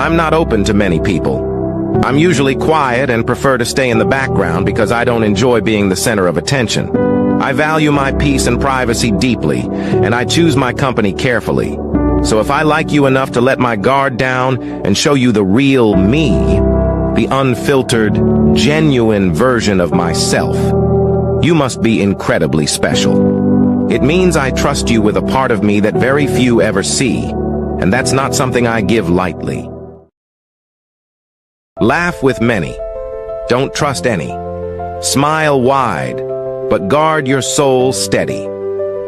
I'm not open to many people. I'm usually quiet and prefer to stay in the background because I don't enjoy being the center of attention. I value my peace and privacy deeply, and I choose my company carefully. So if I like you enough to let my guard down and show you the real me, the unfiltered, genuine version of myself, you must be incredibly special. It means I trust you with a part of me that very few ever see, and that's not something I give lightly. Laugh with many. Don't trust any. Smile wide, but guard your soul steady.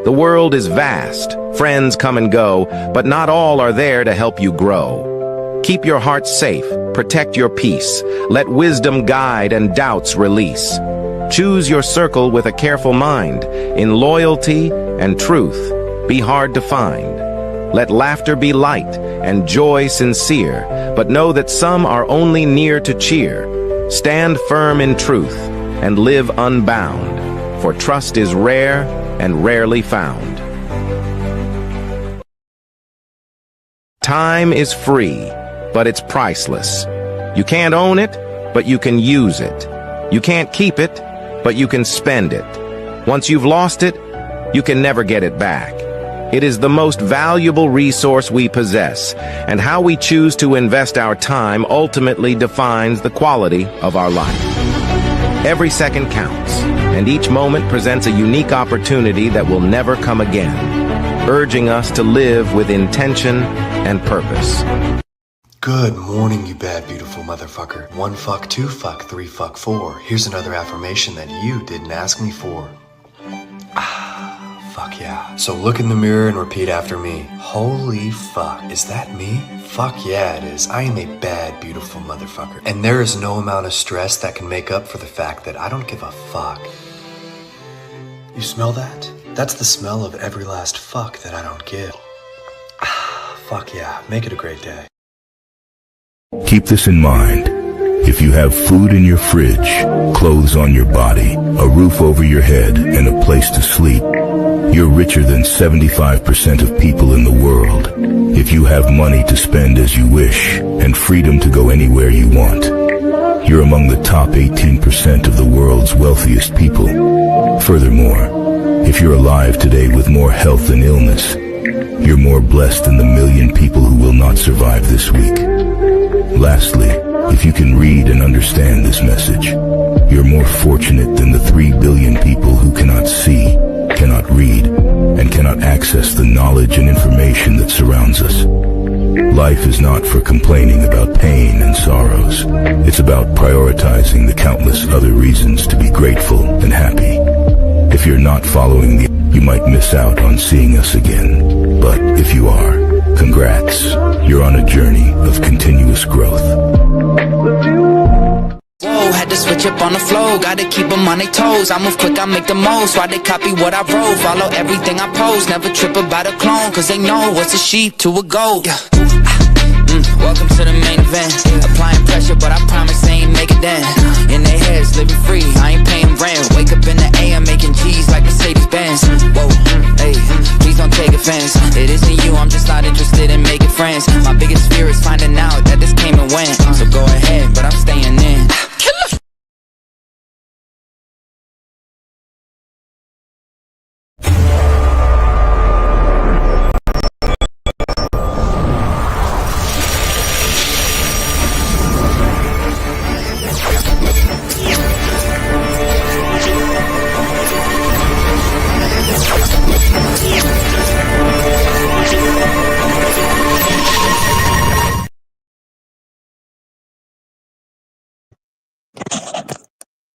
The world is vast, friends come and go, but not all are there to help you grow. Keep your heart safe, protect your peace, let wisdom guide and doubts release. Choose your circle with a careful mind, in loyalty and truth, be hard to find. Let laughter be light and joy sincere, but know that some are only near to cheer. Stand firm in truth and live unbound, for trust is rare and rarely found. Time is free, but it's priceless. You can't own it, but you can use it. You can't keep it, but you can spend it. Once you've lost it, you can never get it back. It is the most valuable resource we possess, and how we choose to invest our time ultimately defines the quality of our life. Every second counts, and each moment presents a unique opportunity that will never come again, urging us to live with intention and purpose. Good morning, you bad, beautiful motherfucker. 1 fuck, 2 fuck, 3 fuck, 4. Here's another affirmation that you didn't ask me for. Fuck yeah. So look in the mirror and repeat after me. Holy fuck, is that me? Fuck yeah it is. I am a bad, beautiful motherfucker. And there is no amount of stress that can make up for the fact that I don't give a fuck. You smell that? That's the smell of every last fuck that I don't give. Fuck yeah, make it a great day. Keep this in mind. If you have food in your fridge, clothes on your body, a roof over your head, and a place to sleep, you're richer than 75% of people in the world. If you have money to spend as you wish, and freedom to go anywhere you want, you're among the top 18% of the world's wealthiest people. Furthermore, if you're alive today with more health than illness, you're more blessed than the million people who will not survive this week. Lastly, if you can read and understand this message, you're more fortunate than the 3 billion people who cannot see, cannot read, and cannot access the knowledge and information that surrounds us. Life is not for complaining about pain and sorrows. It's about prioritizing the countless other reasons to be grateful and happy. If you're not following you might miss out on seeing us again. But if you are, congrats. You're on a journey of continuous growth. Whoa, had to switch up on the flow, gotta keep them on their toes. I move quick, I make the most, why they copy what I wrote. Follow everything I post, never trip about a clone, cause they know what's a sheep to a goat. Welcome to the main event. Applying pressure, but I promise they ain't make it then. In their heads, living free, I ain't paying rent. Wake up in the AM, making G's like Mercedes-Benz. Whoa, hey, please don't take offense. It isn't you, I'm just not interested in making friends. My biggest fear is finding out that this came and went. So go ahead, but I'm staying in.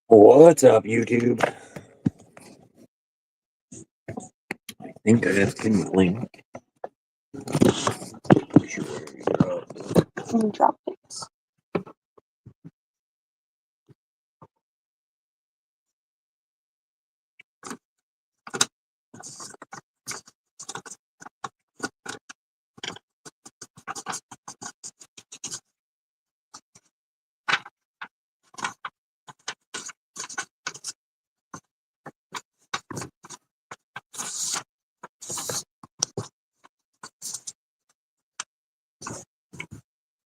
What's up, YouTube? I think I have pinned the link. Drop it.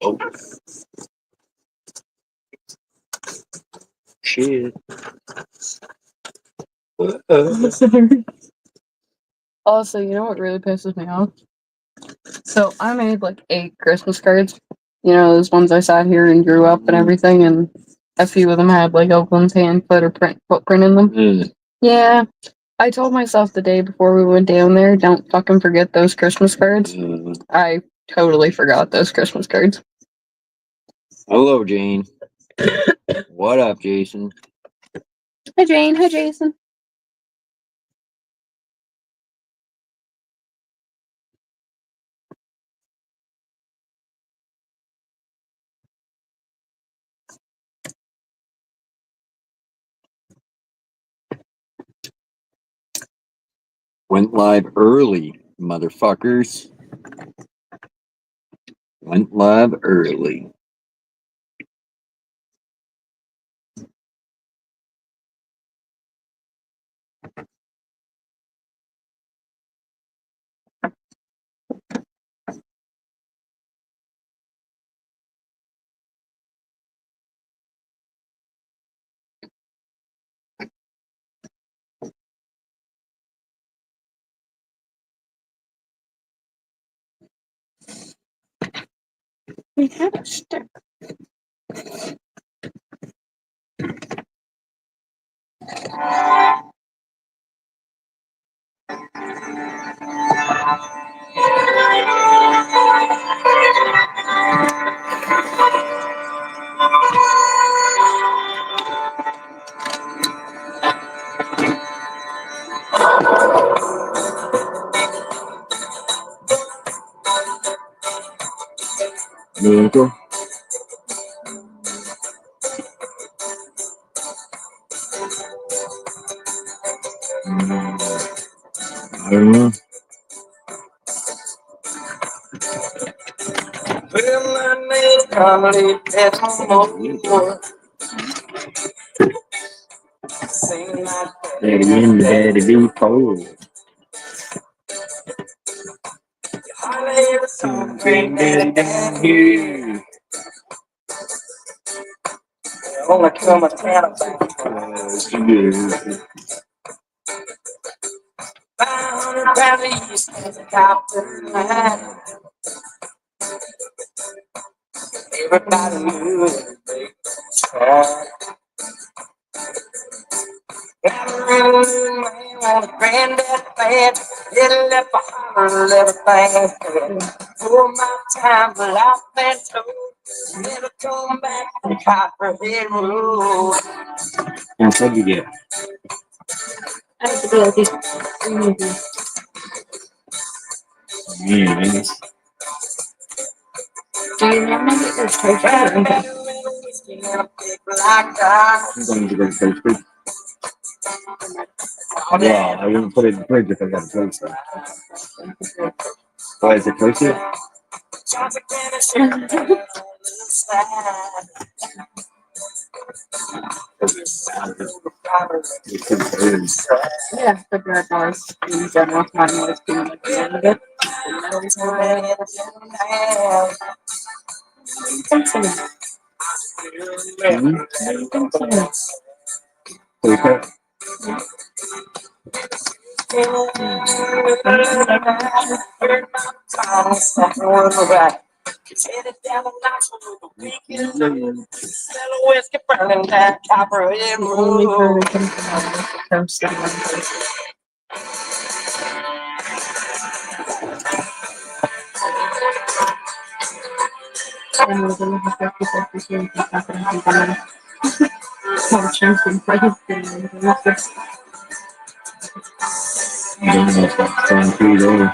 Oh. Shit. Also, you know what really pisses me off? So I made like 8 Christmas cards. You know, those ones I sat here and drew up and everything, and a few of them had like Oakland's footprint in them. Mm. Yeah. I told myself the day before we went down there, don't fucking forget those Christmas cards. I totally forgot those Christmas cards. Hello, Jane. What up, Jason? Hi, Jane. Hi, Jason. Went live early, motherfuckers. Went live early. We have a stick. Uncle? I don't know. Daddy in, daddy be cold. Something daddy down here. Only come a can of 500 pound east as a copper line. Everybody knew it. Got a real man on a granddad band. Little left behind a little thing. For my time, but I've been told never come back from Copperhead Road. And what you get? I have to be like these. Yeah, Do you remember this picture? I'm going to go to Facebook. Yeah, I wouldn't put it in the fridge if I got a toaster. Why is it toasted? Yeah, the bread bars in general, not always being like the end of it. Okay. Headed down the Knoxville with the weekend. Smell of whiskey burning down Copperhead Only time Road. I can come with the toast on one place. And we're gonna have to keep up this year because I'm gonna be done. More chance in place than anything else. Don't know if that's trying to eat over.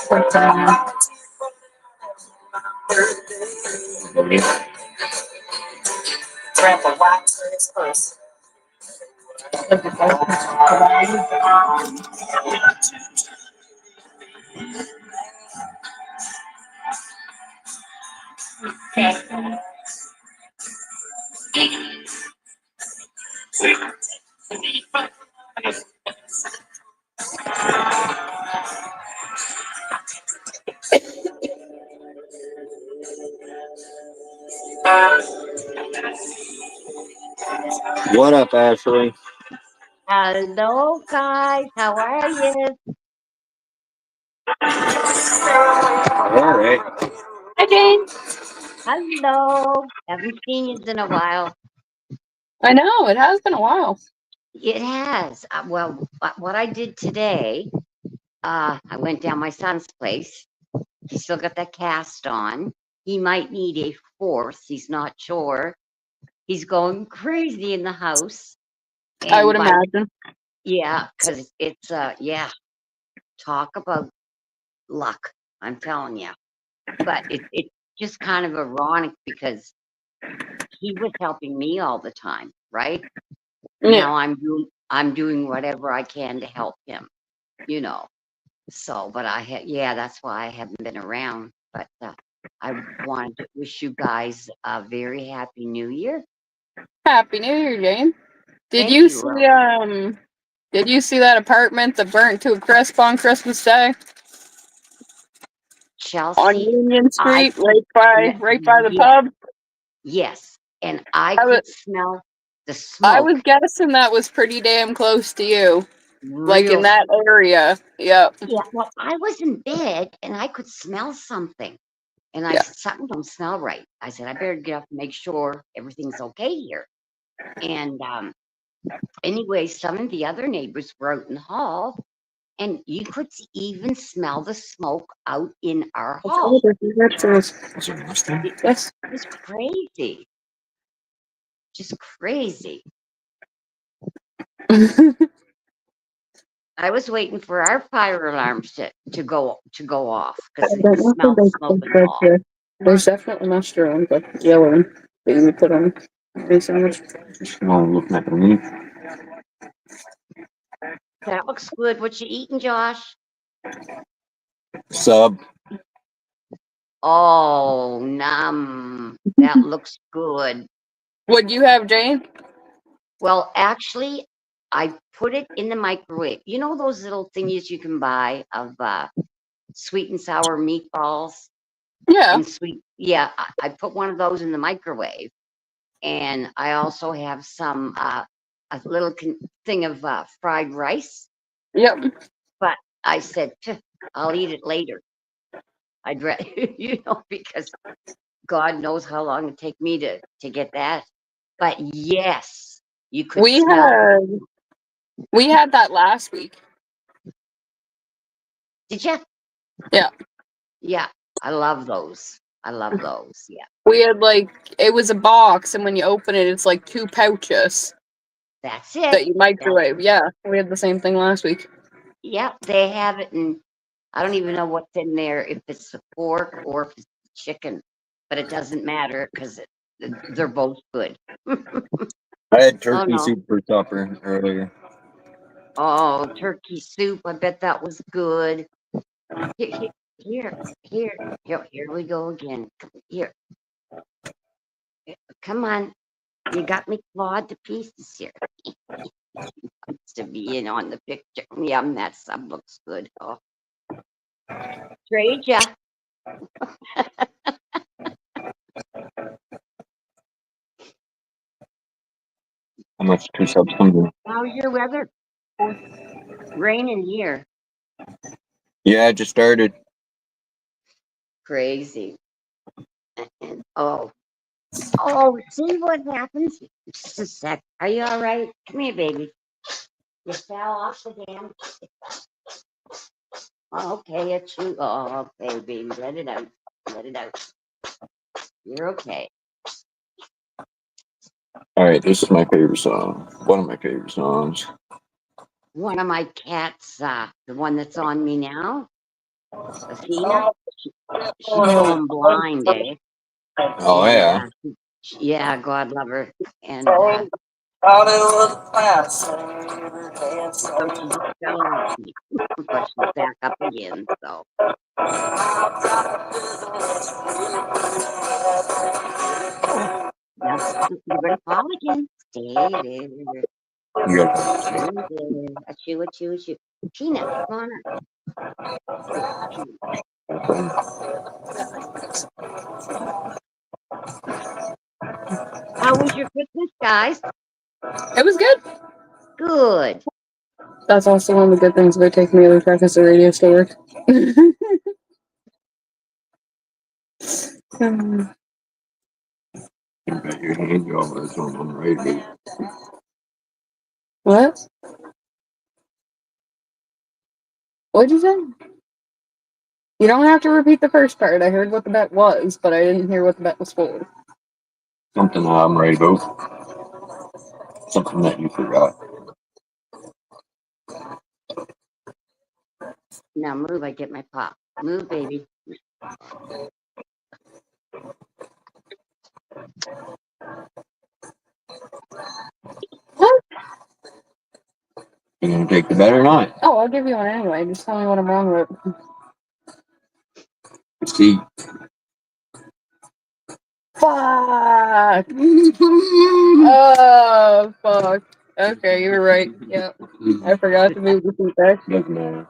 But, Grab a white dress first. What up, Ashley? Hello, guys. How are you? All right. Hi, Jane. Hello. Haven't seen you in a while. I know, it has been a while. It has. Well, what I did today, I went down my son's place. He's still got that cast on. He might need a fourth. He's not sure. He's going crazy in the house. I would And by imagine. yeah, because it's yeah, talk about luck. I'm telling you. But it's just kind of ironic because he was helping me all the time, right? Yeah. Now I'm doing whatever I can to help him, you know. So, but yeah, that's why I haven't been around. But I wanted to wish you guys a very happy New Year. Happy New Year, Jane. Did Thank you you, see did you see that apartment that burnt to a crisp on Christmas Day? Chelsea, On Union I Street, right by the yeah, pub. yes, and I I was, could smell the I was smoke guessing that was pretty damn close to you. Like in real. that area. Yep. Yeah, well, I was in bed and I could smell something. And I Yeah. said, something don't smell right. I said, I better get up and make sure everything's okay here. And anyway, some of the other neighbors were out in the hall, and you could even smell the smoke out in our hall. It Yes. was crazy, just crazy. I was waiting for our fire alarms to go off because I could smell the smoke in the hall. There's definitely mushrooms, like yellow one that you would put on a sandwich. I'm looking at the meat. That looks good. What you eating, Josh? Sub. Oh, num. That looks good. What'd you have, Jane? Well, actually, I put it in the microwave. You know those little thingies you can buy of sweet and sour meatballs Yeah. and sweet. Yeah, I put one of those in the microwave, and I also have some a little thing of fried rice. Yep. But I said, "Phew, I'll eat it later. I'd rather, you know, because God knows how long it'd take me to get that. But yes, you could We smell. had that last week. Did you? Yeah. Yeah, I love those. I love those. Yeah, We had it was a box, and when you open it, it's like 2 pouches that's that it. you microwave. Yeah, we had the same thing last week. Yeah, they have it, and I don't even know what's in there, if it's the pork or if it's the chicken, but it doesn't matter because they're both good. I had Oh turkey no! soup for supper earlier. Oh, turkey soup! I bet that was good. Here we go again. Here, come on. You got me clawed to pieces here. Wants to be in on the picture. Yum, that sub looks good. Oh, trade ya. How much 2 subs come to? How's your weather? Raining here. Yeah, it just started. Crazy. And oh, see what happens? Just a sec. Are you all right? Come here, baby. You fell off the damn. Okay, it's you. Oh, okay, baby. Let it out. Let it out. You're okay. All right, this is my favorite song. One of my favorite songs. One of my cats, the one that's on me now, Athena, she's going blind, eh? Oh yeah. Yeah, God love her. And so she just fell off me, but she's back up again. So now you're gonna fall again. Stay there. You got Achoo. Peanut, come on up. How was your Christmas, guys? It was good. Good. That's also one of the good things about taking early breakfast at radio store. you got your hand job. That's what I'm right here. What? What'd you say? You don't have to repeat the first part. I heard what the bet was, but I didn't hear what the bet was for. Something that I'm right about. Something that you forgot. Now move, I get my pop. Move, baby. What? You gonna take the bet or not? Oh, I'll give you one anyway. Just tell me what I'm wrong with. See. Fuck! Oh, fuck. Okay, you were right. Yeah. I forgot to move the seat back. Doesn't matter.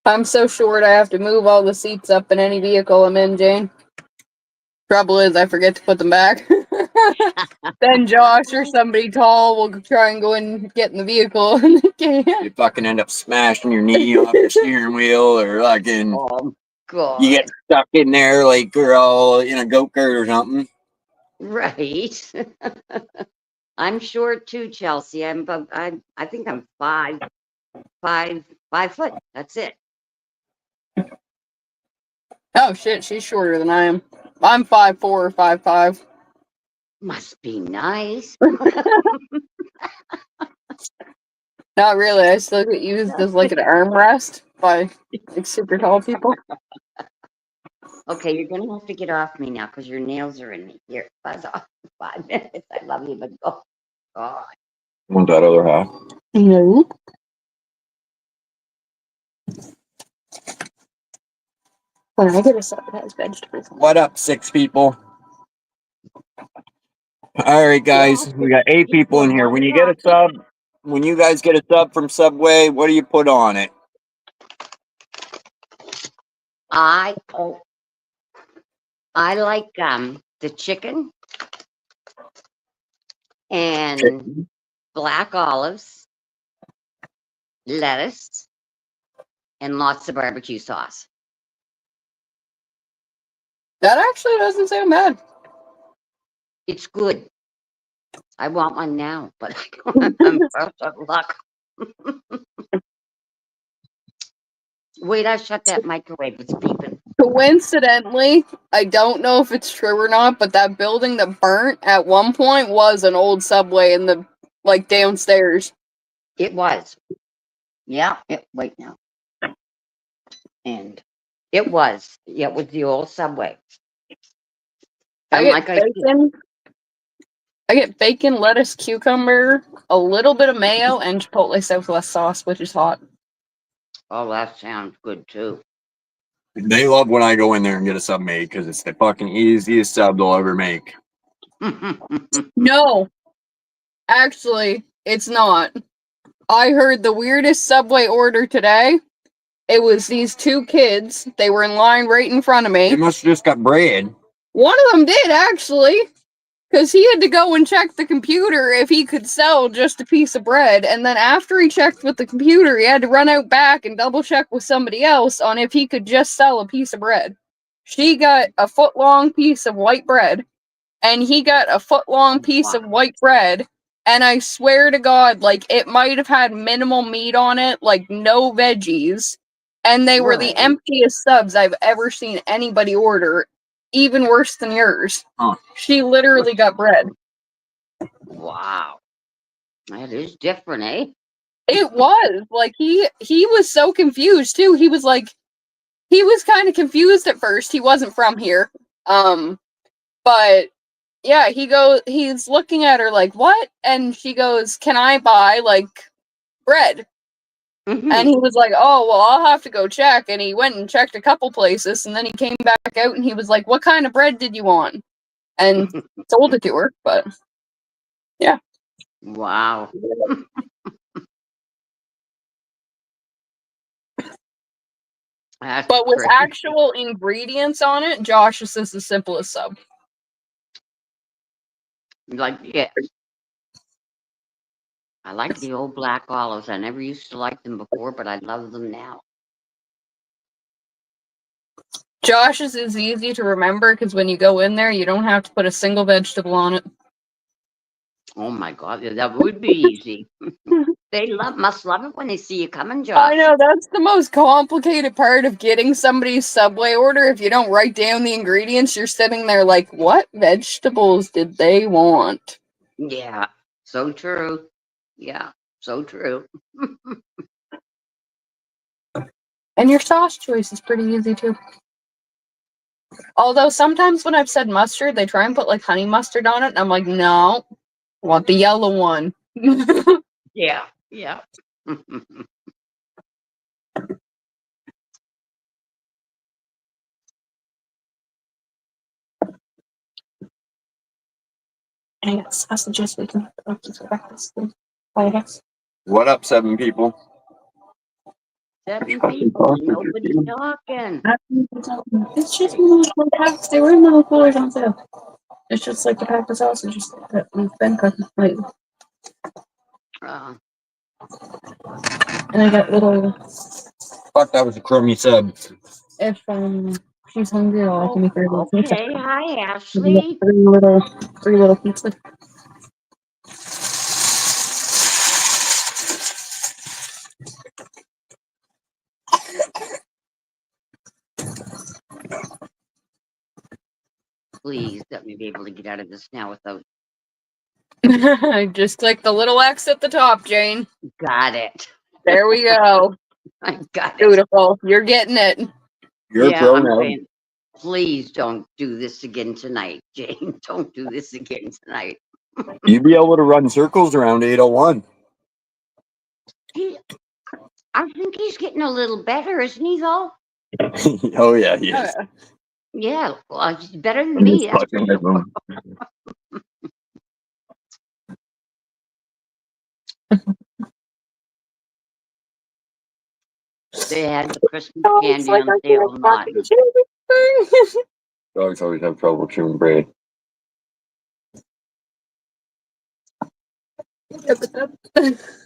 I'm so short I have to move all the seats up in any vehicle I'm in, Jane. Trouble is, I forget to put them back. Then Josh or somebody tall will try and go and get in the vehicle and they can't. You fucking end up smashing your knee off your steering wheel, or fucking Oh, God. you get stuck in there like you're all in a go-kart or something. Right. I'm short too, Chelsea. I think I'm 5 foot. That's it. Oh shit, she's shorter than I am. I'm 5'4" or 5'5". Must be nice. Not really. I still get used as like an armrest by like super tall people. Okay, you're gonna have to get off me now because your nails are in me. Here, buzz off. 5 minutes. I love you, but oh God. Want that other half? No. When I get a sub, it has vegetables. What up, 6 people? All right, guys, we got 8 people in here. When you get a sub, when you guys get a sub from Subway, what do you put on it? I like the chicken and black olives, lettuce, and lots of barbecue sauce. That actually doesn't sound bad. It's good. I want one now, but I'm out of luck. Wait, I shut that microwave. It's beeping. Coincidentally, I don't know if it's true or not, but that building that burnt at one point was an old Subway in the like downstairs. It was. Yeah. Wait now. And it was. Yeah, it was the old Subway. I get bacon, lettuce, cucumber, a little bit of mayo, and Chipotle Southwest sauce, which is hot. Oh, that sounds good too. They love when I go in there and get a sub made because it's the fucking easiest sub they'll ever make. No, actually, it's not. I heard the weirdest Subway order today. It was these 2 kids. They were in line right in front of me. They must have just got bread. One of them did, actually. Because he had to go and check the computer if he could sell just a piece of bread. And then after he checked with the computer, he had to run out back and double check with somebody else on if he could just sell a piece of bread. She got a foot-long piece of white bread. And he got a foot-long piece of white bread. And I swear to God, like, it might have had minimal meat on it, like no veggies. And they were the emptiest subs I've ever seen anybody order. Even worse than yours. Huh. She literally got bread. Wow. That is different, eh? It was. Like, he was so confused, too. He was kind of confused at first. He wasn't from here. But, yeah, he's looking at her like, what? And she goes, can I buy, like, bread? And he was like, oh, well, I'll have to go check. And he went and checked a couple places, and then he came back out and he was like, what kind of bread did you want? And sold it to her, but yeah. Wow. That's But with crazy. actual ingredients on it, Josh's is the simplest sub. Like, yes. I like the old black olives. I never used to like them before, but I love them now. Josh's is easy to remember because when you go in there, you don't have to put a single vegetable on it. Oh my God, yeah, that would be easy. They must love it when they see you coming, Josh. I know, that's the most complicated part of getting somebody's Subway order. If you don't write down the ingredients, you're sitting there like, what vegetables did they want? Yeah, so true. Yeah, so true. And your sauce choice is pretty easy too. Although sometimes when I've said mustard, they try and put like honey mustard on it, and I'm like, no, I want the yellow one. Yeah, yeah. And I got sausages we can put for breakfast. I guess. What up, 7 people? 7 people, nobody talking. It's just little packs. They were in little coolers on sale. It's just like the pack of sausages that we've been cooking lately. Uh, And I got little. Fuck, that was a crummy sub. If she's hungry, I'll make her a little pizza. okay, hi, Ashley. Three little pizzas. Please let me be able to get out of this now without. Just click the little X at the top, Jane. Got it. There we go. I got it. Beautiful. You're getting it. You're Yeah, pro I'm now. saying, please don't do this again tonight, Jane. Don't do this again tonight. You'd be able to run circles around 801. I think he's getting a little better, isn't he, though? Oh, yeah, he is. Yeah, well, he's better than I'm me. just That's fucking with him. They had the Christmas Oh, candy it's like on I sale can't in fucking Lawton. choose anything. Dogs always have trouble chewing braid. Yeah, but that's-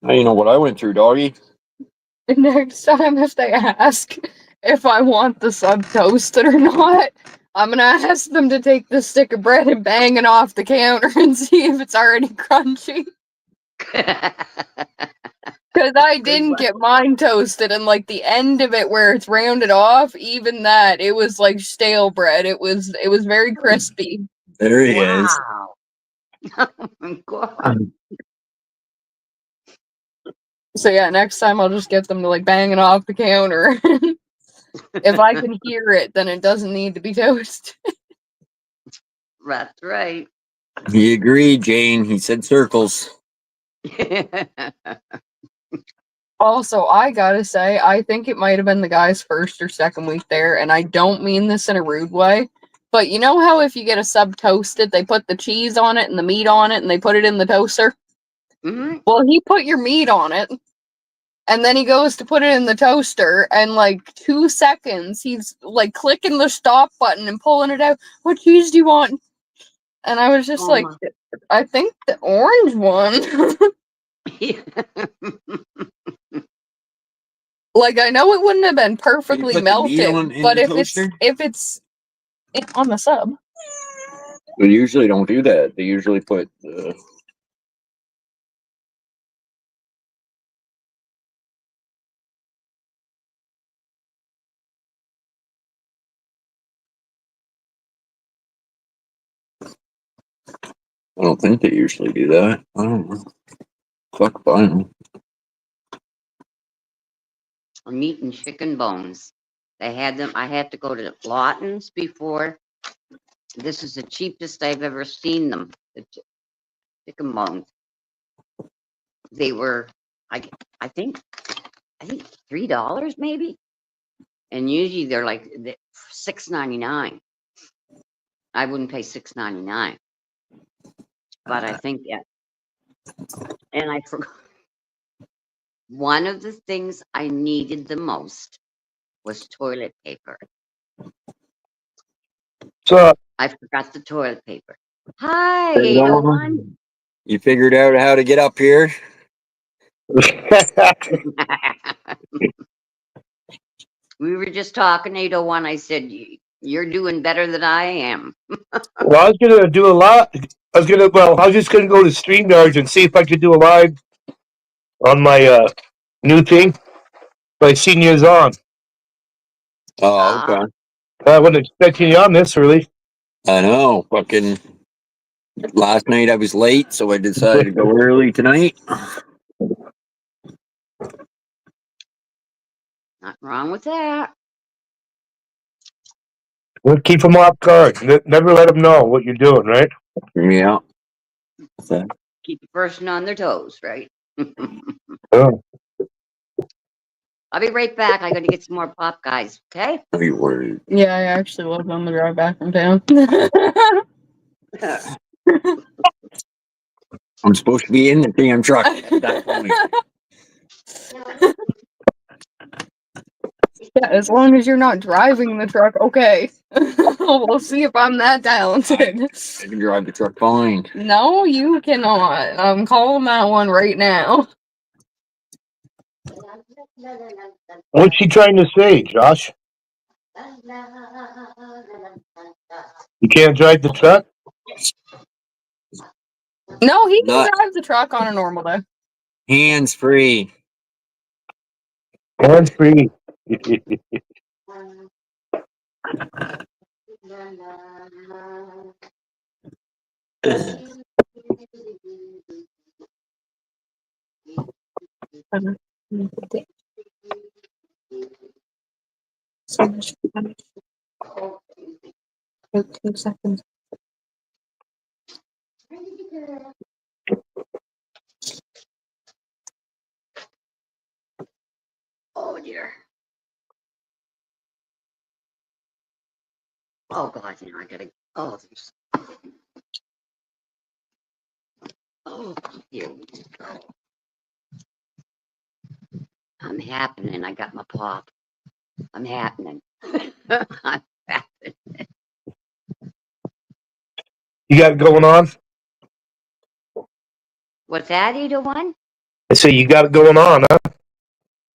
Now you know what I went through, doggy. Next time, if they ask if I want the sub toasted or not, I'm gonna ask them to take the stick of bread and bang it off the counter and see if it's already crunchy. Because I didn't get mine toasted, and like the end of it where it's rounded off, even that, it was like stale bread. It was very crispy. There he is. Wow. Oh my God. So yeah, next time I'll just get them to like bang it off the counter. If I can hear it, then it doesn't need to be toasted. That's right. He agreed, Jane. He said circles. Also, I gotta say, I think it might have been the guy's first or second week there, and I don't mean this in a rude way, but you know how if you get a sub toasted, they put the cheese on it and the meat on it, and they put it in the toaster? Mhm. Well, he put your meat on it, and then he goes to put it in the toaster, and like 2 seconds, he's like clicking the stop button and pulling it out. What cheese do you want? And I was just Oh like, my- I think the orange one. Like, I know it wouldn't have been perfectly put the meat melted, in but the if toaster? it's on the sub. They usually don't do that. They usually put I don't think they usually do that. I don't know. Fuck fine. Meat and chicken bones. They had them. I had to go to Lawton's before This is the cheapest I've ever seen them. The chicken bones. They were, I think $3 maybe, and usually they're like $6.99. I wouldn't pay $6.99, but I think yeah. And I forgot one of the things I needed the most was toilet paper. So I forgot the toilet paper. Hi, 801. You figured out how to get up here? We were just talking, 801. I said, you're doing better than I am. well, I was gonna do a lot. I was just gonna go to StreamYards and see if I could do a live on my new thing. But I seen you on. Oh, okay. I wasn't expecting you on this early. I know. Fucking last night I was late, so I decided to go early tonight. Nothing wrong with that. We'll keep them off guard. Never let them know what you're doing, right? Yeah. So, Keep the person on their toes, right? Oh. I'll be right back. I gotta get some more pop, guys. Okay? be worried. Yeah, I actually was on the drive back from town. I'm supposed to be in the damn truck at that point. Yeah, as long as you're not driving the truck, okay. We'll see if I'm that talented. I can drive the truck fine. No, you cannot. I'm calling that one right now. What's she trying to say, Josh? You can't drive the truck? No, he can Not- drive the truck on a normal day. Hands free. Hands free. So much fun. 2 seconds. Oh, dear. Oh, God, you know, I gotta. Oh, there's. Oh, here we go. I'm happening. I got my pop. I'm happening. I'm happening. You got it going on? What's that, 801? I say you got it going on, huh?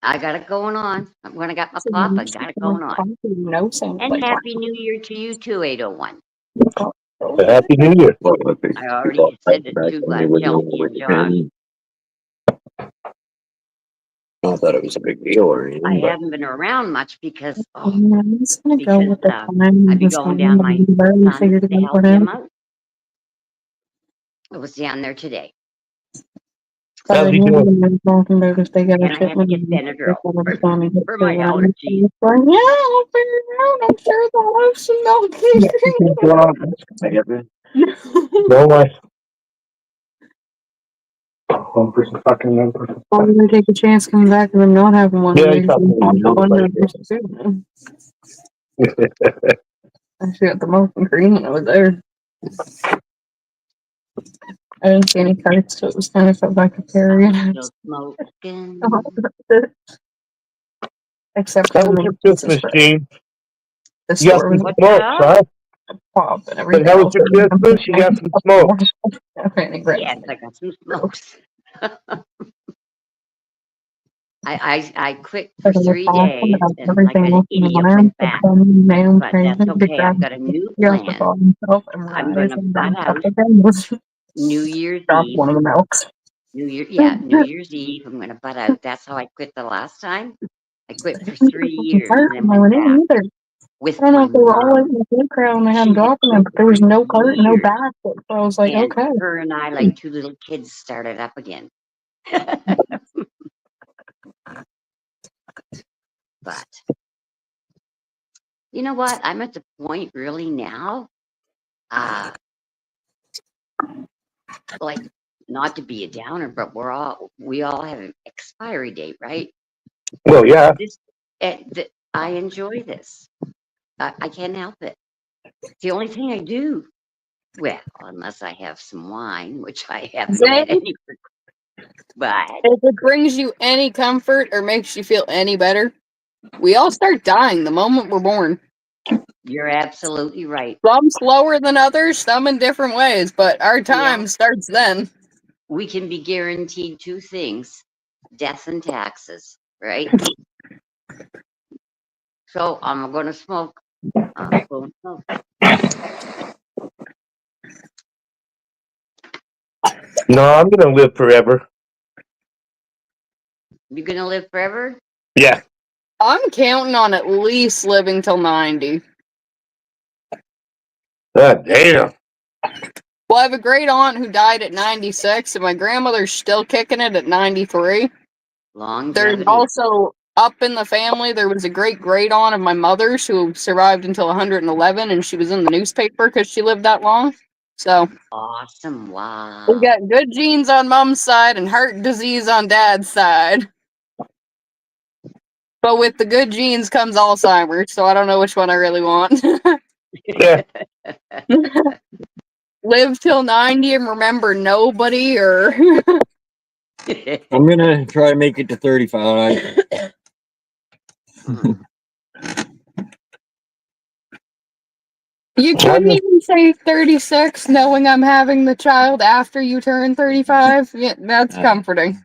I got it going on. When I got my pop, I got it going on. And Happy New Year to you too, 801. Happy New Year. I already said it to Chelsea and Josh. Not that it was a big deal or anything. I but haven't been around much because I'm just gonna go with the time. I'd be going down my son's to help him out. I was down there today. How's he doing? And I had to get Benadryl for my allergies. Yeah, I'll figure it out. I'm sure they'll have some milk. No way. One person fucking one person. Why would they take a chance coming back and then not having one? Yeah, They he's just talking want about one milk, of the two. I actually got the milk and cream when I was there. I didn't see any cards, so it was kind of felt like a period. Still smoking. Except How for was the your Christmas, Jane? The You got store some was smokes, huh? pop and But everything. how was your Christmas? You got some smokes. Yes, I got some smokes. I quit for 3 days and like an idiot went back. But that's okay. I've got a new plan. I'm gonna butt out New Year's Eve. One of the milks. New Year's Eve. I'm gonna butt out. That's how I quit the last time. I quit for 3 years and then went back with I don't know my if they were all like mom. in the playground and they had them dropping them, but there was no cart, no Years. basket. So I was like, And okay. her and I, like two little kids, started up again. But you know what? I'm at the point really now uh, like, not to be a downer, but we all have an expiry date, right? Well, yeah. This, I enjoy this. I can't help it. It's the only thing I do. Well, unless I have some wine, which I haven't had Zane, any. But if it brings you any comfort or makes you feel any better, we all start dying the moment we're born. you're absolutely right. Some slower than others, some in different ways, but our time Yeah. starts then. We can be guaranteed two things: death and taxes, right? So I'm going to smoke. I'm going to smoke. No, I'm gonna live forever. You're going to live forever? Yeah. I'm counting on at least living till 90. God damn. Well, I have a great aunt who died at 96, and my grandmother's still kicking it at 93. There's Longevity. also, up in the family, there was a great aunt of my mother's who survived until 111, and she was in the newspaper because she lived that long. So, Awesome. Wow. we got good genes on mom's side and heart disease on dad's side. But with the good genes comes Alzheimer's, so I don't know which one I really want. Yeah. Live till 90 and remember nobody, or I'm gonna try to make it to 35. you couldn't even say 36 knowing I'm having the child after you turn 35. Yeah, that's comforting.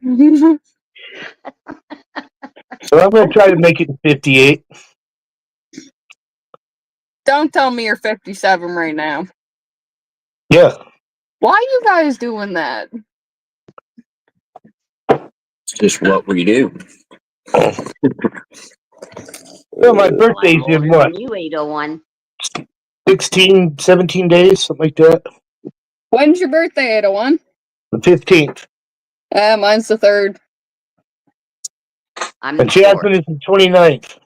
So I'm gonna try to make it to 58. Don't tell me you're 57 right now. Yeah. Why are you guys doing that? It's just what we do. Well, my Well, birthday's I'm in older what? than you, 801. 16, 17 days, something like that. When's your birthday, 801? The 15th. Mine's the 3rd. I'm the And 4th. Jasmine is the 29th.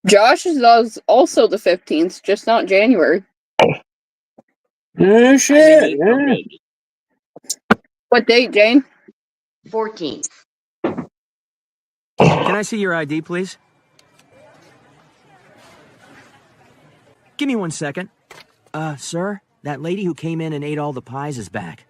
Josh is also the 15th, just not January. Oh I'm an shit! April baby. What date, Jane? 14th. Can I see your ID, please? Give me 1 second. Sir, that lady who came in and ate all the pies is back.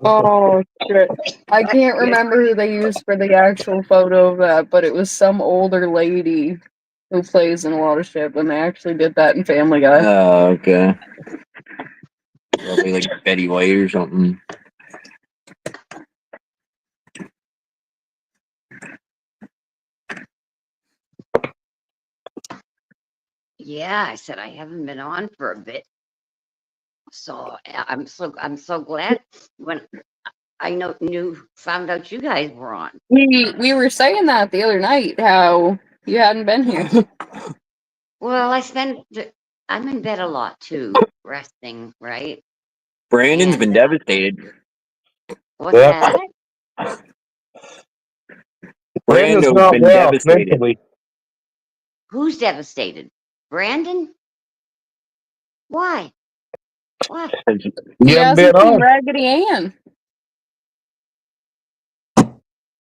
Oh, shit. I can't remember who they used for the actual photo of that, but it was some older lady who plays in a lot of shit, and they actually did that in Family Guy. Oh, okay. Probably like Betty White or something. Yeah, I said I haven't been on for a bit. So I'm so glad when I found out you guys were on. We were saying that the other night, how you hadn't been here. Well, I'm in bed a lot too, resting, right? Brandon's And, been devastated. What's Yeah. that? Brandon's Brando's not been well devastated. mentally. Who's devastated? Brandon? Why? What? He You haven't hasn't been seen on. Raggedy Ann.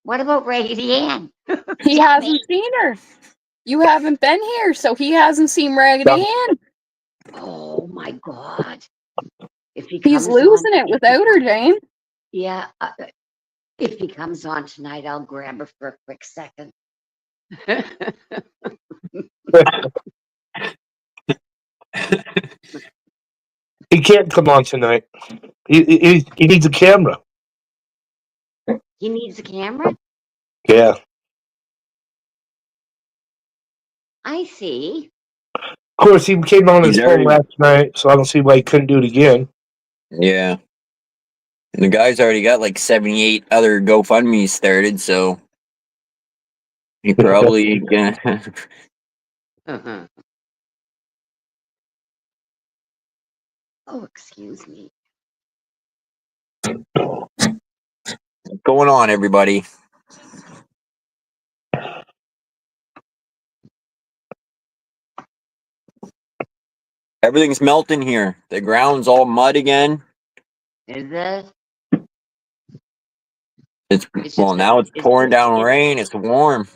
What about Raggedy Ann? He hasn't seen her. You haven't been here, so he hasn't seen Raggedy Ann. Oh my God! If he He's comes losing on, it without her, Jane. yeah. If he comes on tonight, I'll grab her for a quick second. He can't come on tonight. He needs a camera. He needs a camera? Yeah. I see. Of course, he came on his He's phone already- last night, so I don't see why he couldn't do it again. Yeah. And the guy's already got like 78 other GoFundMe's started, so he probably gonna. Uh-huh. Oh, excuse me. What's going on, everybody? Everything's melting here. The ground's all mud again. Is it? It's It's well just now it's pouring down it's- rain. It's warm.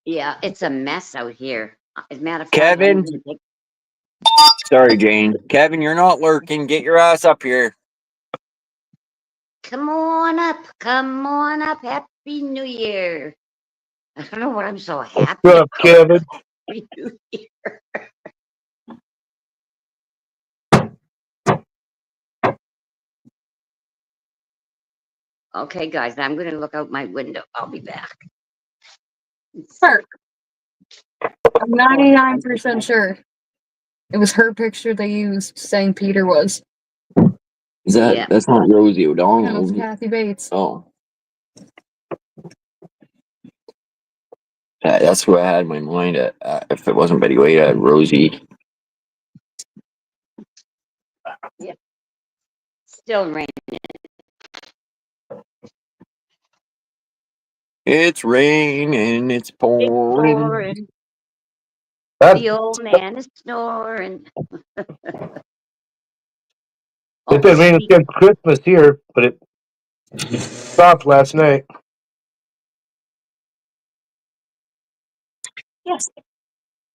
yeah, it's a mess out here. As a matter of fact, Kevin? I'm gonna take- Sorry, Jane. Kevin, you're not lurking. Get your ass up here. come on up. Come on up. Happy New Year. I don't know what I'm so happy What's up, about. Kevin? Happy New Year. Okay, guys, I'm going to look out my window. I'll be back. Her. I'm 99% sure it was her picture they used saying Peter was. Is that Yeah. that's not Rosie No, O'Donnell? it's is it? Kathy Bates. Oh. That's who I had in my mind. If it wasn't Betty White, I had Rosie. Still raining. It's raining. It's pouring. Snoring. That's, The old man is snoring. it's been raining since Christmas here, but it stopped last night. Yes.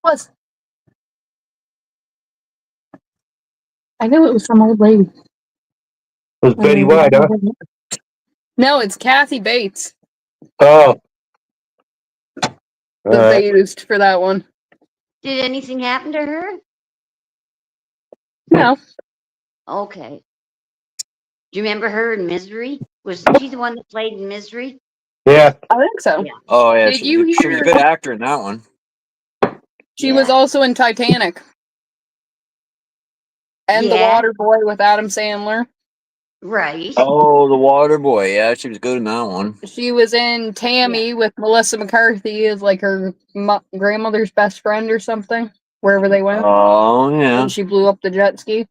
Was. I knew it was some old lady. It was Betty White, huh? No, it's Kathy Bates Oh. that they used for that one. Did anything happen to her? No. Okay. Do you remember her in Misery? Wasn't she the one that played in Misery? Yeah. I think so. Yeah. Oh yeah, Did you she was a hear- good actor in that one. She was also in Titanic. And The Yeah. Water Boy with Adam Sandler. Right. Oh, The Water Boy. Yeah, she was good in that one. She was in Tammy with Melissa McCarthy as like her grandmother's best friend or something, wherever they went. Oh yeah. And she blew up the jet ski.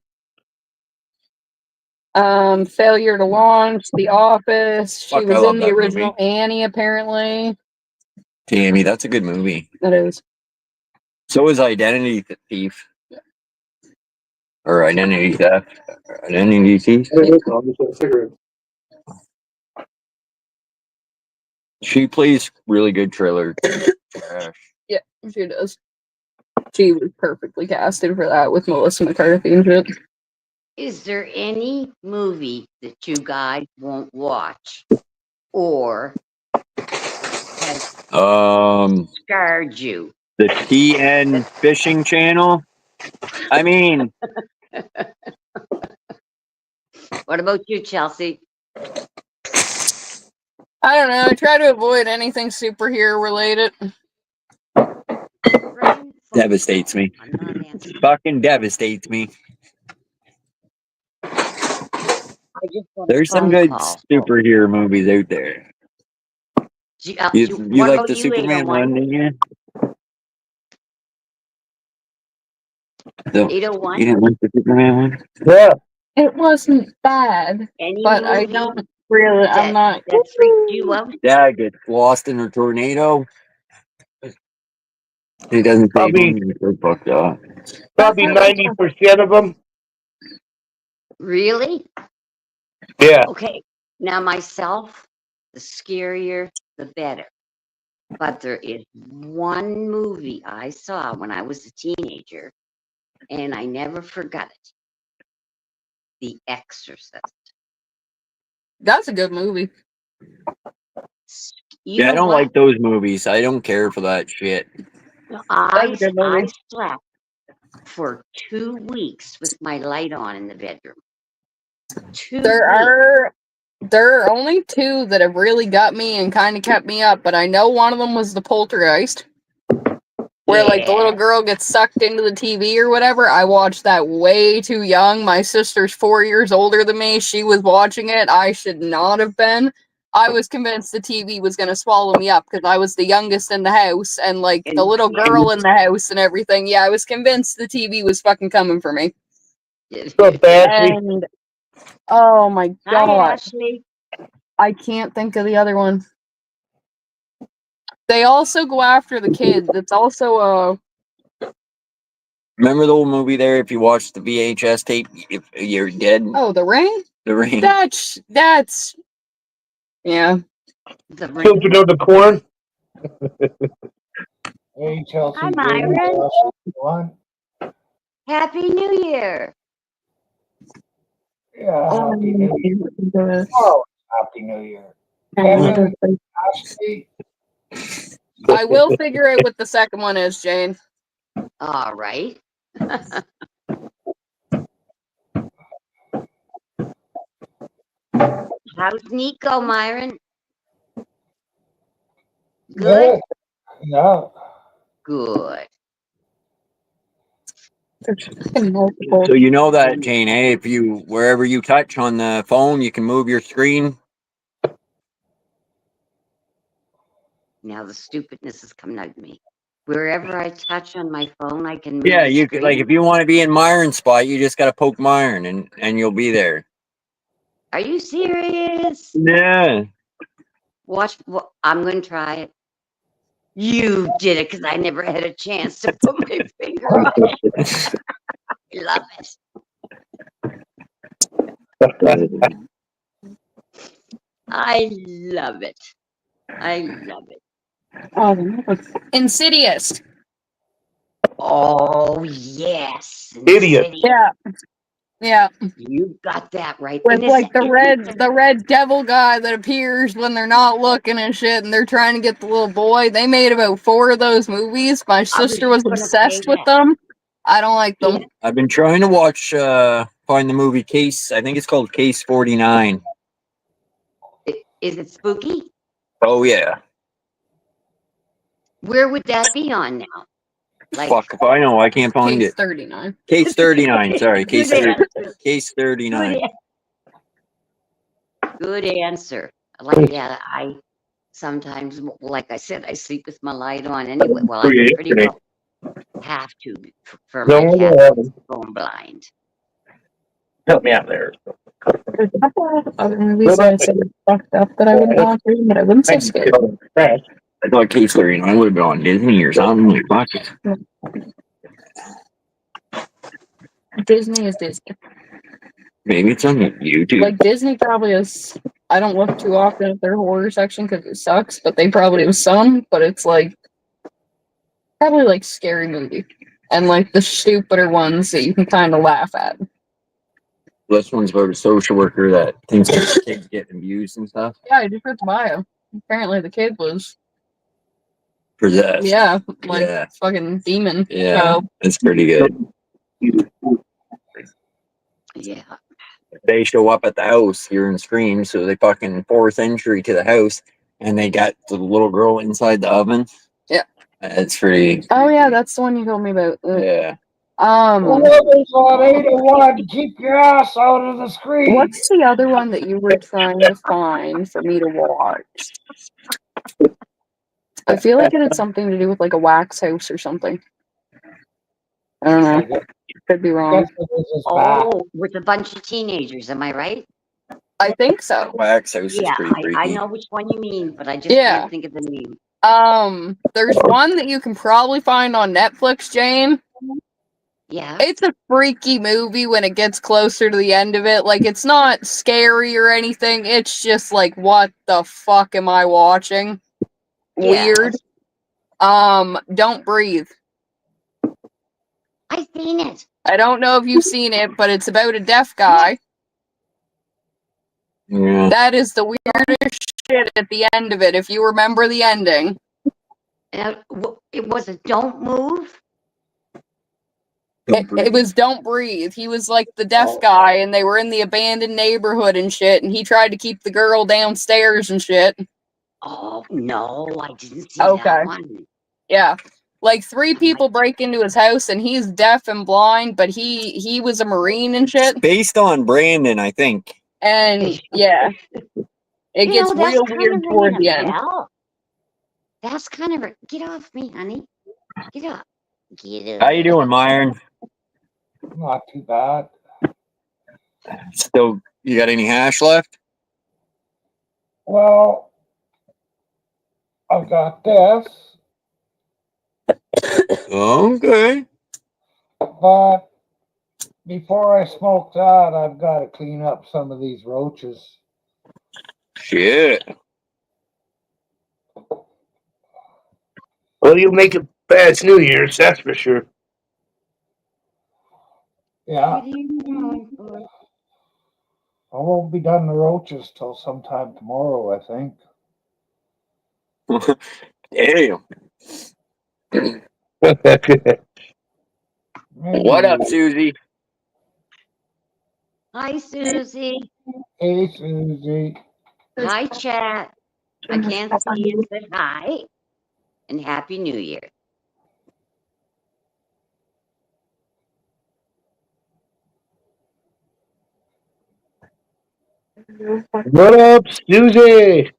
Failure to Launch, The Office. She Fuck, I was love in the that original movie. Annie, apparently. Tammy, that's a good movie. That is. So is Identity Thief. Or Identity Theft. Identity Thief. She plays really good trailer trash. Yeah, she does. She was perfectly casted for that with Melissa McCarthy and shit. Is there any movie that you guys won't watch or has scarred you? The TN Fishing Channel. I mean, What about you, Chelsea? I don't know. I try to avoid anything superhero related. devastates me. I'm not answering. Fucking devastates me. I just want There's a some phone good call. superhero movies out there. You What like about the you, Superman 801? one, didn't you? The, 801? you didn't like the Superman one? Yeah. It wasn't bad, Any but I movie don't really. I'm not. that freaked you out? Dad gets lost in a tornado. He doesn't say Probably- anything. He's so fucked up. Probably 90% of them. Really? Yeah. Okay. Now myself, the scarier, the better. But there is one movie I saw when I was a teenager, and I never forgot it. The Exorcist. That's a good movie. You I know don't what? like those movies. I don't care for that shit. I That's a good movie. slept for 2 weeks with my light on in the bedroom. 2 There are only two that have really got me and kind of kept me up, but I know one of them was the Poltergeist, where like the little girl gets sucked into the TV or whatever. I watched that way too young. My sister's 4 years older than me. She was watching it. I should not have been. I was convinced the TV was going to swallow me up because I was the youngest in the house and like the little girl in the house and everything. Yeah, I was convinced the TV was fucking coming for me. What's up, Ashley? And oh my Hi, god, Ashley. I can't think of the other one. They also go after the kids. It's also Remember the old movie there? If you watch the VHS tape, if you're dead. Oh, The Ring? The Ring. That's yeah. The Children of the Corn. Hey, Chelsea. Hi, Jamie, Myron. Josh, everyone. Happy New Year. Yeah, Happy New Year. Oh, Happy New Year. I Ashley, will figure out what the second one is, Jane. All right. How's Nico, Myron? Good? yeah. Good. So you know that, Jane, eh? If you wherever you touch on the phone, you can move your screen. Now the stupidness is coming out of me. Wherever I touch on my phone, I can move Yeah, the you could, like screen. if you want to be in Myron's spot, you just got to poke Myron, and you'll be there. Are you serious? Yeah. Watch. I'm going to try it. You did it because I never had a chance to put my finger on it. I love it. I love it. I love it. Oh, Insidious. Oh, yes. Idiot. Yeah. Yeah. You got that right. With And like it's- the red devil guy that appears when they're not looking and shit, and they're trying to get the little boy. They made about 4 of those movies. My sister was gonna say obsessed with that. them. I don't like them. Yeah. I've been trying to watch, find the movie Case. I think it's called Case 49. Is it spooky? Oh yeah. Where would that be on now? Like, Fuck if I know. I can't find Case it. 39. Case 39. Sorry, Good Case 30, answer. Case 39. Good answer. Like, yeah, I sometimes, like I said, I sleep with my light on anyway. Well, I pretty well have to for my cat going blind. Help me out there. There's a couple of other movies that I said were fucked up that I wouldn't watch, but I wouldn't say scary. I thought Case 39 would have been on Disney or something. Like, fuck. Disney is Disney. Maybe it's on YouTube. Like Disney probably is. I don't look too often at their horror section because it sucks, but they probably have some. But it's like probably like Scary Movie and like the stupider ones that you can kind of laugh at. This one's about a social worker that thinks his kids getting abused and stuff. Yeah, I just read the bio. Apparently, the kid was Possessed. yeah, like Yeah. fucking demon. Yeah, So, it's pretty good. Yeah. They show up at the house hearing screams, so they fucking force entry to the house, and they got the little girl inside the oven. Yeah. It's pretty. oh yeah, that's the one you told me about. Yeah. Whoever's on 801, keep your ass out of the screen. What's the other one that you were trying to find for me to watch? I feel like it had something to do with like a wax house or something. I don't know. Could be wrong. Oh, with a bunch of teenagers, am I right? I think so. Wax house is Yeah, pretty I freaky. know which one you mean, but I just Yeah. can't think of the name. There's one that you can probably find on Netflix, Jane. Yeah. It's a freaky movie when it gets closer to the end of it. Like, it's not scary or anything. It's just like, what the fuck am I watching? Weird. Don't Breathe. I seen it. I don't know if you've seen it, but it's about a deaf guy. Yeah. That is the weirdest shit at the end of it, if you remember the ending. It was a Don't Move. It was Don't Breathe. He was like the deaf guy, and they were in the abandoned neighborhood and shit, and he tried to keep the girl downstairs and shit. Oh, no, I didn't see Okay. that one. Yeah. Like 3 people break into his house, and he's deaf and blind, but he was a Marine and shit. Based on Brandon, I think. And yeah, it gets that's real kind weird of toward ringing the a end. bell. That's kind of get off me, honey. Get up. Get up. How you doing, Myron? Not too bad. Still, you got any hash left? Well, I've got this. Okay. But before I smoke that, I've got to clean up some of these roaches. Shit. Well, you'll make it past New Year's, that's for sure. Yeah, What are you doing for? I won't be done the roaches till sometime tomorrow, I think. Damn. Maybe. What up, Susie? Hi, Susie. Hey, Susie. Hi, chat. I can't see you, but hi. And Happy New Year. What up, Susie?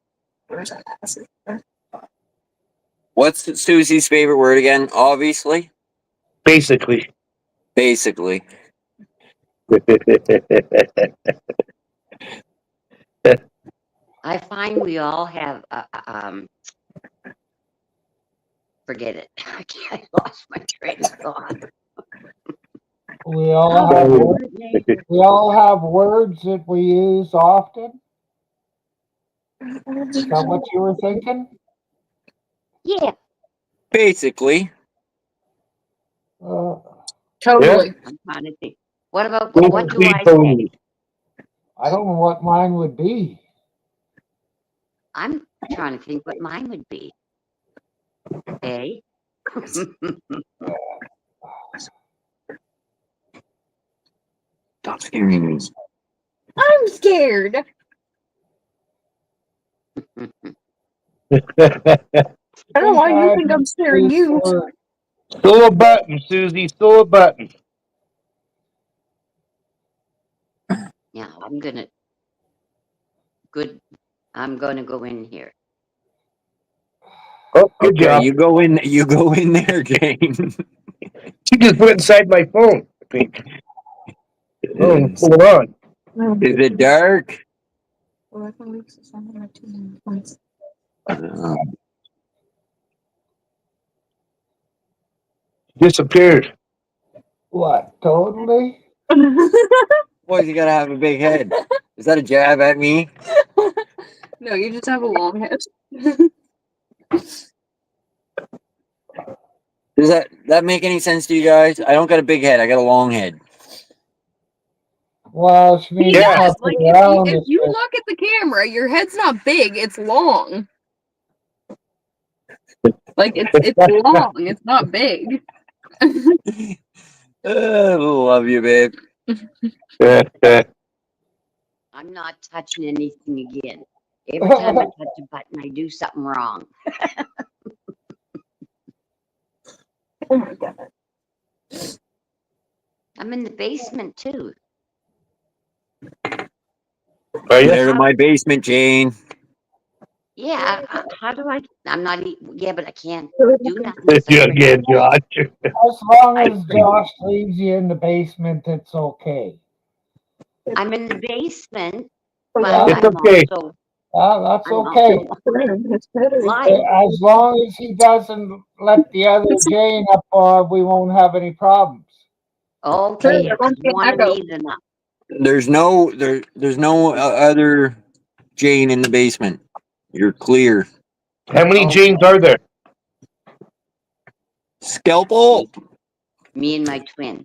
What's Susie's favorite word again? Obviously. Basically. Basically. I find we all have, forget it. I lost my train of thought. We all have we all have words that we use often. Is that what you were thinking? Yeah, Basically. Totally. I'm trying to think. What about Don't what do be I say? phony. I don't know what mine would be. I'm trying to think what mine would be. Eh? Stop scaring me. I'm scared. I don't know why you think I'm scaring you. Still a button, Susie. Still a button. Yeah, I'm gonna go in here. Oh, good Okay, job. you go in there, Jane. She just went inside my phone, I think. Oh, hold on. Is it dark? Disappeared. What? Totally? Boys, you gotta have a big head. Is that a jab at me? No, you just have a long head. Does that make any sense to you guys? I don't got a big head. I got a long head. Well, she means Yeah. up Like and down. if you look at the camera, your head's not big, it's long. Like it's long, it's not big. Love you, babe. I'm not touching anything again. Every time I touch a button, I do something wrong. Oh my god. I'm in the basement too. Are you? There to my basement, Jane. Yeah, how do I? I'm not. Yeah, but I can't do nothing. You again, Josh. As long as Josh leaves you in the basement, it's okay. I'm in the basement, but Yeah. It's I'm okay. also. That's I'm okay. live. As long as he doesn't let the other Jane up, we won't have any problems. Okay, if it's one of these enough. There's no other Jane in the basement. You're clear. How many Oh. Janes are there? Scalpel. Me and my twin.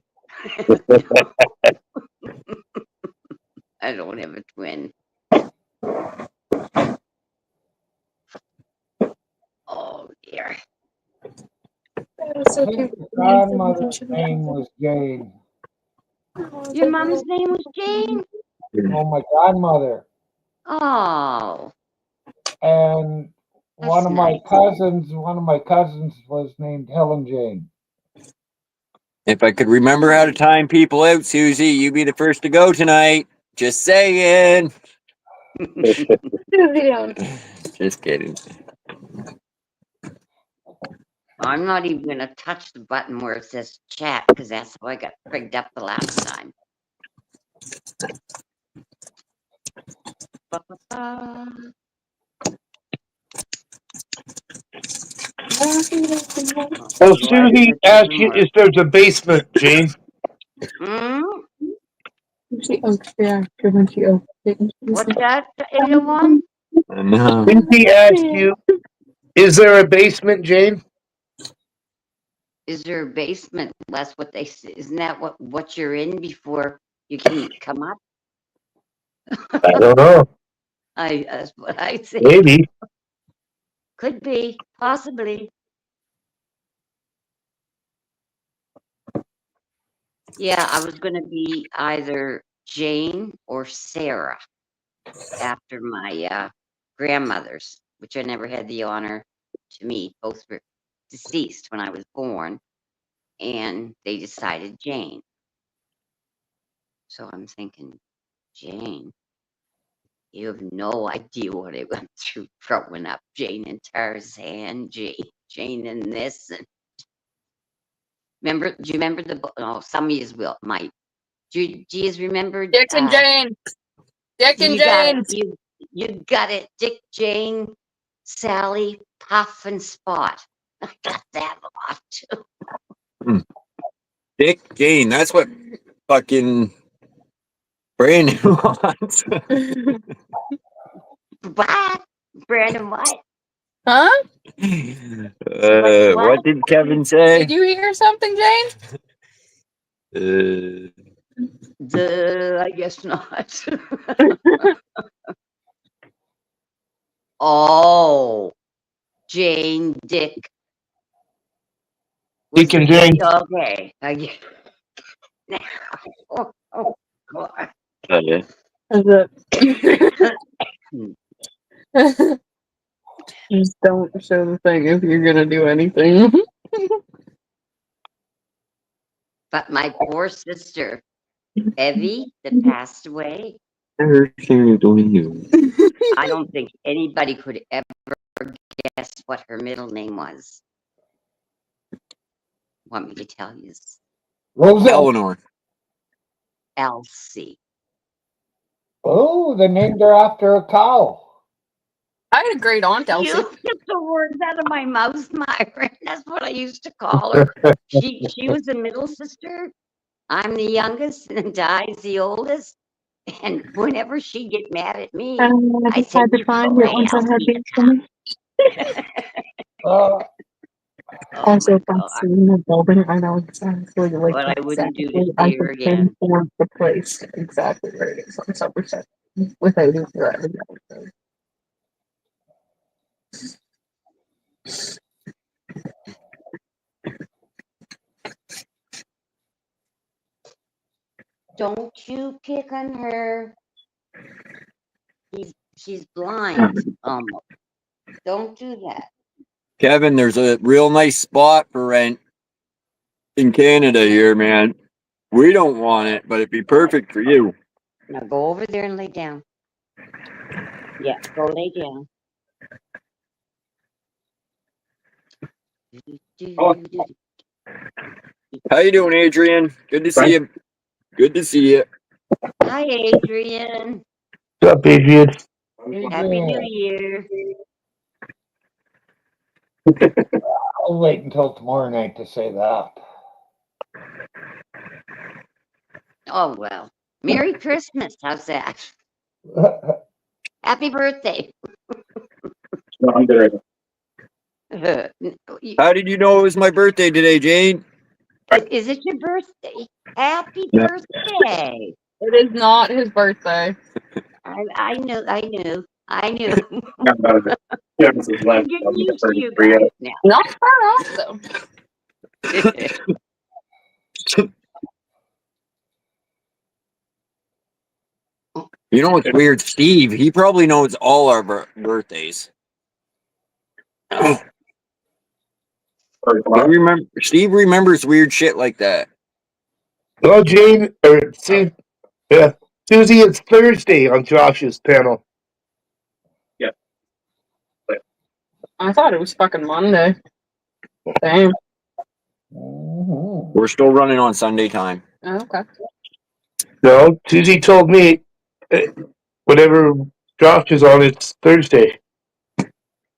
I don't have a twin. Oh dear. I think your grandmother's name was Jane. Your mom's name was Jane? Oh, my grandmother. Oh. And one That's of my nice. cousins was named Helen Jane. If I could remember how to time people out, Susie, you'd be the first to go tonight. Just saying. Just kidding. I'm not even going to touch the button where it says chat because that's how I got rigged up the last time. Well, Susie asked you if there's a basement, Jane. What's that, 801? No. Susie asked you, is there a basement, Jane? Is there a basement? That's what they say. Isn't that what you're in before you can come up? I don't know. That's what I say. Maybe. Could be, possibly. Yeah, I was going to be either Jane or Sarah after my grandmothers, which I never had the honor to meet. Both were deceased when I was born, and they decided Jane. So I'm thinking, Jane, you have no idea what I went through growing up. Jane and Tarzan, Jane and this. And do you remember the book? Oh, some of you will, might. Do you remember? Dick and Jane. Dick and Jane. You got it. Dick, Jane, Sally, Puff, and Spot. I got that a lot too. Dick, Jane, that's what fucking Brandon wants. What? Brandon, what? Huh? What did Kevin say? Did you hear something, Jane? I guess not. Oh, Jane, Dick. Dick and Jane. Okay. Oh, God. Okay. Just don't show the thing if you're gonna do anything. But my poor sister, Evie, that passed away, I don't think anybody could ever guess what her middle name was. Want me to tell you? What was that? Eleanor. Elsie. Oh, they named her after a cow. I had a great aunt, Elsie. You took the words out of my mouth, Myron. That's what I used to call her. She was the middle sister. I'm the youngest, and Di's the oldest. And whenever she'd get mad at me, I said, "You call me Elsie." Also, if I'm seeing the building, I know exactly like What I wouldn't do to I see her could again. pinpoint the place exactly where it is on Somerset without even driving. Don't you pick on her. She's blind almost. Don't do that. Kevin, there's a real nice spot for rent in Canada here, man. We don't want it, but it'd be perfect for you. Now go over there and lay down. Yeah, go lay down. How you doing, Adrian? Good to see you. Good to see you. Hi, Adrian. What's up, Adrian? Happy New Year. I'll wait until tomorrow night to say that. Oh, well. Merry Christmas. How's that? Happy birthday. How did you know it was my birthday today, Jane? Is it your birthday? Happy birthday. It is not his birthday. I knew. Get used to you guys now. Not far off, though. You know what's weird? Steve, he probably knows all our birthdays. Steve remembers weird shit like that. Oh, Jane, or Susie, it's Thursday on Josh's panel. I thought it was fucking Monday. Damn. We're still running on Sunday time. Oh, okay. No, Susie told me whenever Josh is on, it's Thursday.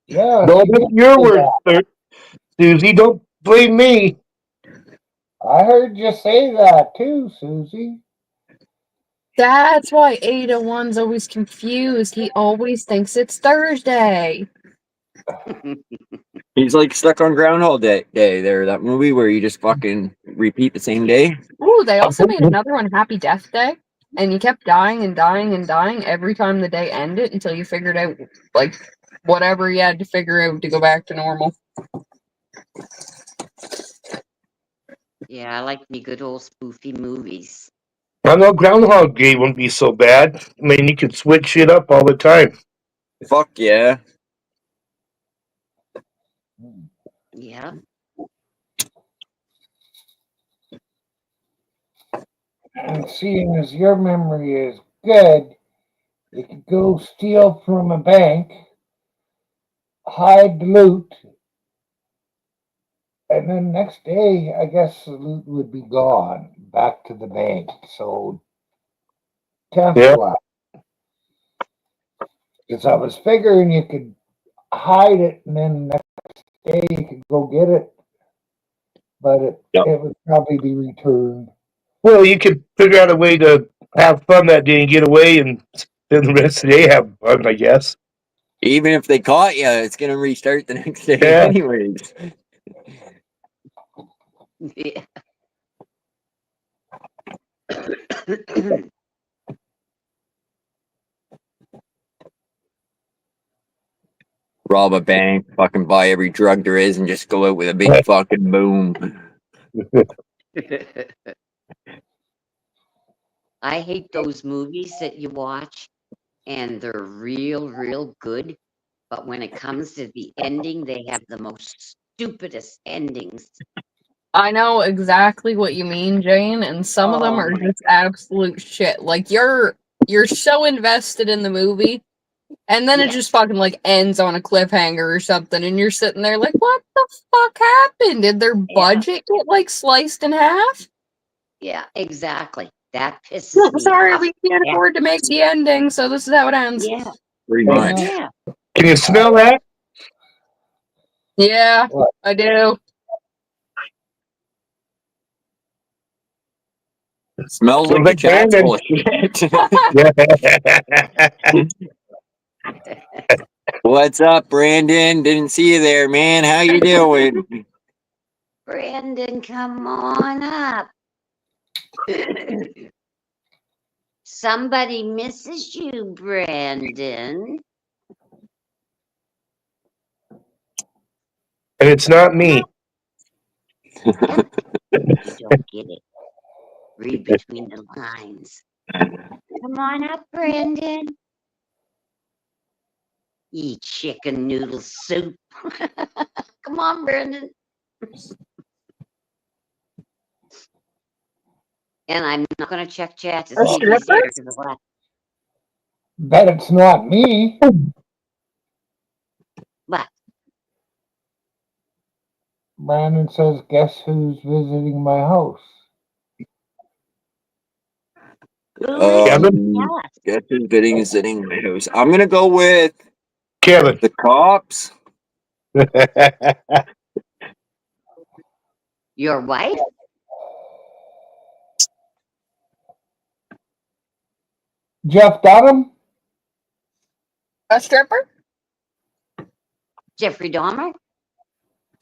Yeah. No, but your word. Susie, don't blame me. I heard you say that too, Susie. That's why Ada One's always confused. He always thinks it's Thursday. He's like stuck on Groundhog Day there, that movie where you just fucking repeat the same day. Ooh, they also made another one, Happy Death Day, and you kept dying and dying and dying every time the day ended until you figured out, like, whatever you had to figure out to go back to normal. Yeah, I like the good old spoofy movies. I know Groundhog Day wouldn't be so bad. I mean, you could switch shit up all the time. Fuck yeah. Yeah. And seeing as your memory is good, you could go steal from a bank, hide the loot, and then next day, I guess the loot would be gone back to the bank. So, Tesla. Because I was figuring you could hide it, and then next day you could go get it, but it would probably be returned. Well, you could figure out a way to have fun that day and get away, and then the rest of the day have fun, I guess. Even if they caught you, it's gonna restart the next day Yeah. anyways. Yeah. Rob a bank, fucking buy every drug there is, and just go out with a big fucking boom. I hate those movies that you watch and they're real good, but when it comes to the ending, they have the most stupidest endings. I know exactly what you mean, Jane, and some of them Oh are my- just absolute shit. Like you're so invested in the movie, and then it just fucking like ends on a cliffhanger or something, and you're sitting there like, what the fuck happened? Did their budget get like sliced in half? Yeah, exactly. That pisses me Sorry, off. we can't Yeah. afford to make the ending, so this is how it ends. Yeah. Pretty much. Yeah. Can you smell that? Yeah, I do. It smells like the chat's full of shit. What's up, Brandon? Didn't see you there, man. How you doing? Brandon, come on up. Somebody misses you, Brandon. And it's not me. You don't get it. Read between the lines. Come on up, Brandon. Eat chicken noodle soup. Come on, Brandon. And I'm not going to check chat to see if he's there to the left. Bet it's not me. What? Brandon says, guess who's visiting my house? Kevin? Guess who's bidding is sitting in my house. I'm gonna go with Kevin. The cops. Your wife? Jeff Dunham? A stripper? Jeffrey Dahmer?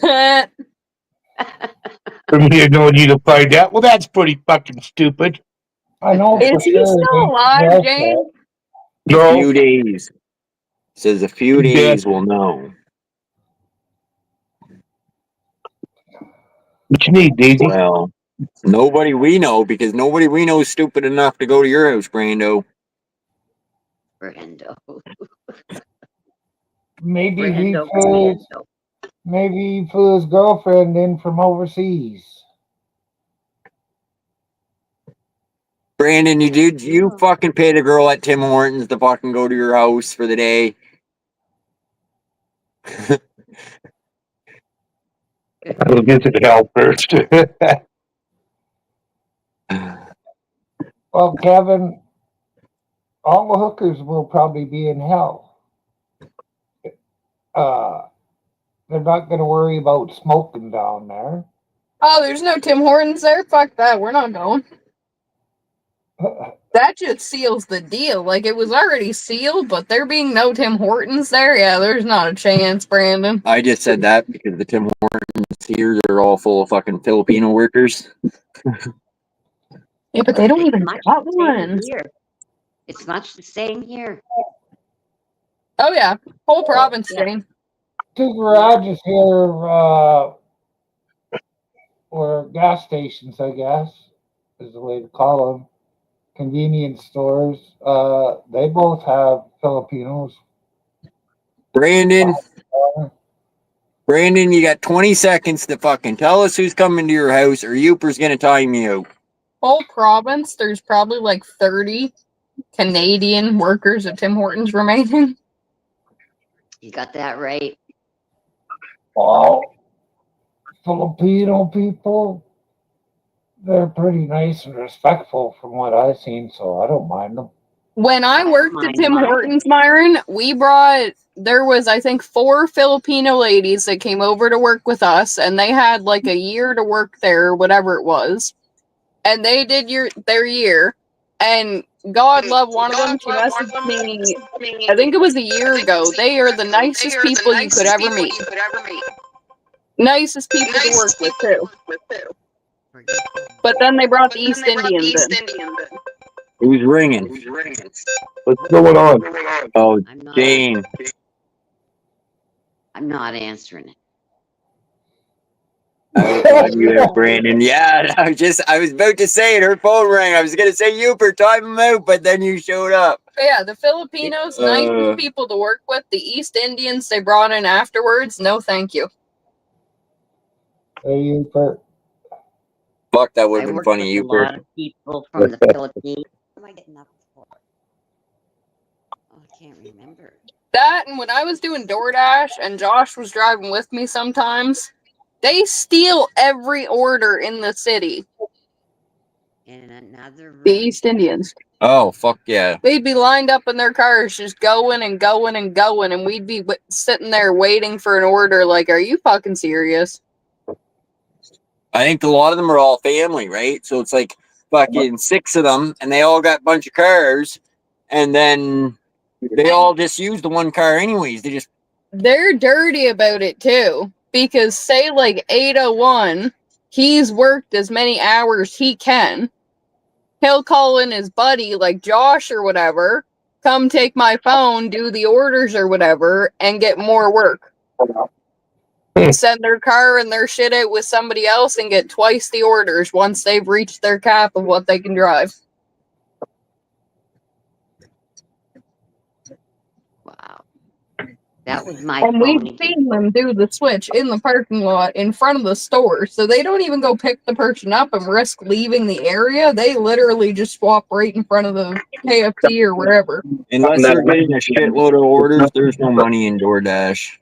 For me to know you to find out. Well, that's pretty fucking stupid. I know. Is he still alive, Jane? A few days. Says a few days we'll know. What you need, Daisy? Well, nobody we know, because nobody we know is stupid enough to go to your house, Brando. Brando. Maybe Brando. he flew his girlfriend in from overseas. Brandon, you fucking paid a girl at Tim Hortons to fucking go to your house for the day. I'll get to hell first. Well, Kevin, all the hookers will probably be in hell. they're not going to worry about smoking down there. Oh, there's no Tim Hortons there? Fuck that. We're not going. That just seals the deal. Like, it was already sealed, but there being no Tim Hortons there, yeah, there's not a chance, Brandon. I just said that because the Tim Hortons here, they're all full of fucking Filipino workers. Yeah, but they don't even Much got the same one. here. It's much the same here. Oh, yeah. Whole province, Jane. Two garages here, or gas stations, I guess, is the way to call them. Convenience stores. They both have Filipinos. Brandon, you got 20 seconds to fucking tell us who's coming to your house, or Youper's gonna time you out. Whole province, there's probably like 30 Canadian workers of Tim Hortons remaining. You got that right. Well, Filipino people, they're pretty nice and respectful from what I've seen, so I don't mind them. When I worked at Tim Hortons, Myron, there was, I think, 4 Filipino ladies that came over to work with us, and they had like a year to work there, whatever it was. And they did their year, and God love one of them. She messaged me, I think it was a year ago. They are the nicest people you could ever meet. Nicest people to work with, too. But then they brought the East Indians in. Who's ringing? What's going on? Oh, Jane. I'm not answering it. You there, Brandon? Yeah, I was about to say it. Her phone rang. I was gonna say Youper, time him out, but then you showed up. But yeah, the Filipinos, nicest people to work with. The East Indians they brought in afterwards, no thank you. Hey, Youper. Fuck, that would have been funny, A lot Youper. of people from the Philippines. What am I getting up for? Oh, I can't remember. That, and when I was doing DoorDash and Josh was driving with me sometimes, they steal every order in the city. In another room. The East Indians. Oh, fuck yeah. They'd be lined up in their cars just going and going and going, and we'd be sitting there waiting for an order like, are you fucking serious? I think a lot of them are all family, right? So it's like fucking 6 of them, and they all got a bunch of cars, and then they all just use the one car anyways. They're dirty about it too, because say like 801, he's worked as many hours he can. He'll call in his buddy like Josh or whatever, come take my phone, do the orders or whatever, and get more work. Send their car and their shit out with somebody else and get twice the orders once they've reached their cap of what they can drive. Wow. That was my And phone. we've seen them do the switch in the parking lot in front of the store. So they don't even go pick the person up and risk leaving the area. They literally just swap right in front of the KFC or wherever. Unless you're getting a shitload of orders, there's no money in DoorDash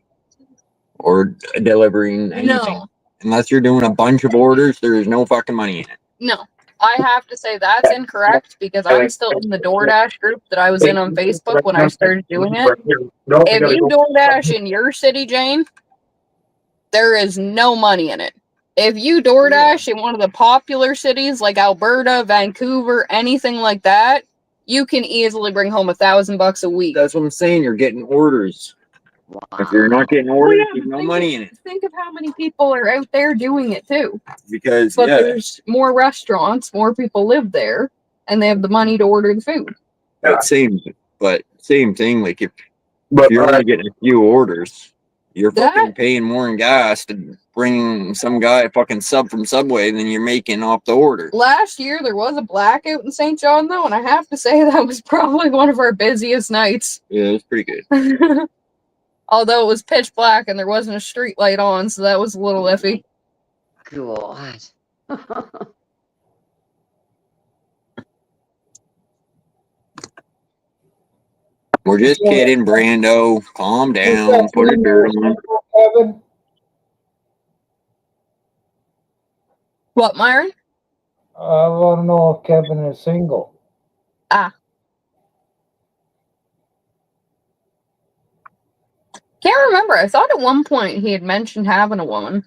or delivering anything. No. Unless you're doing a bunch of orders, there is no fucking money in it. No. I have to say that's incorrect because I'm still in the DoorDash group that I was in on Facebook when I started doing it. If you DoorDash in your city, Jane, there is no money in it. If you DoorDash in one of the popular cities like Alberta, Vancouver, anything like that, you can easily bring home $1,000 a week. That's what I'm saying. You're getting orders. Wow. If you're not getting orders, Well, yeah, there's no money in it. Think of how many people are out there doing it too. Because But there's more restaurants, more people live there, and they have the money to order the food. But same thing. Like if you're only getting a few orders, you're fucking paying more in gas to bring some guy a fucking sub from Subway than you're making off the order. Last year there was a blackout in St. John though, and I have to say that was probably one of our busiest nights. Yeah, it was pretty good. Although it was pitch black and there wasn't a street light on, so that was a little iffy. God. We're just kidding, Brando. Calm down. Put a dirt on. Kevin? What, Myron? I want to know if Kevin is single. Ah. can't remember. I thought at one point he had mentioned having a woman.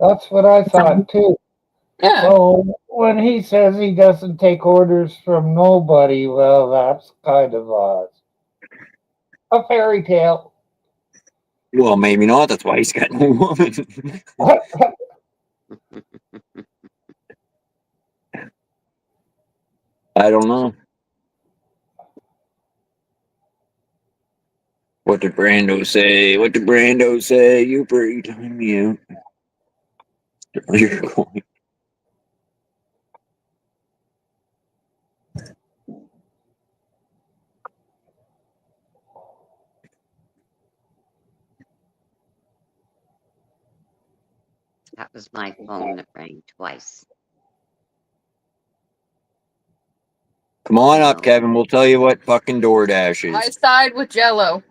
That's what I thought too. Yeah. So when he says he doesn't take orders from nobody, well, that's kind of a fairy tale. Well, maybe not. That's why he's got no woman. I don't know. What did Brando say? What did Brando say? You pretty time me out. You're going. That was my phone that rang twice. Come on up, Kevin. We'll tell you what fucking DoorDash I is. side with Jello.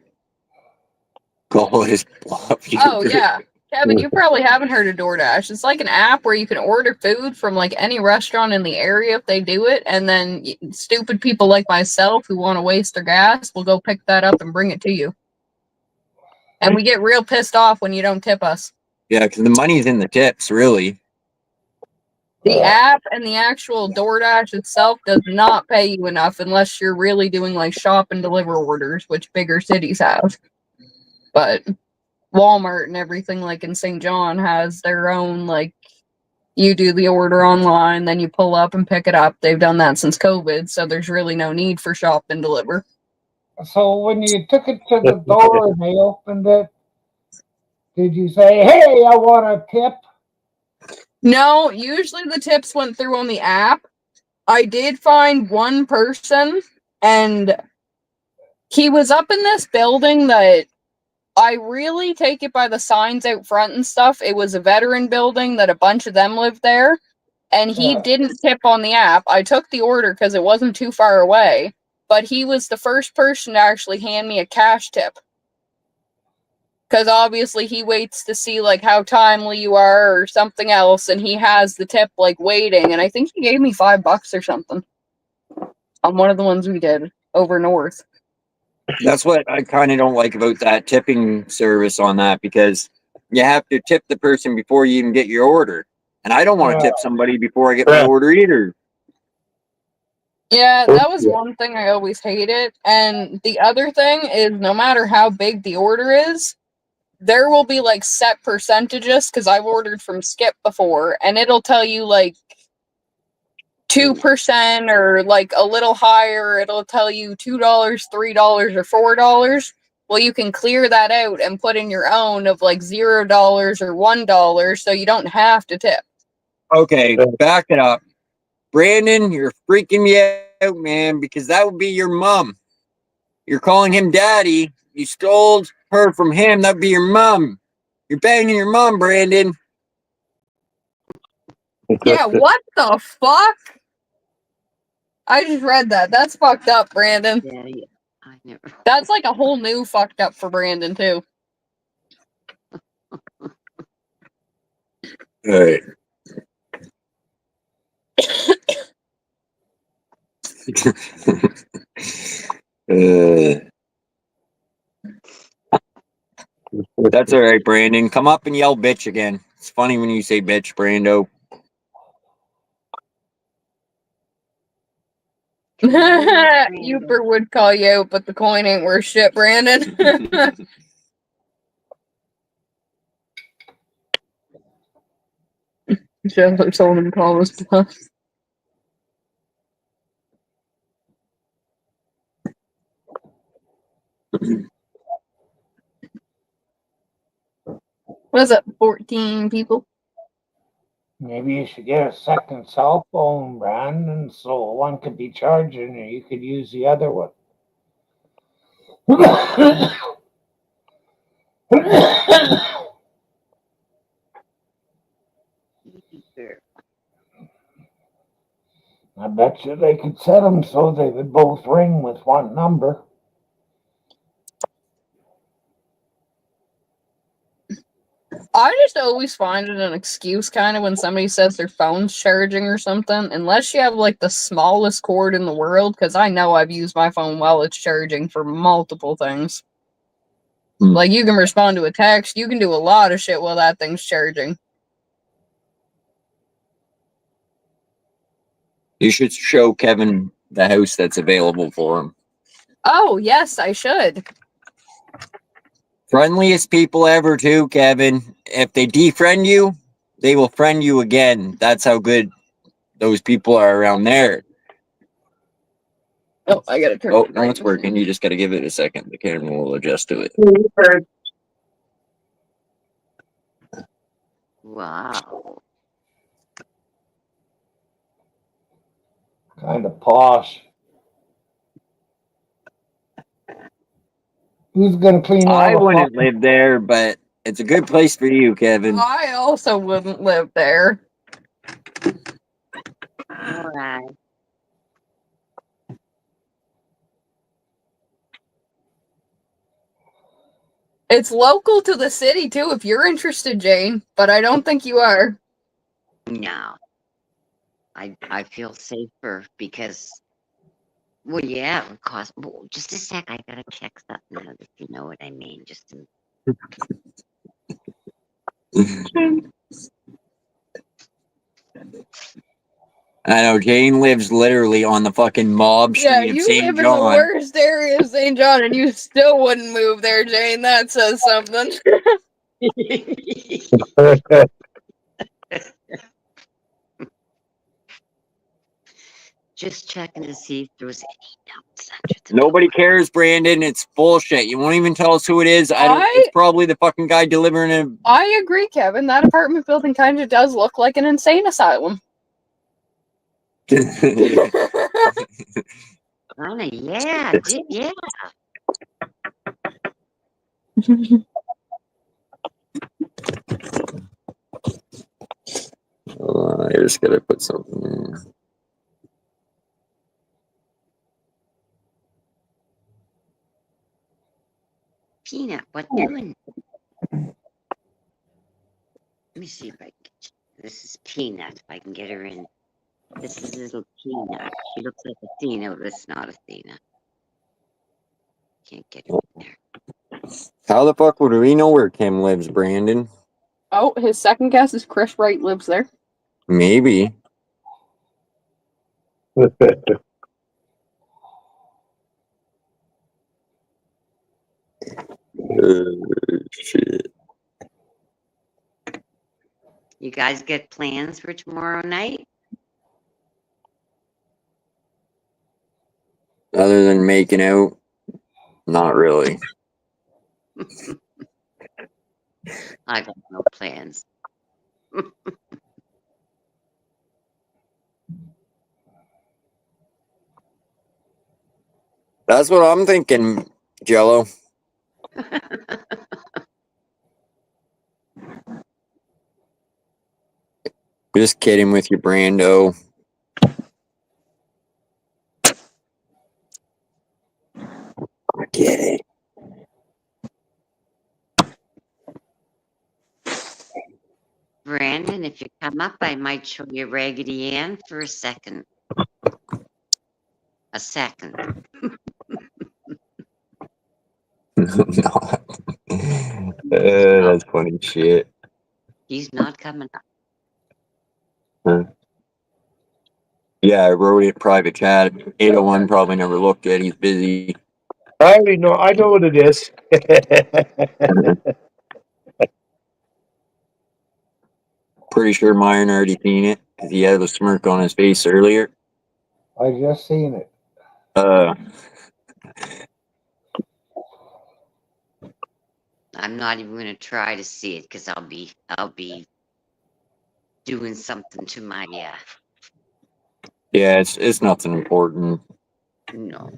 Call his bluff. Oh, yeah. Kevin, you probably haven't heard of DoorDash. It's like an app where you can order food from like any restaurant in the area if they do it, and then stupid people like myself who want to waste their gas will go pick that up and bring it to you. And we get real pissed off when you don't tip us. Yeah, because the money's in the tips, really. The app and the actual DoorDash itself does not pay you enough unless you're really doing like shop and deliver orders, which bigger cities have. But Walmart and everything like in St. John has their own, like, you do the order online, then you pull up and pick it up. They've done that since COVID, so there's really no need for shop and deliver. So when you took it to the door and they opened it, did you say, hey, I want a tip? No, usually the tips went through on the app. I did find one person, and he was up in this building that I really take it by the signs out front and stuff. It was a veteran building that a bunch of them lived there, and he didn't tip on the app. I took the order because it wasn't too far away, but he was the first person to actually hand me a cash tip. Because obviously he waits to see like how timely you are or something else, and he has the tip like waiting, and I think he gave me $5 or something on one of the ones we did over north. That's what I kind of don't like about that tipping service on that, because you have to tip the person before you even get your order. And I don't want to tip somebody before I get my order either. Yeah, that was one thing I always hated. And the other thing is no matter how big the order is, there will be like set percentages, because I've ordered from Skip before, and it'll tell you like 2% or like a little higher. It'll tell you $2, $3, or $4. Well, you can clear that out and put in your own of like $0 or $1, so you don't have to tip. Okay, back it up. Brandon, you're freaking me out, man, because that would be your mom. You're calling him daddy. You stole her from him. That'd be your mom. You're banging your mom, Brandon. Yeah, what the fuck? I just read that. That's fucked up, Brandon. Yeah, I never. That's like a whole new fucked up for Brandon, too. All right. That's all right, Brandon. Come up and yell bitch again. It's funny when you say bitch, Brando. Uber would call you out, but the coin ain't worth shit, Brandon. Jennifer told him to call us bluff. What's up, 14 people? Maybe you should get a second cell phone, Brandon, so one could be charging and you could use the other one. I bet you they could set them so they would both ring with one number. I just always find it an excuse kind of when somebody says their phone's charging or something, unless you have like the smallest cord in the world, because I know I've used my phone while it's charging for multiple things. Like, you can respond to a text. You can do a lot of shit while that thing's charging. You should show Kevin the house that's available for him. Oh, yes, I should. Friendliest people ever, too, Kevin. If they defriend you, they will friend you again. That's how good those people are around there. Oh, I gotta turn. Oh, now it's working. You just gotta give it a second. The camera will adjust to it. Wow. Kind of posh. Who's gonna clean all I the wouldn't live there, but it's a good place for you, Kevin. I also wouldn't live there. All right. It's local to the city, too, if you're interested, Jane. But I don't think you are. No. I feel safer because, well, yeah, it would cost. Well, just a sec. I gotta check something out, if you know what I mean. Just I know Jane lives literally on the fucking mob street Yeah, of you St. live in the John. worst area of St. John, and you still wouldn't move there, Jane. That says something. just checking to see if there was any notes. Nobody cares, Brandon. It's bullshit. You won't even tell us who it is. It's probably the fucking guy delivering it. I agree, Kevin. That apartment building kind of does look like an insane asylum. Kinda, yeah, yeah. I just gotta put something in. Peanut, what doing? Let me see if I can get you. This is Peanut, if I can get her in. This is little Peanut. She looks like Athena, but it's not Athena. Can't get her in there. How the fuck would we know where Kim lives, Brandon? Oh, his second guess is Chris Wright lives there. Maybe. Shit. You guys get plans for tomorrow night? Other than making out, not really. I got no plans. That's what I'm thinking, Jello. Just kidding with you, Brando. I get it. Brandon, if you come up, I might show you Raggedy Ann for a second. A second. That's funny shit. He's not coming up. Huh. Yeah, I wrote it private chat. 801 probably never looked at. He's busy. I already know. I know what it is. Pretty sure Myron already seen it because he had a smirk on his face earlier. I just seen it. I'm not even gonna try to see it because I'll be doing something to my Yeah, it's nothing important. No.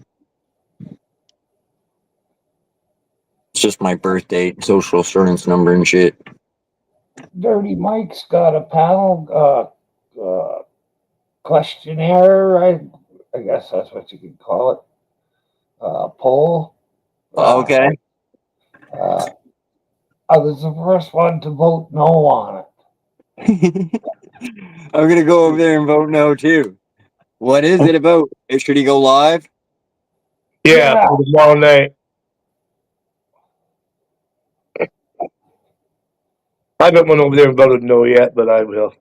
It's just my birthday, social assurance number and shit. Dirty Mike's got a panel questionnaire. I guess that's what you could call it. Poll. Okay. I was the first one to vote no on it. I'm gonna go over there and vote no too. What is it about? Should he go live? Yeah, for tomorrow night. I haven't went over there and voted no yet, but I will.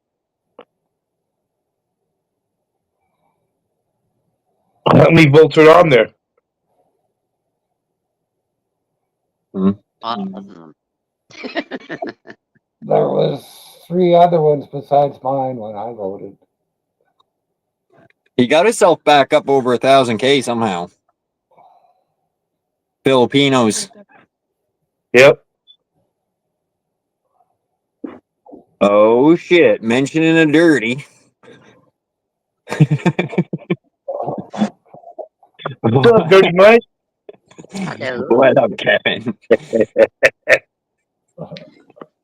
How many votes are on there? All of them. There was 3 other ones besides mine when I voted. He got himself back up over 1,000K somehow. Filipinos. Yep. Oh shit! Mentioning a dirty. What's up, Dirty Mike? Hello. What up, Kevin?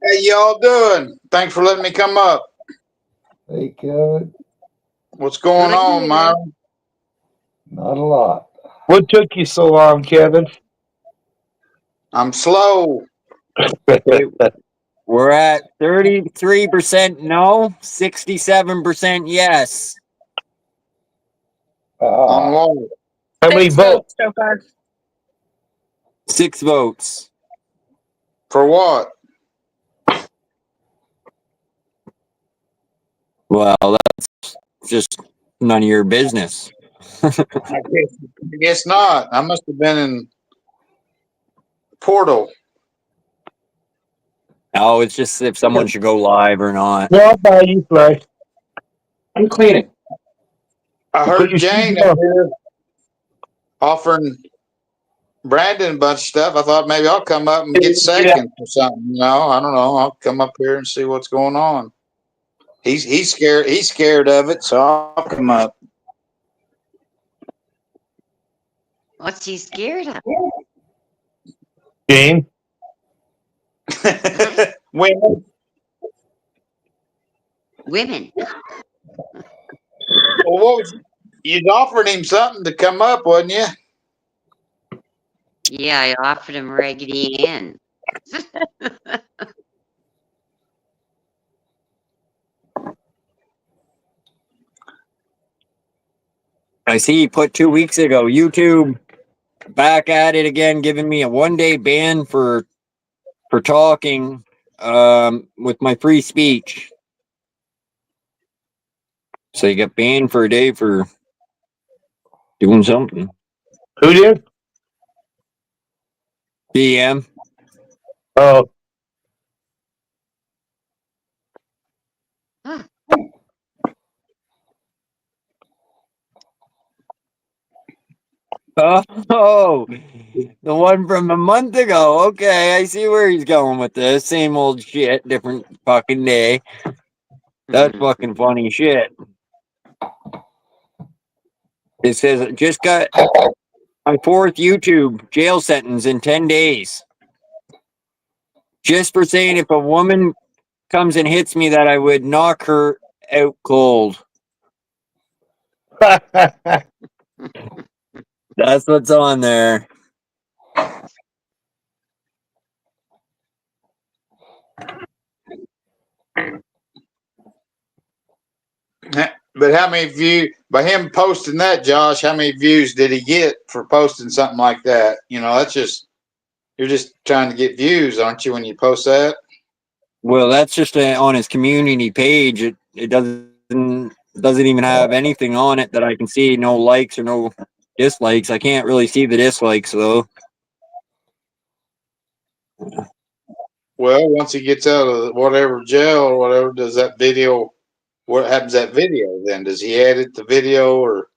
Hey, y'all doing? Thanks for letting me come up. Hey, Kevin. What's going Good on, evening. Myron? Not a lot. What took you so long, Kevin? I'm slow. We're at 33% no, 67% yes. On what? How many 6 votes? votes so far. 6 votes. For what? Well, that's just none of your business. I guess not. I must have been in Portal. Oh, it's just if someone should go live or not. No, I'll buy you, Fly. I'm cleaning. I Put heard your Jane shoes up on. here offering Brandon a bunch of stuff. I thought maybe I'll come up and get second or something. No, I don't know. I'll come up here and see what's going on. He's scared. He's scared of it, so I'll come up. What's he scared of? Jane? Women. Women. Well, what was you'd offered him something to come up, wasn't you? Yeah, I offered him Raggedy Ann. I see he put 2 weeks ago, YouTube back at it again, giving me a 1-day ban for talking with my free speech. So you got banned for a day for doing something. Who did? BM. Oh. Oh, the one from a month ago. Okay, I see where he's going with this. Same old shit, different fucking day. That's fucking funny shit. It says, just got my 4th YouTube jail sentence in 10 days. Just for saying if a woman comes and hits me that I would knock her out cold. That's what's on there. But how many views by him posting that, Josh? How many views did he get for posting something like that? You know, that's just you're just trying to get views, aren't you? When you post that. Well, that's just on his community page. It doesn't even have anything on it that I can see. No likes or no dislikes. I can't really see the dislikes though. Well, once he gets out of whatever jail or whatever, does that video? What happens to that video then? Does he edit the video or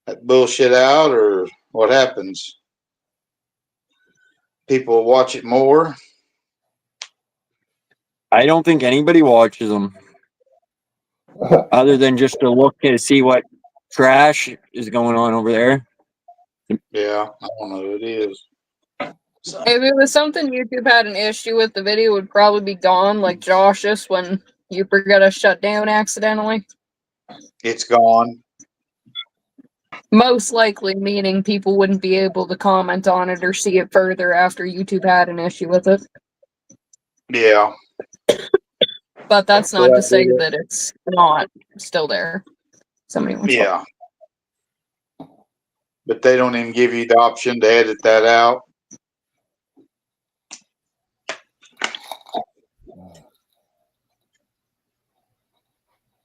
that bullshit out, or what happens? People watch it more. I don't think anybody watches them other than just to look to see what trash is going on over there. Yeah, I don't know who it is. If it was something YouTube had an issue with, the video would probably be gone, like Josh's when you forgot to shut down accidentally. It's gone. Most likely, meaning people wouldn't be able to comment on it or see it further after YouTube had an issue with it. Yeah. But that's not to say that it's not still there. Somebody wants Yeah. But they don't even give you the option to edit that out.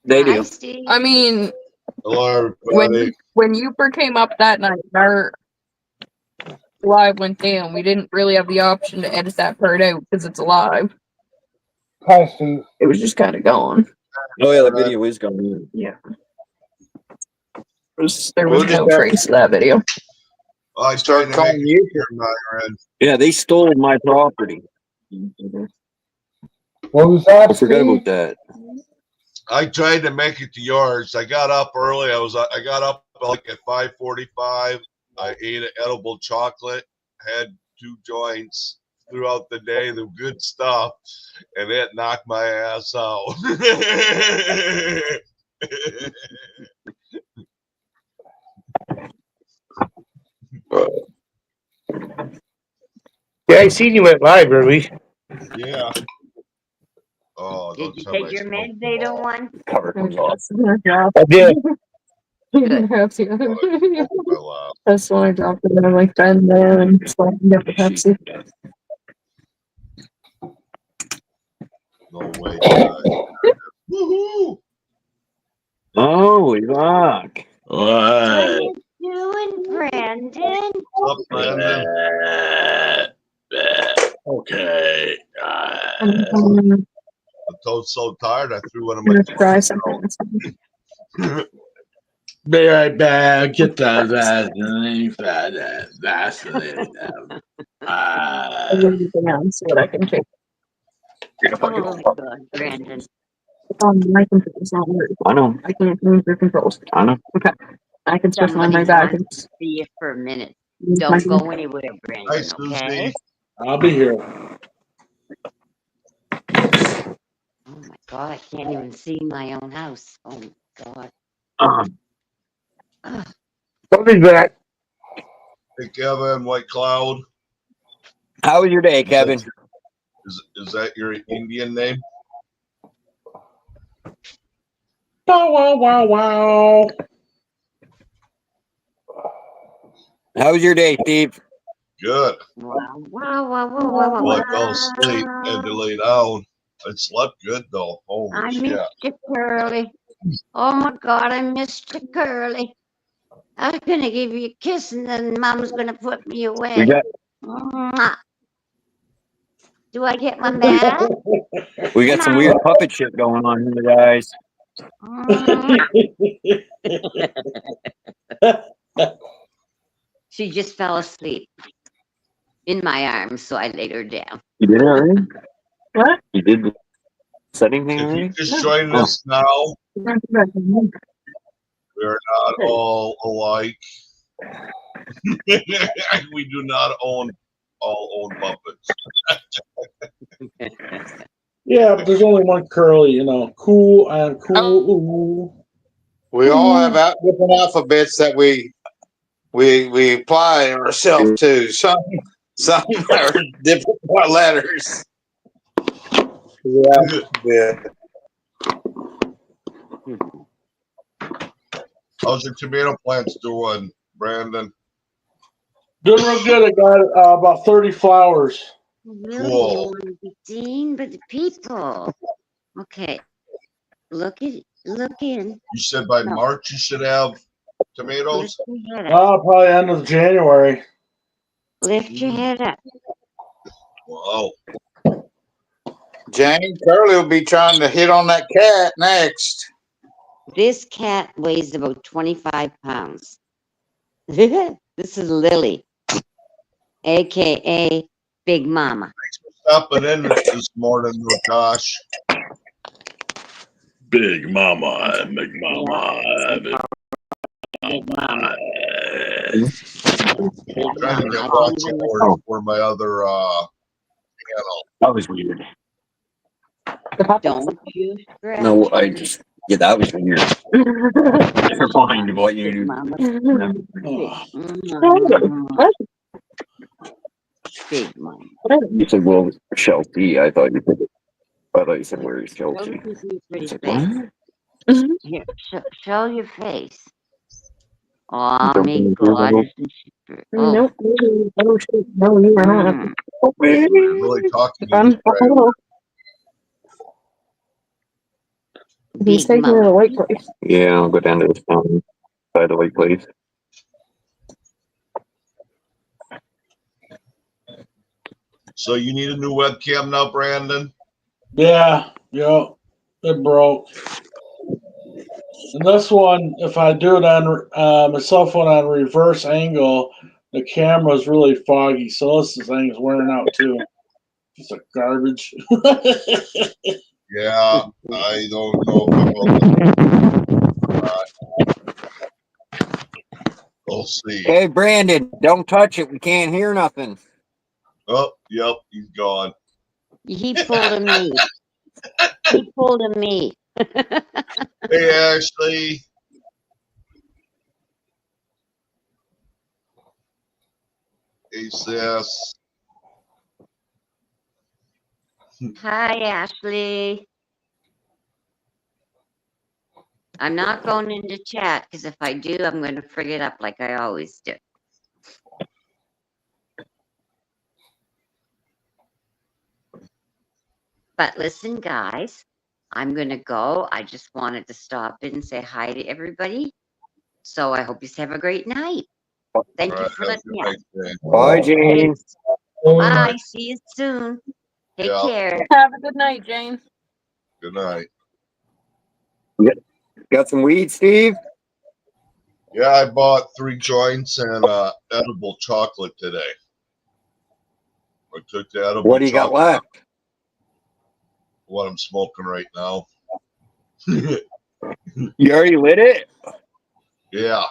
They Hi, do. Steve. I mean, Hello, when everybody. when Uper came up that night, our live went down. We didn't really have the option to edit that part out because it's live. Hi, Steve. It was just kind of gone. Oh yeah, the video is going. Yeah. There was We'll just no have trace of that video. I tried to calling make you. it here, my friend. Yeah, they stole my property. What was that, I forgot Steve? about that. I tried to make it to yours. I got up early. I got up like at 5:45. I ate an edible chocolate, had 2 joints throughout the day, the good stuff, and it knocked my ass out. Yeah, I seen you went live, Ruby. Yeah. Oh, Did don't you tell take my your smoke. meds, 801? Cover comes off. I did. Good. That's when I dropped it. And I'm like, been there and slapped up the Pepsi. No way. Woohoo! Oh, look. What you doing, Brandon? What's up, Brandon? Okay. I'm so tired. I threw one of my. I'm gonna try something. Be right back. Get that vaccinated. Anything else that I can take. Oh my God, Brandon. My controls not working. I know. I can't change your controls. I know. Okay. I can switch mine Somebody right back. wants to see you for a minute. My- Don't go anywhere, Brandon, Hi, okay? Susie. I'll be here. Oh my God, I can't even see my own house. Oh my God. Ugh. Somebody's back. Hey, Kevin, White Cloud. How was your day, Kevin? Is that your Indian name? Wow, wow, wow, wow. How was your day, Steve? Good. Wow, wow, wow, wow, wow, wow. Well, I fell asleep and to lay down. I slept good though. Holy I shit. missed you, Curly. Oh my God, I missed you, Curly. I was gonna give you a kiss and then Mom's gonna put me away. We got Mwah. Do I get my bath? some weird puppet shit going on here, guys. She just fell asleep in my arms, so I laid her down. You did it already? What? You did the setting thing If already? you just joined us now, we are not all alike. We do not all own puppets. Yeah, but there's only one Curly, you know. Cool and cool. We all have different alphabets that we apply ourselves to. Some are different letters. Yeah. How's your tomato plants doing, Brandon? Doing real good. I got about 30 flowers. Really, Cool. you want to be seen by the people. Okay, look in. You said by March you should have tomatoes? Lift your head up. Probably end of January. Lift your head up. Wow. Jane, Curly will be trying to hit on that cat next. This cat weighs about 25 pounds. This is Lily, aka Big Mama. Stopping in this morning, Josh. Big Mama, Big Mama, Big Mama. I'm trying to get watching for my other channel. That was weird. Don't you stress. No, that was weird. Never mind what you do. Big Mama. You said, well, Chelsea. I thought you said, where is Chelsea? Pretty Like, face. what? Here, show your face. Oh my God. Oh. Nope. Oh shit. No, you were not. I'm really talking to you, He's Big taking her to the white monkey. place. Yeah, I'll go down to this town side of White Place. So you need a new webcam now, Brandon? Yeah, it broke. And this one, if I do it on my cell phone on reverse angle, the camera's really foggy. So this thing is wearing out too. It's like garbage. Yeah, I don't know about we'll see. Hey, Brandon, don't touch it. We can't hear nothing. Oh, yep, he's gone. He pulled a me. He pulled a me. Hey, Ashley. Hey, sis. Hi, Ashley. I'm not going into chat because if I do, I'm going to frig it up like I always do. But listen, guys, I'm going to go. I just wanted to stop in and say hi to everybody. So I hope you have a great night. Thank All you right, for letting me out. Bye, Jane. Bye. See you soon. Take Yeah. care. Have a good night, Jane. Good night. Got some weed, Steve? Yeah, I bought 3 joints and edible chocolate today. I took the edible What do you got chocolate, left? what I'm smoking right now. You already lit it? Yeah.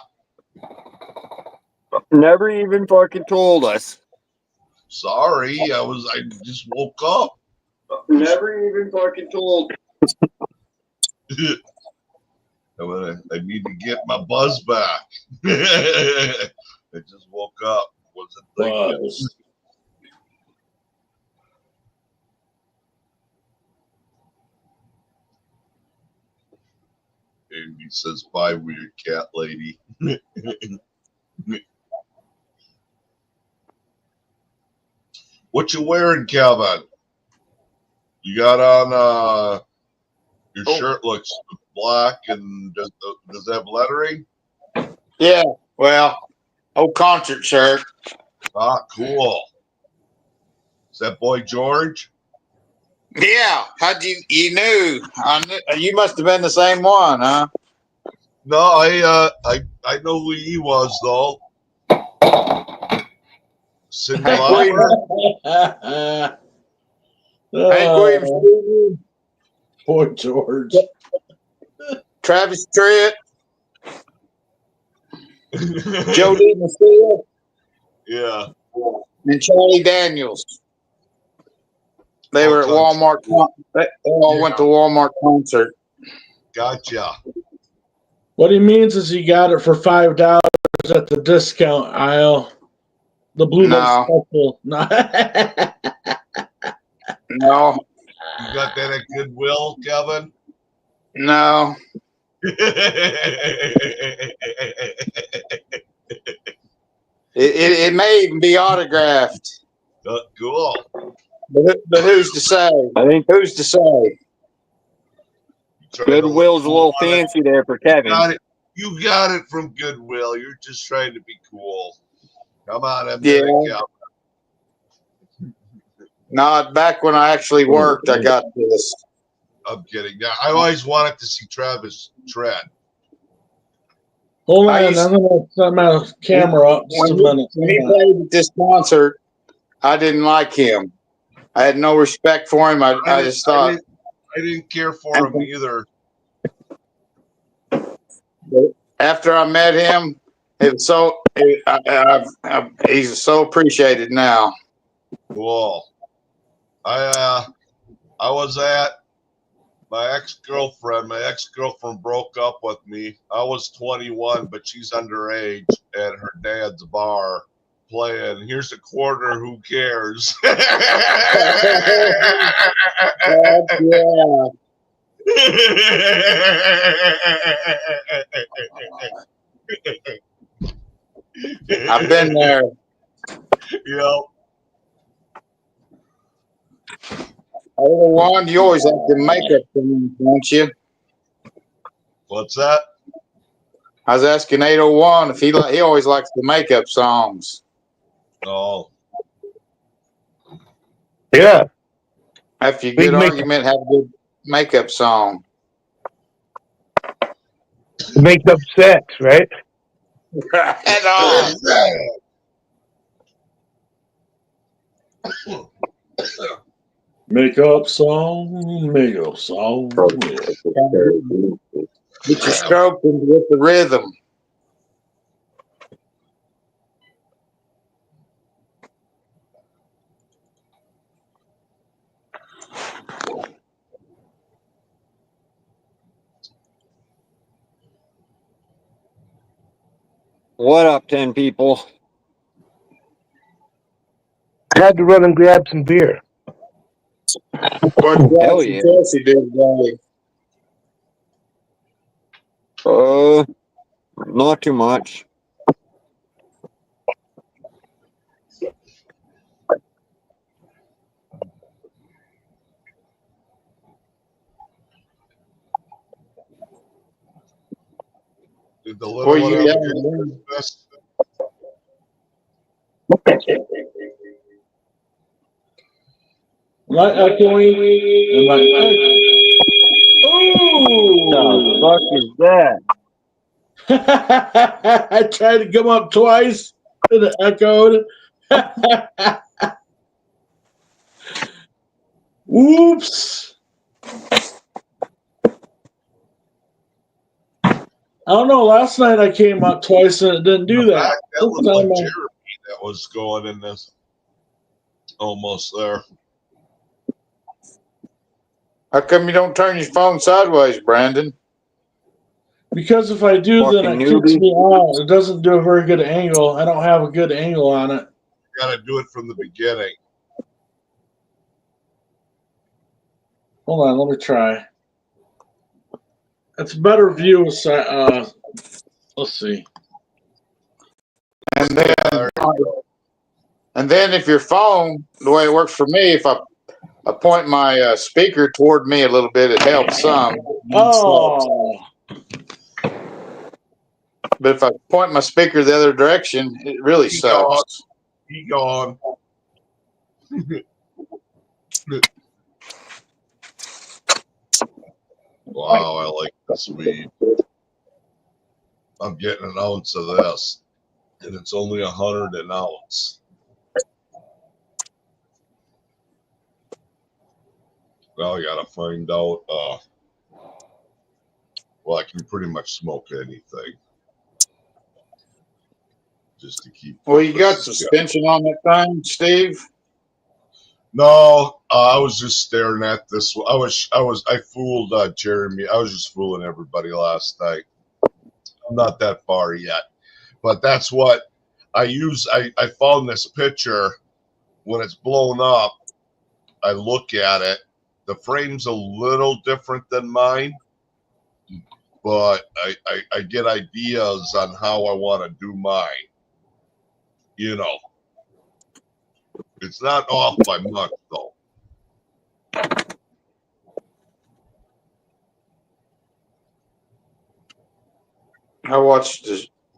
Never even fucking told us. Sorry, I just woke up. Never even fucking told. I need to get my buzz back. I just woke up. Wasn't thinking. Buzz. And he says, "Bye, weird cat lady." What you wearing, Kevin? You got on your shirt looks black and does it have lettering? Yeah, well, old concert shirt. Ah, cool. Is that Boy George? Yeah, how'd you knew? You must have been the same one, huh? No, I know who he was though. Cindy Hank Lauper. Hank Williams, Boy George, Travis Tritt, Joe DiMaggio, Yeah. and Charlie Daniels. They were at Walmart. They all went to Walmart concert. Gotcha. What he means is he got it for $5 at the discount aisle. The blue light special. No. You got that at Goodwill, Kevin? No. It may even be autographed. Cool. But who's to say? Who's to say? Goodwill's a little fancy there for Kevin. You got it from Goodwill. You're just trying to be cool. Come on, I'm Yeah. No, back when I actually worked, I got this. I'm kidding. Yeah, I always wanted to see Travis Tritt. Hold on, I'm gonna set my camera up just a minute. When he played at this concert, I didn't like him. I had no respect for him. I just thought I didn't care for him either. After I met him, it was so he's so appreciated now. Cool. I was at my ex-girlfriend. My ex-girlfriend broke up with me. I was 21, but she's underage at her dad's bar playing "Here's a Quarter, Who Cares." Yeah. I've been there. Yep. Juan, you always have to make up for me, don't you? What's that? I was asking 801 if he always likes the makeup songs. Oh. Yeah. After a Big good makeup. argument, have a good makeup song. Makeup sex, right? Right on. Makeup song, makeup song. Get your stroke with the rhythm. What up, 10 people? I had to run and grab some beer. What Hell Jackson yeah. Chelsea did today? Not too much. Did the little one have a good Christmas? Am I echoing? Am I What the fuck is that? I tried to come up twice and it echoed. Whoops. I don't know. Last night I came up twice and it didn't do that. That looked like Jeremy that was going in this. Almost there. How come you don't turn your phone sideways, Brandon? Because if I do, then it kicks me out. It doesn't do a very good angle. I don't have a good angle on it. You got to do it from the beginning. Hold on, let me try. It's a better view. Let's see. And then if your phone, the way it works for me, if I point my speaker toward me a little bit, it helps some. Oh. But if I point my speaker the other direction, it really sucks. He gone. Wow, I like this weed. I'm getting an ounce of this, and it's only 100 an ounce. Now I gotta find out. Well, I can pretty much smoke anything, just to keep. Well, you got suspension on that thing, Steve? No, I was just staring at this. I fooled Jeremy. I was just fooling everybody last night. I'm not that far yet, but that's what I use. I found this picture when it's blown up. I look at it. The frame's a little different than mine, but I get ideas on how I want to do mine. You know, it's not off by much though. I watched.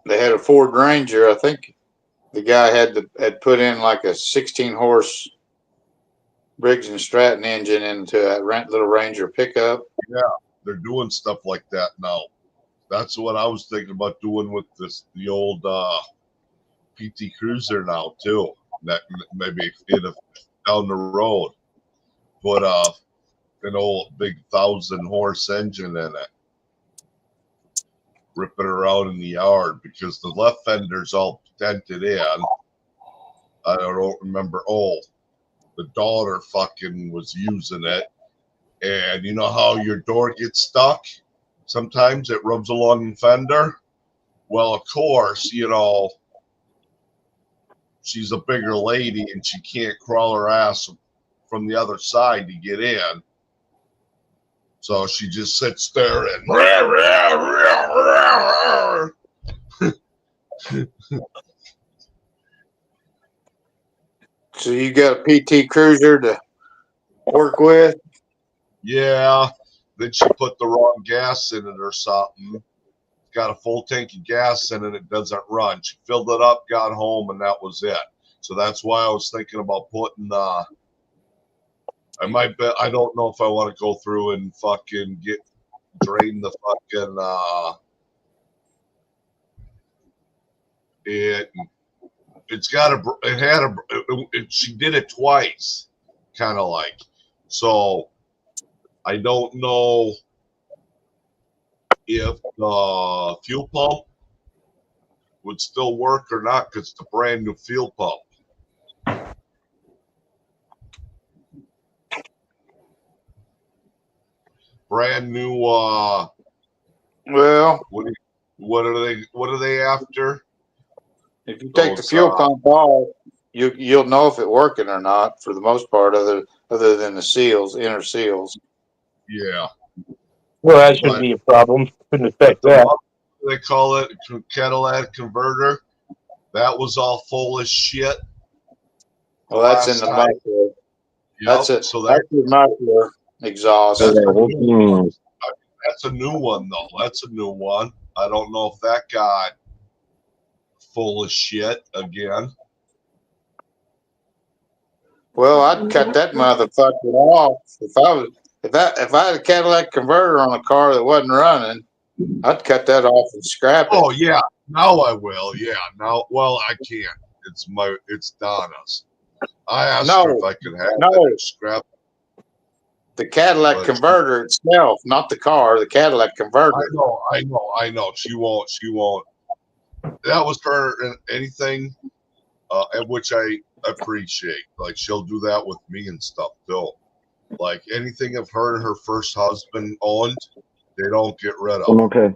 They had a Ford Ranger. I think the guy had put in like a 16-horse Briggs and Stratton engine into that little Ranger pickup. Yeah, they're doing stuff like that now. That's what I was thinking about doing with the old PT Cruiser now too. That maybe down the road put an old big 1,000-horse engine in it. Rip it around in the yard because the left fender's all dented in. I don't remember. The daughter fucking was using it, and you know how your door gets stuck? Sometimes it rubs along the fender. Well, of course, you know, she's a bigger lady and she can't crawl her ass from the other side to get in. So she just sits there and So you got a PT Cruiser to work with? Yeah, then she put the wrong gas in it or something. Got a full tank of gas in it. It doesn't run. She filled it up, got home, and that was it. So that's why I was thinking about putting. I might bet. I don't know if I want to go through and fucking drain the fucking. It's got a. It had a. She did it twice, kind of like. So I don't know if the fuel pump would still work or not because it's a brand new fuel pump. Brand new. Well, what are they after? if you take the fuel pump off, you'll know if it's working or not for the most part, other than the seals, inner seals. Yeah. Well, that shouldn't be a problem. Couldn't affect that. They call it a catalytic converter. That was all full of shit. Well, that's in the muffler. That's it. So that's the muffler exhaust. That's a new one, though. That's a new one. I don't know if that got full of shit again. Well, I'd cut that motherfucker off if I had a Cadillac converter on a car that wasn't running. I'd cut that off and scrap it. Oh yeah, now I will. Yeah, now. Well, I can't. It's Donna's. I asked her if I could have it scrap. The Cadillac converter itself, not the car. The Cadillac converter. I know. She won't. That was her anything, which I appreciate. Like she'll do that with me and stuff too. Like anything of her and her first husband owned, they don't get rid of. Okay.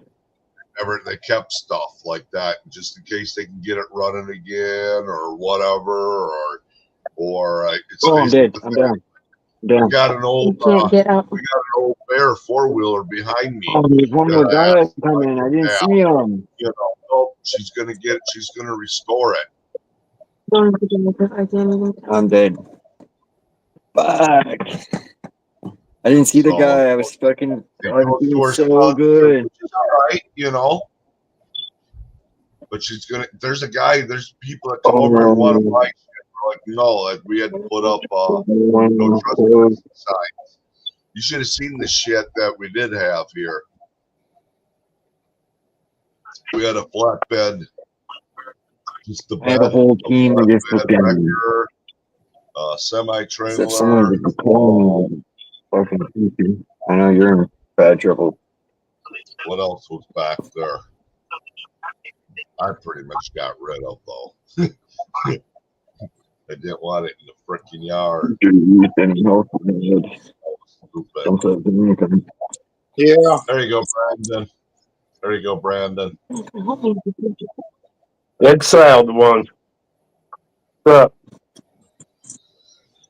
They kept stuff like that just in case they can get it running again or whatever. I'm dead. I'm down. We got an old Bear 4-wheeler behind me. Oh, there's one more guy coming. I didn't see him. You know, nope, she's gonna get it. She's gonna restore it. I'm dead. Fuck. I didn't see the guy. I was fucking. I was doing so good. Which is all right, you know. But she's gonna. There's people that come over and want to buy shit. We're like, no, like, we had to put up no trust signs. You should have seen the shit that we did have here. We had a flatbed. Just the I had a whole team of just semi-trailer. Fucking creepy. I know you're in bad trouble. What else was back there? I pretty much got rid of though. I didn't want it in the freaking yard. Yeah. There you go, Brandon. Exiled one.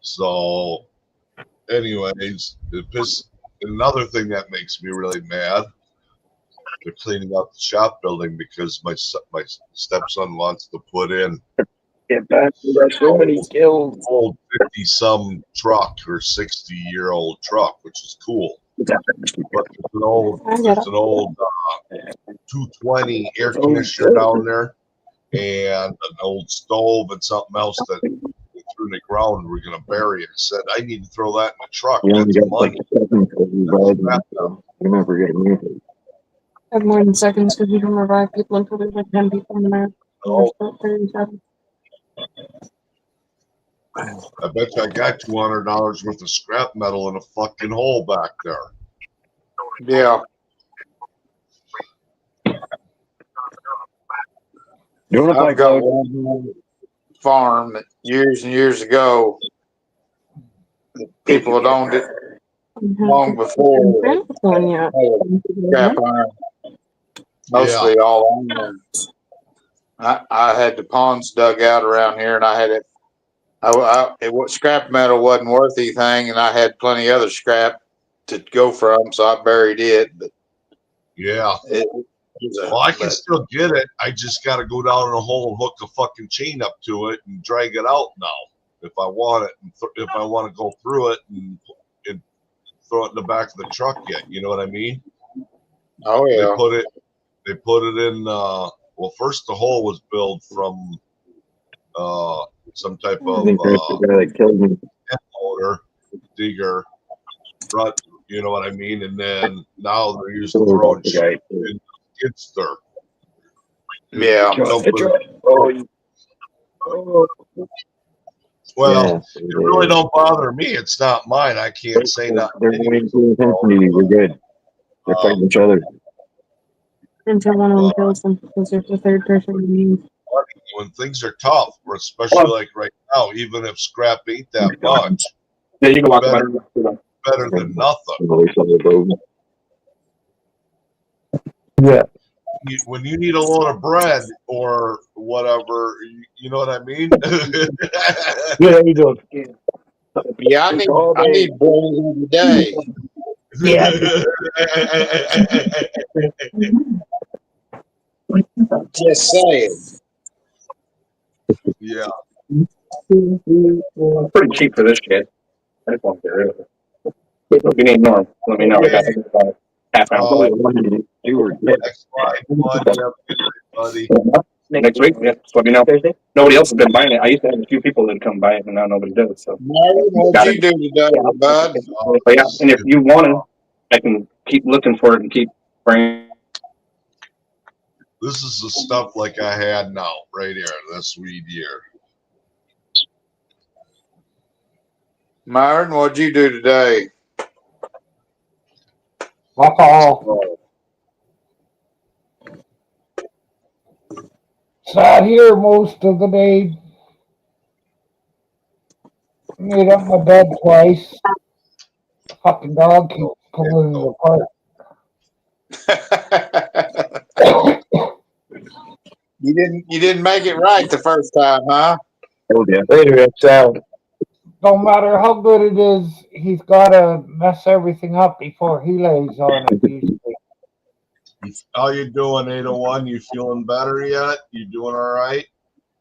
So, anyways, another thing that makes me really mad. They're cleaning out the shop building because my stepson wants to put in so many skills. Old 50-some truck or 60-year-old truck, which is cool. But it's an old 220 air conditioner down there, and an old stove and something else that through the ground we're gonna bury it. I said I need to throw that in the truck. Have more than seconds because you can revive people until there's like 10 people in the map. Oh. 37. I bet you I got $200 worth of scrap metal in a fucking hole back there. Yeah. I've got one farm that years and years ago, people had owned it long before. Scrap iron, mostly all iron. I had the ponds dug out around here, and I had it. Scrap metal wasn't worth anything, and I had plenty of other scrap to go from, so I buried it. But yeah, well, I can still get it. I just got to go down in a hole and hook a fucking chain up to it and drag it out now. If I want it, if I want to go through it and throw it in the back of the truck yet. You know what I mean? Oh yeah. They put it in. Well, first the hole was built from some type of motor digger, front. You know what I mean? And then now they're using throwing shit in the skid steer. Yeah. Well, it really don't bother me. It's not mine. I can't say nothing. They're going to intensity. We're good. They're fighting each other. Until one of them kills them, because there's a third person. When things are tough, or especially like right now, even if scrap ain't that much, Yeah, you can walk better than nothing. Yeah. When you need a load of bread or whatever, you know what I mean? Yeah, how you doing? Yeah, I need bread every day. Yeah. Just saying. Yeah. Pretty cheap for this shit. I just want to get rid of it. If you need more, let me know. I got about half an hour. Next slide, buddy. Next week, yeah, just let me know. Nobody else has been buying it. I used to have a few people that come buy it, and now nobody does. So, Marvin, what'd you do today, bud? But yeah, and if you want it, I can keep looking for it and keep bringing. This is the stuff like I had now, right here, this weed here. Myron, what'd you do today? That's all. Sat here most of the day. Made up my bed twice. Fucking dog keeps pulling it apart. You didn't make it right the first time, huh? Oh yeah. Later, it's out. No matter how good it is, he's gotta mess everything up before he lays on it usually. How you doing, 801? You feeling better yet? You doing all right?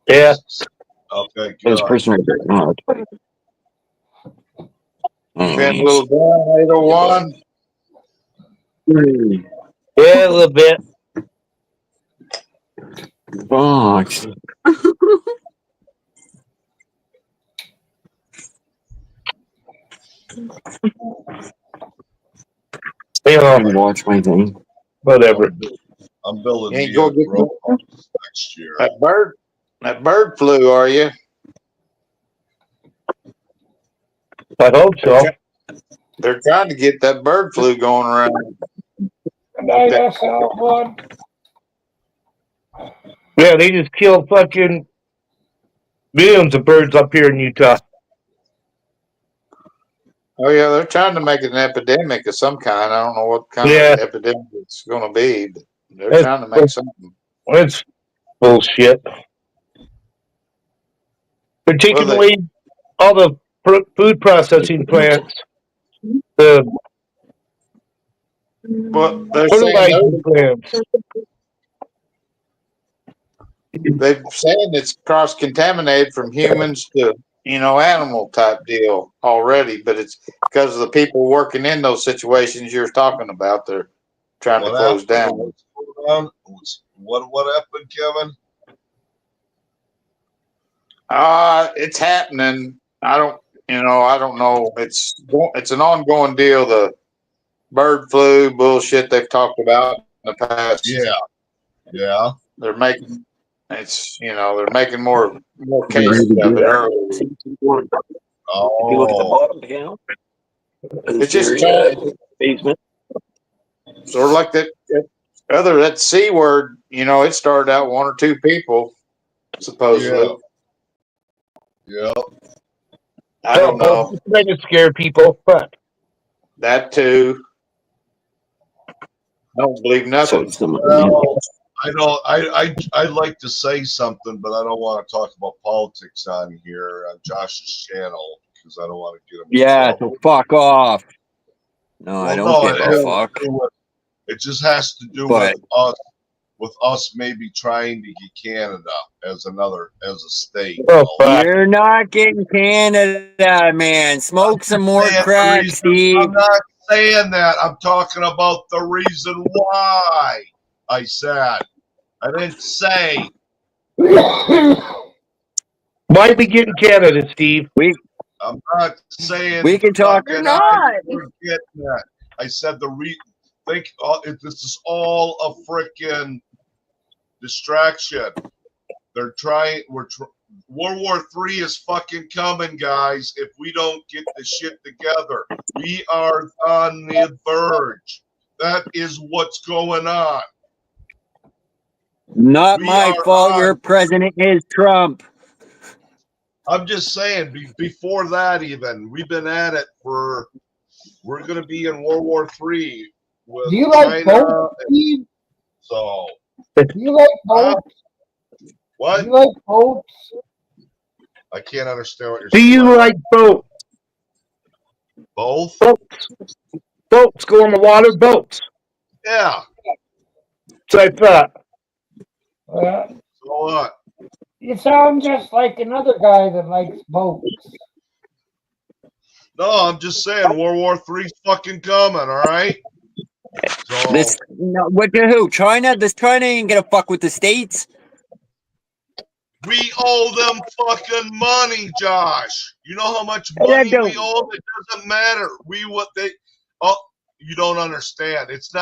Yeah. Okay, This good. person right there. Oh, You been a little down, 801? Yeah, a little bit. Fox. Watch my thing. Whatever. I'm building You ain't gonna get next year. That bird flu, are you? I hope so. They're trying to get that bird flu going around. Yeah, they just killed fucking millions of birds up here in Utah. Oh yeah, they're trying to make it an epidemic of some kind. I don't know what kind of epidemic it's going to be, but they're trying to make something. It's bullshit. Particularly all the food processing plants, the fertilizing plants. They're saying it's cross-contaminated from humans to, animal type deal already, but it's because of the people working in those situations you're talking about. They're trying to close down. What happened, Kevin? It's happening. I don't know. It's an ongoing deal. The bird flu bullshit they've talked about in the past. Yeah. They're making more cases of it early. If you look at the bottom down, It's just basement. sort of like that C word. It started out one or two people, supposedly. Yeah. I don't know. Trying to scare people. Fuck. That too. I don't believe nothing. Well, I know. I'd like to say something, but I don't want to talk about politics on here on Josh's channel because I don't want to get him. Yeah, so fuck off. No, I don't give a fuck. It just has to do with us maybe trying to get Canada as a state. You're not getting Canada, man. Smoke some more crack, Steve. I'm not saying that. I'm talking about the reason why. I said. I didn't say. Why be getting Canada, Steve? I'm not saying We can talk. fucking You're not. you're getting that. I said this is all a freaking distraction. They're trying. World War III is fucking coming, guys. If we don't get the shit together, we are on the verge. That is what's going on. Not my fault. Your president is Trump. I'm just saying. Before that, even we've been at it for. We're going to be in World War III with Do you like China. boats, Steve? So. Do you like boats? What? Do you like boats? I can't understand what you're Do saying. you like boats? Both? Boats go on the water. Boats. Yeah. So I thought. So what? You sound just like another guy that likes boats. No, I'm just saying World War III's fucking coming, all right? So, What to who? China? This China ain't gonna fuck with the States. we owe them fucking money, Josh. You know how much money we owe them? It doesn't matter. You don't understand. It's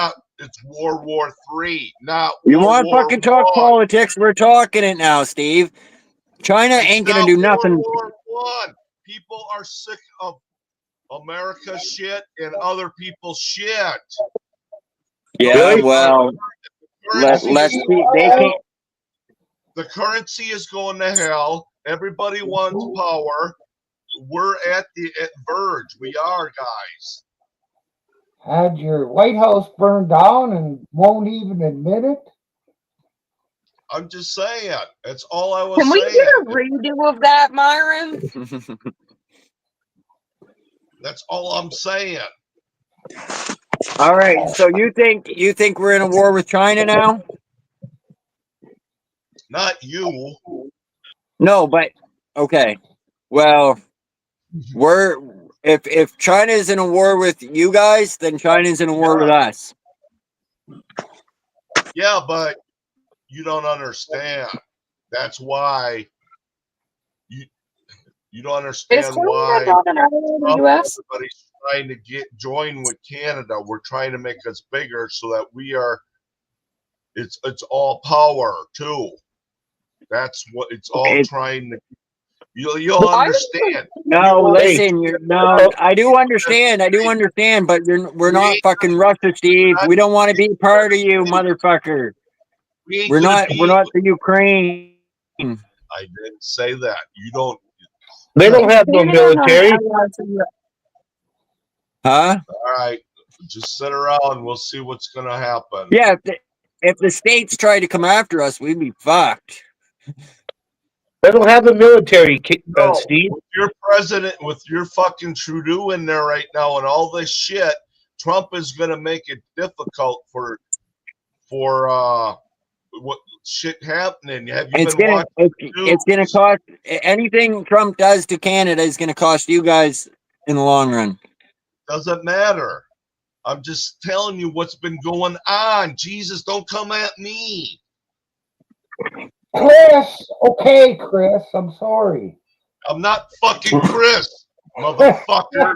World War III, not You World want War fucking talk politics? We're talking it now, Steve. China ain't gonna do nothing. World War I. People are sick of America's shit and other people's shit. Yeah, well, let's see. They can't. The currency is going to hell. Everybody wants power. We're at the verge. We are, guys. Had your White House burned down and won't even admit it? I'm just saying. That's all I was Can we saying. get a redo of that, Myron? That's all I'm saying. All right. So you think we're in a war with China now? Not you. No, but okay. Well, if China is in a war with you guys, then China's in a war with us. Yeah, but you don't understand. That's why you don't understand why everybody's trying to join with Canada. We're trying to make us bigger so that we are. It's all power too. That's what it's all trying to. You'll understand. No, listen. I do understand. But we're not fucking Russia, Steve. We don't want to be part of you, motherfucker. We're not the Ukraine. I didn't say that. You don't. They don't have no military. Huh? All right. Just sit around. We'll see what's gonna happen. Yeah. If the states tried to come after us, we'd be fucked. They don't have a military, Steve. With your president, with your fucking Trudeau in there right now and all this shit, Trump is going to make it difficult for what shit happening. Have you It's gonna cost anything Trump does to Canada is going to cost you guys in the long run. Doesn't matter. I'm just telling you what's been going on. Jesus, don't come at me. Chris, okay, Chris, I'm sorry. I'm not fucking Chris, motherfucker.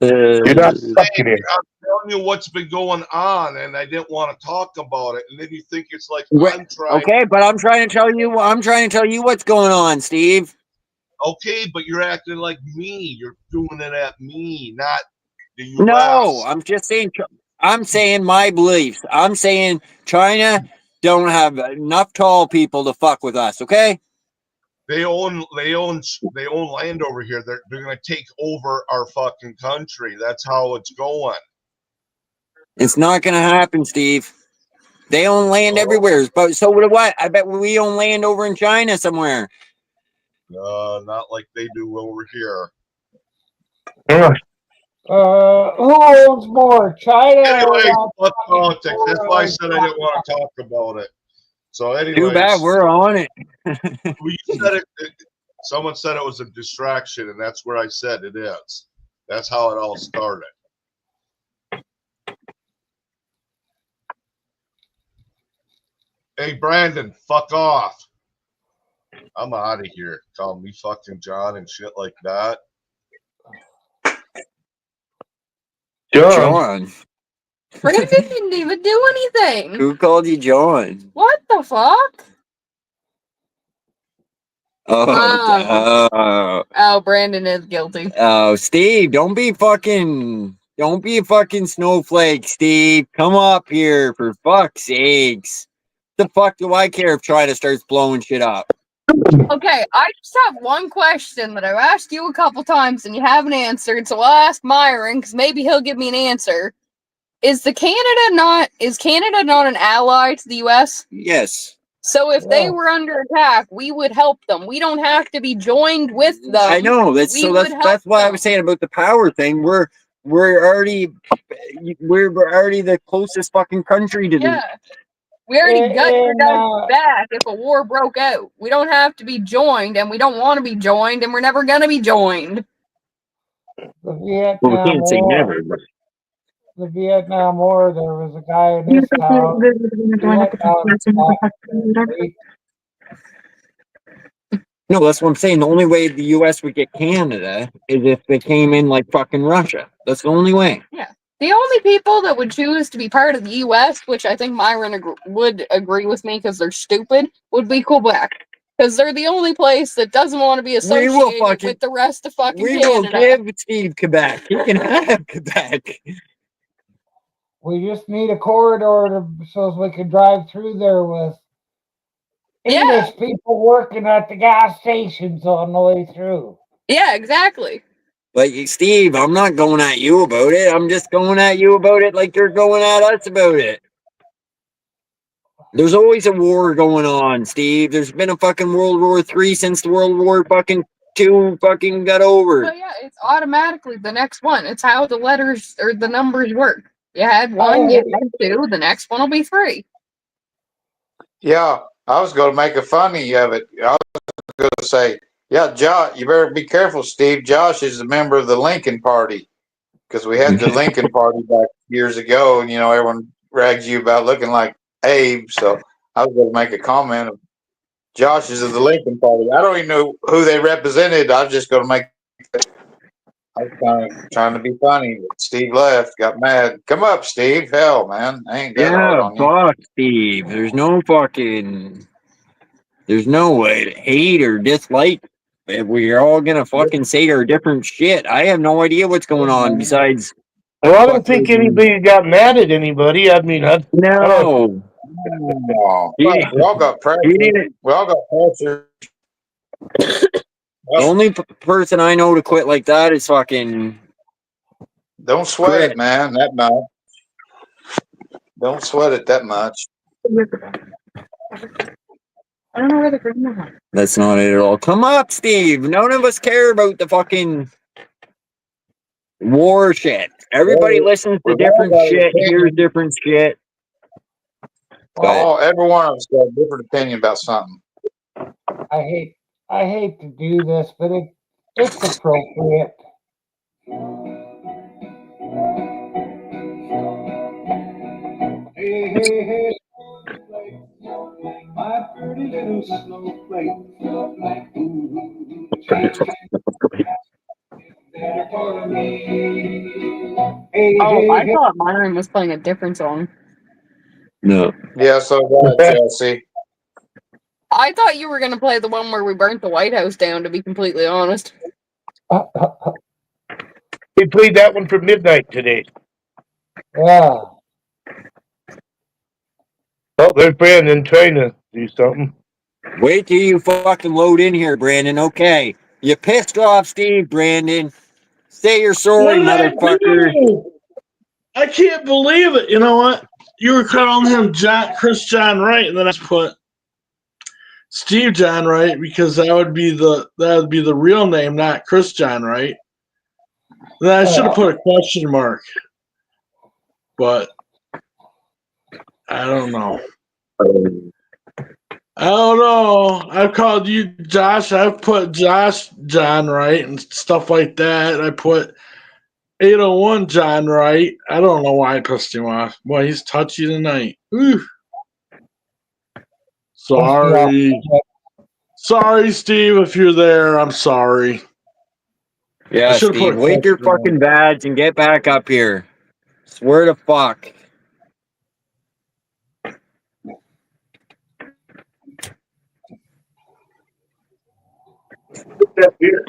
You're not fucking it. I'm telling you what's been going on, and I didn't want to talk about it. And then you think it's like I'm trying. Okay, but I'm trying to tell you. I'm trying to tell you what's going on, Steve. Okay, but you're acting like me. You're doing it at me, not the U.S. No, I'm just saying. I'm saying my beliefs. I'm saying China don't have enough tall people to fuck with us. Okay. They own land over here. They're going to take over our fucking country. That's how it's going. It's not going to happen, Steve. They own land everywhere. But so what? I bet we own land over in China somewhere. Not like they do over here. Who owns more, China? Anyway, fuck politics. That's why I said I didn't want to talk about it. So anyway, too bad we're on it. we said it. Someone said it was a distraction, and that's where I said it is. That's how it all started. Hey, Brandon, fuck off. I'm out of here. Call me fucking John and shit like that. John. Brandon didn't even do anything. Who called you John? What the fuck? Oh, Brandon is guilty. Oh, Steve, don't be a fucking snowflake, Steve. Come up here for fuck's sakes. The fuck do I care if China starts blowing shit up? Okay, I just have one question that I've asked you a couple times and you haven't answered, so I'll ask Myron because maybe he'll give me an answer. Is Canada not an ally to the US? Yes. So if they were under attack, we would help them. We don't have to be joined with them. I know. That's why I was saying about the power thing. We're already the closest fucking country to them. We already got your guys' back if a war broke out. We don't have to be joined, and we don't want to be joined, and we're never gonna be joined. The Vietnam Well, we can't say War. never, but The Vietnam War, there was a guy in this town. no, that's what I'm saying. The only way the U.S. would get Canada is if they came in like fucking Russia. That's the only way. Yeah. The only people that would choose to be part of the U.S., which I think Myron would agree with me because they're stupid, would be Quebec. Because they're the only place that doesn't want to be associated with the rest of fucking Canada. We will give Steve Quebec. He can have Quebec. We just need a corridor so we can drive through there with English people working at the gas stations on the way through. Yeah, exactly. But Steve, I'm not going at you about it. I'm just going at you about it like you're going at us about it. There's always a war going on, Steve. There's been a fucking World War III since the World War fucking II fucking got over. Well, yeah, it's automatically the next one. It's how the letters or the numbers work. You had one, you had two, the next one will be three. Yeah, I was going to make a funny of it. I was going to say, yeah, Josh, you better be careful, Steve. Josh is a member of the Lincoln Party because we had the Lincoln Party back years ago, and everyone rags you about looking like Abe. So I was going to make a comment of Josh is of the Lincoln Party. I don't even know who they represented. I was just going to make. I was kind of trying to be funny, but Steve left, got mad. Come up, Steve. Hell, man, I ain't that hard on you. Fuck Steve. There's no way to hate or dislike. We're all gonna fucking say our different shit. I have no idea what's going on besides. Well, I don't think anybody got mad at anybody. I mean, no. We all got pressure. We all got pressure. The only person I know to quit like that is fucking. Don't sweat it, man. That much. Don't sweat it that much. I don't know where the green is. That's not it at all. Come up, Steve. None of us care about the fucking war shit. Everybody listens to different shit, hears different shit. Oh, every one of us got a different opinion about something. I hate to do this, but it's appropriate. Hey, hey, hey, my pretty little snowflake, snowflake, I thought Myron was playing a different song. No. Yeah, so go ahead, Chelsea. I thought you were going to play the one where we burnt the White House down, to be completely honest. We played that one for midnight today. Yeah. Oh, there's Brandon trying to do something. Wait till you fucking load in here, Brandon. Okay. You pissed off Steve, Brandon. Say you're sorry, motherfucker. I can't believe it. You know what? You were calling him Chris John Wright, and then I put Steve John Wright because that would be the real name, not Chris John Wright. Then I should have put a question mark, but I don't know. I don't know. I've called you Josh. I've put Josh John Wright and stuff like that. I put 801 John Wright. I don't know why I pissed him off. Boy, he's touchy tonight. Whew. Sorry. Sorry, Steve, if you're there. I'm sorry. Yeah, Steve, wake your fucking badge and get back up here. Swear to fuck. That beer.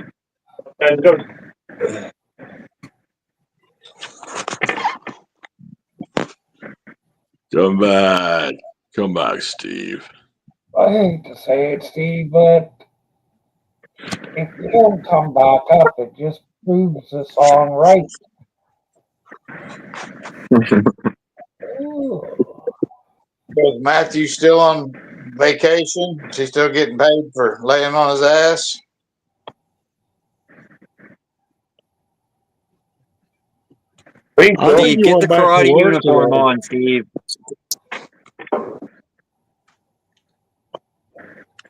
And go. Come back, Steve. I hate to say it, Steve, but if you don't come back up, it just proves the song right. Is Matthew still on vacation? Is he still getting paid for laying on his ass? Steve, get the karate uniform on, Steve.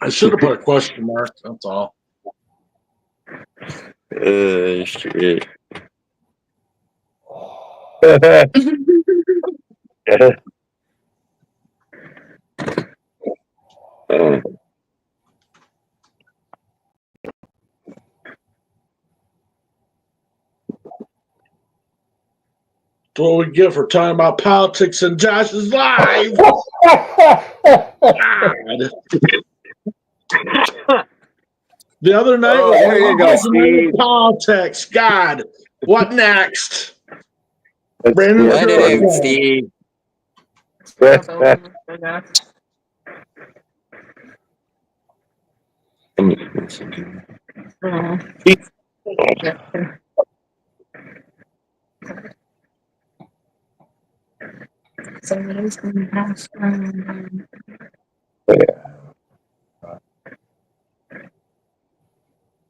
I should have put a question mark. That's all. Shit. That's what we get for talking about politics and Josh's live. The other night, there you go, Steve. Politics. God, what next? Brandon, Let it out, Steve.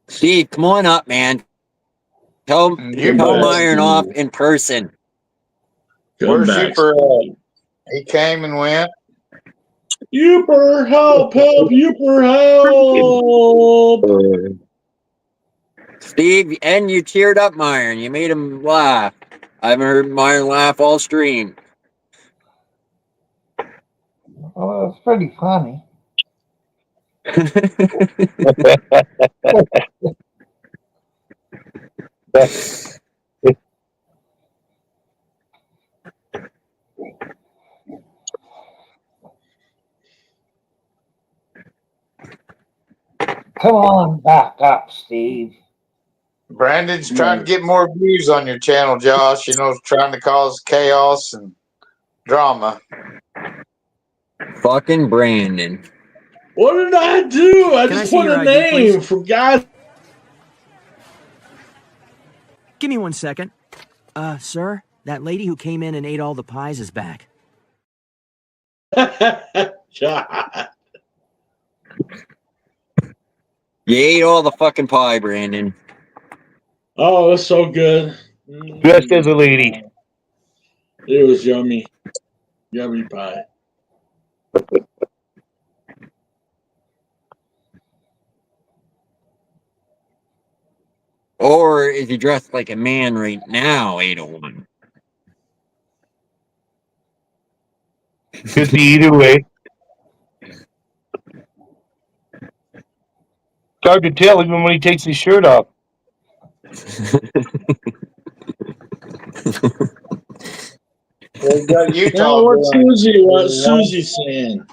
Steve, come on up, man. Tell Myron off in person. Where's Super at? He came and went. Youper, help, Youper, help. Steve, and you cheered up Myron. You made him laugh. I haven't heard Myron laugh all stream. Well, it's pretty funny. Come on back up, Steve. Brandon's trying to get more views on your channel, Josh. You know, trying to cause chaos and drama. Fucking Brandon. What did I do? I just put a name for God. Give me 1 second. Sir, that lady who came in and ate all the pies is back. God. You ate all the fucking pie, Brandon. Oh, that's so good. Dressed as a lady. It was yummy. Yummy pie. Or is he dressed like a man right now, 801? Could be either way. It's hard to tell even when he takes his shirt off. Now, what's Susie saying?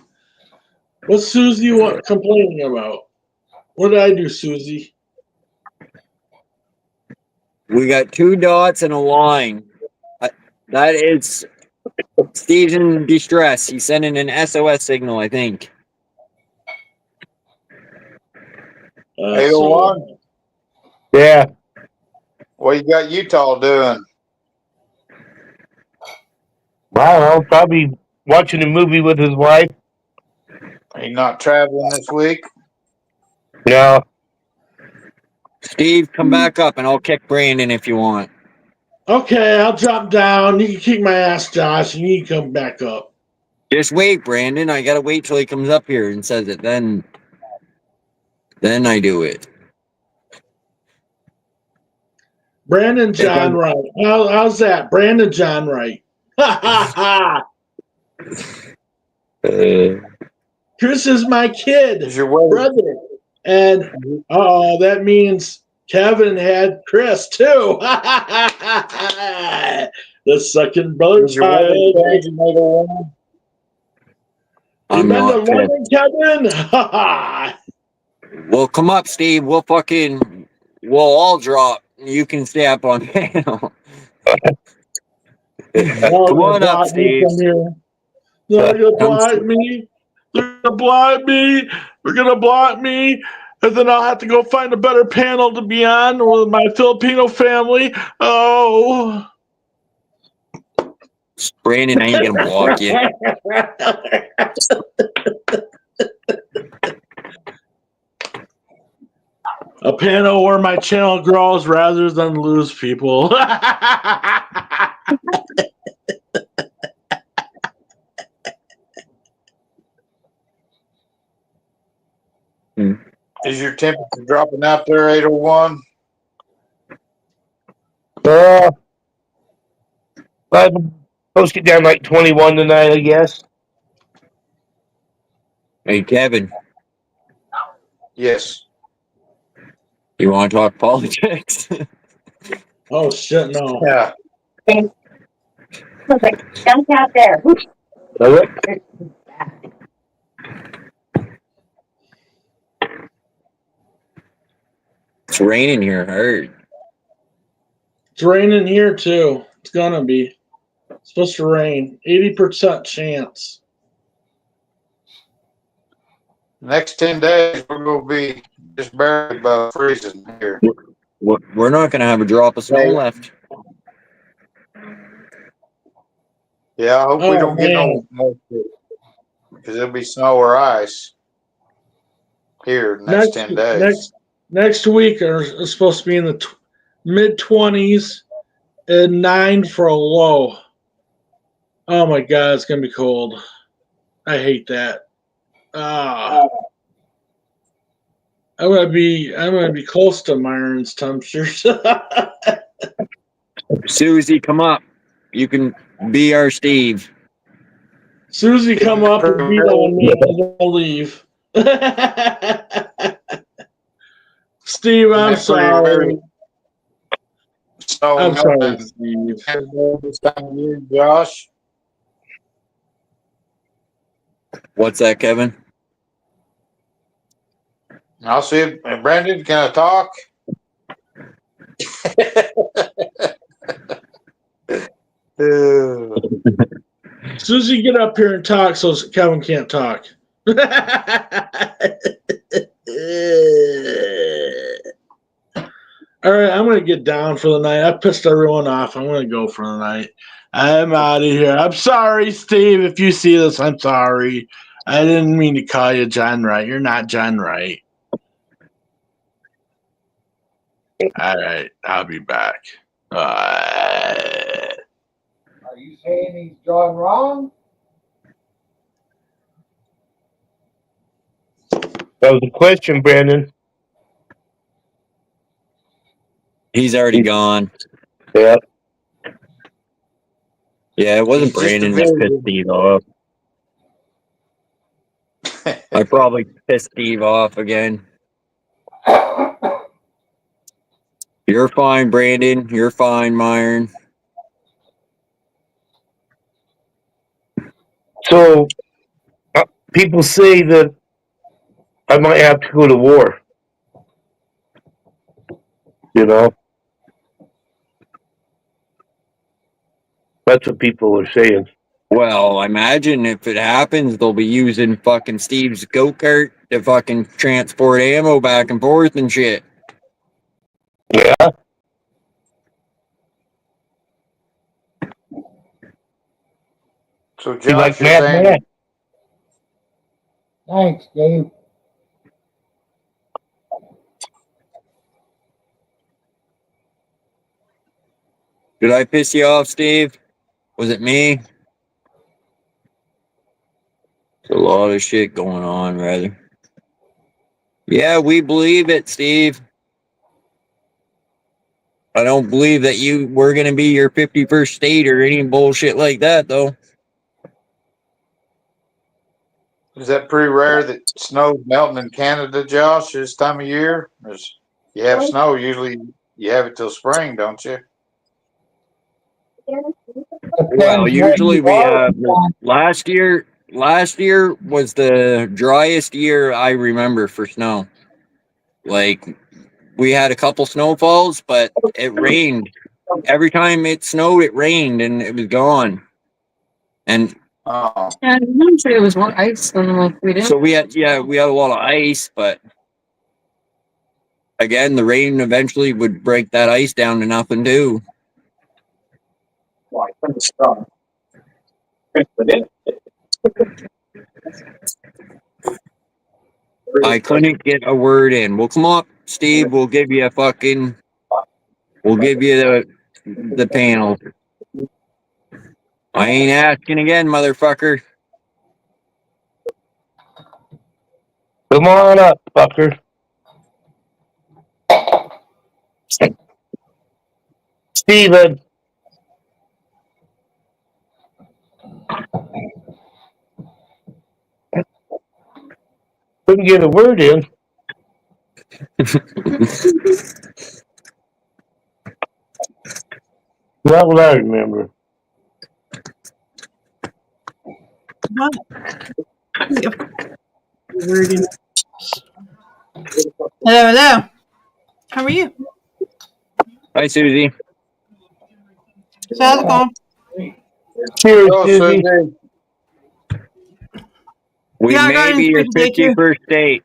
What's Susie complaining about? What did I do, Susie? We got 2 dots and a line. That is Steve's in distress. He's sending an SOS signal, I think. 801? Yeah. What you got Utah doing? I don't know, probably watching a movie with his wife. Are you not traveling this week? No. Steve, come back up and I'll kick Brandon if you want. Okay, I'll drop down. You can kick my ass, Josh, and you can come back up. Just wait, Brandon. I gotta wait till he comes up here and says it. Then I do it. Brandon John Wright. How's that? Brandon John Wright. Ha ha ha. Chris is my kid, brother. And that means Kevin had Chris too. The second brother child. You been to London, Kevin? Well, come up, Steve. We'll all drop. You can stay up on panel. Come on up, Steve. They're gonna block me. They're gonna block me. They're gonna block me. And then I'll have to go find a better panel to be on with my Filipino family. Oh. Brandon, I ain't gonna block you. A panel where my channel grows rather than lose people. Is your temperature dropping out there, 801? I'm supposed to get down like 21 tonight, I guess. Hey, Kevin. Yes. You want to talk politics? Oh, shit, no. Yeah. Jump out there. It's raining here hard. It's raining here, too. It's gonna be. It's supposed to rain. 80% chance. Next 10 days, we're going to be just barely above freezing here. We're not going to have a drop of snow left. Yeah, I hope we don't get no more, because there'll be snow or ice here next 10 days. Next week is supposed to be in the mid-20s and 9 for a low. Oh my God, it's gonna be cold. I hate that. I'm gonna be close to Myron's temperatures. Susie, come up. You can be our Steve. Susie, come up and beat on me and I'll leave. Steve, I'm sorry. I'm sorry, Steve. This time of year, Josh. What's that, Kevin? I'll see if Brandon, can I talk? Susie, get up here and talk so Kevin can't talk. All right, I'm going to get down for the night. I pissed everyone off. I'm going to go for the night. I'm out of here. I'm sorry, Steve. If you see this, I'm sorry. I didn't mean to call you John Wright. You're not John Wright. All right, I'll be back. Are you saying he's done wrong? That was a question, Brandon. He's already gone. Yeah. Yeah, it wasn't Brandon that pissed Steve off. I probably pissed Steve off again. You're fine, Brandon. You're fine, Myron. So, people say that I might have to go to war. You know? That's what people are saying. Well, I imagine if it happens, they'll be using fucking Steve's go-kart to fucking transport ammo back and forth and shit. Yeah. So, Josh, you're saying... Man. Thanks, Dave. Did I piss you off, Steve? Was it me? There's a lot of shit going on, rather. Yeah, we believe it, Steve. I don't believe that we're going to be your 51st state or any bullshit like that, though. Is that pretty rare that snow's melting in Canada, Josh, this time of year? You have snow, usually you have it till spring, don't you? Well, usually we have. Last year was the driest year I remember for snow. Like, we had a couple snowfalls, but it rained. Every time it snowed, it rained, and it was gone. And oh, yeah, usually it was more ice than like we did. So we had a lot of ice, but again, the rain eventually would break that ice down to nothing too. I couldn't get a word in. Well, come up, Steve. We'll give you the panel. I ain't asking again, motherfucker. Come on up, fucker. Steven. Couldn't get a word in. Not what I remember. What? Word in. Hello. How are you? Hi, Susie. So how's it going? Cheers, Susie. We Yeah, I may got be your in today, too. 51st state.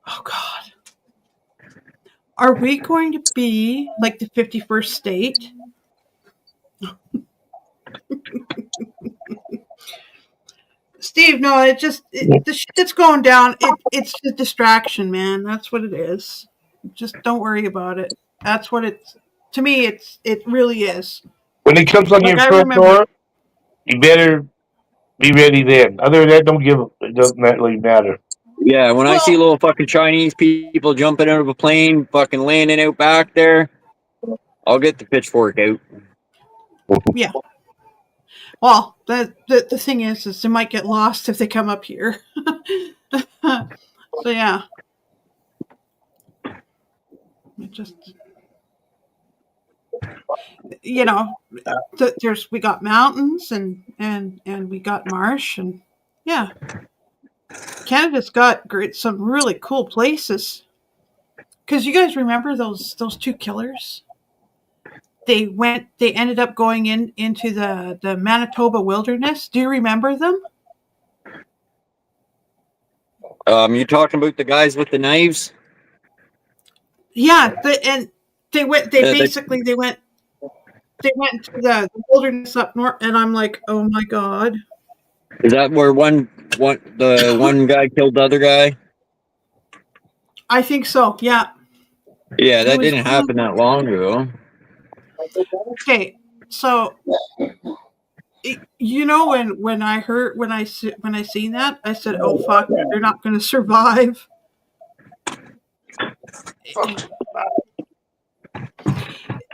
Oh God. Are we going to be like the 51st state? Steve, no, the shit that's going down, it's a distraction, man. That's what it is. Just don't worry about it. That's what to me, it really is. When it comes on Like, your I front remember- door, you better be ready then. Other than that, it doesn't really matter. Yeah, when I see little fucking Chinese people jumping out of a plane, fucking landing out back there, I'll get the pitchfork out. Yeah. Well, the thing is they might get lost if they come up here. So yeah. It just, we got mountains and we got marsh, and yeah, Canada's got some really cool places. Because you guys remember those two killers? They ended up going into the Manitoba wilderness. Do you remember them? You talking about the guys with the knives? Yeah, they went into the wilderness up north, and I'm like, oh my God. Is that where one guy killed the other guy? I think so, yeah. Yeah, that didn't happen that long ago. Okay, so when I seen that, I said, "Oh fuck, they're not going to survive."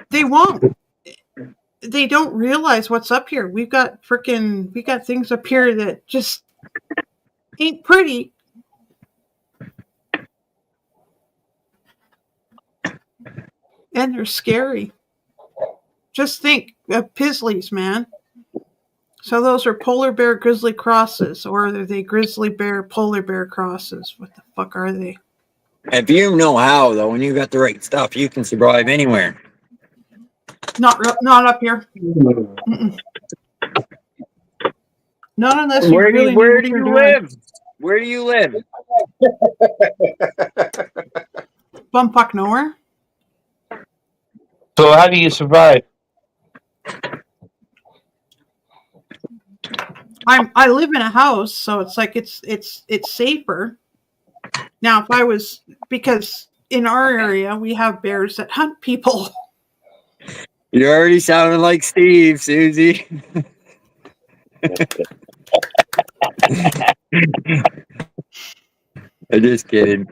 They won't. They don't realize what's up here. We got things up here that just ain't pretty. And they're scary. Just think of Pisleys, man. So those are polar bear grizzly crosses, or are they grizzly bear polar bear crosses? What the fuck are they? If you know how, though, when you got the right stuff, you can survive anywhere. Not up here. Mm-mm. Not unless you Where do really you live? Where do you live? Bumfuck nowhere. So how do you survive? I live in a house, so it's like it's safer. Now, if I was, because in our area we have bears that hunt people. You're already sounding like Steve, Susie. I'm just kidding.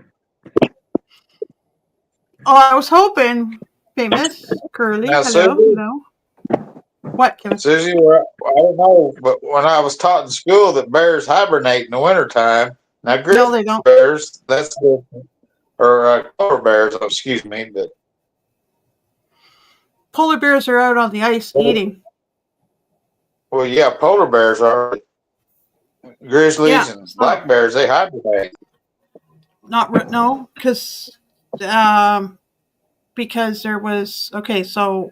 Oh, I was hoping. Famous Curly. Now, Hello. Susie, Hello. What, Kevin? Susie, I don't know, but when I was taught in school that bears hibernate in the wintertime, now No, grizzly they don't. bears, that's different. Or polar bears, excuse me, but Polar bears are out on the ice eating. well, yeah, polar bears are grizzlies Yeah. and black bears. They hibernate. No, because there was so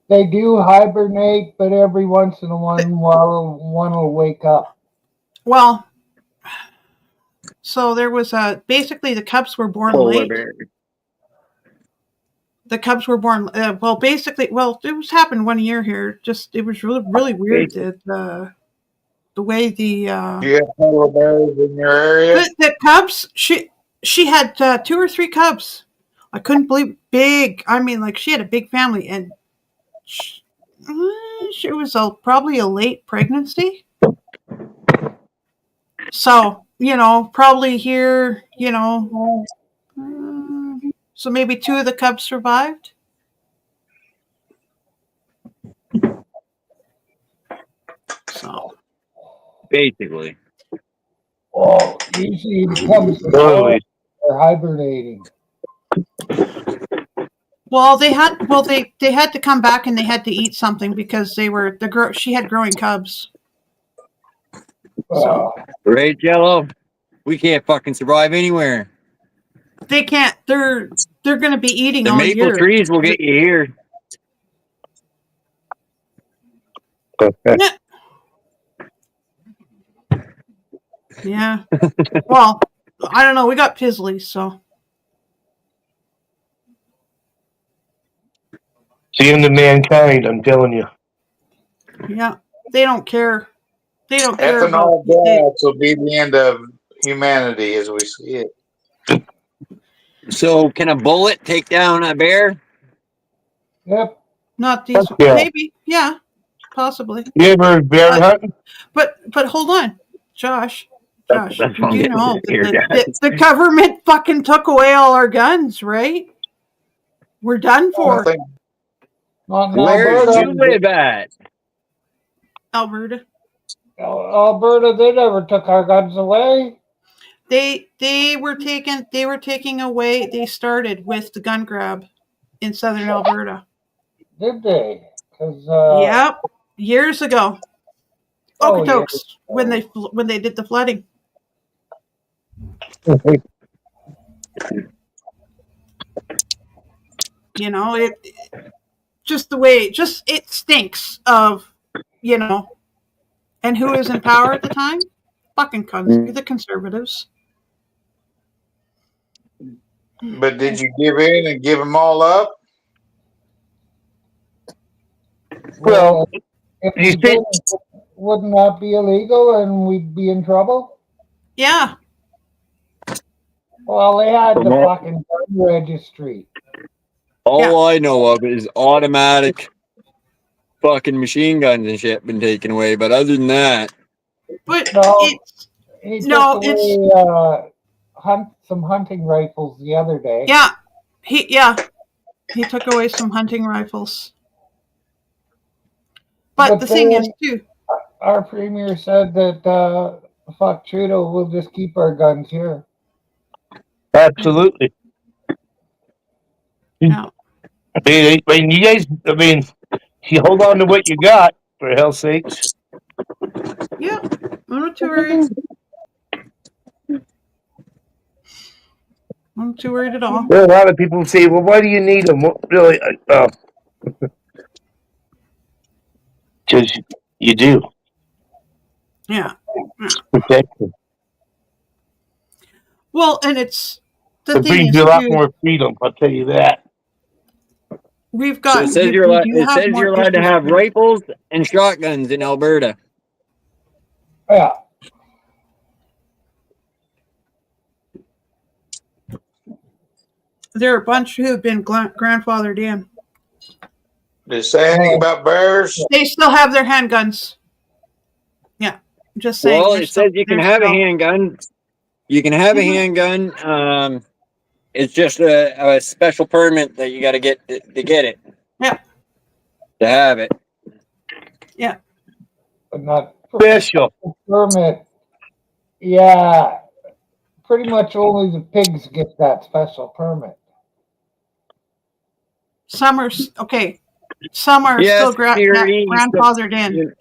They do hibernate, but every once in a while, one will wake up. well, so there was basically the cubs were born Polar late. bear. The cubs were born it was happened 1 year here. Just it was really weird that the way Do you have polar bears in your area? the cubs she had 2 or 3 cubs. I couldn't believe big. I mean, like she had a big family, and she was probably a late pregnancy. So probably here, so maybe 2 of the cubs survived. So basically, Well, usually the cubs Totally. are hibernating. well, they had to come back and they had to eat something because she had growing cubs. So right, Jello? We can't fucking survive anywhere. they can't. They're going to be eating The all maple year. trees will get you here. Yeah. Well, I don't know. We got Pizzly, so. See him to mankind, I'm telling you. Yeah. They don't care. They don't care Ethanol about. gas will be the end of humanity as we see it. So, can a bullet take down a bear? Yep. Not these. Yeah. Maybe. Yeah. Possibly. You ever bear hunting? But hold on, Josh. That's Did what I'm you getting know at here, that guys. the government fucking took away all our guns, right? We're done for. Not in Where Alberta. did you live at? Alberta. Alberta, they never took our guns away. They were taking away. They started with the gun grab in southern Alberta. Did they? Because Yep, years ago. Oh, Okotoks, yeah. when they did the flooding. It just the way it stinks of and who was in power at the time? Fucking the conservatives. But did you give in and give them all up? Well, if you we didn't, wouldn't that be illegal and we'd be in trouble? Yeah. Well, they had the From all- fucking gun registry. All I know of is automatic fucking machine guns and shit been taken away. But other than that, But He took away some hunting rifles the other day. yeah, he took away some hunting rifles. But the thing is, too, our premier said that fuck Trudeau, we'll just keep our guns here. Absolutely. Yeah. I mean, you guys, you hold on to what you got, for hell's sakes. Yeah, I'm not too worried. I'm not too worried at all. Well, a lot of people say, well, why do you need them? What, really? Because you do. Yeah. Protect them. Well, and it's the It thing brings is, you a lot too, more freedom, I'll tell you that. we've so got. it says you're allowed to have rifles and shotguns in Alberta. Yeah. There are a bunch who have been grandfathered in. Did it say anything about bears? They still have their handguns. Yeah. Just saying. Well, there's it says still- you can there's have a still- handgun. You can have a Mhm. handgun. It's just a special permit that you got to get to get it. Yeah. To have it. Yeah. But not Special. permit. Yeah. Pretty much only the pigs get that special permit. Some are okay. Some are Yeah, still security, grandfathered in.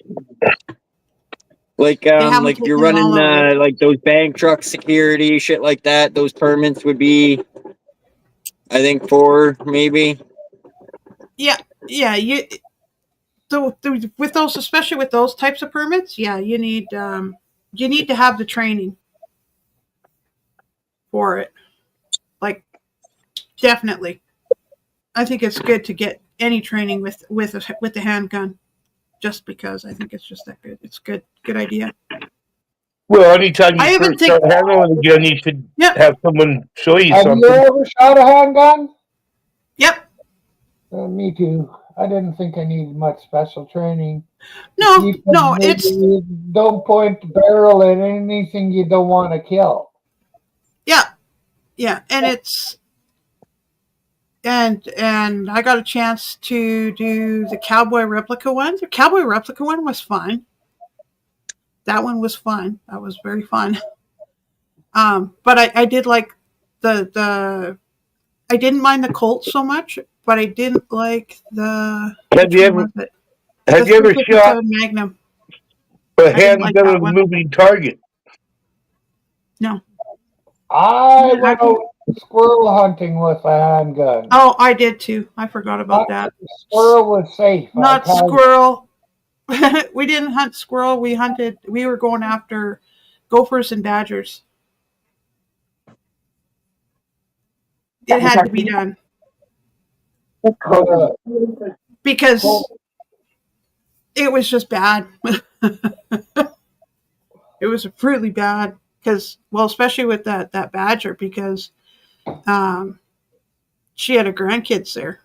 Like haven't like you're taken them running all over. like those bank truck security shit like that. Those permits would be, I think, 4 maybe. Yeah, yeah. With those, especially with those types of permits, yeah, you need to have the training for it. Like, definitely, I think it's good to get any training with the handgun, just because I think it's just that good. It's good idea. Well, anytime I you even first think- start handling a gun, you should Yep. have someone show you Have something. you ever shot a handgun? Yep. Me too. I didn't think I needed much special training. No, You no, it's you don't point the barrel at anything you don't want to kill. yeah, and it's and I got a chance to do the cowboy replica one. The cowboy replica one was fun. That one was fun. That was very fun. But I did like the I didn't mind the Colt so much, but I didn't like the. Have you ever shot Magnum? a didn't like handgun that with a one. moving target? No. I went out squirrel hunting with a handgun. Oh, I did too. I forgot about that. Squirrel was safe. I Not tell you. squirrel. We didn't hunt squirrel. We were going after gophers and badgers. It had to be done. Because it was just bad. It was really bad. Because, well, especially with that badger, because she had her grandkids there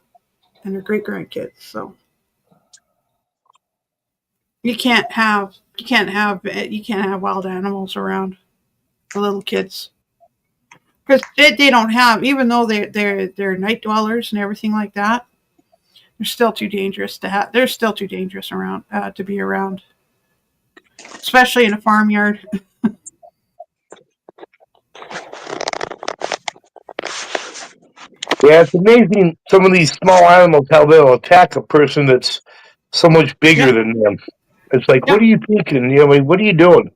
and her great grandkids. So you can't have wild animals around the little kids, because they don't have, even though they're night dwellers and everything like that, they're still too dangerous to have. They're still too dangerous around to be around, especially in a farmyard. Yeah, it's amazing some of these small animals, how they'll attack a person that's so much bigger than them. It's like, what are you thinking? You know, like, what are you doing?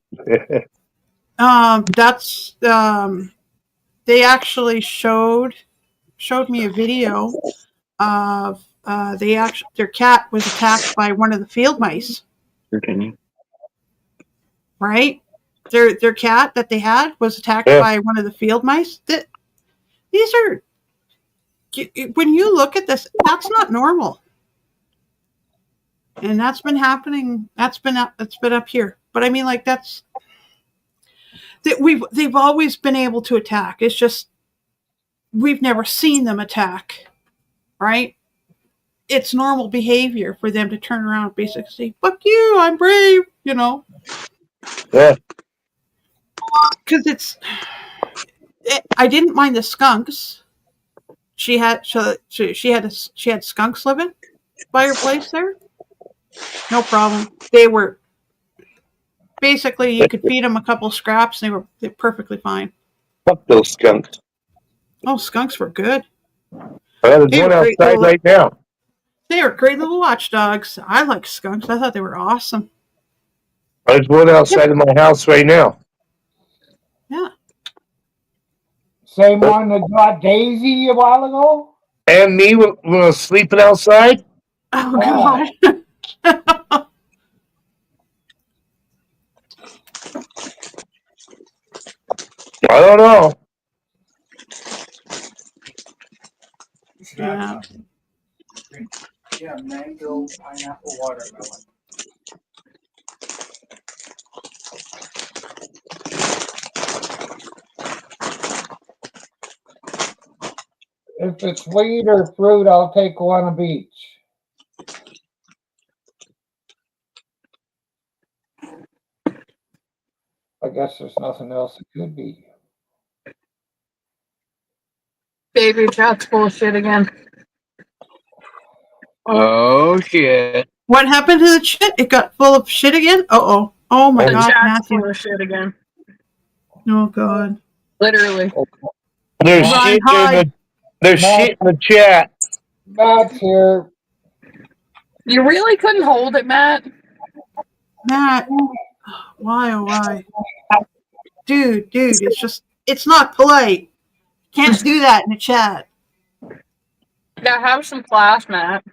That's they actually showed me a video of their cat was attacked by one of the field mice. Right? Their cat that they had was attacked by one of the field mice. These are, when you look at this, that's not normal. And that's been happening. That's been up here. But I mean, like, they've always been able to attack. It's just we've never seen them attack, right? It's normal behavior for them to turn around and basically say, "Fuck you, I'm brave," you know. Yeah. Because I didn't mind the skunks. She had skunks living by her place there. No problem. They were basically, you could feed them a couple scraps and they're perfectly fine. Fuck those skunks. Oh, skunks were good. There's one outside right now. They were great little watchdogs. I like skunks. I thought they were awesome. There's one outside of my house right now. Yeah. Same one that got Daisy a while ago? And me when I was sleeping outside. Oh, God. I don't know. Yeah. Yeah, mango, pineapple, watermelon. If it's weed or fruit, I'll take one of each. I guess there's nothing else it could be. Baby chat's full of shit again. Oh shit! What happened to the chat? It got full of shit again? Oh my The god, chat's Matthew. full of shit again. Oh god. Literally. There's Ryan, shit hi. in there's shit in the chat. Matt's here. You really couldn't hold it, Matt? Matt. Why, oh why? Dude, it's not polite. Can't do that in the chat. Yeah, have some class, Matt.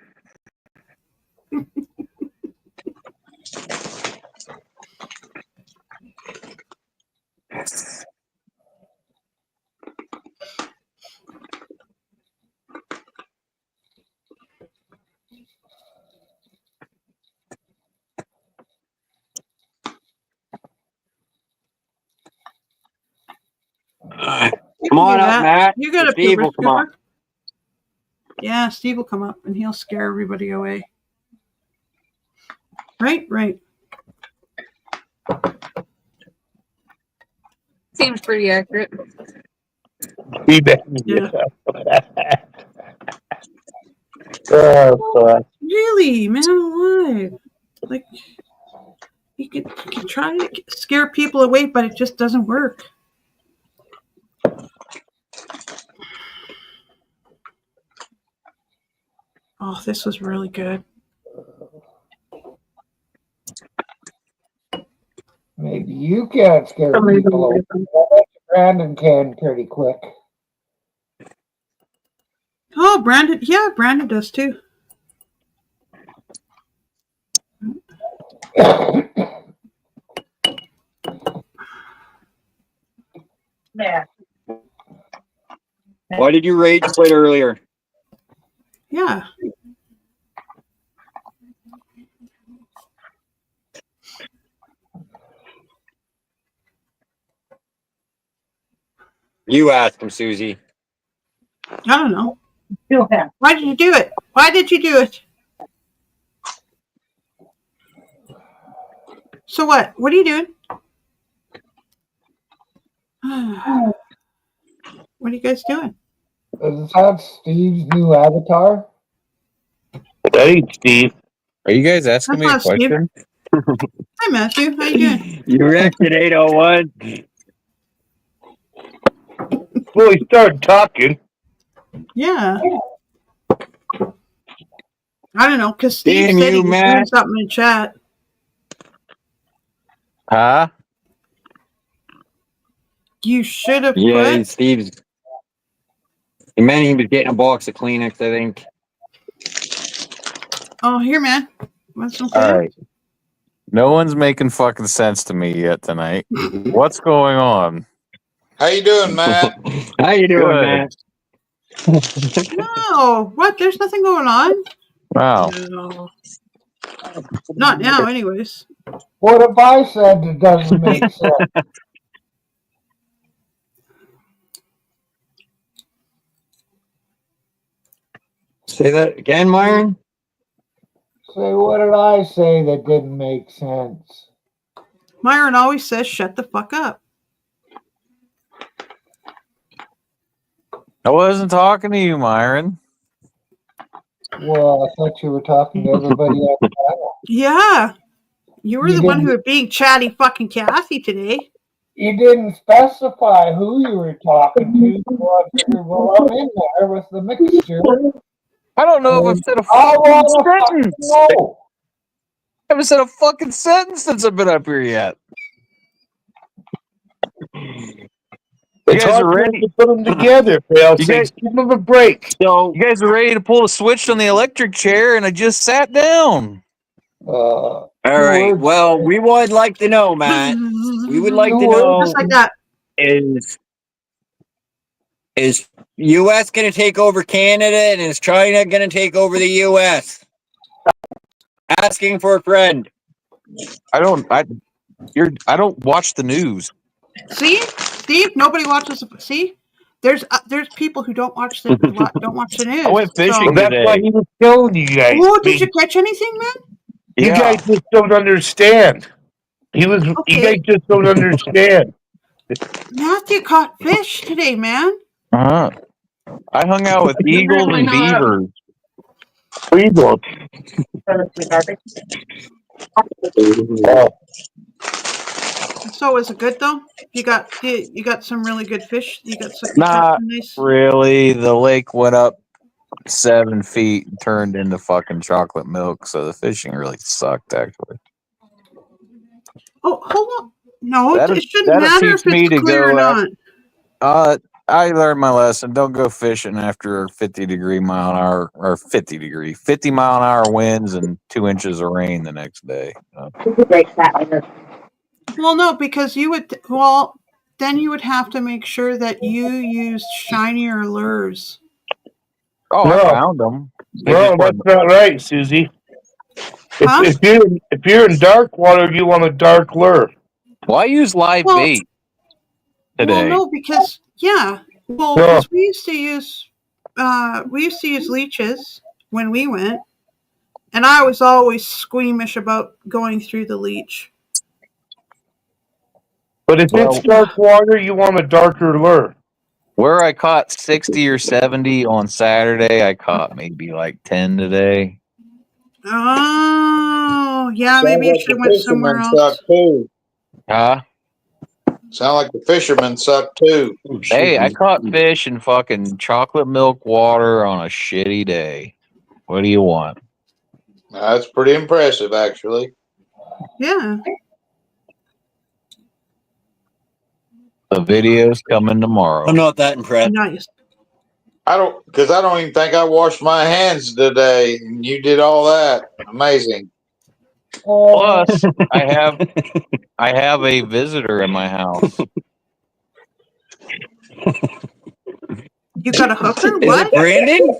Come on up, Matt. You got a Steve will come up. Yeah, Steve will come up and he'll scare everybody away. Right. Seems pretty accurate. Yeah. Oh, fuck. Really, man, why? Like, you can try to scare people away, but it just doesn't work. Oh, this was really good. Maybe you can't scare people away. Brandon can pretty quick. Oh, Brandon. Yeah, Brandon does too. Yeah. Why did you rage quit earlier? Yeah. You asked him, Susie. I don't know. Why did you do it? Why did you do it? So what? What are you doing? What are you guys doing? Is that Steve's new avatar? That ain't Steve. Are you guys asking me a That's not Steve. question? Hi, Matthew. How you doing? You wrecked it, 801. Well, he started talking. Yeah. I don't know, because Steve Damn said you, he was Matt. doing something in chat. Huh? You should have Yeah, put. Steve's. He meant he was getting a box of Kleenex, I think. Oh, here, man. Want some All Kleenex? right. No one's making fucking sense to me yet tonight. What's going on? How you doing, Matt? How you doing, Good. Matt? No. What? There's nothing going on. Wow. No. Not now, anyways. What have I said that doesn't make sense? Say that again, Myron? Say, what did I say that didn't make sense? Myron always says, shut the fuck up. I wasn't talking to you, Myron. Well, I thought you were talking to everybody on the panel. Yeah. You were You the one didn't- who were being chatty fucking Kathy today. You didn't specify who you were talking to. So I figured, well, I'm in there with the mixture. I don't know if I've said a I fucking wanna sentence. know. I haven't said a fucking sentence since I've been up here yet. You It's guys hard are for ready. to put them together, Phil. You So guys- give them a break. So, You guys are ready to pull a switch on the electric chair, and I just sat down. all right. Well, we would like to know, Matt. We would like to know Just like that. is U.S. going to take over Canada, and is China going to take over the U.S.? Asking for a friend. I don't watch the news. See? Steve, nobody watches. See? There's people who don't watch the news. I went fishing Well, that's today. why he was telling you guys. Oh, did you catch anything, man? You Yeah. guys just don't understand. He was. You Okay. guys just don't understand. Matthew caught fish today, man. I hung out with eagles and beavers. Eagles. Oh, So is it good though? You got some really good fish. You got some. Not nice. really. The lake went up 7 feet and turned into fucking chocolate milk, so the fishing really sucked, actually. Oh, hold on. No, That'll- it shouldn't that'll matter teach if me it's to clear or go not. I learned my lesson. Don't go fishing after 50 mile an hour winds and 2 inches of rain the next day. Well, no, because you would. Well, then you would have to make sure that you used shinier lures. Oh, no, I found them. no, that's not right, Susie. If you're in dark water, you want a dark lure. Well, I use live bait today. Well, no, because No. because we used to use leeches when we went, and I was always squeamish about going through the leech. But if it's dark water, you want a darker lure. Where I caught 60 or 70 on Saturday, I caught maybe like 10 today. Oh, yeah, maybe you should have went somewhere else. Suck too. Huh? Sound like the fishermen suck too. Hey, I caught fish in fucking chocolate milk water on a shitty day. What do you want? That's pretty impressive, actually. Yeah. The video's coming tomorrow. I'm not that impressed. Nice. I don't even think I washed my hands today, and you did all that. Amazing. Plus, I have a visitor in my house. You got a hooker? Is What? it Brandon?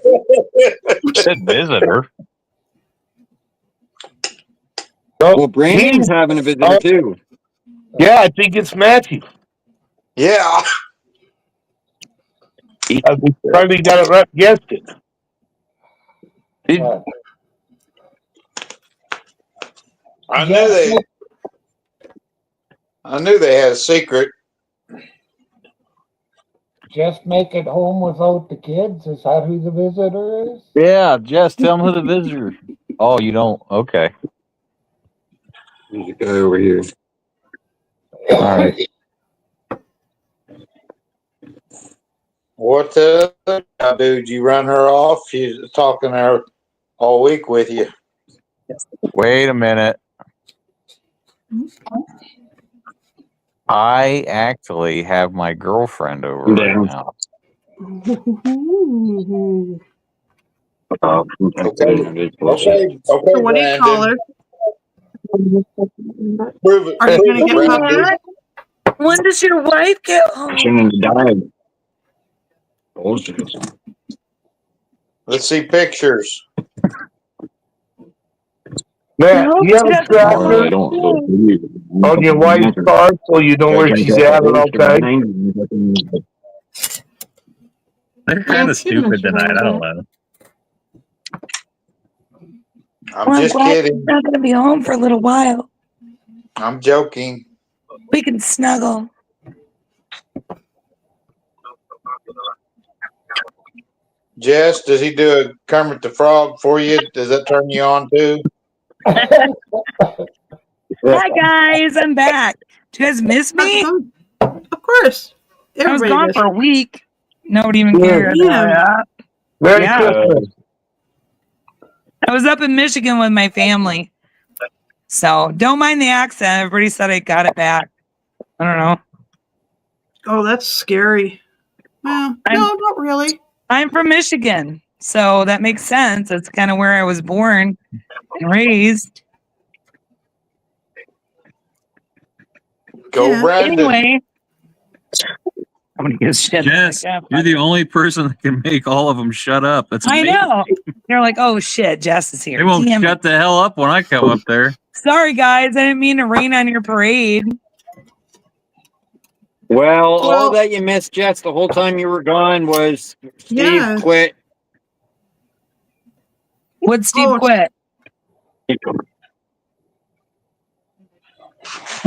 Said visitor. Well, Brandon's having a visitor too. Yeah, I think it's Matthew. Yeah. I probably got it right. Guessed it. I knew they had a secret. Just make it home without the kids? Is that who the visitor is? Yeah, Jess, tell him who the visitor. Oh, you don't? Okay. There's a guy over here. All right. What the dude? You run her off? She's talking her all week with you. Wait a minute. I actually have my girlfriend over right now. Okay, So what do you call her? Prove it. Are you going to get puppy? When does your wife get home? Shouldn't have died. Let's see pictures. Matt, you have a tracker on your wife's car so you know where she's at at all times? They're kind of stupid tonight. I don't know. I'm just kidding. She's not going to be home for a little while. I'm joking. We can snuggle. Jess, does he do a Kermit the Frog for you? Does that turn you on too? Hi guys, I'm back. Do you guys miss me? Of course. I was Everybody gone does. for a week. Nobody even cared. Merry Yeah. Christmas. I was up in Michigan with my family. So don't mind the accent. Everybody said I got it back. I don't know. Oh, that's scary. Well, no, not really. I'm from Michigan. So that makes sense. That's kind of where I was born and raised. Go, Brandon. Anyway. I'm gonna get shit. Jess, you're the only person that can make all of them shut up. That's I amazing. know. They're like, oh shit, Jess is here. They won't Damn it. shut the hell up when I come up there. Sorry, guys. I didn't mean to rain on your parade. Well, all that you missed, Jets, the whole time you were gone was Steve quit. Would Steve quit?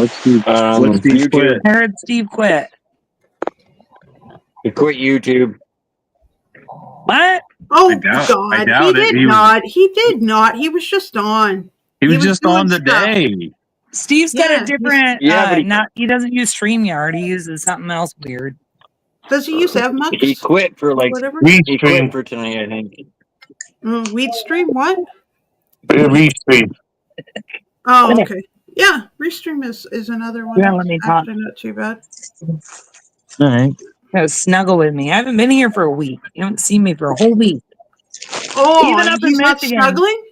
Let's Steve YouTube. quit? I heard Steve quit. He quit YouTube. What? Oh I doubt God, he it. did He was- not. He did not. He was just on. He was just doing on the stuff. day. Steve's got Yeah, a he's- different. Yeah, but he- not. He doesn't use StreamYard. He uses something else weird. Does he use Evmux? He quit for like Whatever. he quit for tonight, I think. Weed stream what? Restream. Oh, okay. Yeah, Restream is another one. Yeah, let me talk. Actually, not too bad. All right. Go snuggle with me. I haven't been here for a week. You haven't seen me for a whole week. Oh, Even up in he's not Michigan. snuggling?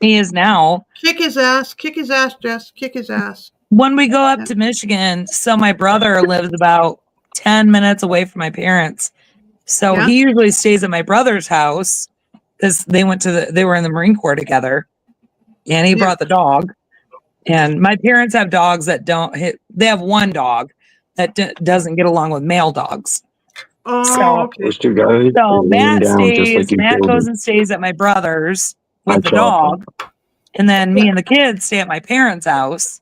He is now. Kick his ass. Kick his ass, Jess. Kick his ass. When we go up to Michigan, so my brother lives about 10 minutes away from my parents. So Yeah. he usually stays at my brother's house because they were in the Marine Corps together. And he brought the dog. And my parents have dogs that they have one dog that doesn't get along with male dogs. Oh, So- okay. Those two guys. So are laying Matt down just like you Matt told goes me. and stays at my brother's with I the saw dog. And then me and the kids stay at my parents' house.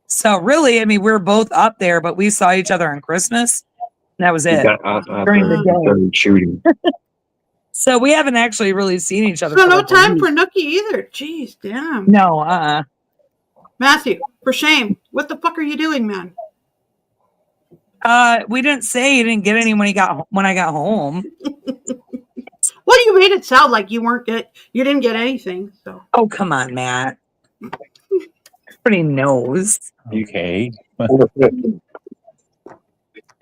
So really, I mean, we're both up there, but we saw each other on Christmas. That was He it. got out During the and day. started shooting. So we haven't actually really seen each other. So for no like a time week. for Nookie either. Jeez, damn. No, Matthew, for shame. What the fuck are you doing, man? we didn't say he didn't get any when I got home. Well, you made it sound like you didn't get anything. So Oh, come on, Matt. Everybody knows. Okay.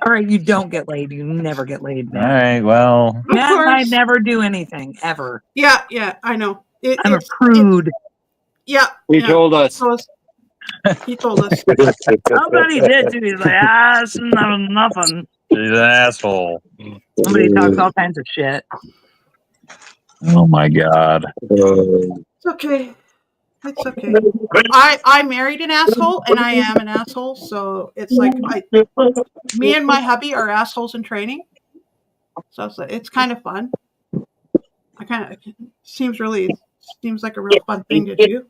All right, you don't get laid. You never get laid, All Matt. right. Well, Matt and I course. never do anything ever. yeah, I know. I'm a prude. Yeah. He yeah. told us. He told us. Somebody did too. He's like, it's not nothing. he's an asshole. Somebody talks all kinds of shit. Oh my God. It's okay. It's okay. I married an asshole, and I am an asshole. So it's like me and my hubby are assholes in training. So it's kind of fun. Seems like a real fun thing to do.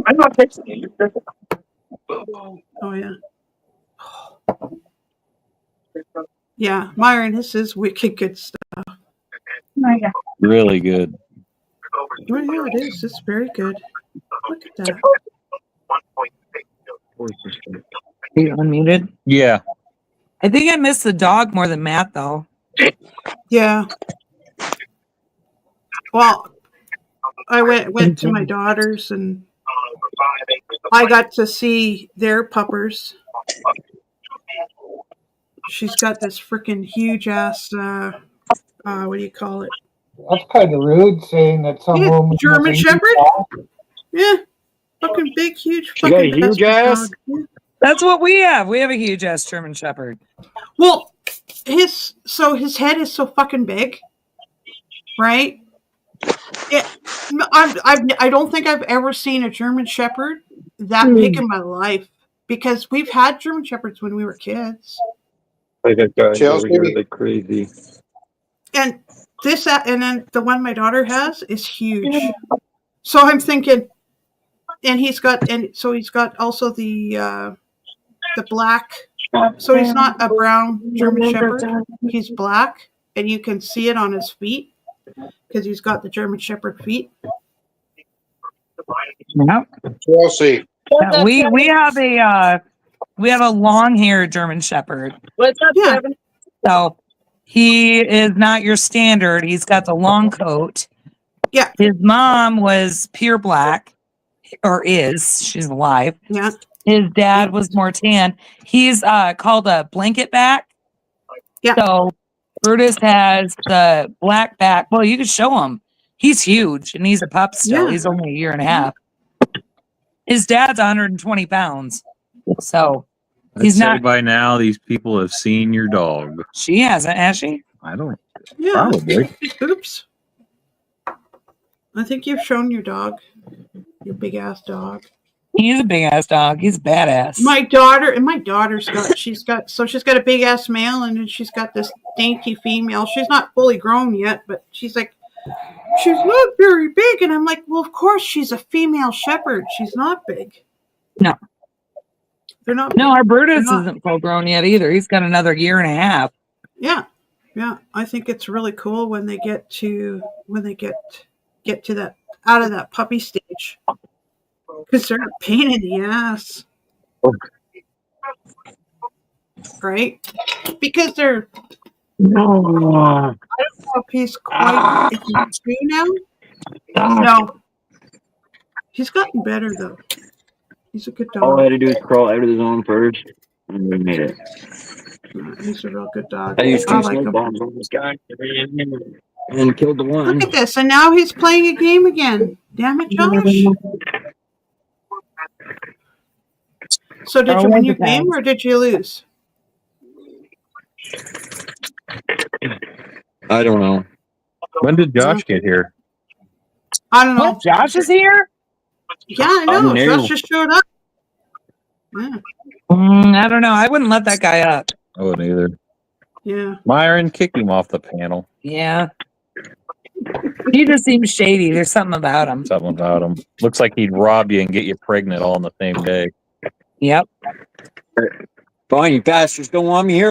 I'm not texting you. Oh yeah. Yeah, Myron, this is wicked good stuff. Really good. Oh yeah, it is. It's very good. Look at that. Are you unmuted? Yeah. I think I missed the dog more than Matt, though. Yeah. Well, I went to my daughter's and I got to see their puppers. She's got this freaking huge ass. What do you call it? That's kind of rude saying that some Yeah, woman. German was a Shepherd? dog. Yeah, fucking big, huge, She got a fucking huge best ass? dog. Yeah. That's what we have. We have a huge ass German Shepherd. Well, his head is so fucking big, right? I don't think I've ever seen a German Shepherd that big in my life because we've had German Shepherds when we were kids, Like that guy over Chelsea. here, like crazy. and then the one my daughter has is huge. So I'm thinking, and he's got also the black. So he's not a brown German Shepherd. He's black, and you can see it on his feet because he's got the German Shepherd feet. Yep. Chelsea. Yeah, we have a long haired German Shepherd. What's up, Yeah. Kevin? So he is not your standard. He's got the long coat. Yeah. His mom was pure black, or is. She's alive. Yeah. His dad was more tan. He's called a blanket back. Yeah. So Brutus has the black back. Well, you could show him. He's huge and he's a pup still. Yeah. He's only a year and a half. His dad's 120 pounds. So I'd he's say not. by now these people have seen your dog. She hasn't, has she? I don't. Yeah. Probably. Oops. I think you've shown your dog, your big ass dog. He's a big ass dog. He's badass. My daughter's got a big ass male and then she's got this dainty female. She's not fully grown yet, but she's like she's not very big. And I'm like, well, of course she's a female shepherd. She's not big. No. They're not. No, big. our Brutus They're not. isn't full grown yet either. He's got another year and a half. Yeah. Yeah. I think it's really cool when they get to that out of that puppy stage. Because they're a pain in the ass. Right? Because they're I don't know if he's quite if he's two now. No. He's gotten better though. He's a good All I dog. had to do is crawl out of the zone first, and we made it. He's a real good dog. I used I two like smoke him. bombs on this guy, and killed the one. Look at this, and now he's playing a game again. Damn it, Josh. So did you win your game or did you lose? I don't know. When did Josh get here? I don't know. What? Josh is here? Yeah, I know. I'm new. Josh just showed up. Yeah. I don't know. I wouldn't let that guy up. I wouldn't either. Yeah. Myron kicked him off the panel. Yeah. He just seems shady. There's something about him. Something about him. Looks like he'd rob you and get you pregnant all in the same day. Yep. Fine, you bastards don't want me here.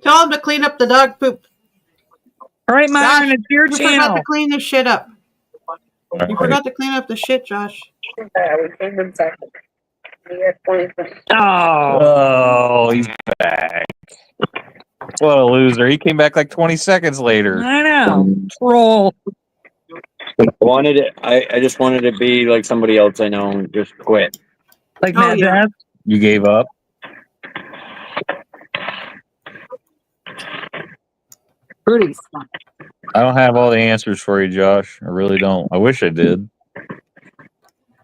Tell him to clean up the dog poop. All right, Myron, Josh, it's your you channel. forgot to clean this shit up. You forgot to clean up the shit, Josh. Oh, he's back. What a loser. He came back like 20 seconds later. I know. Troll. Wanted it. I just wanted to be like somebody else I know and just quit. Like Oh, Matt yeah. Death? You gave up? Pretty fun. I don't have all the answers for you, Josh. I really don't. I wish I did.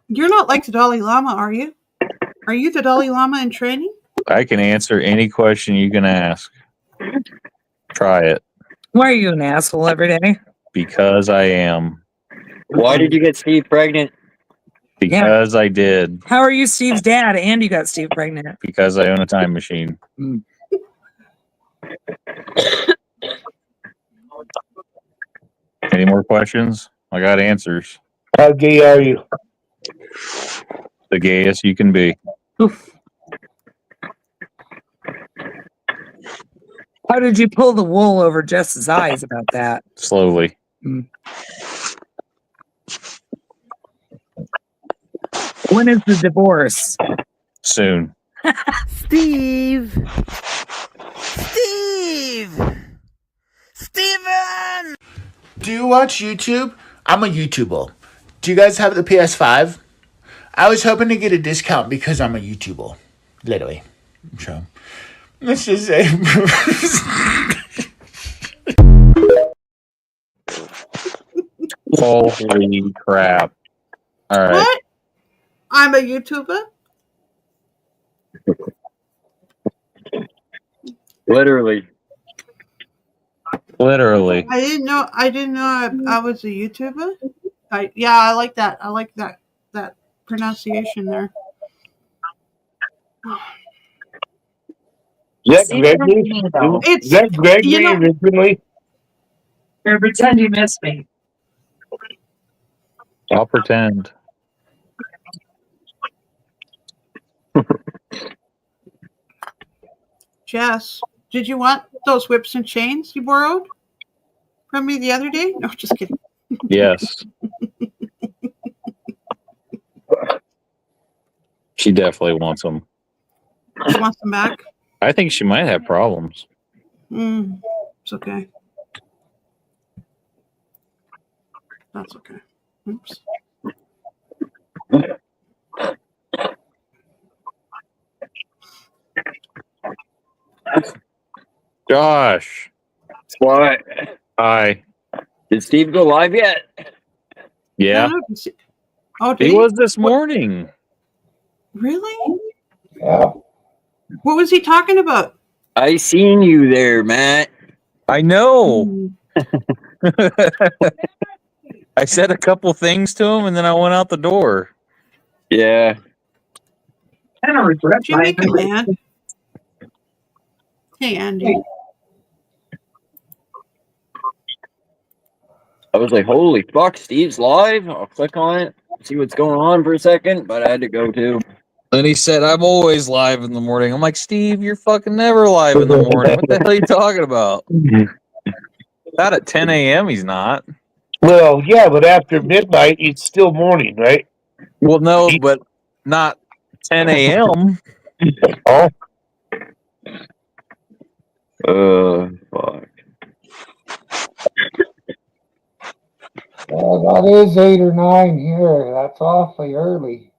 You're not like the Dalai Lama, are you? Are you the Dalai Lama in training? I can answer any question you can ask. Try it. Why are you an asshole every day? Because I am. Why did you get Steve pregnant? Because I did. How are you Steve's dad and you got Steve pregnant? Because I own a time machine. Any more questions? I got answers. How gay are you? The gayest you can be. How did you pull the wool over Jess's eyes about that? Slowly. When is the divorce? Soon. Steve! Steve! Steven! Do you watch YouTube? I'm a YouTuber. Do you guys have the PS5? I was hoping to get a discount because I'm a YouTuber. Literally. So, let's just say. Holy crap. All right. What? I'm a YouTuber? Literally. Literally. I didn't know I was a YouTuber. I like that. I like that pronunciation there. Is that Gregory? Is that Gregory originally? Here, pretend you missed me. I'll pretend. Jess, did you want those whips and chains you borrowed from me the other day? No, just kidding. Yes. She definitely wants them. You want them back? I think she might have problems. It's okay. That's okay. Oops. Josh. What? Hi. Did Steve go live yet? Yeah. Oh, He was this morning. Really? Yeah. What was he talking about? I seen you there, Matt. I know. I said a couple things to him and then I went out the door. Yeah. I don't regret Did you make him mad? Hey, Andy. I was like, holy fuck, Steve's live. I'll click on it, see what's going on for a second, but I had to go too. Then he said, I'm always live in the morning. I'm like, Steve, you're fucking never live in the morning. What the hell are you talking about? Not at 10 a.m. He's not. Well, yeah, but after midnight, it's still morning, right? Well, no, but not 10 a.m. Oh. Fuck. Well, that is 8 or 9 here. That's awfully early.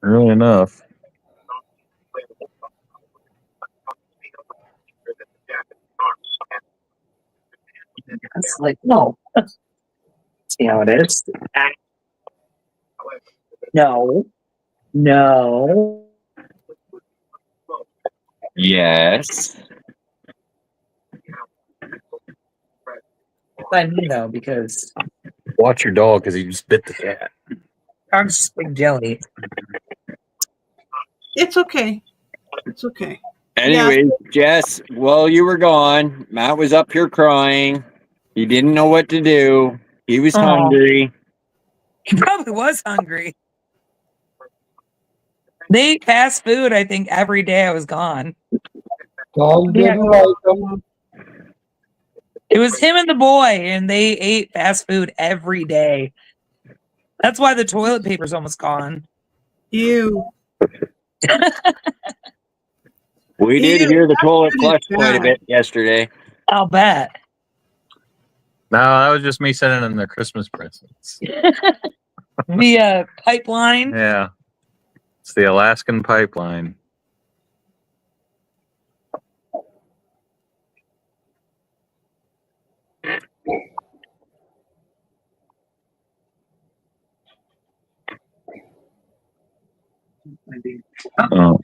Early enough. It's like, no. See how it is? No. No. Yes. By me though, because Watch your dog because he just bit the cat. I'm just big jelly. It's okay. It's okay. Anyway, Jess, while you were gone, Matt was up here crying. He didn't know what to do. He was Aw. hungry. He probably was hungry. They ate fast food, I think, every day I was gone. Dog didn't like them. It was him and the boy, and they ate fast food every day. That's why the toilet paper's almost gone. Ew. We did Ew, hear the that toilet food is flush quite a bad. bit yesterday. I'll bet. No, that was just me sending them their Christmas presents. Via pipeline. Yeah. It's the Alaskan pipeline. Oh.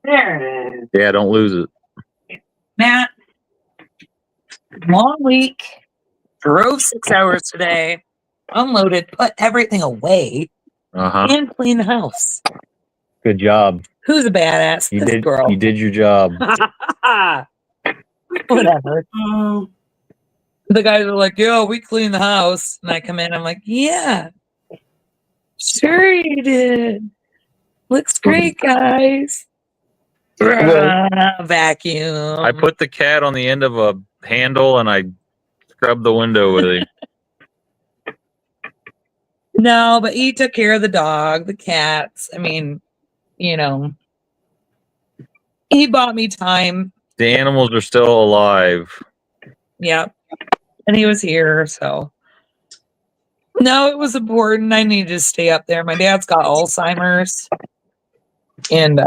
There it is. Yeah, don't lose it. Matt, long week, drove 6 hours today, unloaded, put everything away, Uh-huh. and clean the house. Good job. Who's a badass? You This did girl. you did your job. Whatever. The guys are like, yo, we cleaned the house. And I come in, I'm like, yeah, sure you did. Looks great, guys. Vacuum. I put the cat on the end of a handle and I scrubbed the window with it. No, but he took care of the dog, the cats. I mean, you know, he bought me time. The animals are still alive. Yep. And he was here, so. No, it was important. I needed to stay up there. My dad's got Alzheimer's. And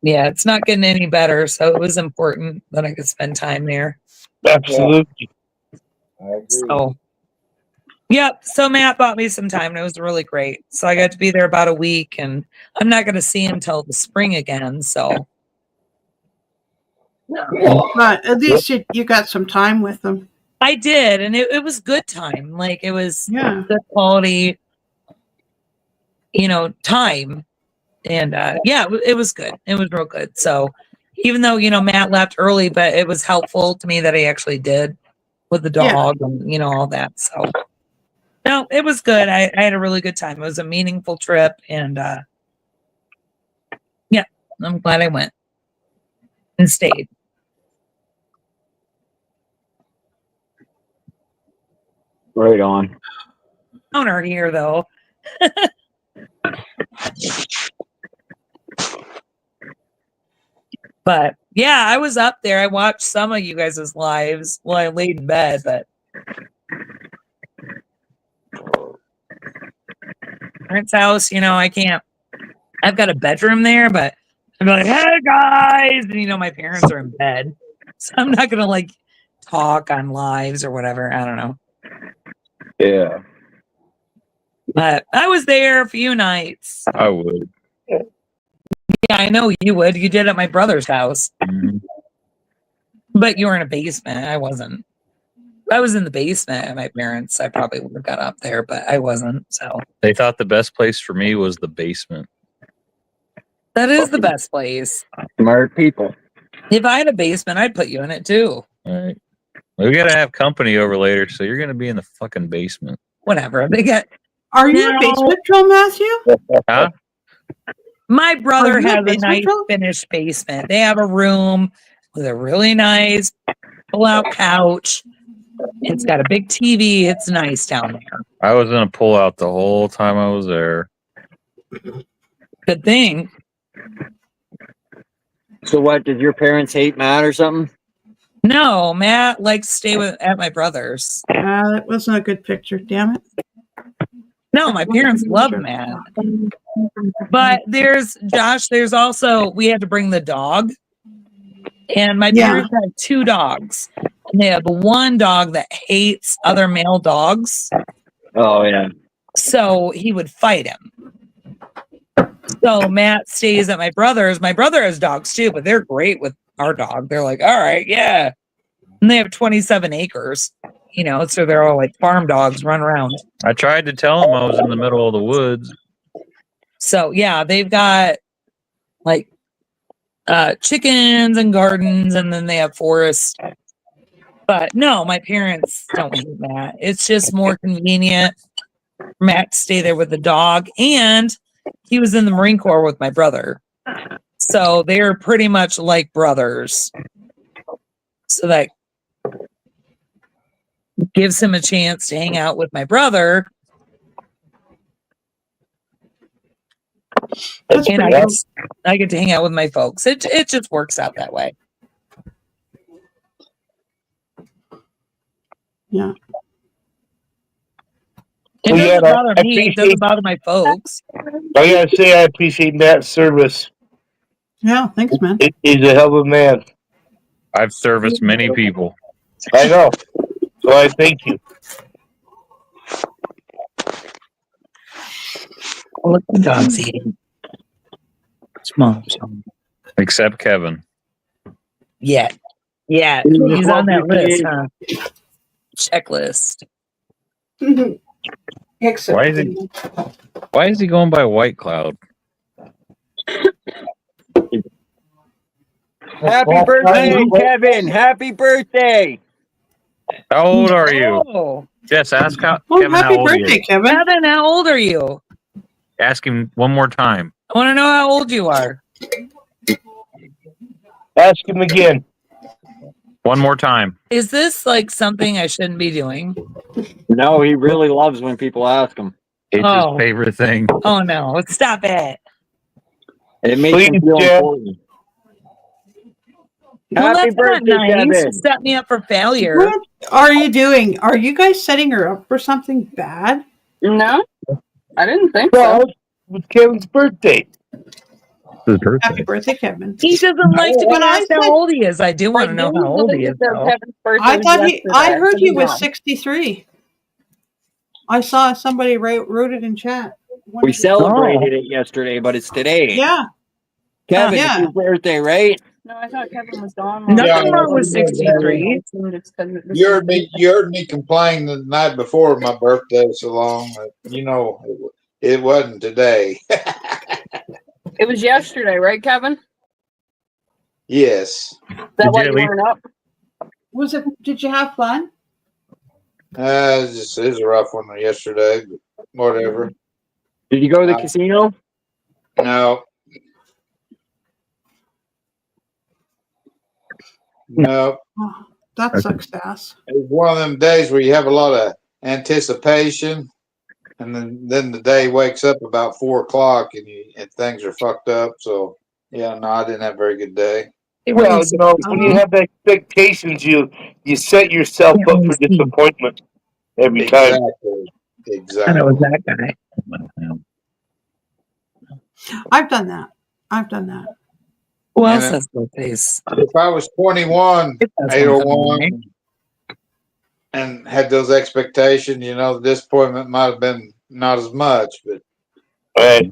yeah, it's not getting any better. So it was important that I could spend time there. Absolutely. I agree. So, yep. So Matt bought me some time and it was really great. So I got to be there about a week and I'm not going to see him till the spring again. So, But at least you got some time with them. I did. And it was good time. Like it was Yeah. good quality, you know, time. And yeah, it was good. It was real good. So even though, you know, Matt left early, but it was helpful to me that he actually did with the dog and, you know, all that. So no, it was good. I had a really good time. It was a meaningful trip. And yeah, I'm glad I went and stayed. Right on. Owner here though. But yeah, I was up there. I watched some of you guys' lives while I laid in bed, but parents' house, you know, I can't. I've got a bedroom there, but I'm like, hey guys, and you know, my parents are in bed, so I'm not gonna like talk on lives or whatever. I don't know. Yeah. But I was there a few nights. I would. Yeah, I know you would. You did at my brother's house. But you were in a basement. I wasn't. If I was in the basement at my parents', I probably would have got up there, but I wasn't. So They thought the best place for me was the basement. that is the best place. Smart people. If I had a basement, I'd put you in it too. All right. We gotta have company over later, so you're gonna be in the fucking basement. Whatever. They get. Are you Now- a basement troll, Matthew? Huh? My brother Are you a has a basement nice troll? finished basement. They have a room with a really nice pull-out couch. It's got a big TV. It's nice down there. I was gonna pull out the whole time I was there. Good thing. So what? Did your parents hate Matt or something? No, Matt likes to stay at my brother's. That wasn't a good picture. Damn it. No, my parents love Matt. But there's Josh. There's also we had to bring the dog, and my Yeah. parents have 2 dogs. And they have one dog that hates other male dogs. Oh yeah. So he would fight him. So Matt stays at my brother's. My brother has dogs too, but they're great with our dog. They're like, all right, yeah. And they have 27 acres, you know, so they're all like farm dogs run around. I tried to tell him I was in the middle of the woods. So yeah, they've got like chickens and gardens, and then they have forest. But no, my parents don't hate Matt. It's just more convenient for Matt to stay there with the dog. And he was in the Marine Corps with my brother. So they're pretty much like brothers. So that gives him a chance to hang out with my brother. That's And pretty cool. I get to hang out with my folks. It just works out that way. Yeah. It Well, doesn't yeah, bother I me. It appreciate- doesn't bother my folks. I gotta say, I appreciate Matt's service. Yeah, thanks, man. He's a hell of a man. I've serviced many people. I know. So I thank you. Look, the dog's eating. Small. Except Kevin. Yeah. Yeah. He's on that list, huh? Checklist. Excellent. Why is he going by White Cloud? Happy birthday, Kevin! Happy birthday! How old are you? Oh, Yes, ask how, Well, Kevin how happy old he birthday, is. Kevin. Kevin, how old are you? Ask him one more time. I want to know how old you are. Ask him again. One more time. Is this like something I shouldn't be doing? No, he really loves when people ask him. It's Oh. his favorite thing. Oh no, stop it. It makes him Please, feel Jeff. important. Well, Happy that's not birthday, nice. Kevin! Set me up for failure. What are you doing? Are you guys setting her up for something bad? No, I didn't think Well, so. it's Kevin's birthday. His birthday. Happy birthday, Kevin. He doesn't like to be When I asked how said- old he is. I do want to know how old he is. though. I thought I heard he was 63. I saw somebody wrote it in chat. We celebrated it yesterday, but it's today. Yeah. Kevin, yeah. it's your birthday, right? No, I thought Kevin was gone. Nothing wrong with 63. You heard me complain the night before my birthday so long. That, you know, it wasn't today. It was yesterday, right, Kevin? Yes. Is that why you weren't up? Was it? Did you have fun? It was a rough one yesterday, but whatever. Did you go to the casino? No. No. Oh, that sucks ass. It was one of them days where you have a lot of anticipation, and then the day wakes up about 4 o'clock, and things are fucked up. So yeah, no, I didn't have a very good day. Well, you know, when you have expectations, you set yourself up for disappointment every time. Exactly. I know it was that guy. I've done that. I've done that. Who And else has birthdays? If I was 21, It does 801, something, and had those expectations, you know, the disappointment might have been not as much, but Right.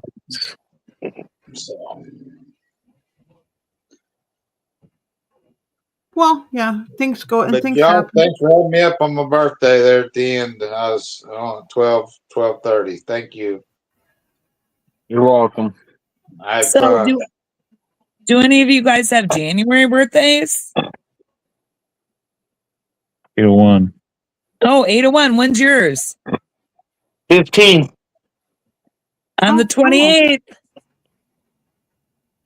so. Well, yeah, things go and But things y'all, happen. thanks for having me up on my birthday there at the end. I was on 12:30. Thank you. You're welcome. I had So fun. Do any of you guys have January birthdays? 801. Oh, 801. When's yours? 15. I'm the 28th.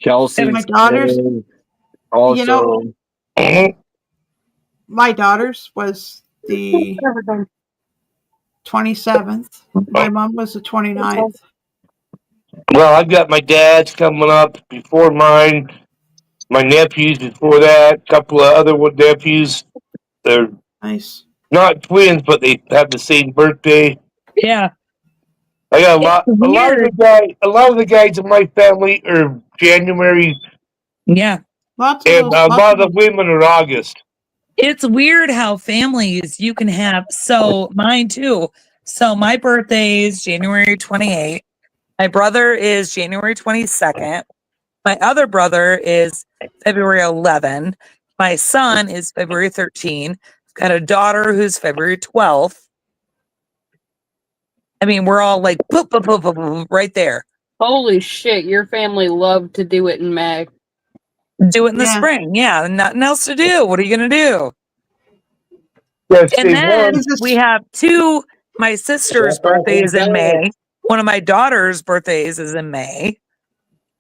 Chelsea. And my daughters, also. you know, my daughter's was the 27th. My mom was the 29th. Well, I've got my dad's coming up before mine. My nephews before that. A couple of other nephews. They're nice. Not twins, but they have the same birthday. Yeah. I got a lot of the guys in my family are January. Yeah. And a lot of the women are August. It's weird how families you can have. So mine too. So my birthday is January 28th. My brother is January 22nd. My other brother is February 11. My son is February 13. I've got a daughter who's February 12th. I mean, we're all like boop, boop, boop, boop, boop, right there. Holy shit, your family loved to do it in May. Do it in the spring. Yeah, nothing else to do. What are you going to do? Yes, And then we have two, my sister's birthday is in May. One of my daughter's birthdays is in May.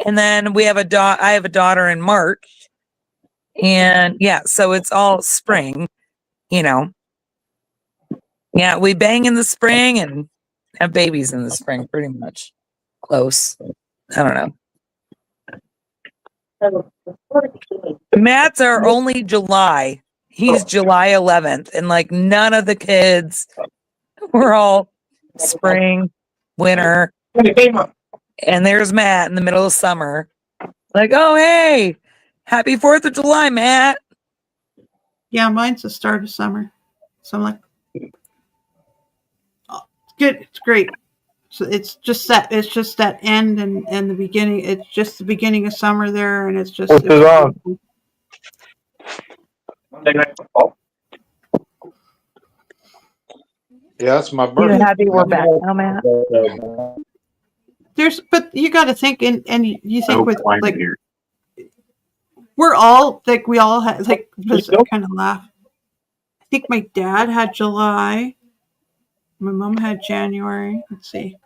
And then we have I have a daughter in March. And yeah, so it's all spring, you know. Yeah, we bang in the spring and have babies in the spring, pretty much. Close. I don't know. Matt's are only July. He's July 11th. And like none of the kids were all spring, winter. And there's Matt in the middle of summer. Like, oh, hey, happy 4th of July, Matt. Yeah, mine's the start of summer. So I'm like, oh, it's good. It's great. So it's just that end and the beginning. It's just the beginning of summer there, and it's just. What's it on? Yeah, that's my birthday. You're happy we're back now, Matt? But you got to think, and you think with like, we're all like we all had like just kind of laugh. I think my dad had July. My mom had January. Let's see.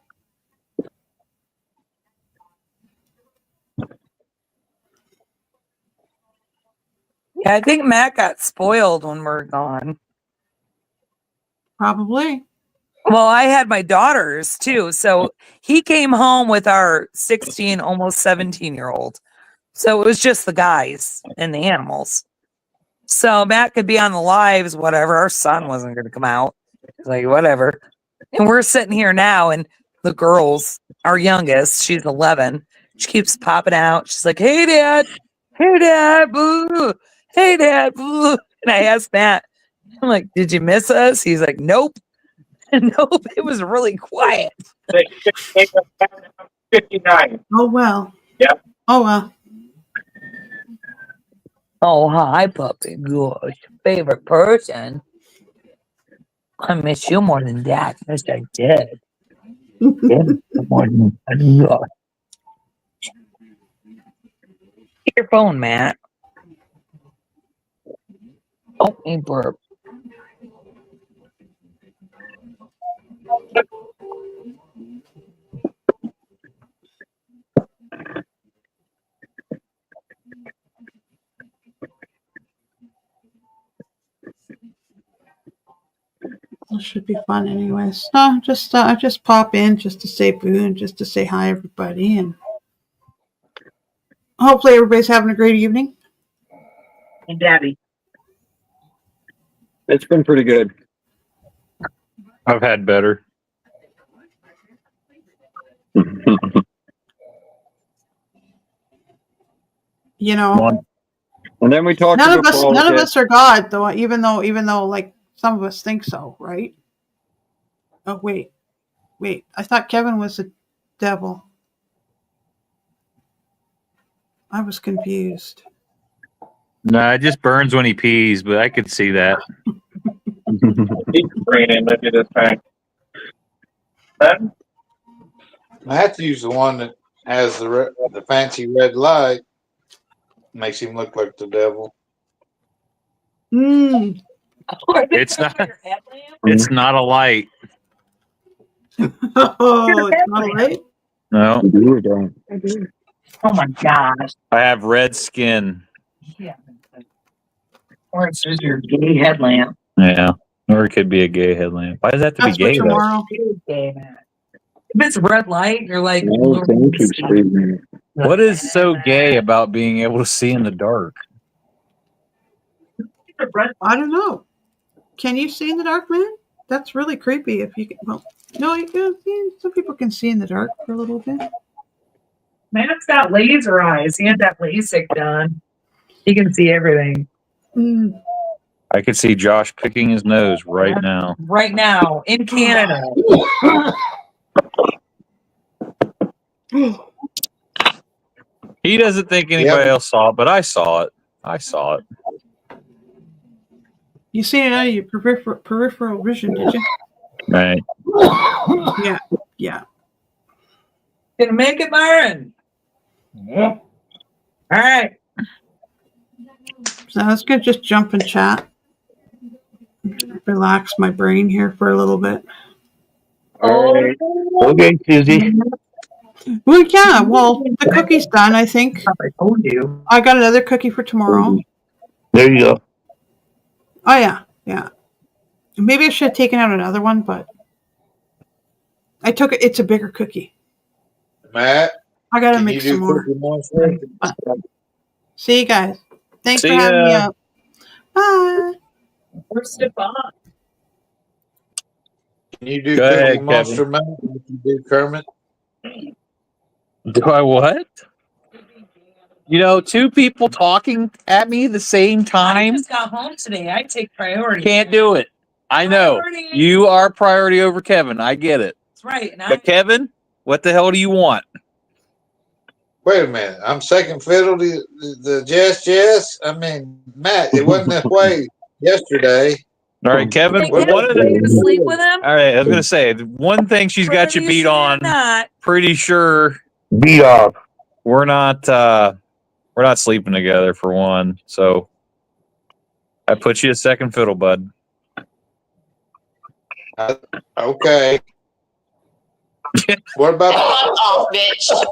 Yeah, I think Matt got spoiled when we're gone. Probably. Well, I had my daughters too. So he came home with our 16, almost 17-year-old. So it was just the guys and the animals. So Matt could be on the lives, whatever. Our son wasn't going to come out. It's like, whatever. And we're sitting here now, and the girls, our youngest, she's 11. She keeps popping out. She's like, hey, Dad. Hey, Dad. Boo. Hey, Dad. Boo. And I asked Matt, I'm like, did you miss us? He's like, nope. Nope. It was really quiet. 59. Oh, well. Yep. Oh, well. Oh, hi, puppy. Gosh, favorite person. I miss you more than that. Yes, I did. Yeah, more than that. Get your phone, Matt. Oh, he burp. This should be fun, anyways. No, just I just pop in just to say boo and just to say hi, everybody, and hopefully everybody's having a great evening. And Daddy. It's been pretty good. I've had better. You know, And then we talked. none of us are God, though. Even though, like some of us think so, right? Oh wait. I thought Kevin was the devil. I was confused. Nah, it just burns when he pees, but I could see that. Matthew's the one that has the fancy red light. Makes him look like the devil. Mm. It's not. It's not a light. Oh, it's not right. No. Oh my gosh. I have red skin. Yeah. Or it's just your gay headlamp. Yeah. Or it could be a gay headlamp. Why does that have to That's be for gay though? tomorrow. Gay, man. If it's red light, you're like. What is so gay about being able to see in the dark? I don't know. Can you see in the dark, man? That's really creepy. If you can, well, no, you can. Some people can see in the dark for a little bit. Matt's got laser eyes. He had that LASIK done. He can see everything. Mm. I could see Josh picking his nose right now. Right now in Canada. He doesn't think anybody else saw it, but I saw it. I saw it. You seen it out of your peripheral vision, did you? Right. Yeah. Yeah. Gonna make it, Myron. Yeah. All right. So let's go just jump and chat. Relax my brain here for a little bit. Okay, Susie. Well, yeah. Well, the cookie's done, I think. I told you. I got another cookie for tomorrow. There you go. Oh, yeah. Yeah. Maybe I should have taken out another one, but I took it. It's a bigger cookie. Matt, I got to can make you do some more. Cookie Monster? See you guys. Thanks See for having me ya. up. Bye. Where's Stefan? Can you do Go Cookie ahead, Monster, Kevin. Matt? Can you do Kermit? Do I what? You know, two people talking at me the same I time? just got home today. I take priority. Can't do it. I know. Priority. You are priority over Kevin. I get it. That's right. And But Kevin, what the hell do you want? Wait a minute. I'm second fiddle to the Jess. I mean, Matt, it wasn't this way yesterday. All right, Kevin. Hey, get One of you to the, sleep with him? all right, I was gonna say the one thing she's got you Whether beat see it or on. Not. Pretty sure Beat off. we're not sleeping together for one. So I put you a second fiddle, bud. Okay. What about off, bitch.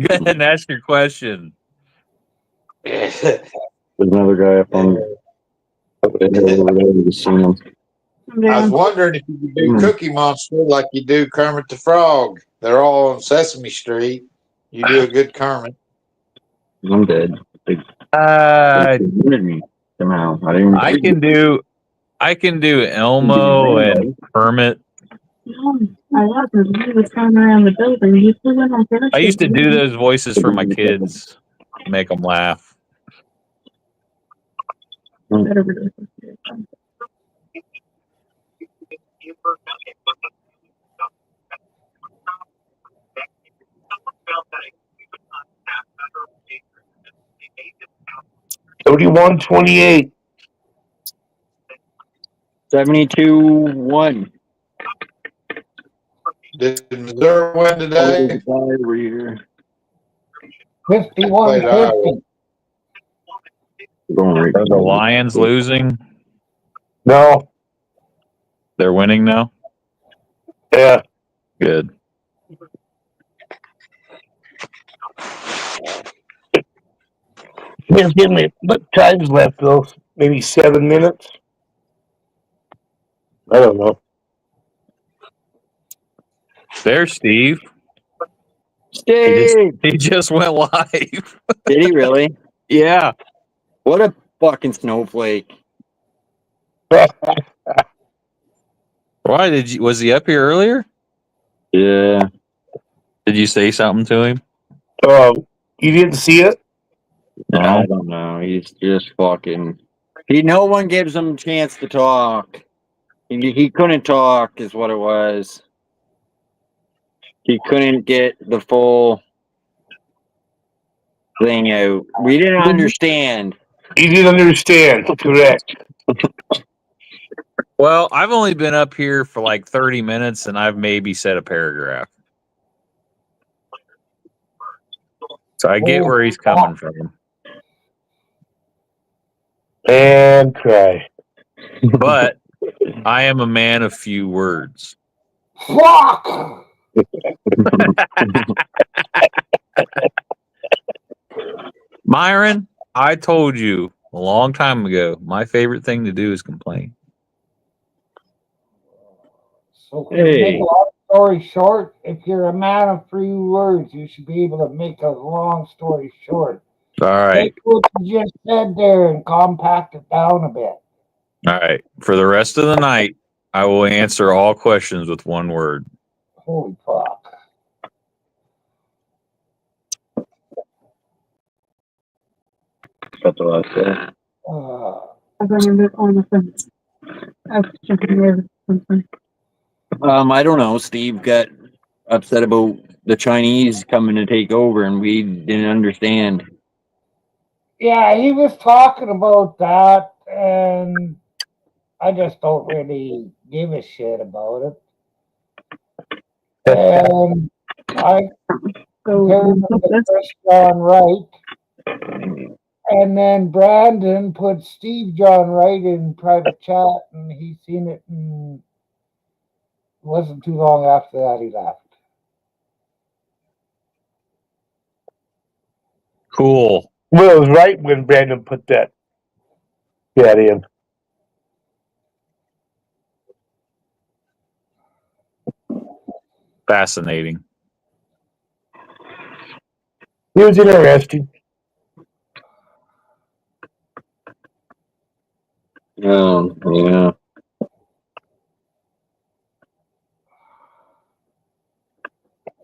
Go ahead and ask your question. There's another guy up on over there in the casino. I was wondering if you could do Cookie Monster like you do Kermit the Frog. They're all on Sesame Street. You do a good Kermit. I'm dead. Somehow. I can do Elmo and Kermit. I was because he was coming around the building. He flew in on parachute. I used to do those voices for my kids, make them laugh. $31.28. 72-1. Did Missouri win today? Over here. 51-50. Are the Lions losing? No. They're winning now? Yeah. Good. Just give me what time's left though? Maybe 7 minutes. I don't know. There's Steve. Steve! He just went live. Did he really? Yeah. What a fucking snowflake. Why was he up here earlier? Yeah. Did you say something to him? Oh, you didn't see it? No. I don't know. He's just fucking. No one gives him a chance to talk. He couldn't talk, is what it was. He couldn't get the full thing out. We didn't understand. You didn't understand. Correct. Well, I've only been up here for like 30 minutes and I've maybe said a paragraph. So I get where he's coming from. And cry. But I am a man of few words. Fuck! Myron, I told you a long time ago, my favorite thing to do is complain. So to make a long story short, if you're a man of few words, you should be able to make a long story short. All right. Take what you just said there and compact it down a bit. All right. For the rest of the night, I will answer all questions with one word. Holy fuck. That's what I said. I don't know. Steve got upset about the Chinese coming to take over, and we didn't understand. Yeah, he was talking about that, and I just don't really give a shit about it. And I compared him to Chris John Wright, and then Brandon put Steve John Wright in private chat, and he seen it, and it wasn't too long after that he left. Cool. Well, it was right when Brandon put that in. Fascinating. It was interesting. Yeah.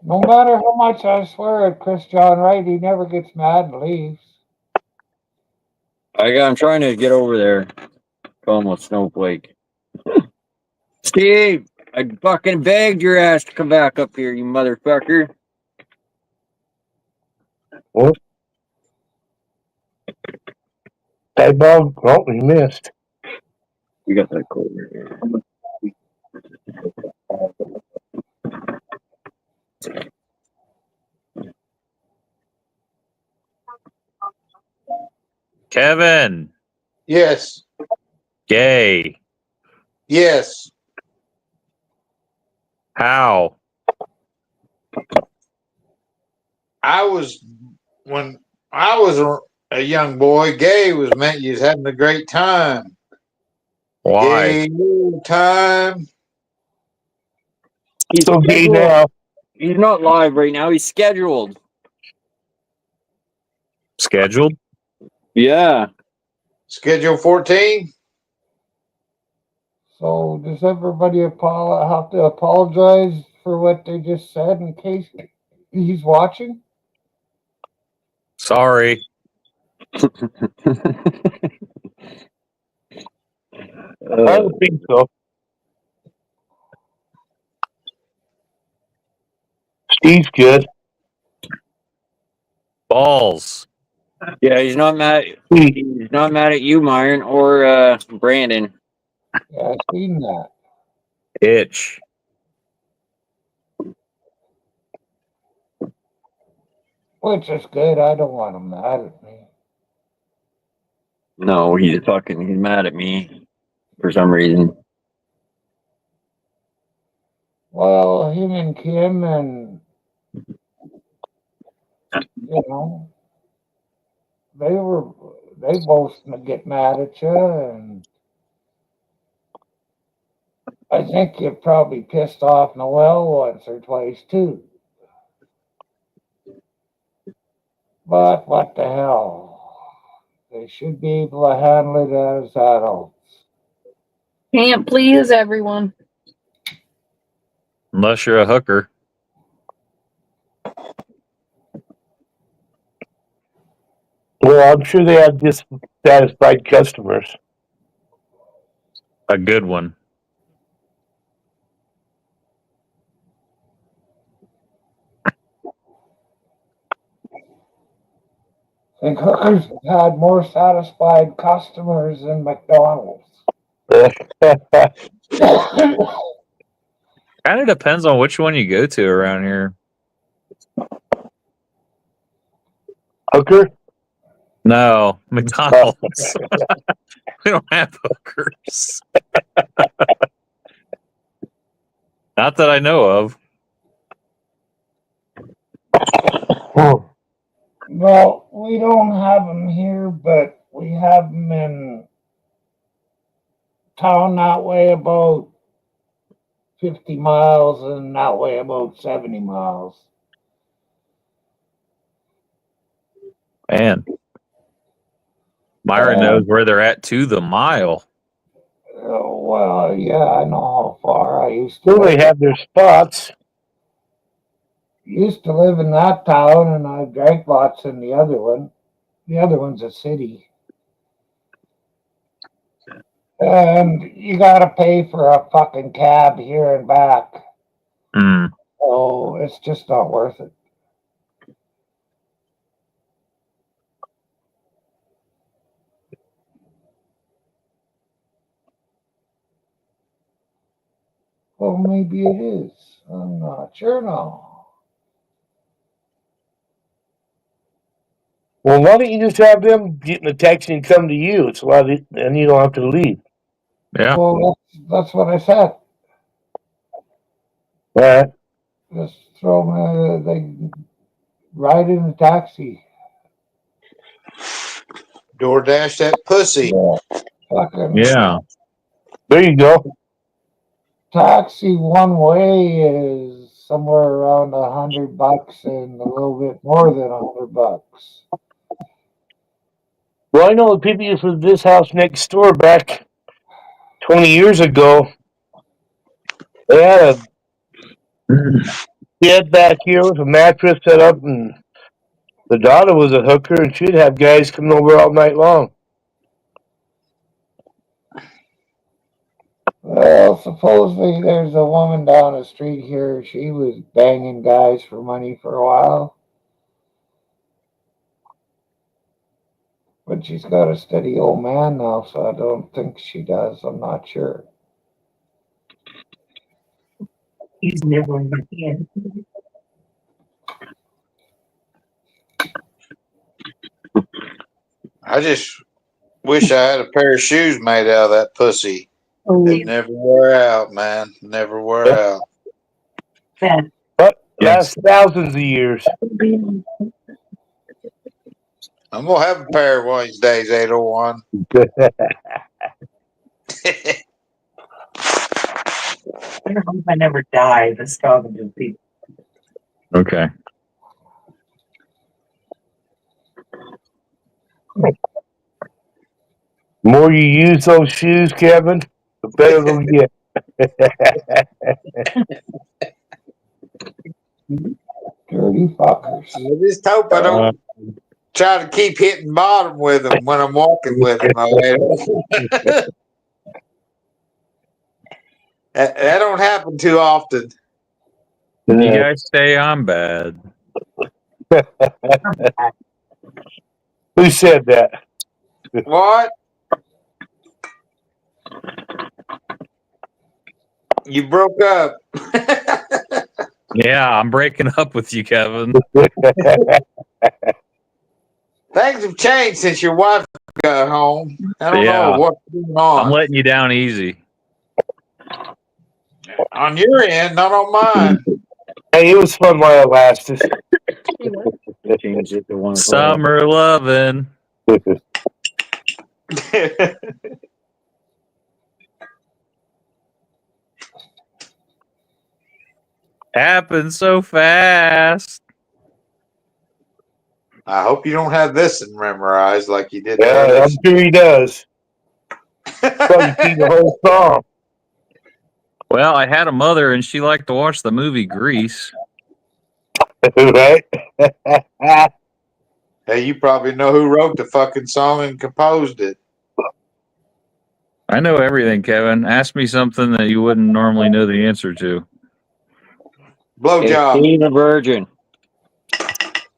No matter how much I swear at Chris John Wright, he never gets mad and leaves. I'm trying to get over there. Calm with Snowflake. Steve, I fucking begged your ass to come back up here, you motherfucker. What? Hey, Bob. Oh, you missed. You got that cold here. Kevin. Yes. Gay. Yes. How? When I was a young boy, gay was meant you was having a great time. Why? Gay time. He's so gay now. He's not live right now. He's scheduled. Scheduled? Yeah. Schedule 14. So does everybody have to apologize for what they just said in case he's watching? Sorry. I don't think so. Steve's good. Balls. Yeah, he's not mad. He's not mad at you, Myron, or Brandon. Yeah, I've seen that. Itch. Which is good. I don't want him mad at me. No, he's mad at me for some reason. Well, him and Kim and they both get mad at you, and I think you probably pissed off Noel once or twice too. But what the hell? They should be able to handle it as adults. Can't please everyone. Unless you're a hooker. Well, I'm sure they have dissatisfied customers. A good one. I think hookers have had more satisfied customers than McDonald's. Kind of depends on which one you go to around here. Hooker? No, McDonald's. We don't have hookers. Not that I know of. Well, we don't have them here, but we have them in town that way about 50 miles and that way about 70 miles. Man. Myra knows where they're at to the mile. Well, yeah, I know how far. I used to. Still, they have their spots. Used to live in that town, and I drank lots in the other one. The other one's a city. And you gotta pay for a fucking cab here and back. So it's just not worth it. Well, maybe it is. I'm not sure now. Well, why don't you just have them get in a taxi and come to you? It's a lot, and you don't have to leave. Yeah. Well, that's what I said. All right. Just throw them. They ride in the taxi. DoorDash that pussy. Fucking Yeah. There you go. taxi one way is somewhere around $100 and a little bit more than $100. Well, I know the people used for this house next door back 20 years ago. They had a bed back here with a mattress set up, and the daughter was a hooker, and she'd have guys coming over all night long. Well, supposedly there's a woman down the street here. She was banging guys for money for a while. But she's got a steady old man now, so I don't think she does. I'm not sure. He's never in. I just wish I had a pair of shoes made out of that pussy. It never wear out, man. Never wear out. But last thousands of years. I'm gonna have a pair one of these days, 801. I hope I never die. This talking to people. Okay. The more you use those shoes, Kevin, the better they'll get. Dirty fuckers. I just hope I don't try to keep hitting bottom with them when I'm walking with them. That don't happen too often. You guys say I'm bad. Who said that? What? You broke up. Yeah, I'm breaking up with you, Kevin. Things have changed since your wife got home. I don't Yeah. know what's going on. I'm letting you down easy. On your end, not on mine. Hey, it was fun while it lasted. Changed it to 1 o'clock. Summer loving. Happened so fast. I hope you don't have this in memorized like you did. Yeah, that. I'm sure he does. Probably seen the whole song. Well, I had a mother and she liked to watch the movie Grease. Right? Hey, you probably know who wrote the fucking song and composed it. I know everything, Kevin. Ask me something that you wouldn't normally know the answer to. Blowjob. Is Teen a virgin?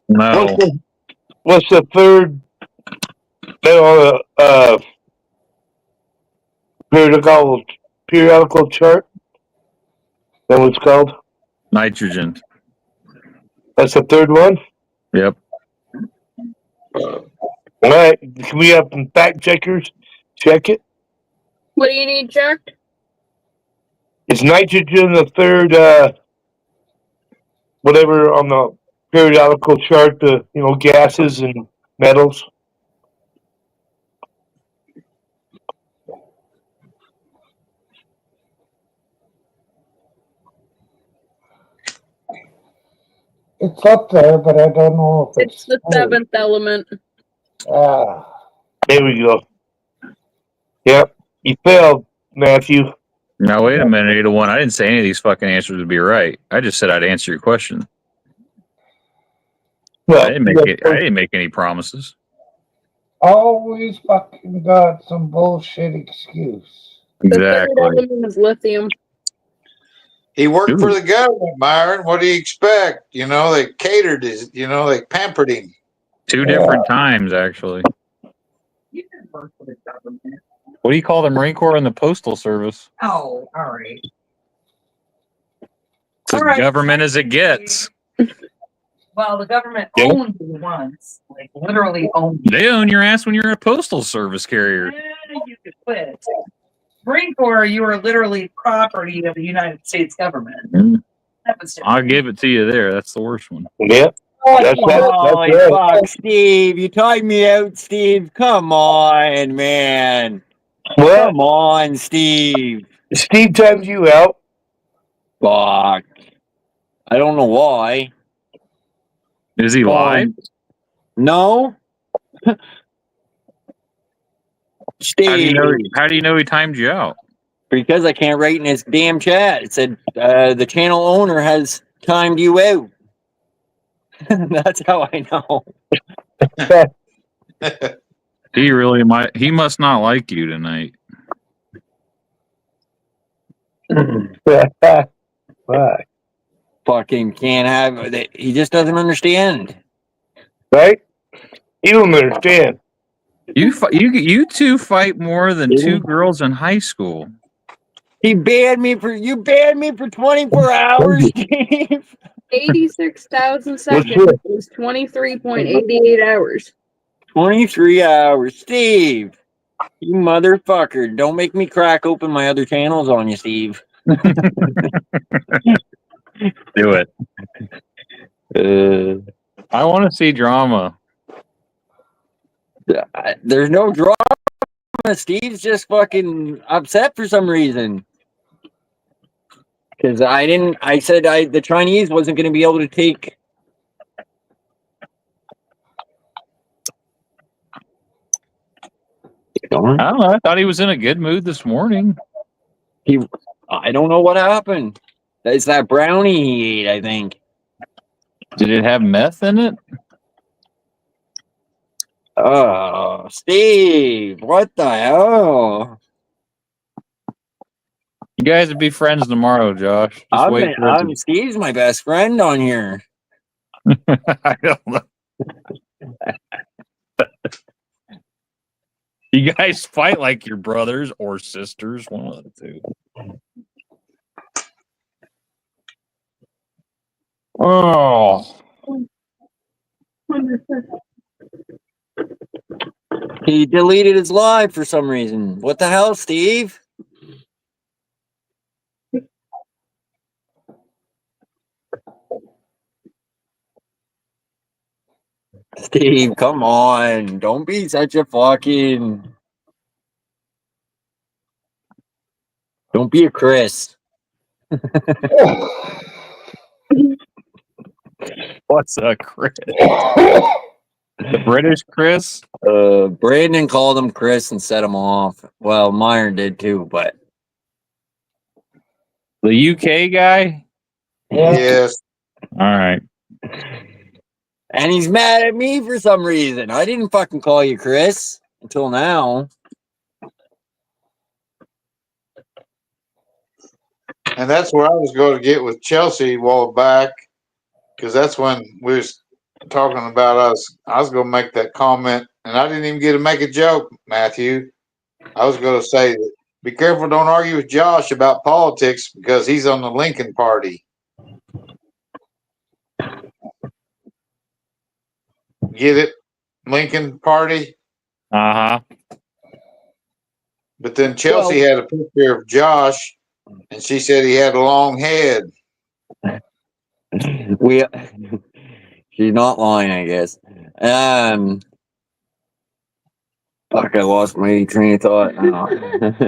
No. What's the third periodical chart? That what it's called? Nitrogen. That's the third one? Yep. All right. Can we have some fact checkers check it? What do you need checked? Is nitrogen the third, whatever on the periodical chart, the gases and metals? It's up there, but I don't know if It's the seventh element. There we go. Yep. You failed, Matthew. Now wait a minute, 801. I didn't say any of these fucking answers would be right. I just said I'd answer your question. Well, I didn't make any promises. always fucking got some bullshit excuse. The third Exactly. element is lithium. He worked for the government, Myron. What do you expect? You know, they catered his, you know, they pampered him. 2 different times, actually. You didn't work for the government. What do you call the Marine Corps and the Postal Service? Oh, all right. It's as government as it gets. Well, the government Yeah. owned you once, like literally owned you. They own your ass when you're a postal service carrier. You could quit. Marine Corps, you were literally property of the United States government. That was I'll give it to you there. That's the worst one. Yep. Holy fuck, Steve. You tied me out, Steve. Come on, man. What? Come on, Steve. Steve times you out. Fuck. I don't know why. Is he live? No. Steve. How do you know he timed you out? Because I can't write in his damn chat. It said the channel owner has timed you out. That's how I know. He really might. He must not like you tonight. Fucking can't have it. He just doesn't understand. Right? You don't understand. You two fight more than 2 girls in high school. You banned me for 24 hours, Steve. 86,000 seconds is 23.88 hours. 23 hours, Steve. You motherfucker! Don't make me crack open my other channels on you, Steve. Do it. I want to see drama. There's no drama. Steve's just fucking upset for some reason. Because I said the Chinese wasn't going to be able to take. I don't know. I thought he was in a good mood this morning. I don't know what happened. It's that brownie he ate, I think. Did it have meth in it? Oh, Steve, what the hell? You guys would be friends tomorrow, Josh. Just wait for it Steve's my best friend on here. I don't know. You guys fight like your brothers or sisters, one of the two. Oh. He deleted his live for some reason. What the hell, Steve? Steve, come on. Don't be such a fucking... Don't be a Chris. What's a Chris? The British Chris? Brandon called him Chris and set him off. Well, Myron did too, but... The UK guy? Yes. All right. And he's mad at me for some reason. I didn't fucking call you Chris until now. And that's where I was going to get with Chelsea a while back, because that's when we was talking about us. I was going to make that comment, and I didn't even get to make a joke, Matthew. I was going to say that be careful, don't argue with Josh about politics because he's on the Lincoln Party. Get it? Lincoln party. Uh huh. But then Chelsea had a picture of Josh, and she said he had a long head. She's not lying, I guess. Fuck, I lost my train of thought now.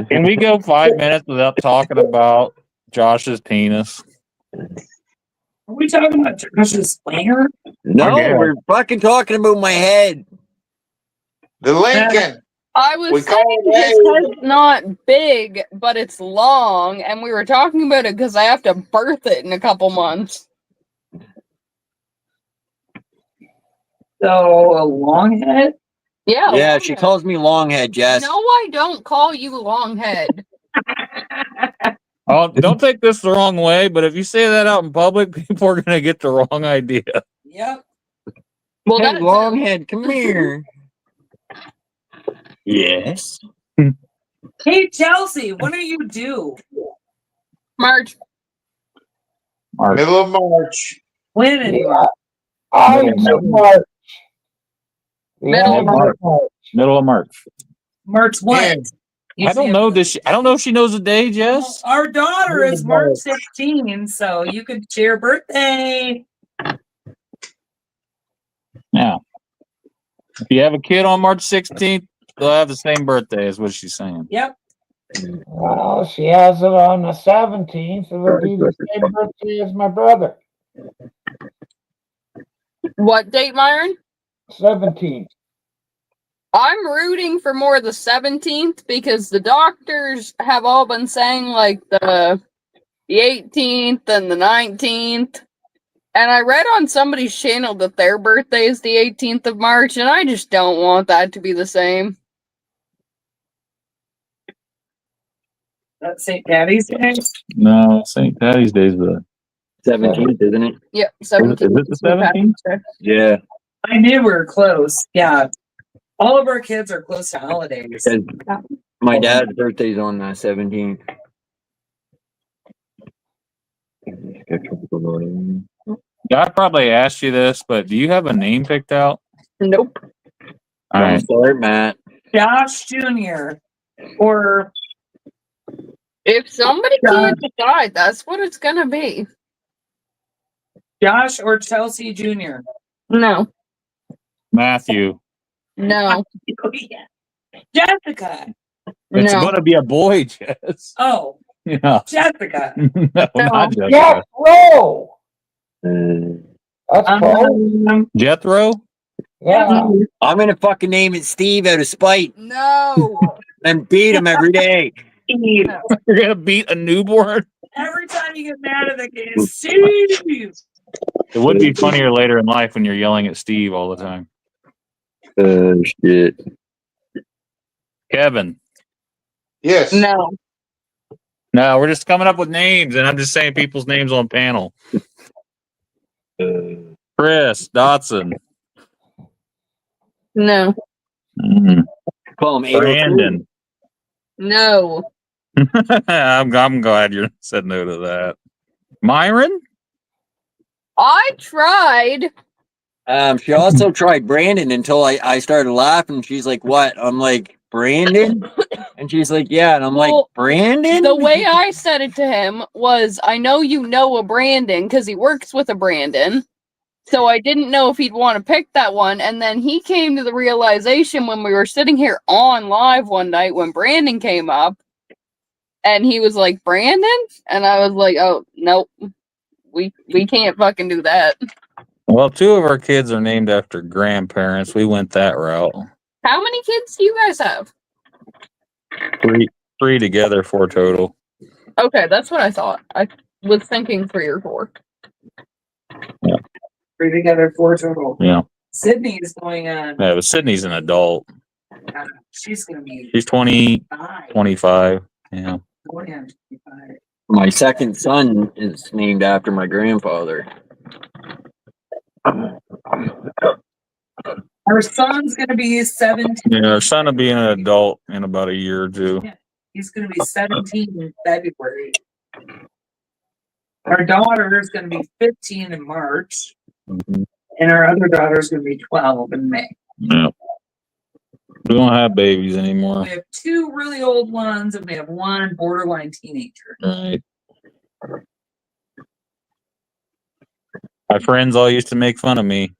Can we go 5 minutes without talking about Josh's penis? Are we talking about Josh's swinger? No, Okay. we're fucking talking about my head. The Lincoln. I was We call saying it his head's not big, but it's long, and we were talking about it because I have to birth it in a couple months. So a long head? Yeah. Yeah, long she head. calls me Longhead, Jess. No, I don't call you Longhead. Oh, don't take this the wrong way, but if you say that out in public, people are going to get the wrong idea. Yep. Well, Hey, that's Longhead, come here. Yes. Hey, Chelsea, when are you due? March. Middle of March. When in March? March. Middle of March. Middle of March. March what? I don't know this. I don't know if she knows the day, Jess. Our daughter is March 16, so you could share birthday. Yeah. If you have a kid on March 16th, they'll have the same birthday, is what she's saying. Yep. Well, she has it on the 17th. It'll be the same birthday as my brother. What date, Myron? 17th. I'm rooting for more the 17th because the doctors have all been saying like the 18th and the 19th. And I read on somebody's channel that their birthday is the 18th of March, and I just don't want that to be the same. That's St. Patty's Day? No, St. Patty's Day is the 17th, isn't it? Yep, Is 17th. it the 17th? Yeah. I knew we were close. Yeah. All of our kids are close to holidays. My dad's birthday's on the 17th. Yeah, I probably asked you this, but do you have a name picked out? Nope. All right. Start, Matt. Josh Jr. Or If somebody can't decide, that's what it's gonna be. Josh or Chelsea Jr. No. Matthew. No. Jessica. It's No. going to be a boy, Jess. Oh, Yeah. Jessica. No, not Jessica. Jethro. That's cool. Jethro? Yeah. I'm gonna fucking name it Steve out of spite No. and beat him every day. You're going to beat a newborn? Every time you get mad at the kid, Steve. It would be funnier later in life when you're yelling at Steve all the time. Shit. Kevin. Yes. No. No, we're just coming up with names, and I'm just saying people's names on panel. Chris Dotson. No. Call him Brandon. No. I'm glad you said no to that. Myron? I tried. She also tried Brandon until I started laughing. She's like, "What?" I'm like, "Brandon," and she's like, "Yeah," and I'm like, Well, "Brandon." The way I said it to him was, I know you know a Brandon because he works with a Brandon. So I didn't know if he'd want to pick that one. And then he came to the realization when we were sitting here on live one night when Brandon came up. And he was like, Brandon? And I was like, oh, nope. We can't fucking do that. Well, 2 of our kids are named after grandparents. We went that route. How many kids do you guys have? 3 together, 4 total. Okay, that's what I thought. I was thinking 3 or 4. Yeah. 3 together, 4 total. Yeah. Sydney is going on. Yeah, but Sydney's an adult. She's going to be She's 25. Yeah. going on 25. My second son is named after my grandfather. Our son's going to be 17. Yeah, our son will be an adult in about a year or 2. He's going to be 17 in February. Our daughter is going to be 15 in March. Mm-hmm. And our other daughter is going to be 12 in May. No, we don't have babies anymore. We have 2 really old ones, and we have 1 borderline teenager. Right. My friends all used to make fun of me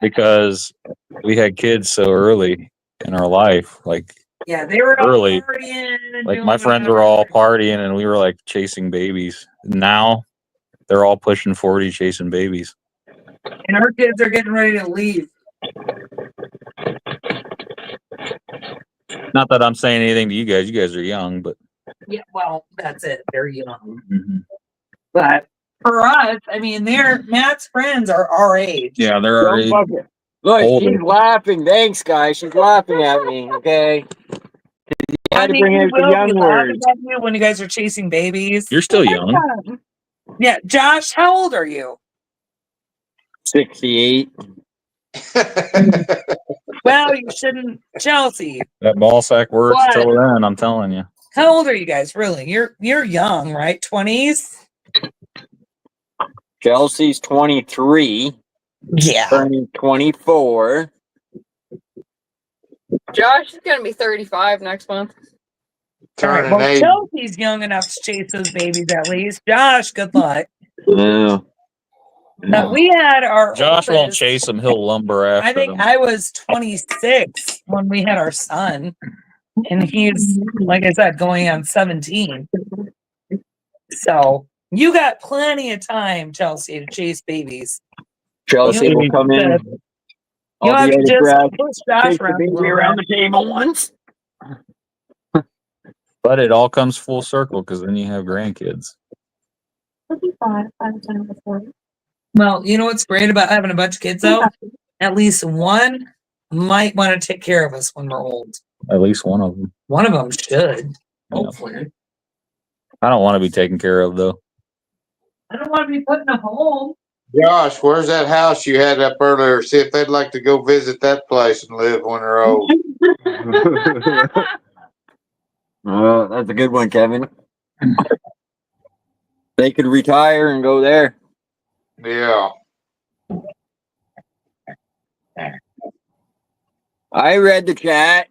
because we had kids so early in our life. Like, Yeah, they were all early. partying and Like doing my friends were all partying and we were like chasing babies. Now they're all pushing 40 chasing babies. and our kids are getting ready to leave. Not that I'm saying anything to you guys. You guys are young, but Yeah, well, that's it. They're young. But for us, I mean, Matt's friends are our age. yeah, they're Don't already fuck it. Look, older. she's laughing. Thanks, guys. She's laughing at me. Okay. You had to bring out the will be young laughing words. at you when you guys are chasing babies. You're still young. Yeah, Josh, how old are you? 68. Well, you shouldn't, Chelsea. That ball sack works What? till then, I'm telling you. How old are you guys? Really, you're young, right? 20s. Chelsea's 23. Yeah. Turning 24. Josh is gonna be 35 next month. All right, well, Chelsea's young enough to chase those babies at least. Josh, good luck. Yeah. We had our Josh won't oldest- chase him. He'll lumber after I think them. I was 26 when we had our son, and he's, like I said, going on 17. So you got plenty of time, Chelsea, to chase babies. Chelsea will come in. You I'll have be to able to just grab, push Josh take the around, a baby little around bit. the table once. But it all comes full circle because then you have grandkids. Well, you know what's great about having a bunch of kids, though? At least one might want to take care of us when we're old. At least one of them. One of them should, hopefully. I don't want to be taken care of though. I don't want to be put in a home. Josh, where's that house you had up earlier? See if they'd like to go visit that place and live when they're old. Well, that's a good one, Kevin. They could retire and go there. Yeah. I read the chat.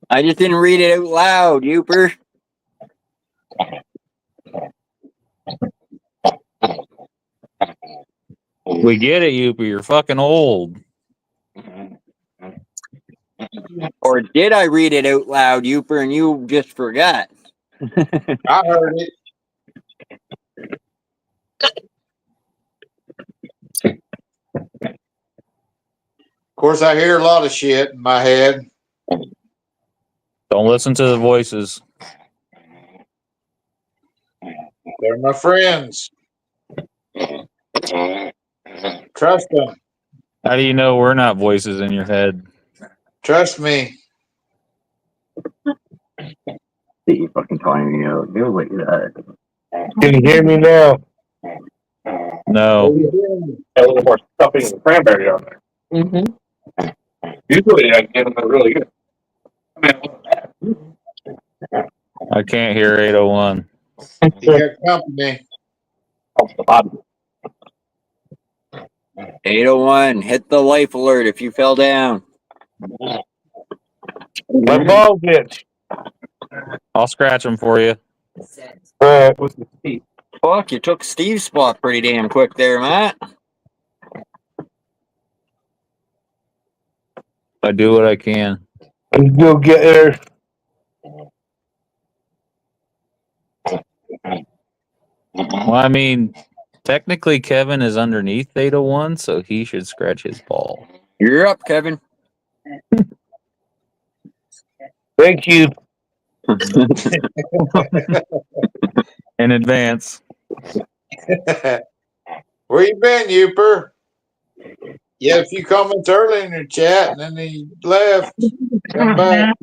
I just didn't read it out loud, Youper. We get it, Youpie. You're fucking old. Or did I read it out loud, Youper, and you just forgot? I heard it. Of course, I hear a lot of shit in my head. Don't listen to the voices. They're my friends. Trust them. How do you know we're not voices in your head? Trust me. You fucking calling me out. Do like that. Can you hear me now? No. A little more stuffing and cranberry on there. Mm-hmm. Usually I get them really good. I can't hear 801. You got company. 801, hit the life alert if you fell down. My ball itch. I'll scratch them for you. What's the speed? Fuck, you took Steve's spot pretty damn quick there, Matt. I do what I can. You'll get there. Well, I mean, technically Kevin is underneath 801, so he should scratch his ball. You're up, Kevin. Thank you. In advance. Where you been, Youper? You had a few comments early in your chat, and then he left. Come back.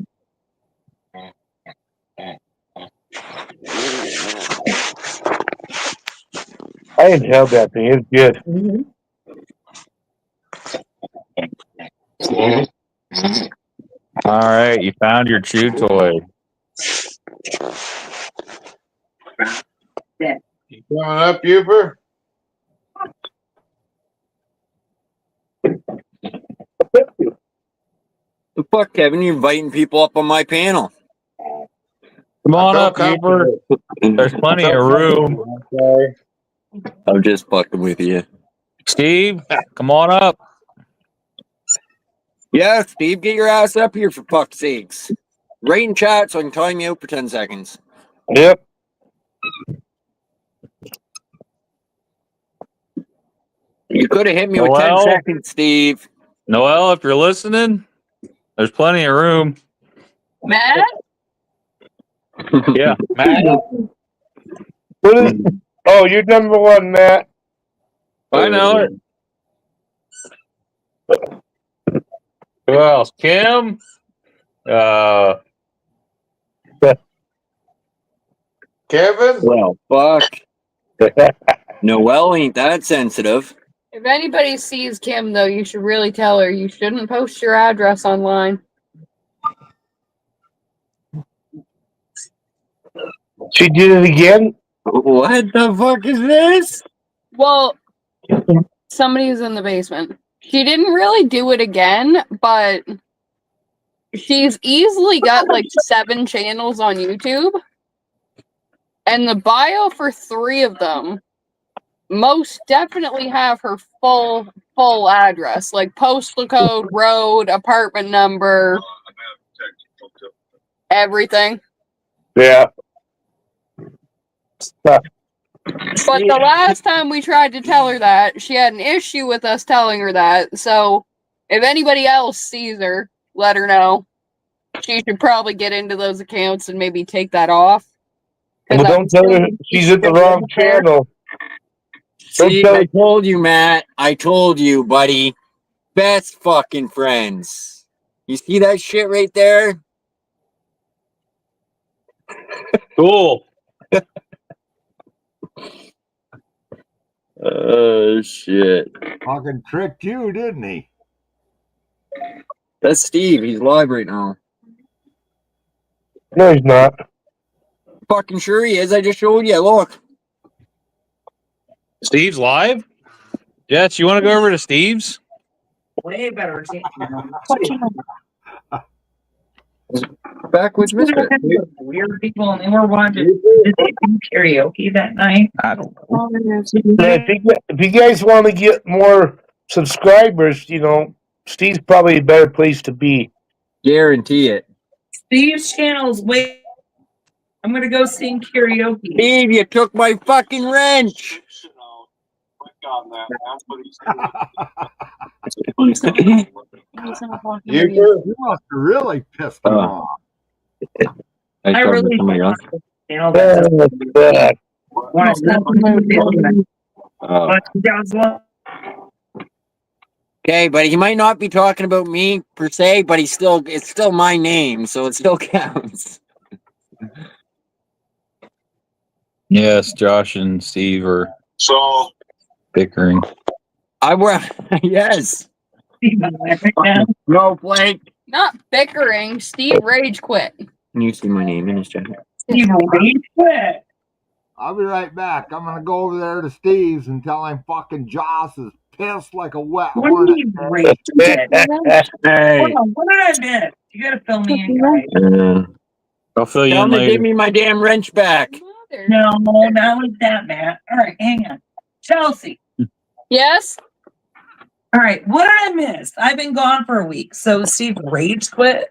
I inhaled that thing. It's good. All right, you found your chew toy. You coming up, Uber? The fuck, Kevin? You're inviting people up on my panel. Come on up, Uber. There's plenty of room. I'm just fucking with you. Steve, come on up. Yeah, Steve, get your ass up here for fuck's sakes. Write in chat so I can time you out for 10 seconds. Yep. You could have hit me with 10 Noel? seconds, Steve. Noel, if you're listening, there's plenty of room. Matt? Yeah, Matt. What is, oh, you're number one, Matt. I know it. Who else? Kim? Kevin? Well, fuck. Noel ain't that sensitive. If anybody sees Kim, though, you should really tell her you shouldn't post your address online. She did it again? What the fuck is this? Well, somebody's in the basement. She didn't really do it again, but she's easily got like 7 channels on YouTube. And the bio for 3 of them most definitely have her full address, like postal code, road, apartment number, everything. Yeah. But the last time we tried to tell her that, she had an issue with us telling her that. So if anybody else sees her, let her know. She should probably get into those accounts and maybe take that off. Well, don't tell her she's at the wrong channel. See, I told you, Matt. I told you, buddy. Best fucking friends. You see that shit right there? Cool. Oh, shit. Fucking tricked you, didn't he? That's Steve. He's live right now. No, he's not. Fucking sure he is. I just showed you. Look. Steve's live? Jets, you want to go over to Steve's? Way better. Back with Mr. Weird people, and they were wanting to did they do karaoke that night? I don't know. If you guys want to get more subscribers, you know, Steve's probably a better place to be. Guarantee it. Steve's channel's way. I'm gonna go sing karaoke. Steve, you took my fucking wrench. You must have really pissed him off. I really want Okay, but he might not be talking about me per se, but it's still my name, so it still counts. Yes, Josh and Steve are bickering. Yes. No, Blake. Not bickering. Steve rage quit. Can you see my name in his chat? Steve rage quit. I'll be right back. I'm gonna go over there to Steve's and tell him fucking Joss is pissed like a wet hornet. Hey. Hold on, what did I miss? You gotta fill me in, guys. I'll fill you Tell in him to later. give me my damn wrench back. No, not like that, Matt. All right, hang on. Chelsea. Yes? All right, what did I miss? I've been gone for a week. So Steve rage quit?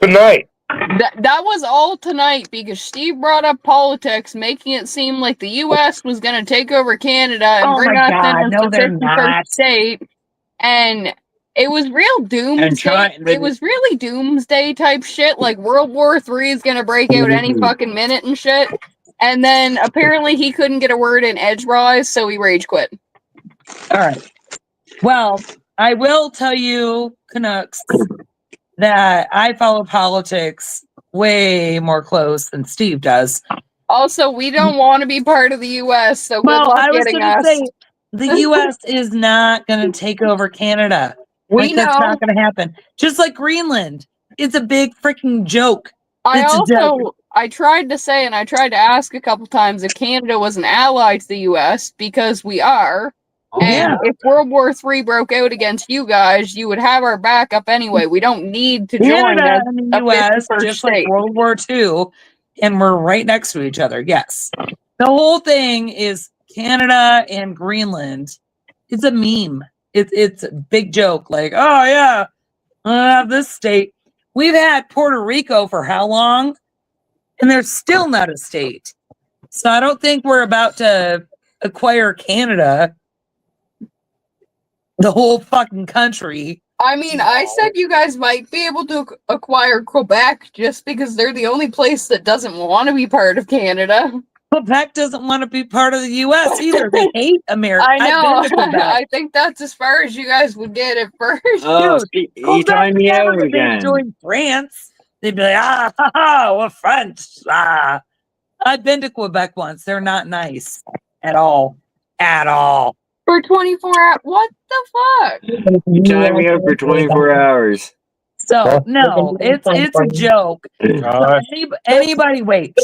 Tonight. That was all tonight because Steve brought up politics, making it seem like the U.S. was going to take over Canada and Oh bring my us God, into no, the they're 51st not. state. And it was real doomsday. It was really doomsday type shit, like World War III is going to break out any fucking minute and shit. And then apparently he couldn't get a word in edgewise, so he rage quit. All right. Well, I will tell you, Canucks, that I follow politics way more close than Steve does. Also, we don't want to be part of the U.S., so good Well, luck I was getting going to us. say, the U.S. is not going to take over Canada. We That's know. not going to happen. Just like Greenland. It's a big freaking joke. I It's a joke. I tried to say and I tried to ask a couple times if Canada was an ally to the US, because we are. And Yeah. if World War III broke out against you guys, you would have our backup anyway. We don't need to join Canada as and the a US, 51st just like state. World War II, and we're right next to each other. Yes. The whole thing is Canada and Greenland. It's a meme. It's a big joke. Like, oh yeah, I have this state. We've had Puerto Rico for how long? And they're still not a state. So I don't think we're about to acquire Canada, the whole fucking country. I mean, I said you guys might be able to acquire Quebec just because they're the only place that doesn't want to be part of Canada. Quebec doesn't want to be part of the U.S. either. They hate America. I know. I've been to Quebec. I think that's as far as you guys would get at first. Oh, Dude, he Quebec timed me never out gonna again. join France. They'd be like, ah, ha, ha, we're French. Ah. I've been to Quebec once. They're not nice at all. At all. For 24 hours? What the fuck? You timed me out for 24 hours. So no, it's a joke. Anybody wait.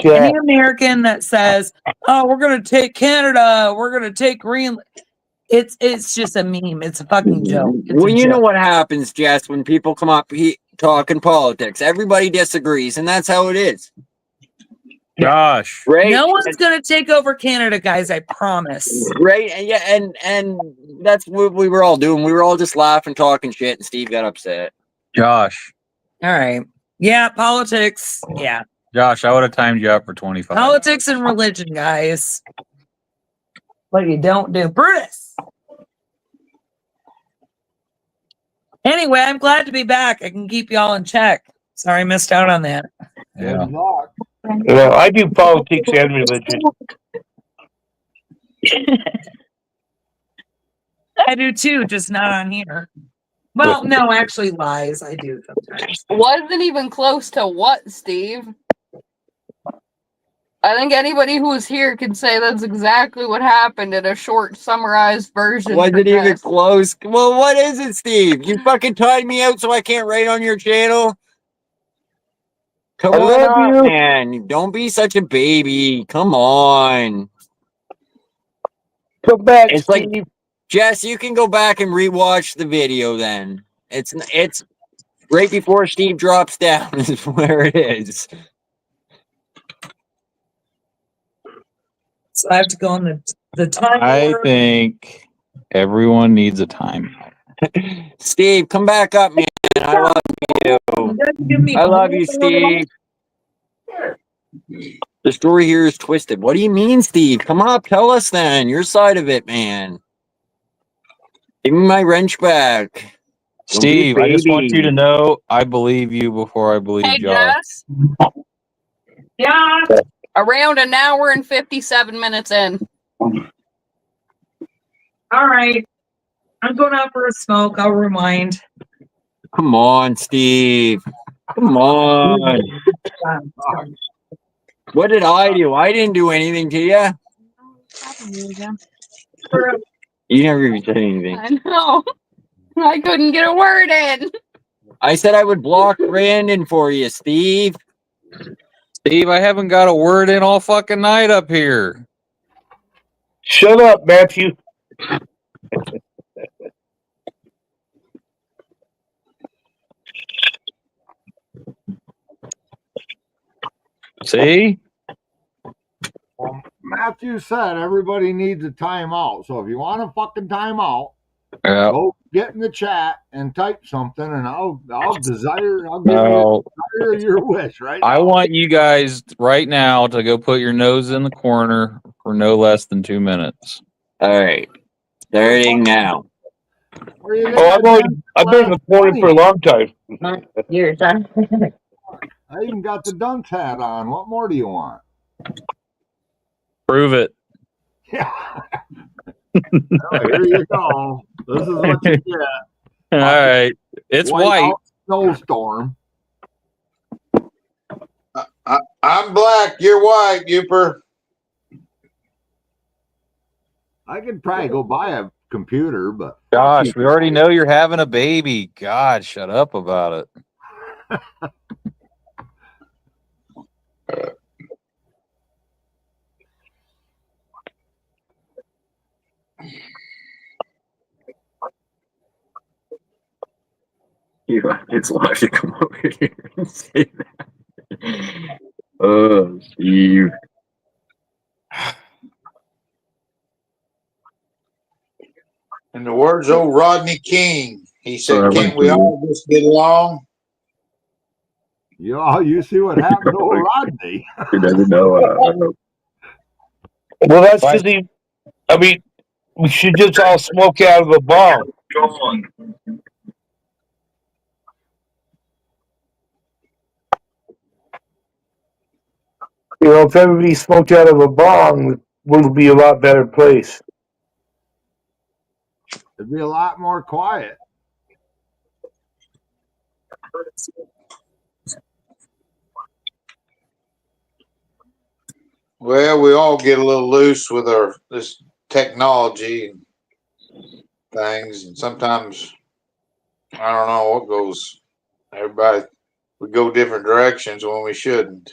Any American that says, "Oh, we're gonna take Canada, we're gonna take Greenland," it's just a meme. It's a fucking joke. It's Well, a you know joke. what happens, Jess, when people come up talking politics. Everybody disagrees, and that's how it is. Josh. Right? No one's gonna take over Canada, guys. I promise. Right? And yeah, and that's what we were all doing. We were all just laughing, talking shit, and Steve got upset. Josh. All right. Yeah, politics. Yeah. Josh, I would have timed you out for 25. Politics and religion, guys. What you don't do. Brutus. Anyway, I'm glad to be back. I can keep y'all in check. Sorry I missed out on that. Yeah. You know, I do politics and religion. I do too, just not on here. Well, no, actually lies. I do sometimes. Wasn't even close to what, Steve? I think anybody who was here can say that's exactly what happened in a short, summarized version. Wasn't even close. Well, what is it, Steve? You fucking tied me out so I can't write on your channel? Come on, man. Don't be such a baby. Come on. Come back, it's Steve. Like, Jess, you can go back and rewatch the video then. It's right before Steve drops down is where it is. So I have to go on the time. I think everyone needs a time. Steve, come back up, man. I love you. I love you, Steve. The story here is twisted. What do you mean, Steve? Come up, tell us then. Your side of it, man. Give me my wrench back. Steve, I just want you to know I believe you before I believe Hey, Josh. Jess. Yeah. Around an hour and 57 minutes in. All right. I'm going out for a smoke. I'll remind. Come on, Steve. Come on. What did I do? I didn't do anything to you. You never even said anything. I know. I couldn't get a word in. I said I would block Brandon for you, Steve. Steve, I haven't got a word in all fucking night up here. Shut up, Matthew. See? Well, Matthew said everybody needs a timeout. So if you want a fucking timeout, go get in the chat and type something, and I'll give you a desire of your wish, right? I want you guys right now to go put your nose in the corner for no less than 2 minutes. All right. Starting now. I've been in the corner for a long time. You're done. I even got the dunce hat on. What more do you want? Prove it. Yeah. Oh, here you go. This is what you get. All right. It's white. Snowstorm. I'm black. You're white, Youper. I could probably go buy a computer, but Gosh, we already know you're having a baby. God, shut up about it. It's live to come over here and say that. Oh, Steve. In the words of old Rodney King, he said, Sorry, "Can't we all just get along?" Yeah, you see what happened to old Rodney. He doesn't know. Well, that's because we should just all smoke out of a bong. You know, if everybody smoked out of a bong, the world would be a lot better place. It'd be a lot more quiet. Well, we all get a little loose with this technology and things, and sometimes I don't know what goes. Everybody, we go different directions when we shouldn't.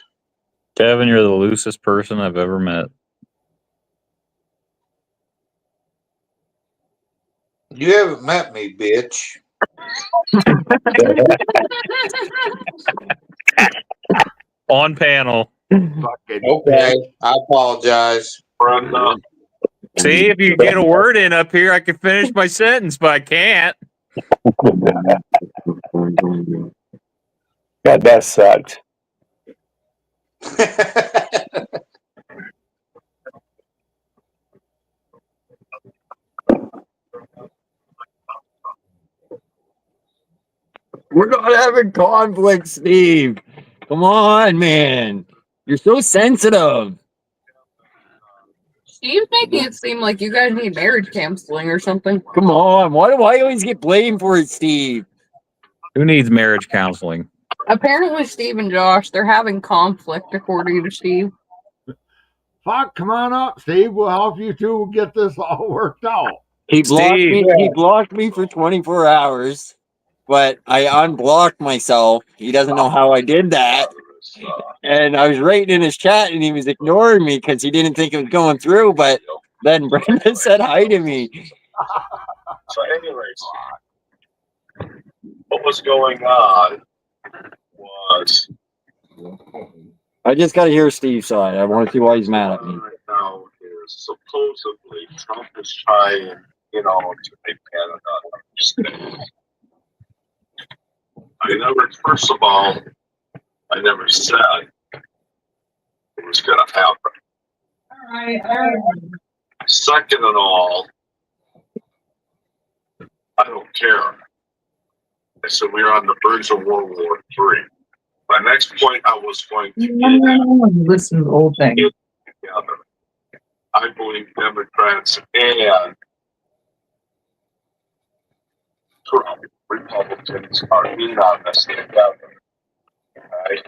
Kevin, you're the loosest person I've ever met. You haven't met me, bitch. On panel. Okay, I apologize. See, if you get a word in up here, I can finish my sentence, but I can't. That sucked. We're not having conflict, Steve. Come on, man. You're so sensitive. Steve's making it seem like you guys need marriage counseling or something. Come on. Why do I always get blamed for it, Steve? Who needs marriage counseling? Apparently, Steve and Josh, they're having conflict, according to Steve. Fuck, come on up, Steve. We'll help you two get this all worked out. He blocked me for 24 hours, but I unblocked myself. He doesn't know how I did that. And I was writing in his chat and he was ignoring me because he didn't think it was going through. But then Brenda said hi to me. So anyways, what was going on was I just got to hear Steve's side. I want to see why he's mad at me. right now is supposedly Trump is trying, to make Canada understand. First of all, I never said it was going to happen. Second of all, I don't care. I said we are on the verge of World War III. My next point I was going to listen to the whole thing. Together. I believe Democrats and Trump, Republicans are in on this together. Right?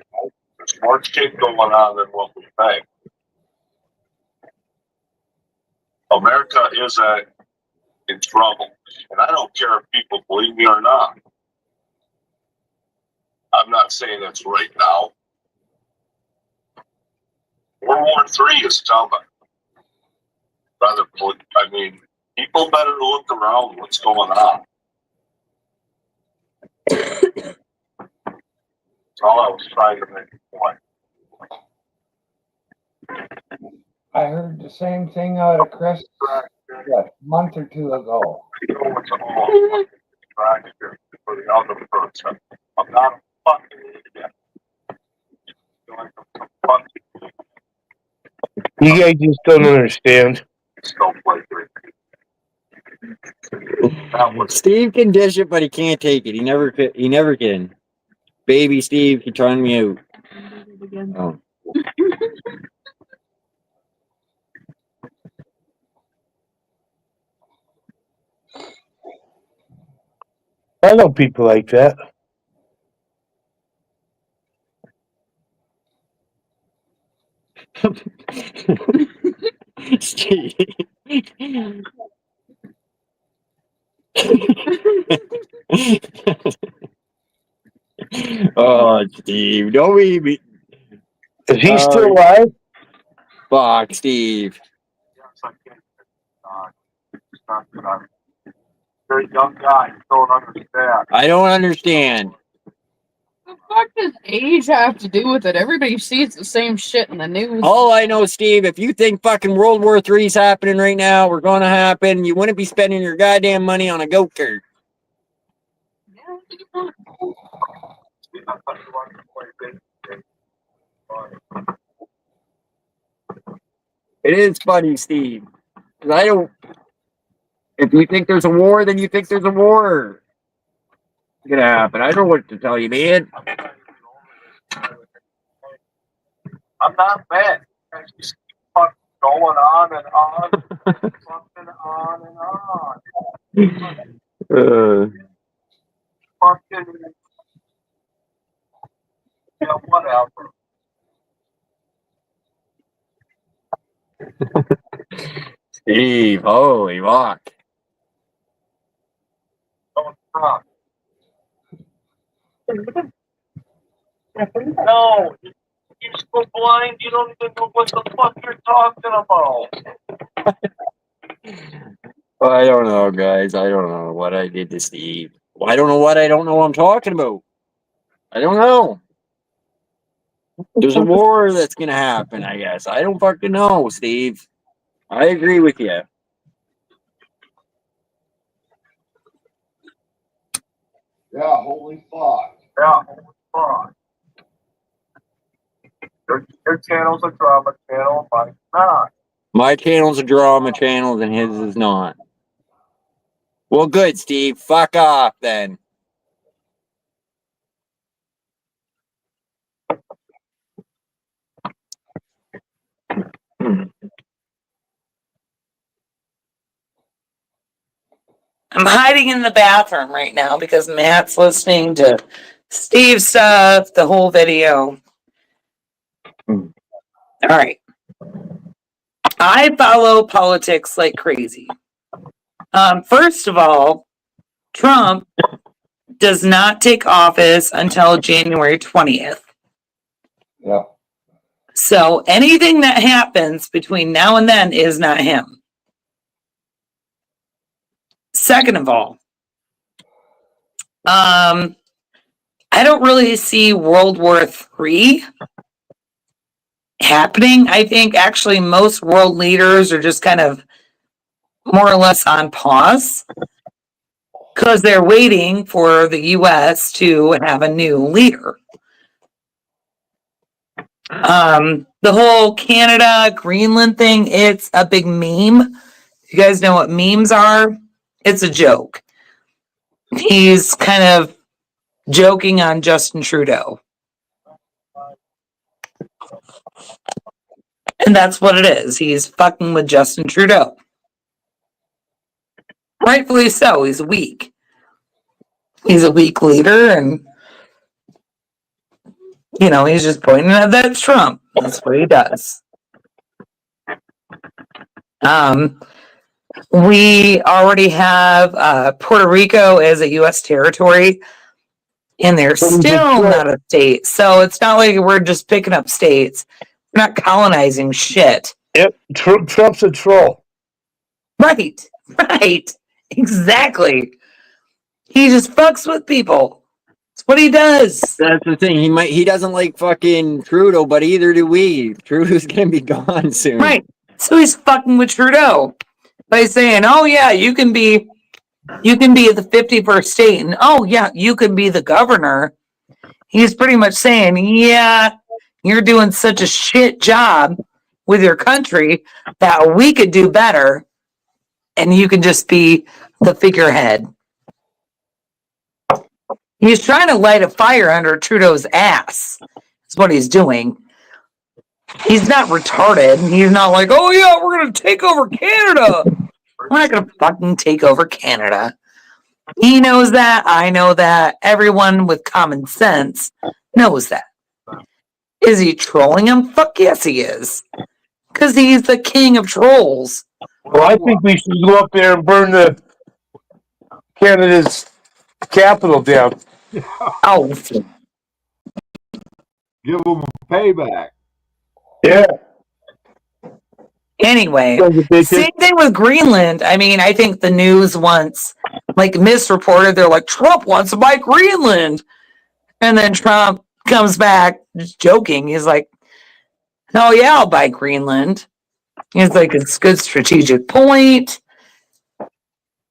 There's more shit going on than what we think. America is in trouble, and I don't care if people believe me or not. I'm not saying it's right now. World War III is coming. People better look around what's going on. That's all I was trying to make a point. I heard the same thing out of Chris a month or two ago. I know it's all trying to do for the other person. I'm not a fucking idiot. You guys just don't understand. Steve can dish it, but he can't take it. He never can. Baby Steve, you're trying me out. Oh. I know people like that. Steve. Oh, Steve, don't be. Is he still alive? Fuck, Steve. You're a young guy. You don't understand. I don't understand. The fuck does age have to do with it? Everybody sees the same shit in the news. All I know, Steve, if you think fucking World War III is happening right now, we're going to happen, you wouldn't be spending your goddamn money on a goat cart. It is funny, Steve. 'Cause I don't. If you think there's a war, then you think there's a war. It's gonna happen. I don't know what to tell you, man. I'm not mad. I just keep fucking going on and on, fucking on and on. Fucking, yeah, whatever. Steve, holy fuck. Don't stop. No, you're so blind, you don't even know what the fuck you're talking about. Well, I don't know, guys. I don't know what I did to Steve. I don't know what I don't know I'm talking about. I don't know. There's a war that's gonna happen, I guess. I don't fucking know, Steve. I agree with you. Yeah, holy fuck. Yeah, holy fuck. Your channel's a drama channel, mine's not. My channel's a drama channel and his is not. Well, good, Steve. Fuck off then. I'm hiding in the bathroom right now because Matt's listening to Steve's stuff, the whole video. All right. I follow politics like crazy. First of all, Trump does not take office until January 20th. Yeah. So anything that happens between now and then is not him. Second of all, I don't really see World War III happening. I think actually most world leaders are just kind of more or less on pause because they're waiting for the US to have a new leader. The whole Canada, Greenland thing, it's a big meme. You guys know what memes are? It's a joke. He's kind of joking on Justin Trudeau. And that's what it is. He's fucking with Justin Trudeau. Rightfully so. He's weak. He's a weak leader, and you know, he's just pointing at that Trump. That's what he does. We already have Puerto Rico as a U.S. territory, and they're still not a state. So it's not like we're just picking up states. We're not colonizing shit. Yep, Trump's a troll. Right, exactly. He just fucks with people. That's what he does. That's the thing. He doesn't like fucking Trudeau, but either do we. Trudeau's gonna be gone soon. Right. So he's fucking with Trudeau by saying, "Oh yeah, you can be the 51st state, and oh yeah, you can be the governor." He's pretty much saying, "Yeah, you're doing such a shit job with your country that we could do better, and you can just be the figurehead." He's trying to light a fire under Trudeau's ass. That's what he's doing. He's not retarded. He's not like, "Oh yeah, we're going to take over Canada." We're not going to fucking take over Canada. He knows that. I know that. Everyone with common sense knows that. Is he trolling him? Fuck yes, he is. Because he's the king of trolls. Well, I think we should go up there and burn the Canada's capital down. Oh. Give them a payback. Yeah. Anyway, same thing with Greenland. I mean, I think the news wants like misreported. They're like, Trump wants to buy Greenland. And then Trump comes back just joking. He's like, oh yeah, I'll buy Greenland. He's like, it's a good strategic point.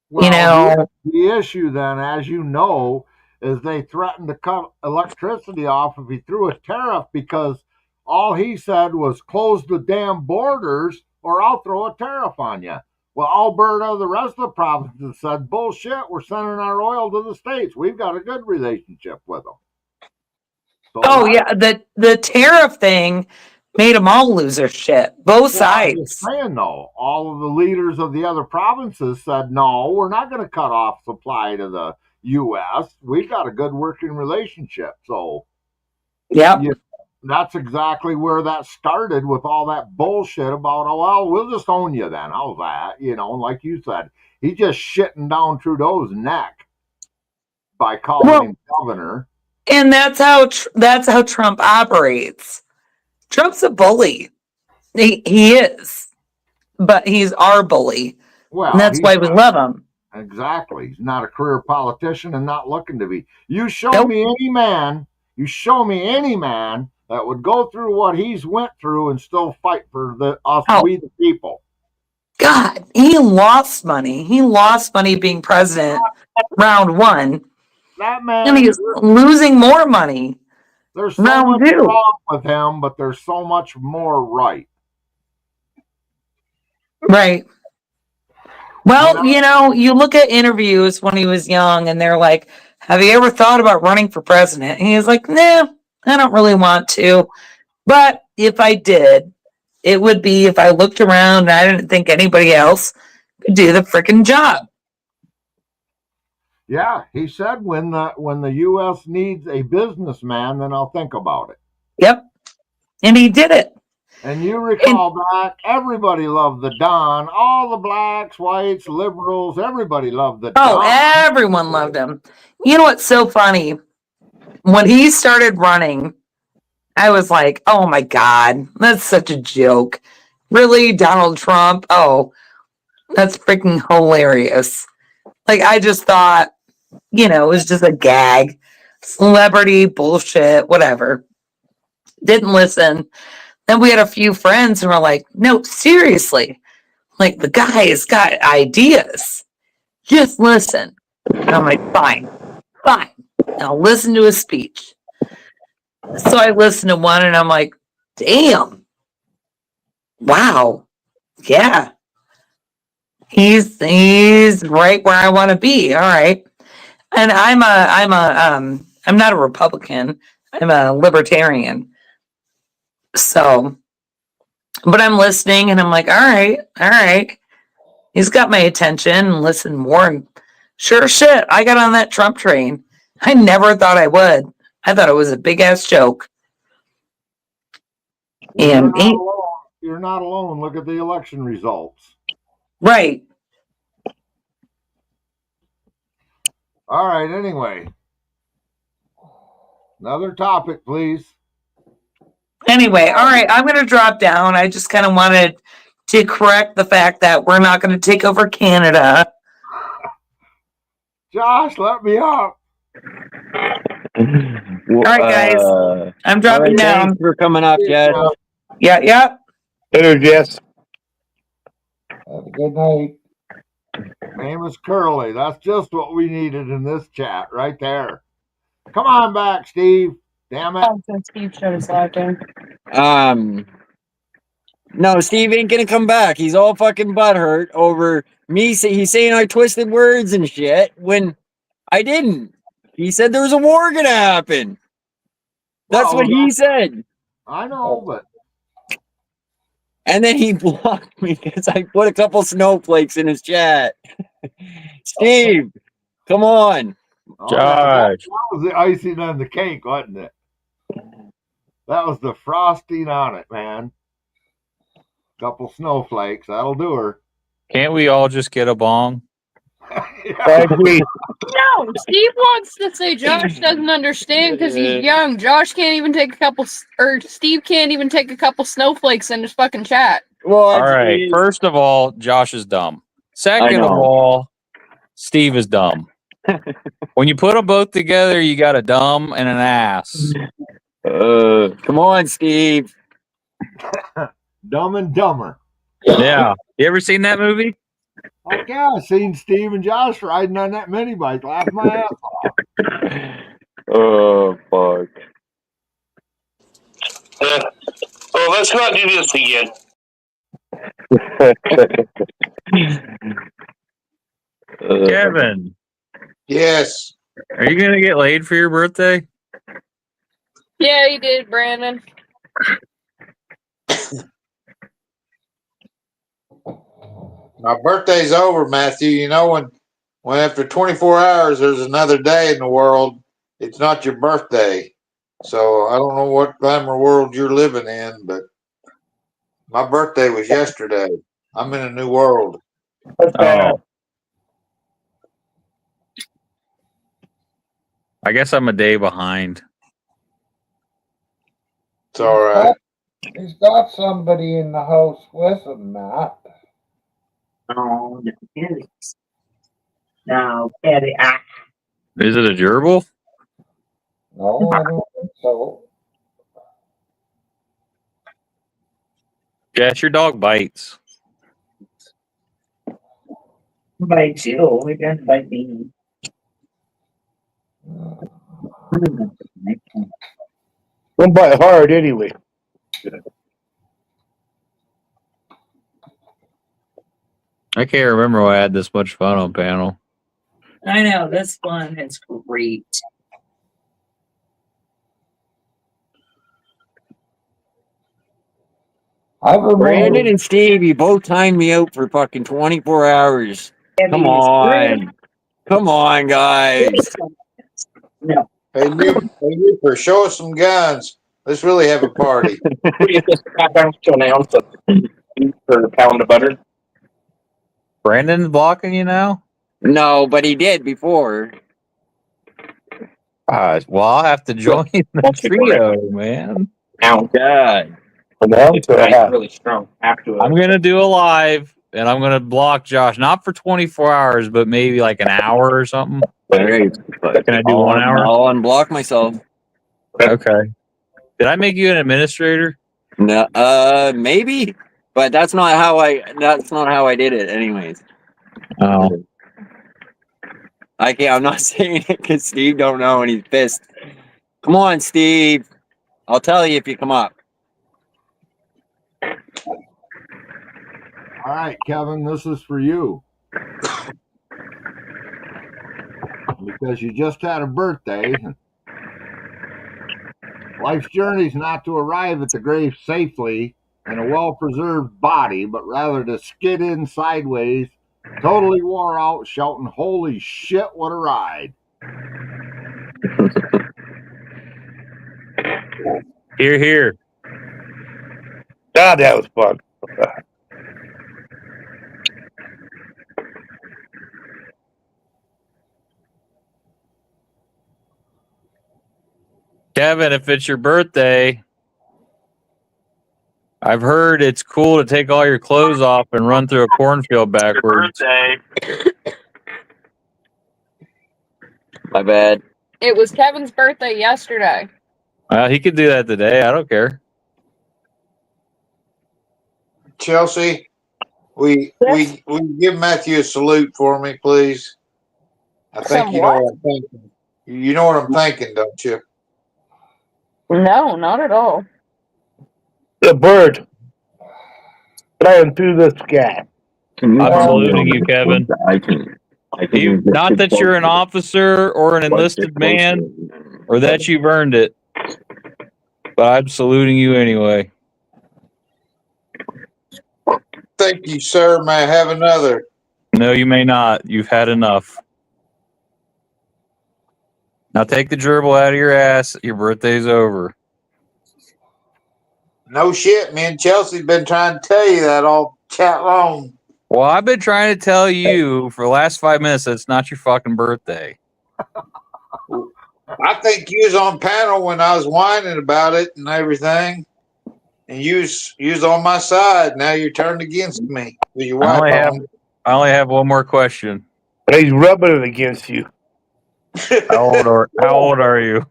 Well, the issue then, as you know, is they threatened to cut electricity off if he threw a tariff, because all he said was close the damn borders or I'll throw a tariff on you. Well, Alberta, the rest of the provinces said, bullshit, we're sending our oil to the States. We've got a good relationship with them. So yeah, the tariff thing made them all lose their shit. Both sides. I'm just saying, though, all of the leaders of the other provinces said, no, we're not going to cut off supply to the U.S. We've got a good working relationship. So, yeah, that's exactly where that started, with all that bullshit about, oh, well, we'll just own you then. How's that? You know, like you said, he's just shitting down Trudeau's neck by calling him governor. And that's how Trump operates. Trump's a bully. He is, but he's our bully. Well, and that's why we love him. Exactly. He's not a career politician and not looking to be. You show me any man that would go through what he's went through and still fight for us, we the people. God, he lost money. He lost money being president round one. That man, and he's losing more money. There's so much wrong with him, but there's so much more right. Right. Well, you look at interviews when he was young and they're like, have you ever thought about running for president? And he's like, nah, I don't really want to. But if I did, it would be if I looked around and I didn't think anybody else could do the freaking job. Yeah, he said when the U.S. needs a businessman, then I'll think about it. Yep. And he did it. And you recall back, everybody loved the Don. All the blacks, whites, liberals, everybody loved the Don. Oh, everyone loved him. You know what's so funny? When he started running, I was like, oh my God, that's such a joke. Really, Donald Trump? Oh, that's freaking hilarious. Like, I just thought, it was just a gag. Celebrity bullshit, whatever. Didn't listen. Then we had a few friends who were like, no, seriously. Like, the guy has got ideas. Just listen. And I'm like, fine. And I'll listen to his speech. So I listened to one and I'm like, damn. Wow. Yeah. He's right where I want to be. All right. And I'm not a Republican. I'm a libertarian. So, but I'm listening and I'm like, all right. He's got my attention, and listen more. And sure shit, I got on that Trump train. I never thought I would. I thought it was a big ass joke. And you're not alone. Look at the election results. Right. All right. Anyway, another topic, please. Anyway, all right, I'm going to drop down. I just kind of wanted to correct the fact that we're not going to take over Canada. Josh, let me up. All right, guys. I'm dropping down. Thanks for coming up, Jess. Yeah. Later, Jess. Have a good night. Name is Curly. That's just what we needed in this chat right there. Come on back, Steve. Damn it. Oh, since Steve shut his live down. No, Steve ain't gonna come back. He's all fucking butthurt over me. He's saying I twisted words and shit when I didn't. He said there was a war gonna happen. That's what he said. I know, but. And then he blocked me because I put a couple snowflakes in his chat. Steve, come on. Josh. That was the icing on the cake, wasn't it? That was the frosting on it, man. Couple snowflakes, that'll do her. Can't we all just get a bong? No, Steve wants to say Josh doesn't understand because he's young. Josh can't even take Steve can't even take a couple snowflakes in his fucking chat. Well, all right. First of all, Josh is dumb. Second of all, Steve is dumb. When you put them both together, you got a dumb and an ass. Come on, Steve. Dumb and Dumber. Yeah. You ever seen that movie? Like, yeah, I seen Steve and Josh riding on that mini bike, laughing my ass off. Oh, fuck. Oh, let's not do this again. Kevin, Yes. are you gonna get laid for your birthday? Yeah, you did, Brandon. My birthday's over, Matthew. You know, when after 24 hours there's another day in the world, it's not your birthday. So I don't know what glamour world you're living in, but my birthday was yesterday. I'm in a new world. Oh. I guess I'm a day behind. It's all right. He's got somebody in the house with him, Matt. Oh, no, Eddie. No, Eddie. Is it a gerbil? No, I don't think so. Yes, your dog bites. Bite you. He doesn't bite me. Don't bite hard anyway. I can't remember why I had this much fun on panel. I know, this one is great. Brandon and Steve, you both timed me out for fucking 24 hours. Come on. Come on, guys. No. Hey, you for show us some guns. Let's really have a party. We get this back to announce a per pound of butter. Brandon's blocking you now? No, but he did before. Well, I'll have to join the trio, man. Oh, God. It's really strong. I'm going to do a live, and I'm going to block Josh. Not for 24 hours, but maybe like an hour or something. Right. Can I do 1 hour? I'll unblock myself. Okay. Did I make you an administrator? No, maybe, but that's not how I did it anyways. Oh. I'm not saying it because Steve don't know and he's pissed. Come on, Steve. I'll tell you if you come up. All right, Kevin, this is for you. Because you just had a birthday. Life's journey is not to arrive at the grave safely in a well-preserved body, but rather to skid in sideways, totally wore out, shouting, "Holy shit, what a ride." Here, here. God, that was fun. Kevin, if it's your birthday, I've heard it's cool to take all your clothes off and run through a cornfield backwards. My bad. It was Kevin's birthday yesterday. Well, he could do that today. I don't care. Chelsea, we give Matthew a salute for me, please. I think you know what I'm thinking. You know what I'm thinking, don't you? No, not at all. The bird flying through the sky. I'm saluting you, Kevin. Not that you're an officer or an enlisted man or that you've earned it, but I'm saluting you anyway. Thank you, sir. May I have another? No, you may not. You've had enough. Now take the gerbil out of your ass. Your birthday's over. No shit, man. Chelsea's been trying to tell you that all chat long. Well, I've been trying to tell you for the last 5 minutes that it's not your fucking birthday. I think you was on panel when I was whining about it and everything. And you was on my side. Now you're turned against me with your wife. I only have one more question. He's rubbing it against you. How old are you?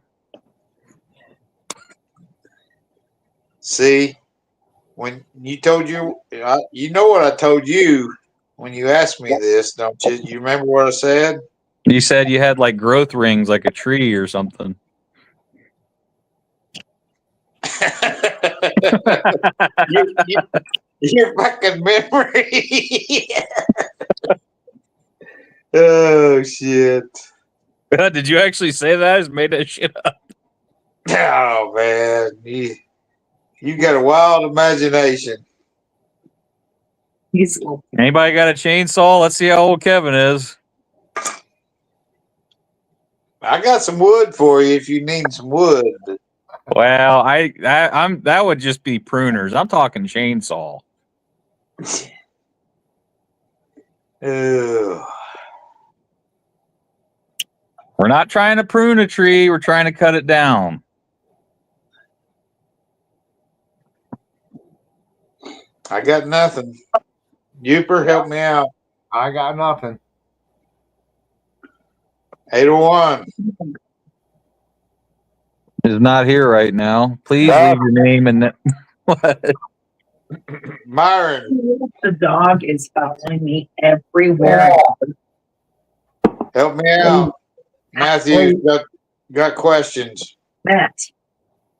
See, when you told you know what I told you when you asked me this, don't you? You remember what I said? You said you had like growth rings like a tree or something. Your fucking memory. Oh shit. Did you actually say that? I just made that shit up. Oh man, you got a wild imagination. Anybody got a chainsaw? Let's see how old Kevin is. I got some wood for you if you need some wood. Well, I'm that would just be pruners. I'm talking chainsaw. Ew. We're not trying to prune a tree. We're trying to cut it down. I got nothing. Uper, help me out. I got nothing. 801. Is not here right now. Please leave your name and what? Myron. The dog is following me everywhere. Help me out. Matthew got questions. Matt.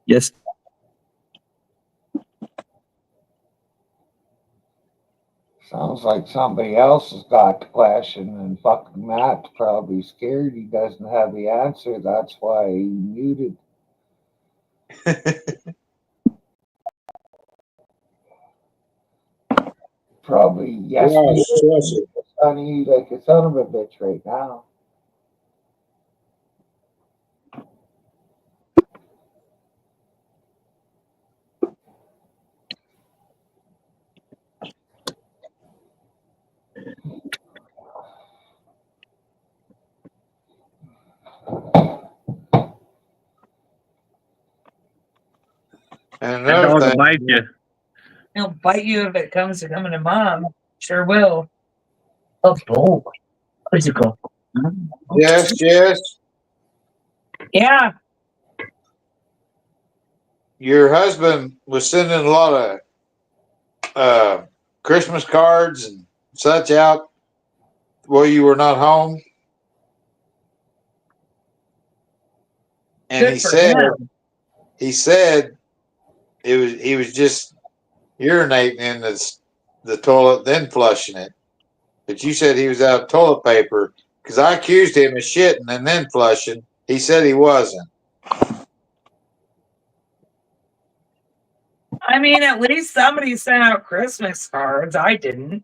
Yes. Sounds like somebody else has got the question, and fucking Matt's probably scared he doesn't have the answer. That's why he muted. Probably yes, honey, like a son of a bitch right now. And That dog will bite you. He'll bite you if it comes to coming to mom. Sure will. Oh, boy. Where's it go? Yes, yes. Yeah. Your husband was sending a lot of Christmas cards and such out while you were not home. And Good for him. he said he was just urinating in the toilet, then flushing it. But you said he was out of toilet paper because I accused him of shitting and then flushing. He said he wasn't. I mean, at least somebody sent out Christmas cards. I didn't.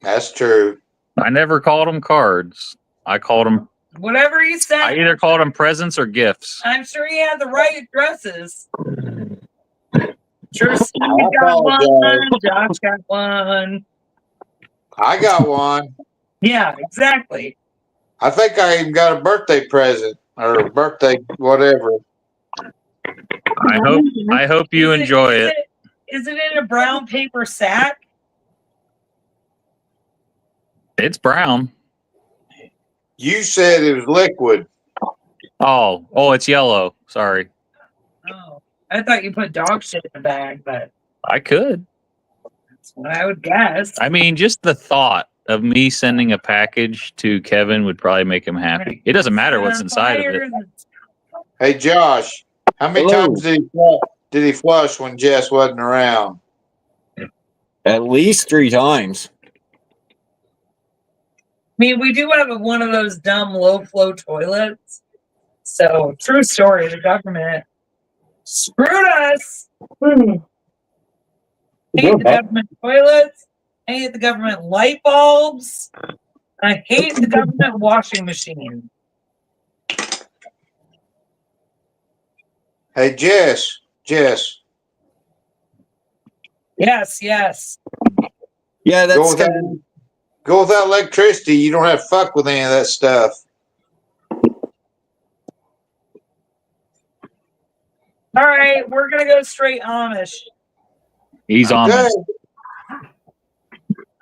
That's true. I never called them cards. I called them. Whatever he sent. I either called them presents or gifts. I'm sure he had the right addresses. Sure, Steve got one. Josh got one. I got one. Yeah, exactly. I think I even got a birthday present or a birthday whatever. I hope you enjoy it. Is it in a brown paper sack? It's brown. You said it was liquid. Oh, it's yellow. Sorry. Oh, I thought you put dog shit in the bag, but I could. that's what I would guess. I mean, just the thought of me sending a package to Kevin would probably make him happy. It doesn't matter what's inside of it. Hey, Josh, how many times did he flush when Jess wasn't around? At least 3 times. I mean, we do have one of those dumb low flow toilets. So, true story, the government screwed us. I hate the government toilets. I hate the government light bulbs. I hate the government washing machine. Hey, Jess. Yes. Yeah, that's go without electricity. You don't have to fuck with any of that stuff. All right, we're gonna go straight Amish. He's on it.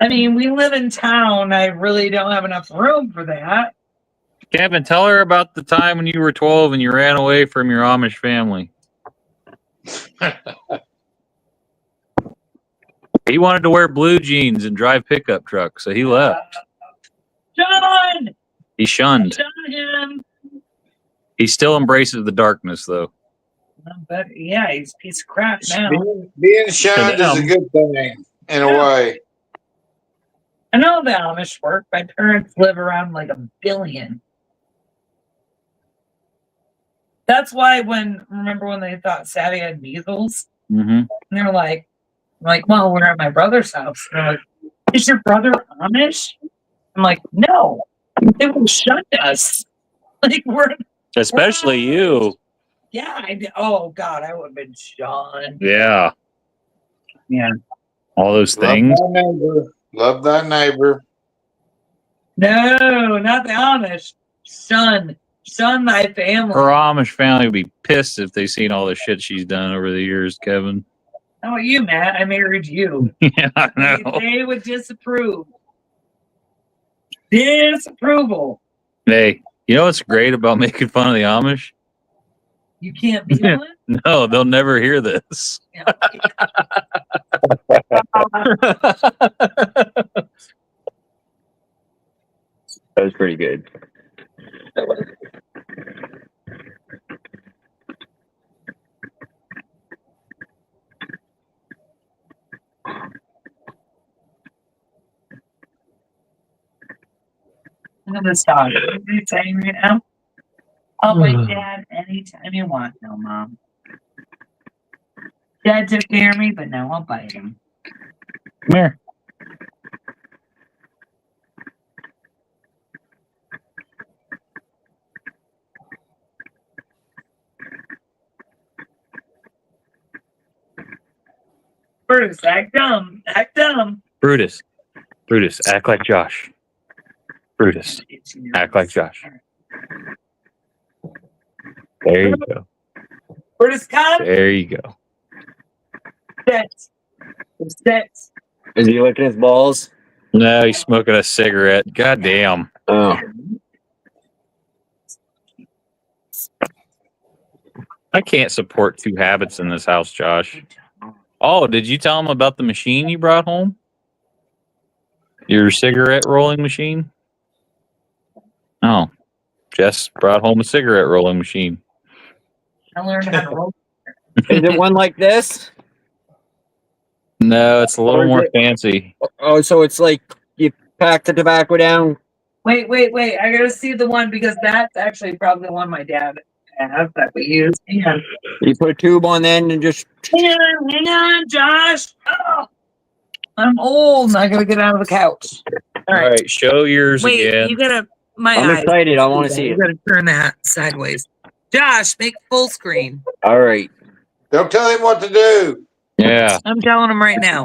I mean, we live in town. I really don't have enough room for that. Kevin, tell her about the time when you were 12 and you ran away from your Amish family. He wanted to wear blue jeans and drive pickup trucks, so he left. John! He shunned. Shun him! He still embraces the darkness, though. But yeah, he's a piece of crap now. Being shunned is a good thing, in a way. I know the Amish work. My parents live around like 1 billion. That's why remember when they thought Savvy had measles? Mm-hmm. And they were like, well, we're at my brother's house. And they're like, is your brother Amish? I'm like, no, they would shut us. Like Especially you. Yeah, oh God, I would have been shunned. Yeah. Yeah. All those things. Love thy neighbor. Love thy neighbor. No, not the Amish. Shun thy family. Her Amish family would be pissed if they seen all the shit she's done over the years, Kevin. How about you, Matt? I married you. Yeah, I know. They would disapprove. Disapproval. Hey, you know what's great about making fun of the Amish? You can't be on it? No, they'll never hear this. That was pretty good. I'm gonna stop. What are you saying right now? I'll wait, Dad, anytime you want. No, Mom. Dad took care of me, but now I'll bite him. Come here. Brutus, act dumb. Act dumb. Brutus, act like Josh. Brutus, act like Josh. There you go. Brutus, come. There you go. Set. Is he licking his balls? No, he's smoking a cigarette. God damn. Oh. I can't support two habits in this house, Josh. Oh, did you tell him about the machine you brought home? Your cigarette rolling machine? Oh, Jess brought home a cigarette rolling machine. I learned how to roll. Is it one like this? No, it's a little more fancy. Oh, so it's like you pack the tobacco down. Wait. I gotta see the one because that's actually probably the one my dad has that we use. Hang on. You put a tube on the end and just. Hang on, Josh. Oh, I'm old and I gotta get out of the couch. All right, show yours Wait, again. you gotta. My I'm eyes. excited. I want to see You it. gotta turn that sideways. Josh, make full screen. All right. Don't tell him what to do. Yeah. I'm telling him right now.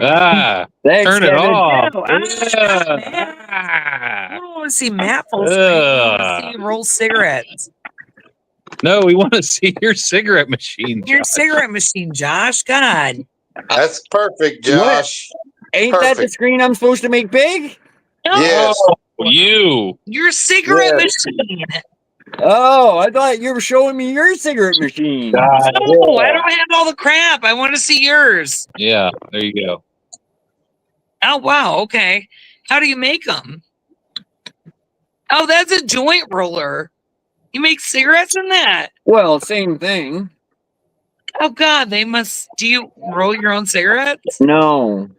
Thanks, Turn it Kevin. off. No, I don't want to see Matt full screen. I want to see you roll cigarettes. No, we want to see your cigarette machine. Your Josh. cigarette machine, Josh. God. That's perfect, Josh. Ain't that the Perfect. screen I'm supposed to make big? Yes. Oh, you. Your cigarette Yeah. machine. Oh, I thought you were showing me your cigarette machine. No, I don't have all the crap. I want to see yours. Yeah, there you go. Oh, wow. Okay. How do you make them? Oh, that's a joint roller. You make cigarettes in that? Well, same thing. Oh, God. They must. Do you roll your own cigarettes? No.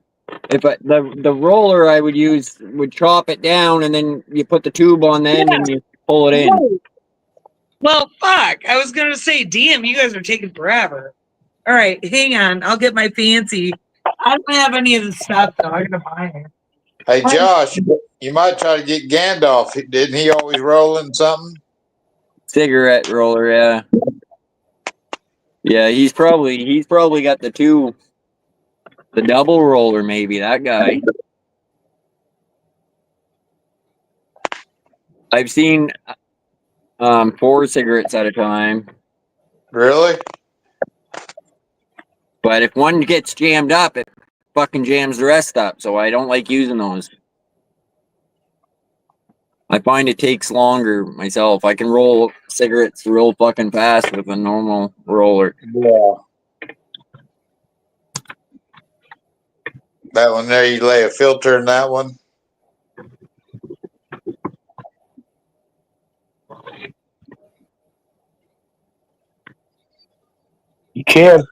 If the roller I would use would chop it down and then you put the tube on the end and you pull it in. Well, fuck. I was going to say, damn, you guys are taking forever. All right. Hang on. I'll get my fancy. I don't have any of the stuff, though. I'm going to buy it. Hey, Josh, you might try to get Gandalf. Didn't he always rolling something? Cigarette roller, yeah. Yeah, he's probably got the double roller, maybe, that guy. I've seen 4 cigarettes at a time. Really? But if one gets jammed up, it fucking jams the rest up, so I don't like using those. I find it takes longer myself. I can roll cigarettes real fucking fast with a normal roller. Yeah. That one there, you lay a filter in that one. You can.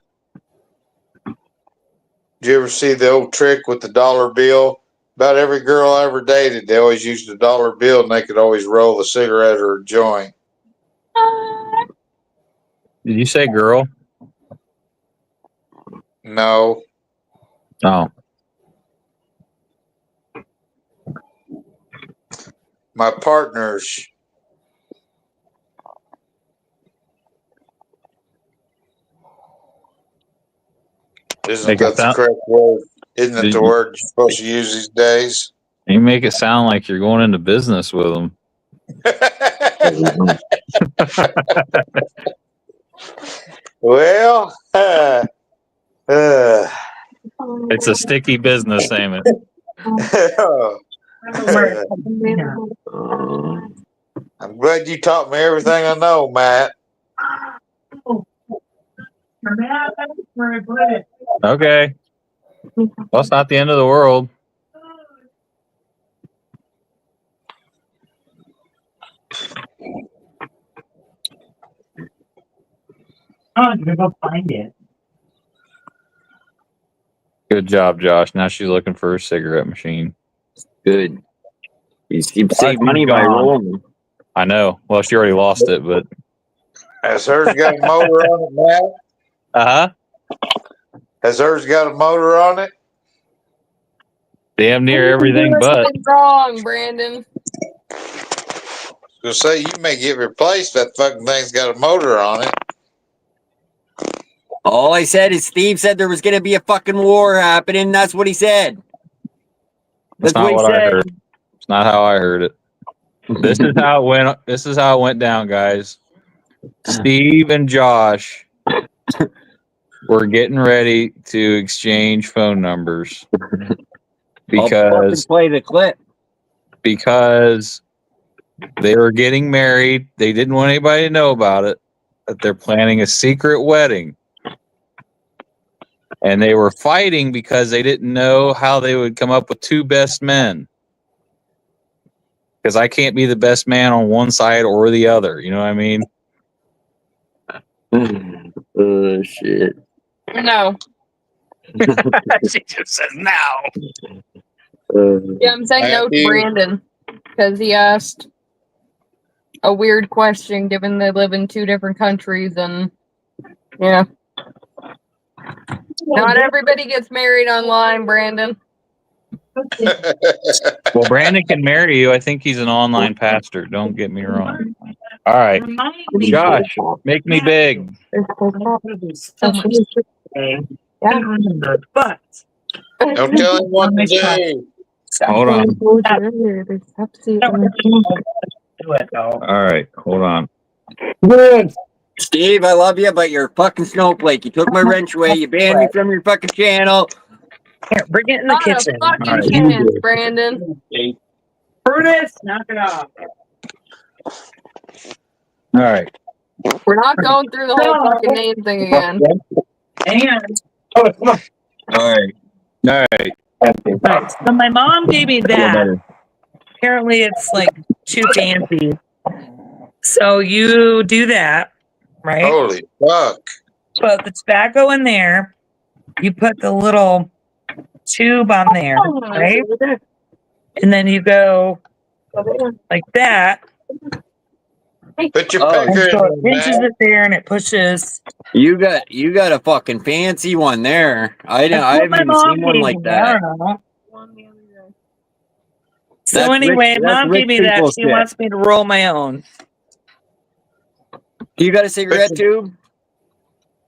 Did you ever see the old trick with the dollar bill? About every girl I ever dated, they always used a dollar bill and they could always roll a cigarette or a joint. Did you say girl? No. Oh. My partners. Isn't that the correct word? Isn't it the word you're supposed to use these days? You make it sound like you're going into business with them. Well, It's a sticky business, ain't it? I'm glad you taught me everything I know, Matt. Okay. Well, it's not the end of the world. I'm gonna go find it. Good job, Josh. Now she's looking for her cigarette machine. Good. You save money by rolling them. I know. Well, she already lost it, but. Has hers got a motor on it, Matt? Has hers got a motor on it? Damn near everything but. What's wrong, Brandon? So say you may get replaced. That fucking thing's got a motor on it. All I said is Steve said there was going to be a fucking war happening. That's what he said. That's not what I heard. It's not how I heard it. This is how it went. This is how it went down, guys. Steve and Josh were getting ready to exchange phone numbers because play the clip. Because they were getting married. They didn't want anybody to know about it. That they're planning a secret wedding. And they were fighting because they didn't know how they would come up with two best men. Because I can't be the best man on one side or the other. You know what I mean? Oh, shit. No. She just says no. Yeah, I'm saying no to Brandon because he asked a weird question given they live in two different countries and yeah. Not everybody gets married online, Brandon. Well, Brandon can marry you. I think he's an online pastor. Don't get me wrong. All right. Josh, make me big. But don't tell him what to do. Hold on. All right. Hold on. Good. Steve, I love you, but you're a fucking snowflake. You took my wrench away. You banned me from your fucking channel. Here, bring it in the kitchen. Fucking All right. chance, Brandon. Brutus, knock it off. All right. We're not going through the whole fucking name thing again. And All right. All right. right, so my mom gave me that. Apparently, it's like too fancy. So you do that, right? Holy fuck. Put the tobacco in there. You put the little tube on there, right? And then you go like that. Put your Oh, finger So it in pinches there, it there and it pushes. You got a fucking fancy one there. I haven't even seen one like that. So That's anyway, rich- that's mom rich gave me that. people She shit. wants me to roll my own. You got a cigarette tube?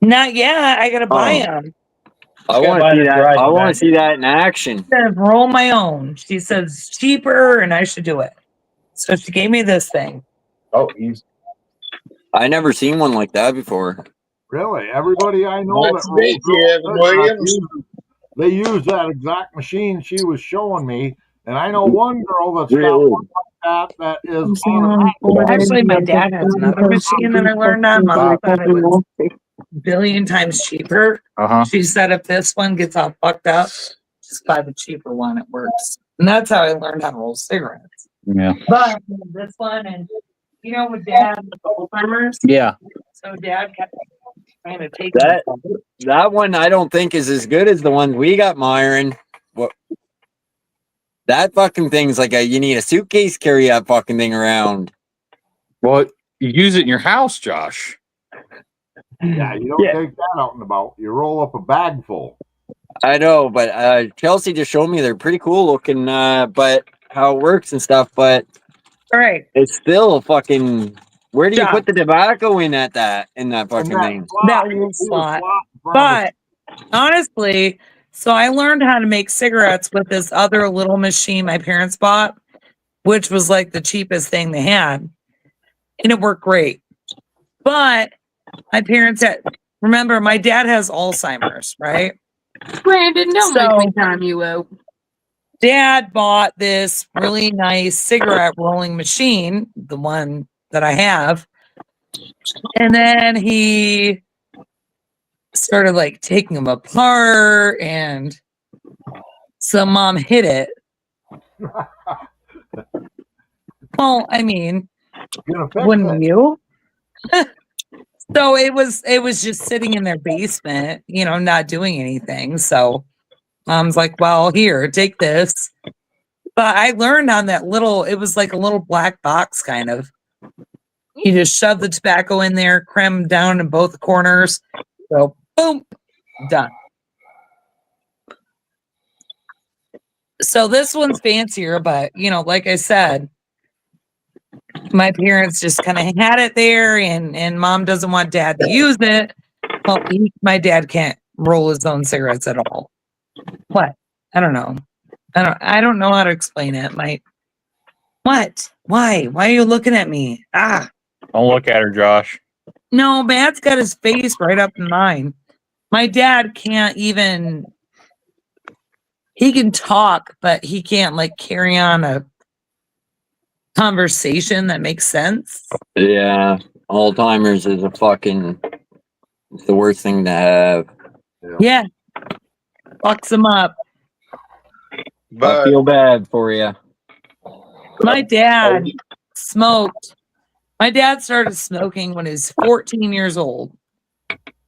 Not yet. I gotta buy Oh. them. I want to see that. I want to see that in action. Says roll my own. She says it's cheaper and I should do it. So she gave me this thing. Oh, easy. I never seen one like that before. Really, everybody I know Nice that to meet you, Evan Williams. they use that exact machine she was showing me. And I know one girl that's got Really? one like that is automatic. Actually, my dad has another machine that I learned on. Mom thought it was a billion times cheaper. She said if this one gets all fucked up, just buy the cheaper one. It works. And that's how I learned how to roll cigarettes. Yeah. But this one, and you know, with dad with Alzheimer's. Yeah. So dad kept trying to take That one I don't think is as good as the one we got, Myron. What? That fucking thing's like you need a suitcase carry that fucking thing around. Well, you use it in your house, Josh. Yeah, you don't take that out and about. You roll up a bag full. I know, but Chelsea just showed me they're pretty cool looking, but how it works and stuff, but all right. It's still fucking. Where do you put the tobacco in that fucking thing? That little slot. But honestly, so I learned how to make cigarettes with this other little machine my parents bought, which was like the cheapest thing they had. And it worked great. But my parents remember, my dad has Alzheimer's, right? Brandon, don't make me time you out. Dad bought this really nice cigarette rolling machine, the one that I have. And then he started like taking them apart, and so mom hid it. Well, I mean, wouldn't you? So it was just sitting in their basement, you know, not doing anything. So mom's like, well, here, take this. But I learned on that it was like a little black box kind of. You just shove the tobacco in there, cram down in both corners. So boom, done. So this one's fancier, but you know, like I said, my parents just kind of had it there, and mom doesn't want dad to use it. Well, my dad can't roll his own cigarettes at all. What? I don't know. I don't know how to explain it. What? Why are you looking at me? Don't look at her, Josh. No, Matt's got his face right up in mine. My dad can't even. He can talk, but he can't like carry on a conversation that makes sense. Yeah, Alzheimer's is it's the worst thing to have. Yeah, fucks him up. I feel bad for you. My dad smoked. My dad started smoking when he was 14 years old.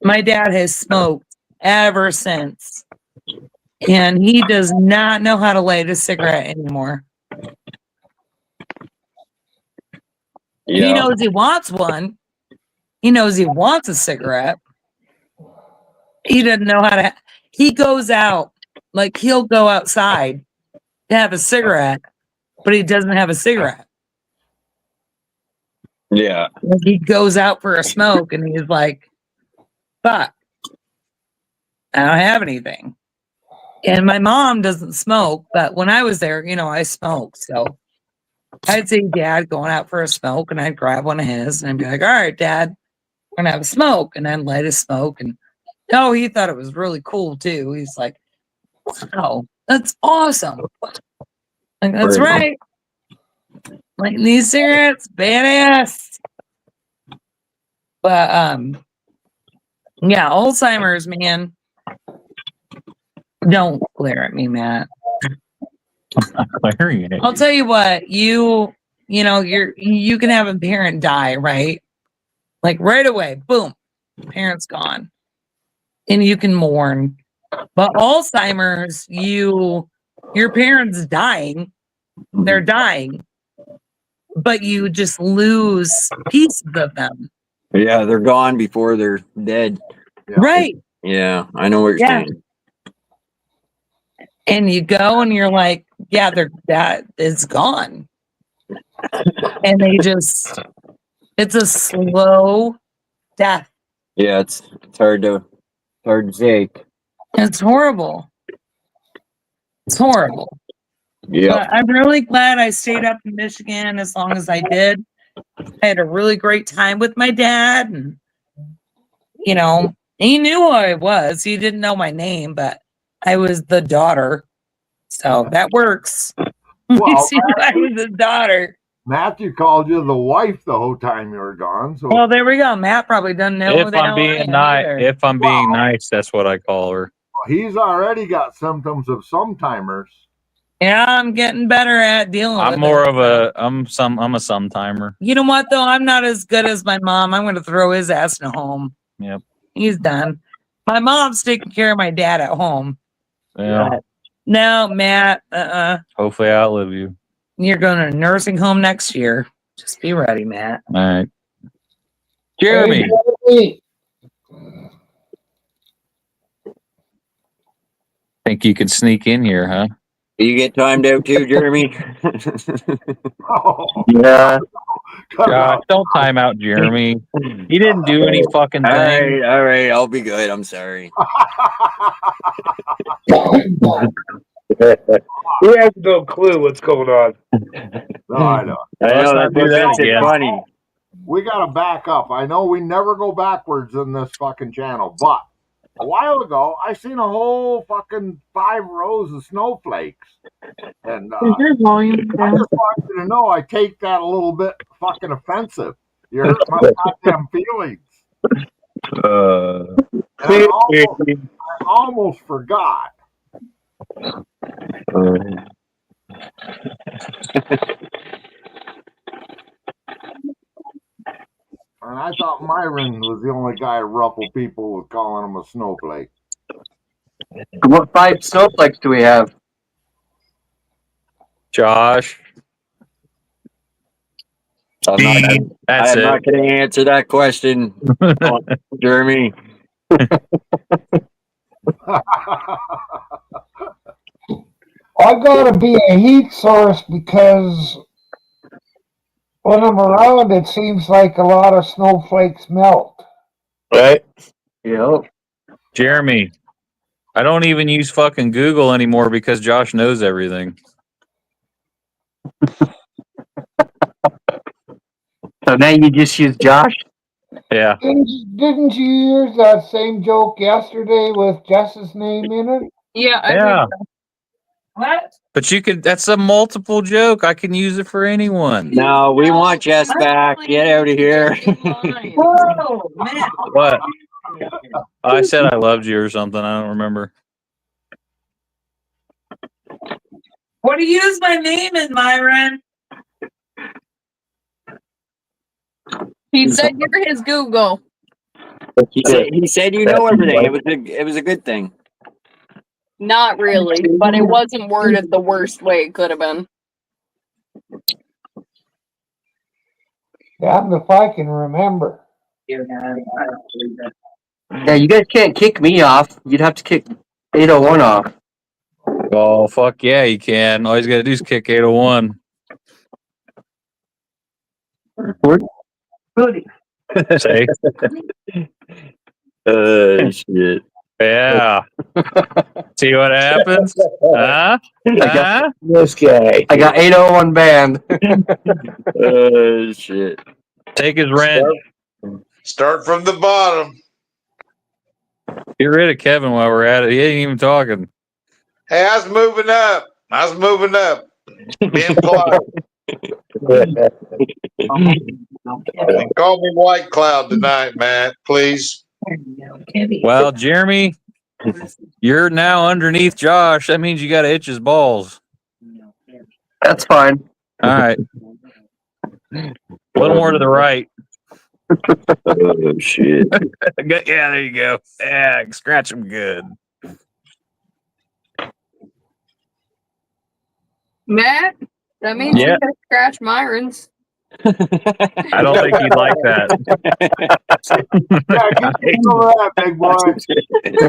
My dad has smoked ever since. And he does not know how to light a cigarette anymore. Yeah. He knows he wants one. He knows he wants a cigarette. He doesn't know how to. He goes out, like he'll go outside to have a cigarette, but he doesn't have a cigarette. Yeah. Like he goes out for a smoke and he's like, fuck, I don't have anything. And my mom doesn't smoke, but when I was there, you know, I smoked. So I'd see dad going out for a smoke and I'd grab one of his and I'd be like, all right, dad, we're going to have a smoke. And then light a smoke. And he thought it was really cool too. He's like, wow, that's awesome. Like, that's right. Lighting these cigarettes, badass. But yeah, Alzheimer's, man. Don't glare at me, Matt. I'm not glaring at you. I'll tell you what, you can have a parent die, right? Like right away, boom, parent's gone. And you can mourn. But Alzheimer's, your parents dying, they're dying. But you just lose pieces of them. Yeah, they're gone before they're dead. Right. Yeah, I know what you're saying. And you go and you're like, yeah, that is gone. And it's a slow death. Yeah, it's hard to take. It's horrible. It's horrible. Yeah. But I'm really glad I stayed up in Michigan as long as I did. I had a really great time with my dad, and he knew who I was. He didn't know my name, but I was the daughter. So that works. Well, See, I was the daughter. Matthew called you the wife the whole time you were gone. So Well, there we go. Matt probably doesn't know who If the I'm hell I being am nice, either. if I'm being nice, that's what I call her. he's already got symptoms of sometimers. Yeah, I'm getting better at dealing with I'm more it. of a I'm a sometimer. You know what though? I'm not as good as my mom. I'm gonna throw his ass in a home. Yep. He's done. My mom's taking care of my dad at home. Yeah. No, Matt, Hopefully I outlive you. you're going to a nursing home next year. Just be ready, Matt. All right. Jeremy. Hey, Think you could sneak in here, huh? You get timed out too, Jeremy? Yeah. Josh, don't time out Jeremy. He didn't do any fucking All thing. right, I'll be good. I'm sorry. He has no clue what's going on. No, I know. I know that's what makes it again. funny. We got to back up. I know we never go backwards in this fucking channel, but a while ago, I seen a whole fucking 5 rows of snowflakes. And Is your volume I down? just want you to know I take that a little bit fucking offensive. You hurt my goddamn feelings. And I almost forgot. And I thought Myron was the only guy to ruffle people with calling him a snowflake. What 5 snowflakes do we have? Josh. I'm That's it. not going to answer that question, Jeremy. I gotta be a heat source because when I'm around, it seems like a lot of snowflakes melt. Right? Yep. Jeremy. I don't even use fucking Google anymore because Josh knows everything. So now you just use Josh? Yeah. Didn't you use that same joke yesterday with Jess's name in it? Yeah, I Yeah. think so. What? But you could that's a multiple joke. I can use it for anyone. No, we want Jess back. Get out of here. Whoa, Matt. What? I said I loved you or something. I don't remember. What do you use my name in, Myron? He said you're his Google. He said you know everything. It was a good thing. Not really, but it wasn't worded the worst way it could have been. Damn if I can remember. Yeah, you guys can't kick me off. You'd have to kick 801 off. Oh fuck yeah, you can. All he's gotta do is kick 801. Say. Shit. Yeah. See what happens? Huh? Huh? This guy. I got 801 banned. Shit. Take his rent. Start from the bottom. Get rid of Kevin while we're at it. He ain't even talking. Hey, I was moving up. Being polite. Call me White Cloud tonight, Matt, please. Well, Jeremy, you're now underneath Josh. That means you got to itch his balls. That's fine. All right. A little more to the right. Oh, shit. Yeah, there you go. Yeah, scratch him good. Matt, that means Yeah. you can scratch Myron's. I don't think he'd like that. Big boy.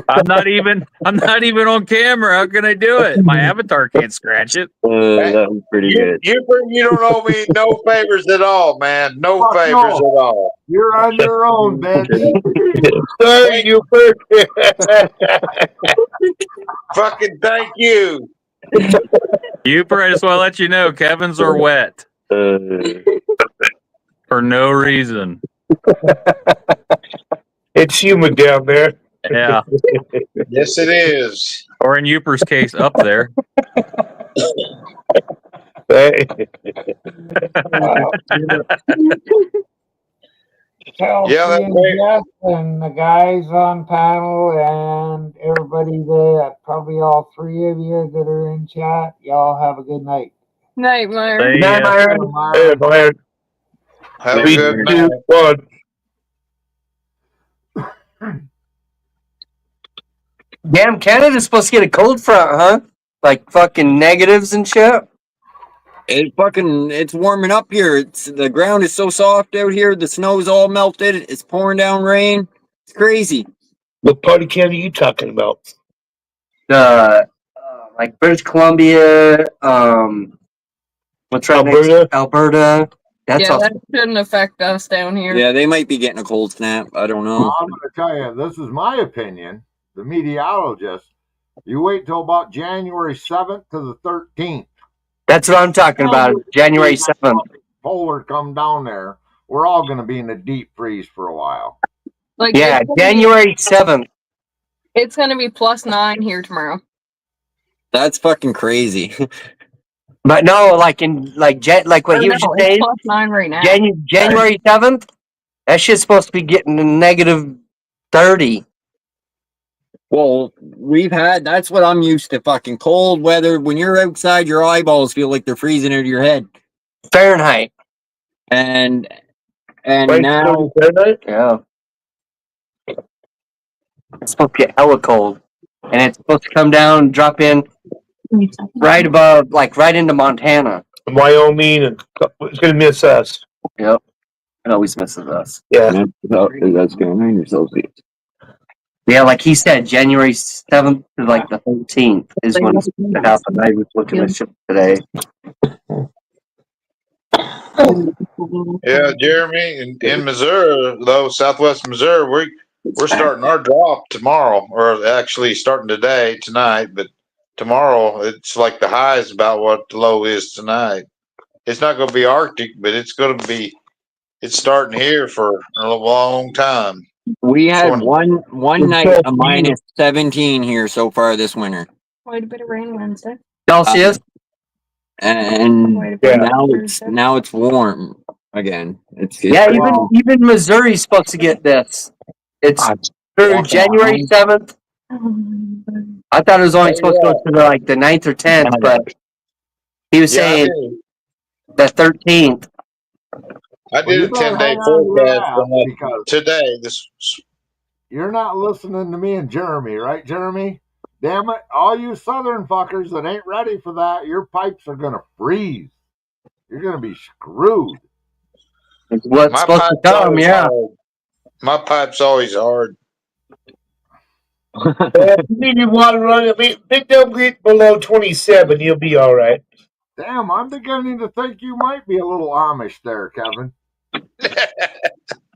I'm not even on camera. How can I do it? My avatar can't scratch it. That was pretty good. You don't owe me no favors at all, man. No Fuck favors no. at all. You're on your own, bitch. Sorry, you Fucking thank you. Youper, I just want to let you know, Kevin's are wet for no reason. It's humid down there. Yeah. Yes, it is. Or in Uper's case, up there. Chelsea Yeah, that's and great. Jeff and the guys on panel and everybody there, probably all three of you that are in chat, y'all have a good night. Night, Myron. Hey, Night, Myron. Hey, Myron. Have a Three, good two, night. one. Damn, Canada's supposed to get a cold front, huh? Like fucking negatives and shit. It's warming up here. The ground is so soft out here. The snow's all melted. It's pouring down rain. It's crazy. What part of Canada are you talking about? Like British Columbia, what's right next? Alberta? Alberta. That's Yeah, all. that shouldn't affect us down here. Yeah, they might be getting a cold snap. I don't know. Well, I'm going to tell you, this is my opinion, the meteorologist. You wait till about January 7th to the 13th. That's what I'm talking about. January 7th. Polar come down there. We're all going to be in a deep freeze for a while. Like, Yeah, it's gonna January 7th. It's gonna be +9 here tomorrow. That's fucking crazy. But no, like in like what he was just saying. It's +9 right now. January 7th. That shit's supposed to be getting to -30. Well, that's what I'm used to, fucking cold weather. When you're outside, your eyeballs feel like they're freezing out of your head. Fahrenheit. And Wait, now, Fahrenheit? Yeah. It's supposed to get hella cold. And it's supposed to come down and drop in right above, like right into Montana. Wyoming, and it's going to miss us. Yep. It always misses us. Yeah. That's going on Celsius. Yeah, like he said, January 7th to like the 13th is when it's going to happen. I was looking at shit today. Yeah, Jeremy, in Missouri, though, Southwest Missouri, we're starting our drop tomorrow, or actually starting tonight, but tomorrow it's like the high is about what the low is tonight. It's not going to be Arctic, but it's starting here for a long time. We had 20. one night a -17 here so far this winter. Quite a bit of rain Wednesday. Celsius. And Yeah. now it's warm again. It's Yeah, even Missouri's supposed to get this. It's through January 7th. I thought it was only supposed to go to the 9th or 10th, but he was saying the 13th. I did a 10-day forecast today. You're not listening to me and Jeremy, right, Jeremy? Damn it. All you southern fuckers that ain't ready for that, your pipes are going to freeze. You're going to be screwed. It's what's supposed to come, yeah. My pipe's always hard. You need your water running. Big don't get below 27, you'll be all right. Damn, I'm beginning to think you might be a little Amish there, Kevin.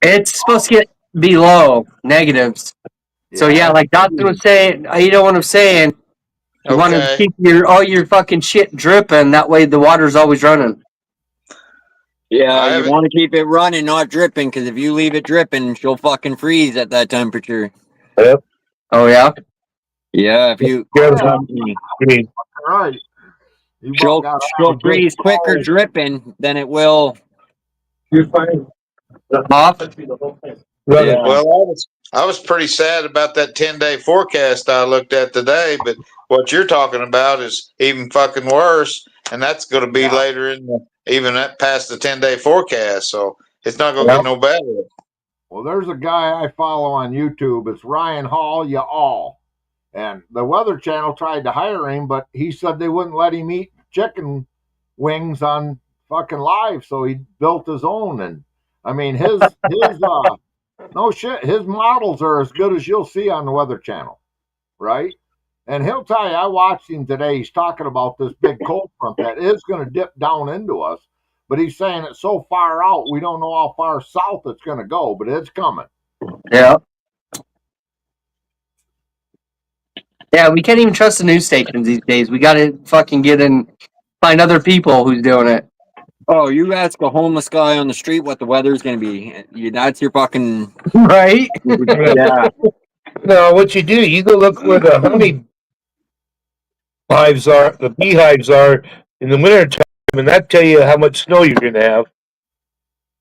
It's supposed to be low, negatives. So yeah, like Dotson was saying, you know what I'm saying? You want to keep all your fucking shit dripping, that way the water's always running. Yeah, you want to keep it running, not dripping, because if you leave it dripping, she'll fucking freeze at that temperature. Yep. Oh yeah? Yeah, if you... Right. She'll freeze quicker dripping than it will... You're fine. Off? Yeah. Well, I was pretty sad about that 10-day forecast I looked at today, but what you're talking about is even fucking worse, and that's going to be later even past the 10-day forecast, so it's not going to get no better. Well, there's a guy I follow on YouTube. It's Ryan Hall, and the Weather Channel tried to hire him, but he said they wouldn't let him eat chicken wings on fucking live, so he built his own. And I mean, his no shit, his models are as good as you'll see on the Weather Channel, right? And he'll tell you, I watched him today. He's talking about this big cold front that is going to dip down into us, but he's saying it's so far out, we don't know how far south it's going to go, but it's coming. Yeah. Yeah, we can't even trust the news stations these days. We got to fucking find other people who's doing it. Oh, you ask a homeless guy on the street what the weather's going to be. That's your fucking... Right? Yeah. No, what you do, you go look where the honey the beehives are in the wintertime, and that tell you how much snow you're gonna have.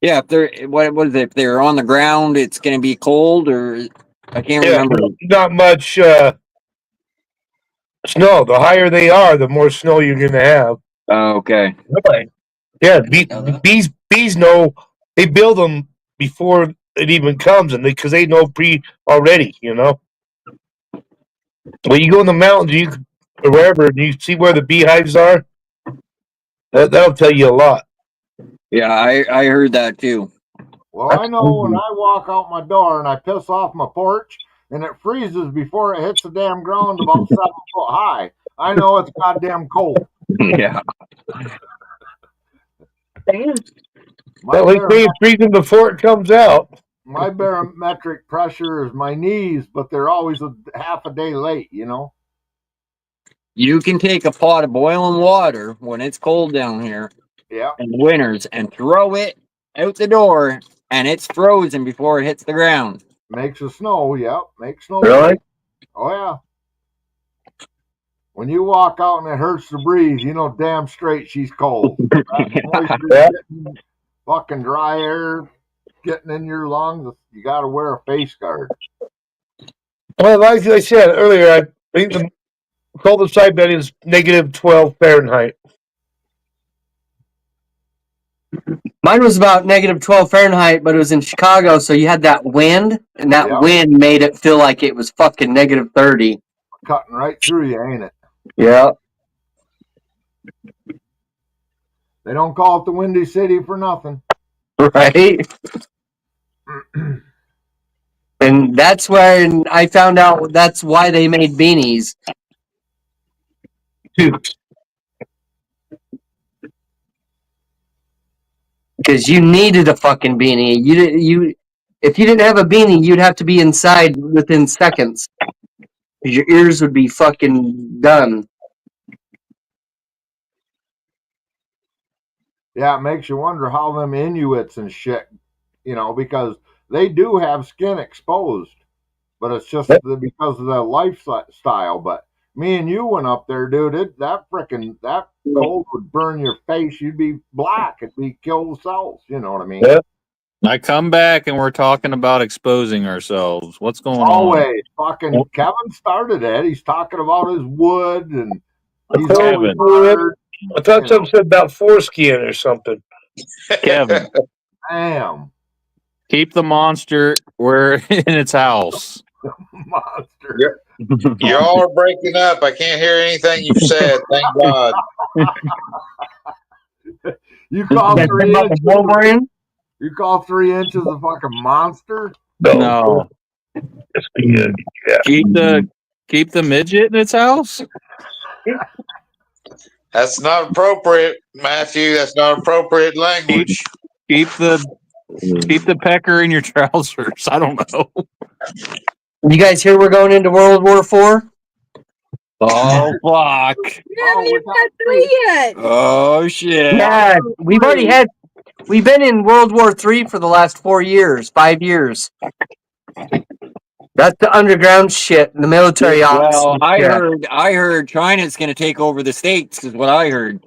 Yeah, if they're what is it? If they're on the ground, it's gonna be cold, or I can't remember. Not much snow. The higher they are, the more snow you're gonna have. Oh, okay. Really? Yeah, bees know. They build them before it even comes, and because they know already. You know, when you go in the mountains, or wherever, and you see where the beehives are. That'll tell you a lot. Yeah, I heard that too. Well, I know when I walk out my door and I piss off my porch and it freezes before it hits the damn ground about 7 foot high, I know it's goddamn cold. Yeah. At least it's freezing before it comes out. My barometric pressure is my knees, but they're always half a day late, you know? You can take a pot of boiling water when it's cold down here in winters and throw it out the door, and it's frozen before it hits the ground. Makes the snow, makes snow. Really? Oh, yeah. When you walk out and it hurts to breathe, you know damn straight she's cold. Getting fucking dry air getting in your lungs, you got to wear a face guard. Well, like I said earlier, I think the coldest I've been is -12 Fahrenheit. Mine was about -12 Fahrenheit, but it was in Chicago, so you had that wind, and that wind made it feel like it was fucking -30. Cutting right through you, ain't it? Yeah. They don't call it the Windy City for nothing. Right? And that's when I found out that's why they made beanies. Because you needed a fucking beanie. If you didn't have a beanie, you'd have to be inside within seconds. Your ears would be fucking done. Yeah, it makes you wonder how them Inuits and shit, because they do have skin exposed, but it's just because of the lifestyle. But me and you went up there, dude. That cold would burn your face. You'd be black. It'd be kill the cells. You know what I mean? Yeah. I come back and we're talking about exposing ourselves. What's going on? Always. Fucking Kevin started it. He's talking about his wood and he's Kevin. I thought something said about foreskin or something. Kevin. Damn. Keep the monster where in its house. Monster. You all are breaking up. I can't hear anything you've said. Thank God. You call 3 inches? You call 3 inches a fucking monster? No. Yeah. Keep the midget in its house. That's not appropriate, Matthew. That's not appropriate language. Keep the pecker in your trousers. I don't know. You guys hear we're going into World War IV? Oh, fuck. You haven't even got 3 yet. Oh, shit. Yeah, we've been in World War III for the last 5 years. That's the underground shit, the military ops. Well, I heard China's going to take over the States, is what I heard.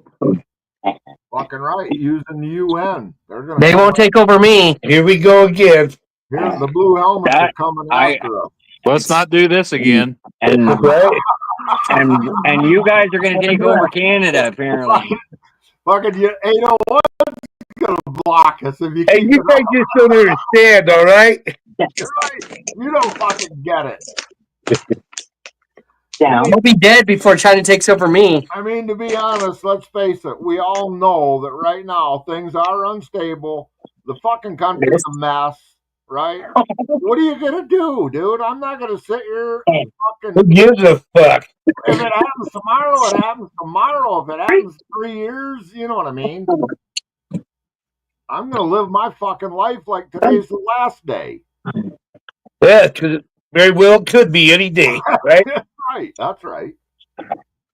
Fucking right, using the UN. They won't take over me. Here we go again. Here, the blue helmets are coming after us. Let's not do this again. And you guys are going to take over Canada, apparently. Fucking 801's going to block us if you Hey, you guys just don't understand, all right? Right. You don't fucking get it. I'll be dead before China takes over me. I mean, to be honest, let's face it. We all know that right now things are unstable. The fucking country is a mess, right? What are you gonna do, dude? I'm not gonna sit here and fucking. Who gives a fuck? If it happens tomorrow, it happens tomorrow. If it happens in 3 years, you know what I mean? I'm gonna live my fucking life like today's the last day. Yeah, because it very well could be any day, right? Right, that's right.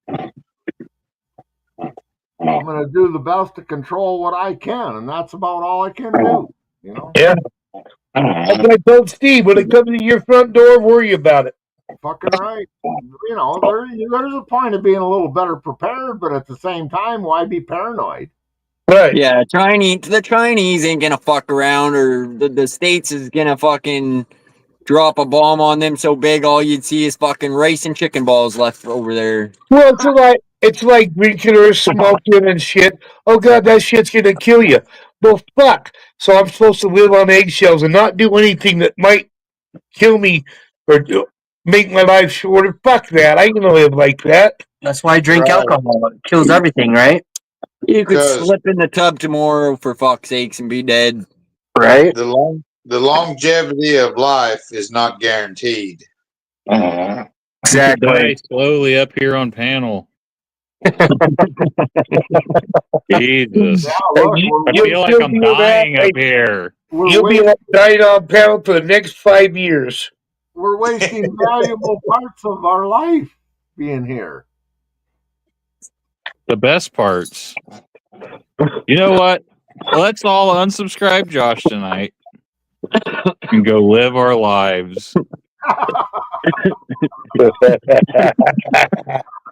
I'm gonna do the best to control what I can, and that's about all I can do. Yeah. Like I told Steve, when it comes to your front door, worry about it. fucking right. You know, there's a point of being a little better prepared, but at the same time, why be paranoid? Right. Yeah, the Chinese ain't gonna fuck around, or the States is gonna fucking drop a bomb on them so big all you'd see is fucking rice and chicken balls left over there. Well, it's like drinking or smoking and shit. Oh god, that shit's gonna kill you. Well, fuck. So I'm supposed to live on eggshells and not do anything that might kill me or make my life shorter. Fuck that. I ain't gonna live like that. That's why I drink Right. alcohol. It kills everything, right? You could 'Cause- slip in the tub tomorrow for fuck's sakes and be dead. Right? The longevity of life is not guaranteed. Exactly. Die slowly up here on panel. Jesus. Yeah, look, I feel like I'm dying up here. You'll be dying on panel for the next 5 years. We're wasting valuable parts of our life being here. The best parts. You know what? Let's all unsubscribe Josh tonight and go live our lives.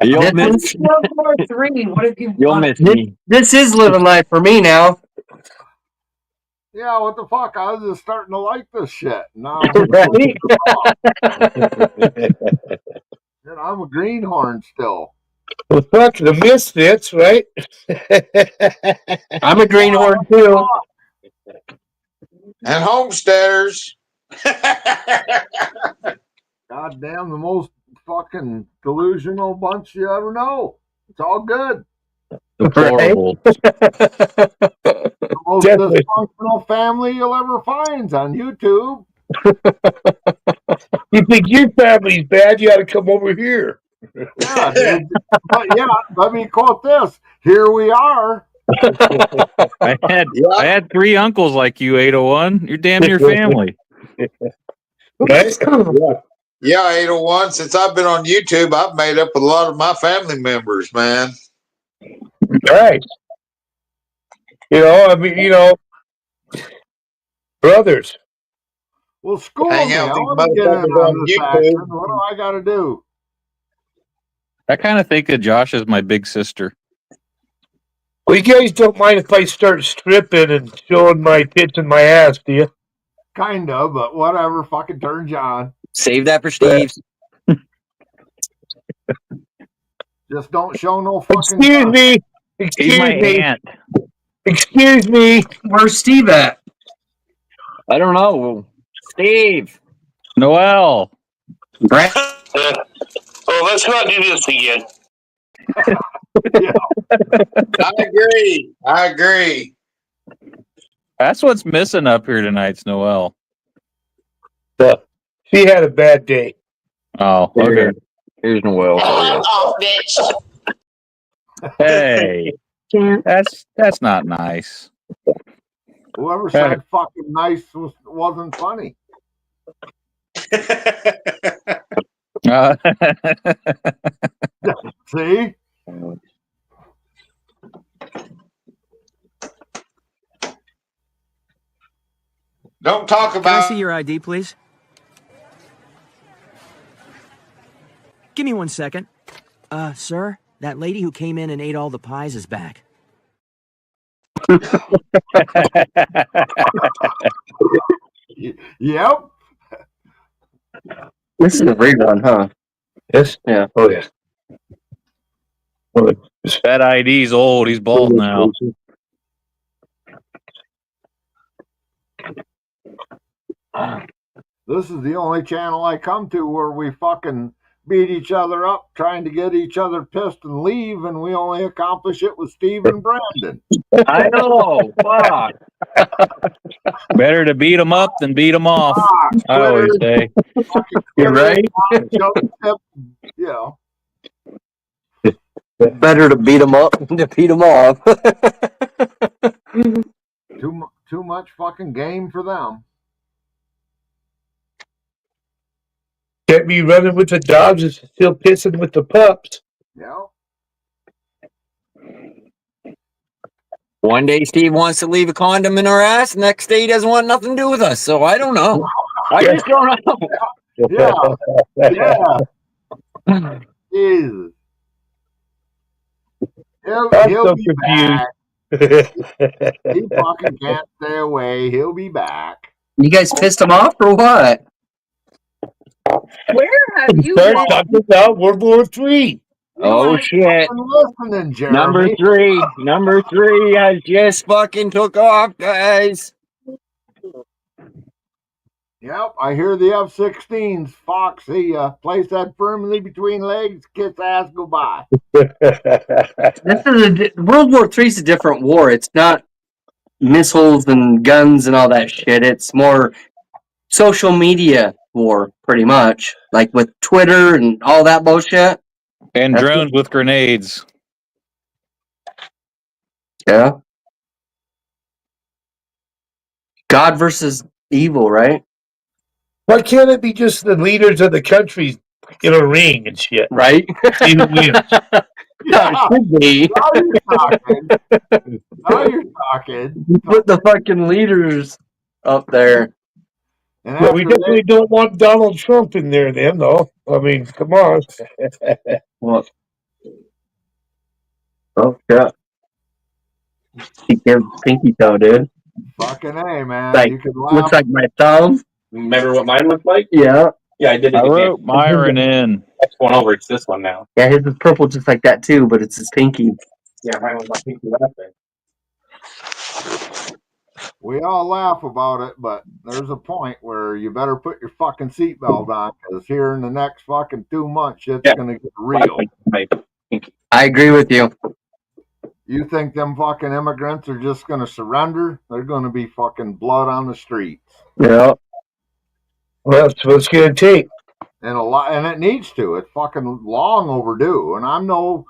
You'll miss, What if you you'll miss me. This is living life for me now. Yeah, what the fuck? I was just starting to like this shit. Now Right? and I'm a greenhorn still. Well, fuck the misfits, right? I'm a greenhorn too. And homesteaders. Goddamn, the most fucking delusional bunch you ever know. It's all good. Deplorable. The most Definitely. dysfunctional family you'll ever find on YouTube. You think your family's bad? You got to come over here. Yeah, dude. But yeah, let me quote this. Here we are. I had 3 uncles like you, 801. You're damn near family. Right? Yeah, 801. Since I've been on YouTube, I've made up with a lot of my family members, man. Right. You know, I mean, brothers. Well, school Hang me. out I with want to these get in motherfuckers on on this YouTube. action. What do I got to do? I kind of think of Josh as my big sister. Well, you guys don't mind if I start stripping and showing my tits and my ass, do you? Kind of, but whatever. Fucking turns you on. Save that for Steve. Just don't show no fucking. Excuse me. He's Excuse my me. aunt. Excuse me. Where's Steve at? I don't know. Steve. Noel. Brent? Oh, let's not do this again. I agree. That's what's missing up here tonight's Noel. She had a bad day. Oh, okay. Here's Noel. Oh, bitch. Hey, that's not nice. Whoever said fucking nice wasn't funny. See? Don't talk Can I about see your ID, please? Give me 1 second. Sir, that lady who came in and ate all the pies is back. Yep. This is a rerun, huh? Yes? Yeah. Oh, yeah. That ID's old. He's bald now. This is the only channel I come to where we fucking beat each other up trying to get each other pissed and leave, and we only accomplish it with Steve and Brandon. I know. Fuck. Better to beat him up than beat him off. I always say. You're right. Yeah. Better to beat him up than to beat him off. Too much fucking game for them. Can't be running with the dogs and still pissing with the pups. Yeah. One day Steve wants to leave a condom in our ass. Next day he doesn't want nothing to do with us. So I don't know. I just don't know. Yeah. Yeah. Jesus. He'll so be confused. back. He fucking can't stay away. He'll be back. You guys pissed him off or what? Where have you Start been? talking about World War III. Oh shit. Listening, Number Jeremy. three has just fucking took off, guys. Yep, I hear the F-16s. Fox, see ya. Place that firmly between legs, kiss ass goodbye. This is World War III is a different war. It's not missiles and guns and all that shit. It's more social media war, pretty much, like with Twitter and all that bullshit. And That's drones with grenades. Yeah. God versus evil, right? Why can't it be just the leaders of the countries in a ring and shit? Right? See who wins. Yeah, it should be. Now you're talking. Now you're talking. You put the fucking leaders up there. And Well, we after definitely don't want Donald Trump in there then, though. I mean, come on. What? Oh, yeah. He gave pinky toe, dude. fucking A, man. Like, You can laugh. looks like my thumb. Remember what mine looked like? Yeah. Yeah, I did it I again. wrote Myron in. Next one over, it's this one now. Yeah, his is purple just like that, too, but it's his pinky. Yeah, mine was my pinky last thing. We all laugh about it, but there's a point where you better put your fucking seatbelt on, because here in the next fucking 2 months, shit's gonna get real. I agree with you. You think them fucking immigrants are just gonna surrender? They're gonna be fucking blood on the streets. Yeah. Well, that's what it's going to take. And it needs to. It's fucking long overdue. And I'm no,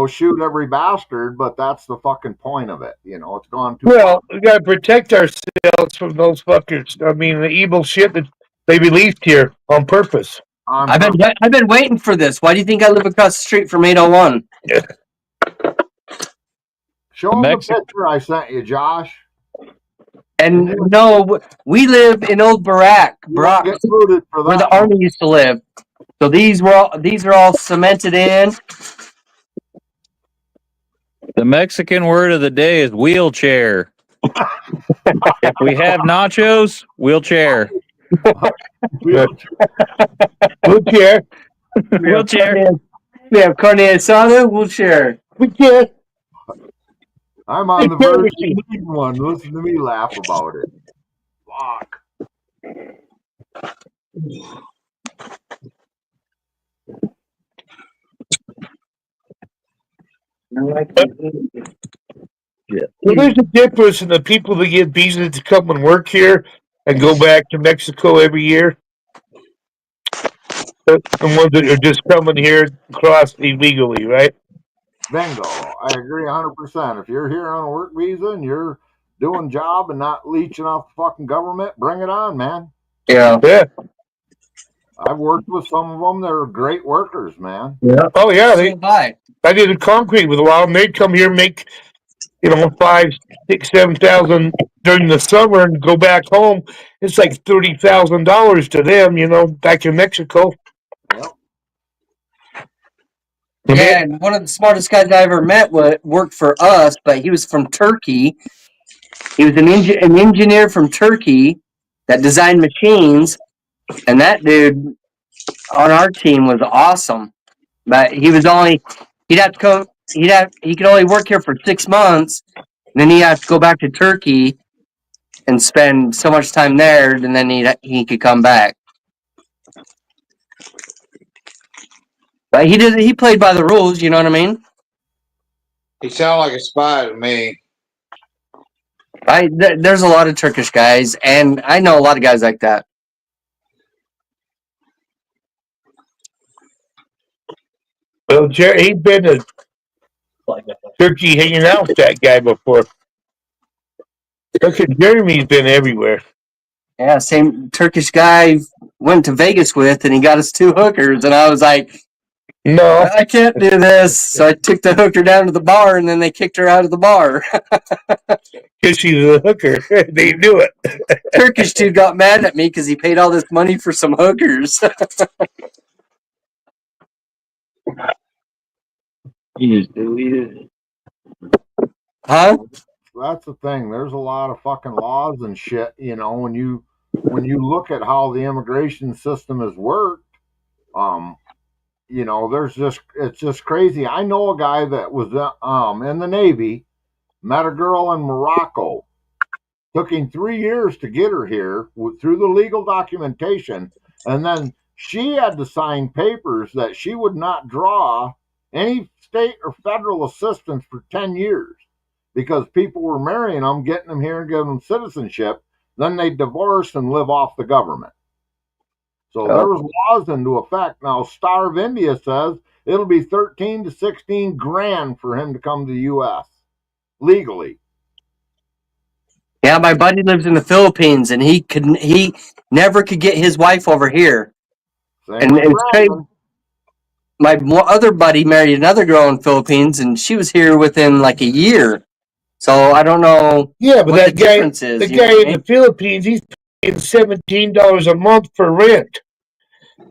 shoot every bastard, but that's the fucking point of it. It's gone too far. Well, we got to protect ourselves from those fuckers. I mean, the evil shit that they released here on purpose. I've been waiting for this. Why do you think I live across the street from 801? Show them the picture I sent you, Josh. And no, we live in Old Brock, Get booted for where that the army used to live. So these are all cemented in. The Mexican word of the day is wheelchair. If we have nachos, wheelchair. Wheelchair. Wheelchair. We have carne asada, wheelchair. Wheelchair. I'm on the verge of needing one. Listen to me laugh about it. Fuck. Well, there's a difference in the people that get visas to come and work here and go back to Mexico every year. The ones that are just coming here across illegally, right? Bingo. I agree 100%. If you're here on a work visa and you're doing job and not leeching off the fucking government, bring it on, man. Yeah. Yeah. I've worked with some of them. They're great workers, man. Yeah. Oh yeah. I did a concrete with a lot of them. They'd come here and make, $5,000, $6,000, $7,000 during the summer and go back home. It's like $30,000 to them, back in Mexico. Yep. Yeah, and one of the smartest guys I ever met worked for us, but he was from Turkey. He was an engineer from Turkey that designed machines, and that dude on our team was awesome. But he could only work here for 6 months, and then he'd have to go back to Turkey and spend so much time there, and then he could come back. But he played by the rules, you know what I mean? He sounded like a spy to me. There's a lot of Turkish guys, and I know a lot of guys like that. Well, Jerry, he'd been to Turkey hanging out with that guy before. Look at Jeremy's been everywhere. Yeah, same Turkish guy went to Vegas with, and he got us 2 hookers, and I was like, No. I can't do this. So I took the hooker down to the bar, and then they kicked her out of the bar. Because she's a hooker. They knew it. Turkish dude got mad at me because he paid all this money for some hookers. You just deleted it. Huh? That's the thing. There's a lot of fucking laws and shit. You know, when you look at how the immigration system has worked, you know, it's just crazy. I know a guy that was in the Navy, met a girl in Morocco. Took him 3 years to get her here through the legal documentation, and then she had to sign papers that she would not draw any state or federal assistance for 10 years because people were marrying them, getting them here and giving them citizenship. Then they divorce and live off the government. So there was laws into effect. Now, Star of India says it'll be 13 to 16 grand for him to come to the U.S. legally. Yeah, my buddy lives in the Philippines, and he never could get his wife over here. And it's crazy. My other buddy married another girl in the Philippines, and she was here within like a year. So I don't know. Yeah, but what that the guy, difference is. the you know guy what I in mean? the Philippines, he's paying $17 a month for rent.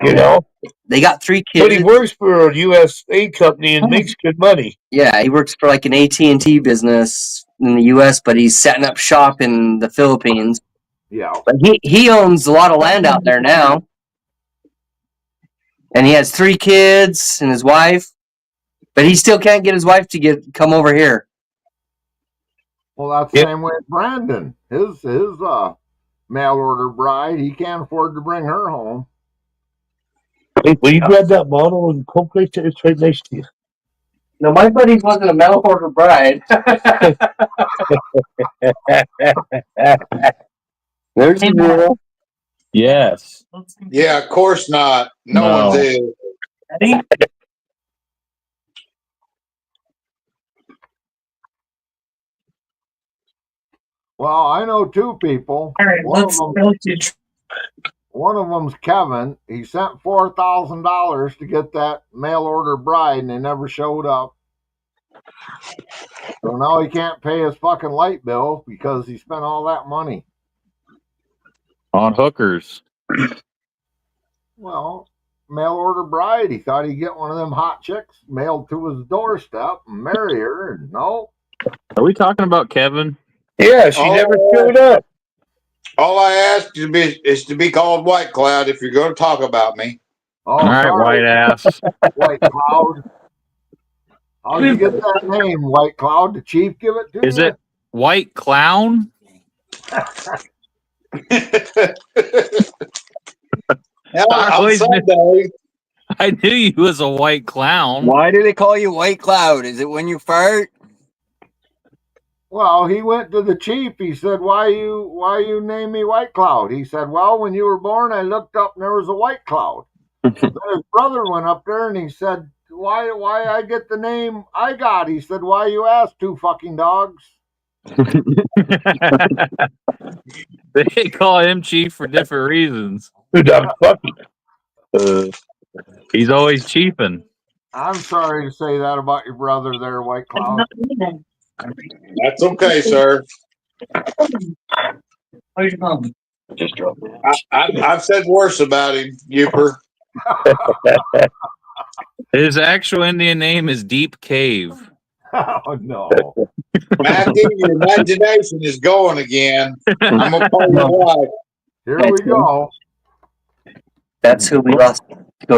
You know, they got 3 kids. But he works for a USA company and makes good money. Yeah, he works for like an AT&T business in the U.S., but he's setting up shop in the Philippines. Yeah. But he owns a lot of land out there now. And he has 3 kids and his wife. But he still can't get his wife to come over here. Well, that's the same way with Brandon. His mail order bride, he can't afford to bring her home. Hey, will you grab that bottle and Coke right there? It's right next to you. No, my buddy wasn't a mail order bride. There's the girl. Yes. Yeah, of course not. No one's is. Well, I know 2 people. All right, One of them's Kevin. He sent $4,000 to get that mail order bride, and they never showed up. So now he can't pay his fucking light bill because he spent all that money. On hookers. Well, mail order bride. He thought he'd get one of them hot chicks mailed to his doorstep and marry her. And no. Are we talking about Kevin? Yeah, she never showed up. All I ask is to be called White Cloud if you're going to talk about me. Oh, All right, sorry, white ass. White Cloud. How'd you get that name, White Cloud? The chief give it to Is you? it White Clown? I knew you was a white clown. Why do they call you White Cloud? Is it when you fart? Well, he went to the chief. He said, why you name me White Cloud? He said, well, when you were born, I looked up and there was a white cloud. Then his brother went up there and he said, why I get the name I got? He said, why you ask 2 fucking dogs? They call him chief for different reasons. He's always chiefing. I'm sorry to say that about your brother there, White Cloud. That's okay, sir. Where's your mom? Just drop it. I've said worse about him, Youper. His actual Indian name is Deep Cave. Oh, no. Matthew, your imagination is going again. I'm going to call your wife. Here we go. That's who we lost.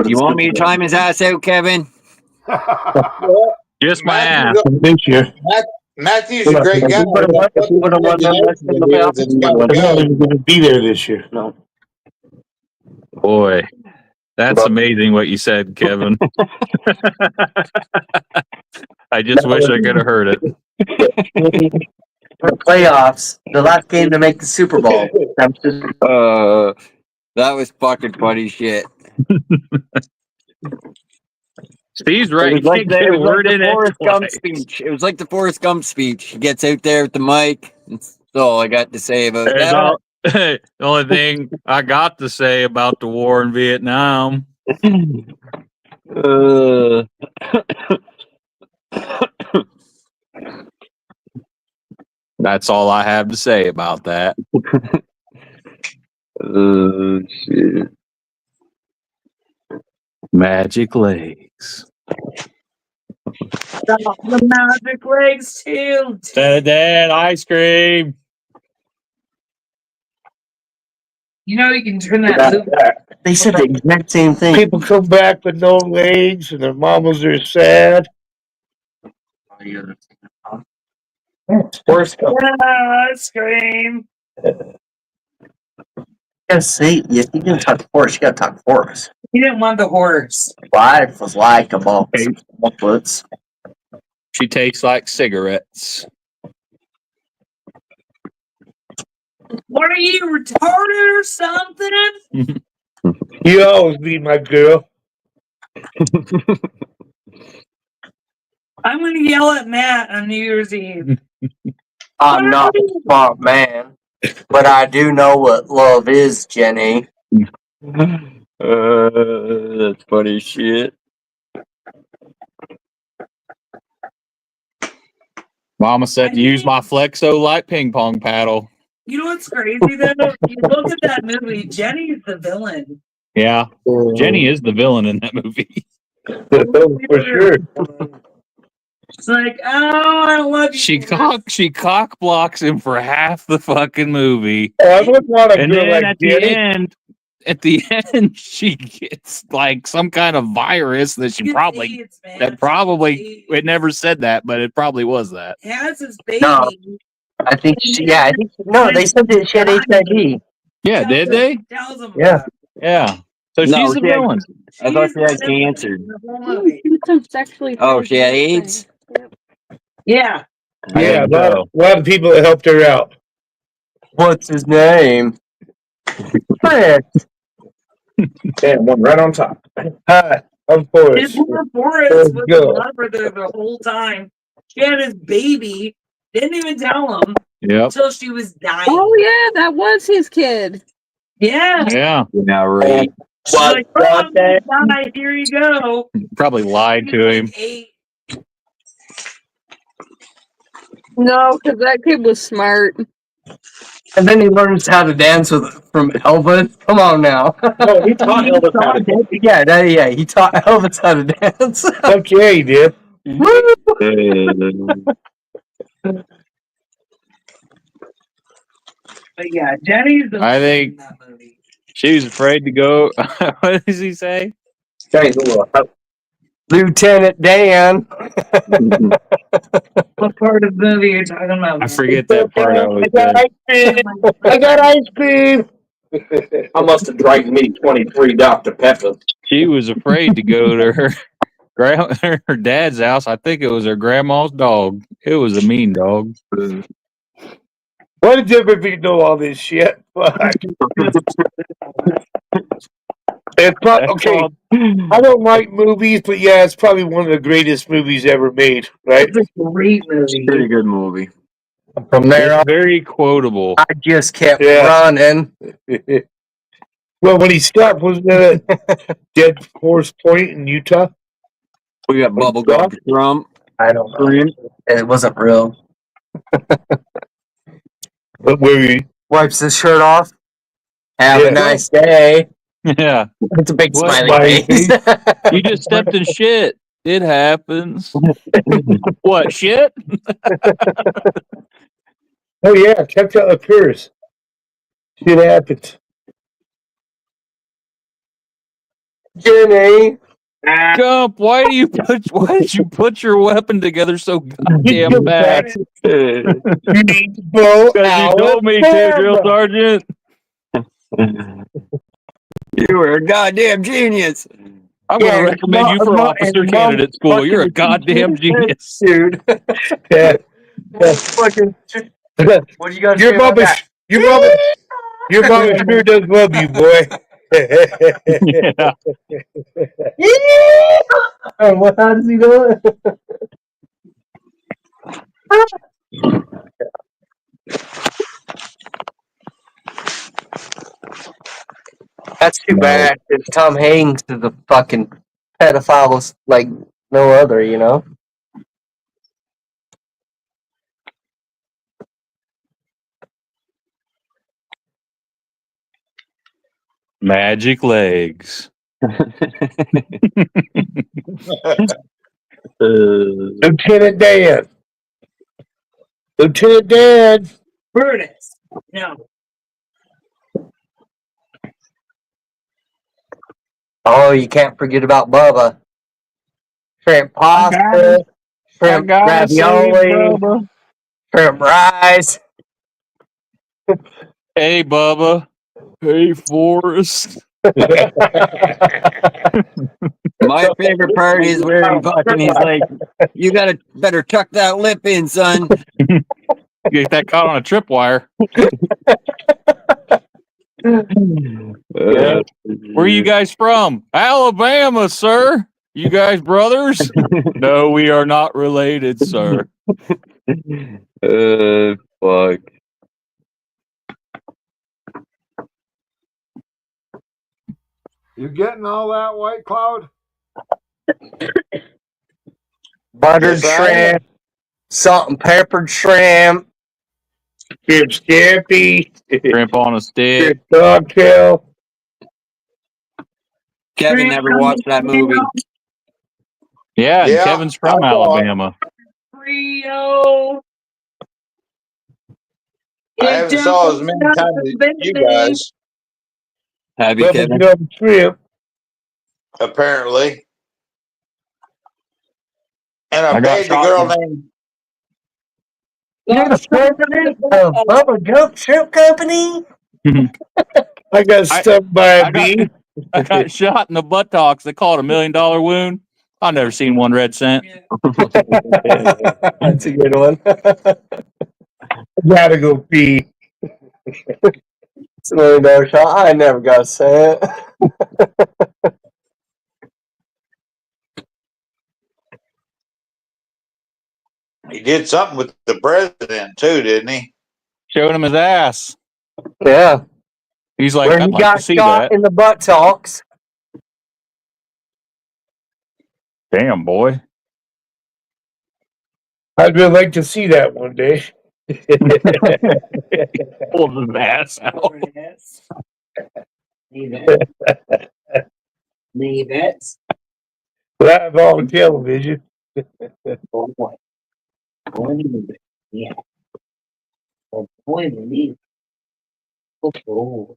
You want me to time his ass out, Kevin? Just my ass. This year. Matthew's a great guy. He's going to be there this year. No. Boy, that's amazing what you said, Kevin. I just wish I could have heard it. Playoffs, the last game to make the Super Bowl. That was fucking funny shit. Steve's right. It was like Get a word in the Forrest Gump twice. speech. It was like the Forrest Gump speech. He gets out there with the mic. That's all I got to say about There's that. all- the only thing I got to say about the war in Vietnam. That's all I have to say about that. Oh shit! Magic legs. The magic legs too. Dad, ice cream. You know you can turn that loop. They said the exact same thing. People come back with no legs, and their mamas are sad. Horse go. Ice cream. gotta say, if you didn't talk horse, you gotta talk horse. He didn't want the horse. Life was like a box of chocolates. She tastes like cigarettes. What are you, retarded or something? You always be my girl. I'm gonna yell at Matt on New Year's Eve. I'm not a smart man, but I do know what love is, Jenny. That's funny shit. Mama said to use my Flexo light ping pong paddle. You know what's crazy though? You look at that movie, Jenny's the villain. Yeah, Jenny is the villain in that movie. For sure. It's like, oh, I love you. She cock blocks him for half the fucking movie. I would want a And girl then like at Jenny. the end, she gets like some kind of virus that she probably it never said that, but it probably was that. Has his baby. No, I think they said that she had HIV. Yeah, did they? Tells him Yeah. Yeah. So No, she's the she had- villain. I thought she had cancer. Sexually Oh, she had AIDS? Yeah. Yeah, a lot of people that helped her out. What's his name? Fred. Damn, one right on top. Hi, I'm Forrest. His poor Forrest was in love with her the whole time. She had his baby. Didn't even tell him Yep. until she was dying. Oh yeah, that was his kid. Yeah. Yeah. Yeah, right. She's like, oh, I'm gonna die. Here you go. Probably lied to him. No, because that kid was smart. And then he learns how to dance from Elvis. Come on now. No, he taught Elvis how to dance. Yeah, he taught Elvis how to dance. Okay, he did. But yeah, Jenny's the I think she was afraid to go. What does he say? Lieutenant Dan. What part of the movie you're talking about? I forget that part. I got ice cream. I must have drank me 23 Dr. Pepper. She was afraid to go to her dad's house. I think it was her grandma's dog. It was a mean dog. Why did everybody know all this shit? Fuck. It's okay. I don't like movies, but yeah, it's probably one of the greatest movies ever made. Right? It's a great movie. Pretty good movie. From there on, Very quotable. I just kept running. Well, when he stopped, wasn't it at Dead Horse Point in Utah? We got bubblegum Trump. I don't know. It wasn't real. But where he wipes his shirt off. Have a nice day. Yeah. It's a big What? smiley face. You just stepped in shit. It happens. What, shit? Oh yeah, kept out occurs. Shit happens. Jenny. Gump, why did you put your weapon together so goddamn fast? Because you told me to, drill sergeant. You were a goddamn genius. I'm gonna recommend you for officer candidate school. You're a goddamn genius, dude. Yeah. Fucking. What do you got? Your mama sure does love you, boy. Yeah. And what how does he do it? That's too bad. Tom Hanks is a fucking pedophiles like no other, you know. Magic legs. Lieutenant Dan. Lieutenant Dan. Brutus. No. Oh, you can't forget about Bubba. Shrimp pasta, shrimp ravioli, shrimp rice. Hey, Bubba. Hey, Forrest. My favorite part is where he fucking he's like, you gotta better tuck that lip in, son. You get that caught on a tripwire. Yeah. Where you guys from? Alabama, sir. You guys brothers? No, we are not related, sir. Fuck. You getting all that, White Cloud? Buttered shrimp, salt and peppered shrimp, shrimp scampi, shrimp on a stick, shrimp cocktail. Kevin never watched that movie. Yeah, and Yeah, Kevin's from I saw it. Alabama. Rio. I haven't saw as many times as you guys, Have you, Kevin? Shrimp. apparently. And I I got paid the girl shot. named You're the president of Bubba Gump Shrimp Company? I got stuck by a bee. I got shot in the buttocks. They call it $1 million wound. I've never seen one red cent. That's a good one. Gotta go pee. It's $1 million shot. I never got a cent. he did something with the president too, didn't he? Showed him his ass. Yeah. He's like, Where I'd he like got to see shot that. in the buttocks. Damn, boy. I'd really like to see that one day. Pulled his ass out. Leave it. Leave it. Live on television. Oh boy. Boy, leave it. Yeah. Oh boy, leave it. Oh.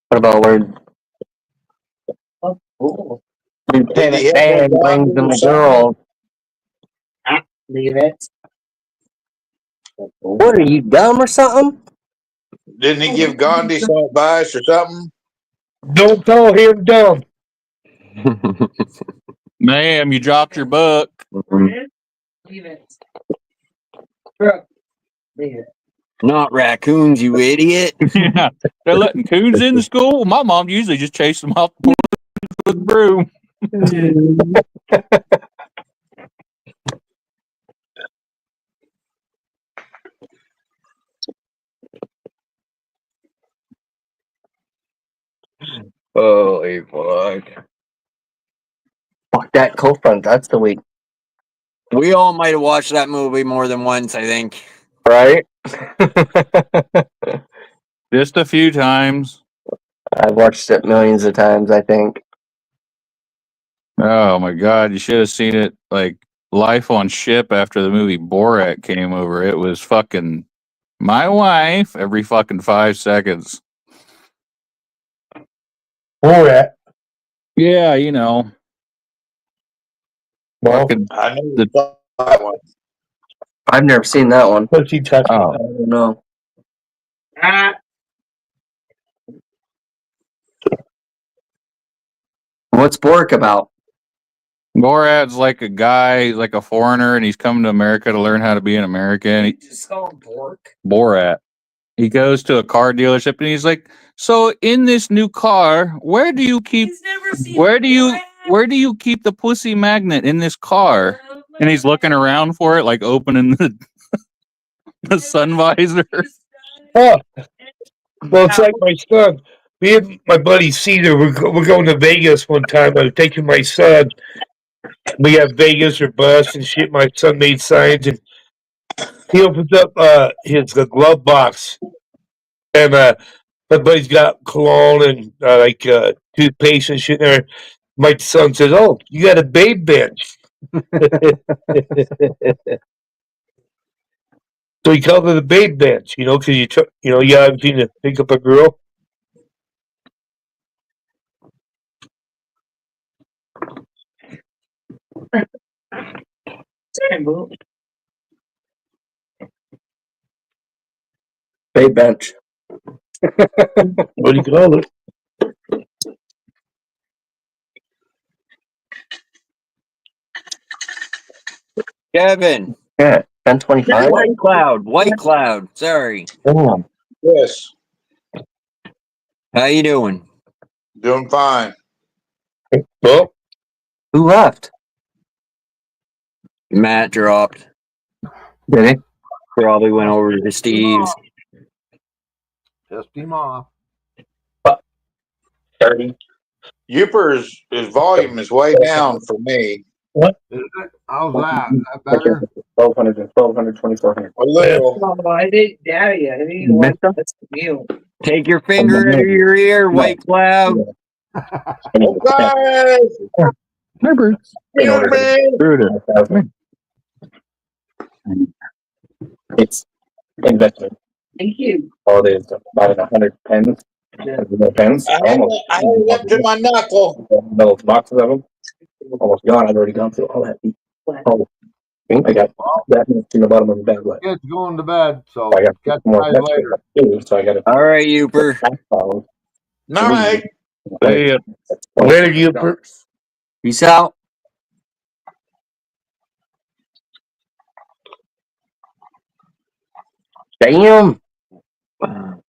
What about where Oh. Lieutenant Dan brings them the girls? Leave it. What are you, dumb or something? Didn't he give Gandhi some advice or something? Don't call him dumb. Ma'am, you dropped your book. Leave it. Bro. Leave it. Not raccoons, you idiot. Yeah. They're letting coons in the school. My mom usually just chased them off the porch with a broom. Holy fuck. Fuck that cold front. That's the week. We all might have watched that movie more than once, I think. Right? Just a few times. I've watched it millions of times, I think. Oh my god, you should have seen it like life on ship after the movie Borat came over. It was fucking my wife every fucking 5 seconds. Borat. Yeah, you know. Well, Fucking, I knew that one. I've never seen that one. Pussy touch. oh. I don't know. What's Bork about? Borat's like a guy, like a foreigner, and he's coming to America to learn how to be an American. Just call him Bork. Borat. He goes to a car dealership and he's like, "So in this new car, where do you keep where do you keep the pussy magnet in this car?" And he's looking around for it, like opening the sun visor. Oh. Well, it's like my son. me and my buddy Cedar, we're going to Vegas one time. I'm taking my son. We have Vegas or bust and shit. My son made signs, and he opens up his glove box, and my buddy's got cologne and toothpaste and shit in there. My son says, "Oh, you got a babe bench." So he called it a babe bench, because you haven't seen to pick up a girl. Babe bench. What do you call it? Kevin. Yeah, 1025. White Cloud. Sorry. Oh. Yes. How you doing? Doing fine. Well, who left? Matt dropped. Did he? Probably went over to Steve's. Pissed him off. 30. Uper's his volume is way down for me. What? Is it? How's that? Is that better? 1200, 2400. A little. Oh, I didn't, Daddy. I didn't want that's you. Take your finger out of your ear, White Cloud. Okay. It's investment. Thank you. All it is about 100 pens. Pens. I had it up to my knuckle. Those boxes of them. Almost gone. I've already gone through all that. Oh, I got that much in the bottom of the bag left. It's going to bed, so I got catch more you guys later. too, so I got to. All right, Uper. Night. Later, Uper. Peace out. Damn.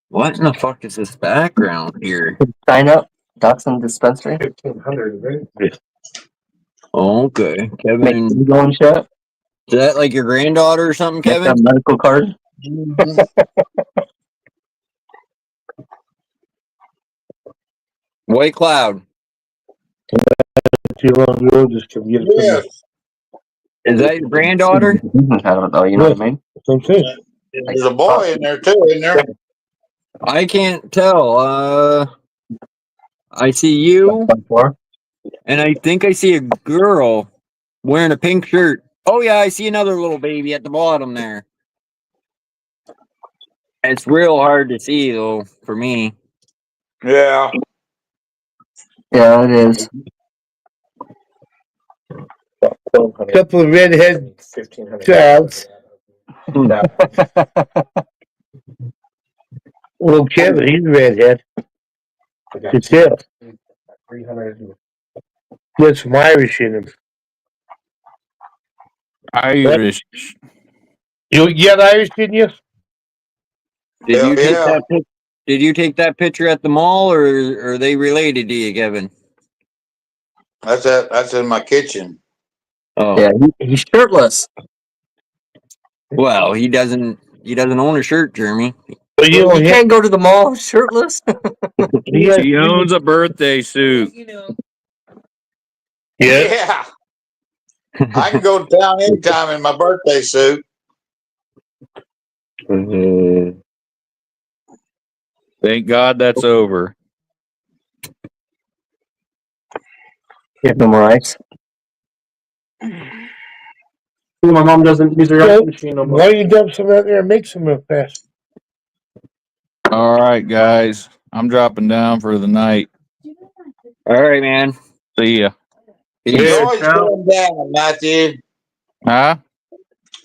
What in the fuck is this background here? Sign up. Dachshund dispensary. 1500, right? Okay, Kevin. You going shit? Is that like your granddaughter or something, Get Kevin? that medical card. White Cloud. Too long ago, just come get it. Yes. Is that your granddaughter? I don't know. You know what I mean? That's what I'm saying. There's a boy in there too, isn't there? I can't tell. I see you, and I think I see a girl wearing a pink shirt. Oh yeah, I see another little baby at the bottom there. It's real hard to see though for me. Yeah. Yeah, it is. Couple of redhead childs. Well, Kevin, he's a redhead. It's him. 300. Got some Irish in him. Irish. You got Irish in you? Did you take that picture at the mall, or are they related to you, Kevin? That's in my kitchen. Oh yeah, he's shirtless. Well, he doesn't own a shirt, Jeremy. But you can't go to the mall shirtless. He owns a birthday suit. Yeah. I can go to town anytime in my birthday suit. Thank God that's over. You have no more ice. My mom doesn't use her ice machine no more. Why don't you dump some out there and make some real fast? All right, guys. I'm dropping down for the night. All right, man. See ya. You're always going down, Matthew. Huh?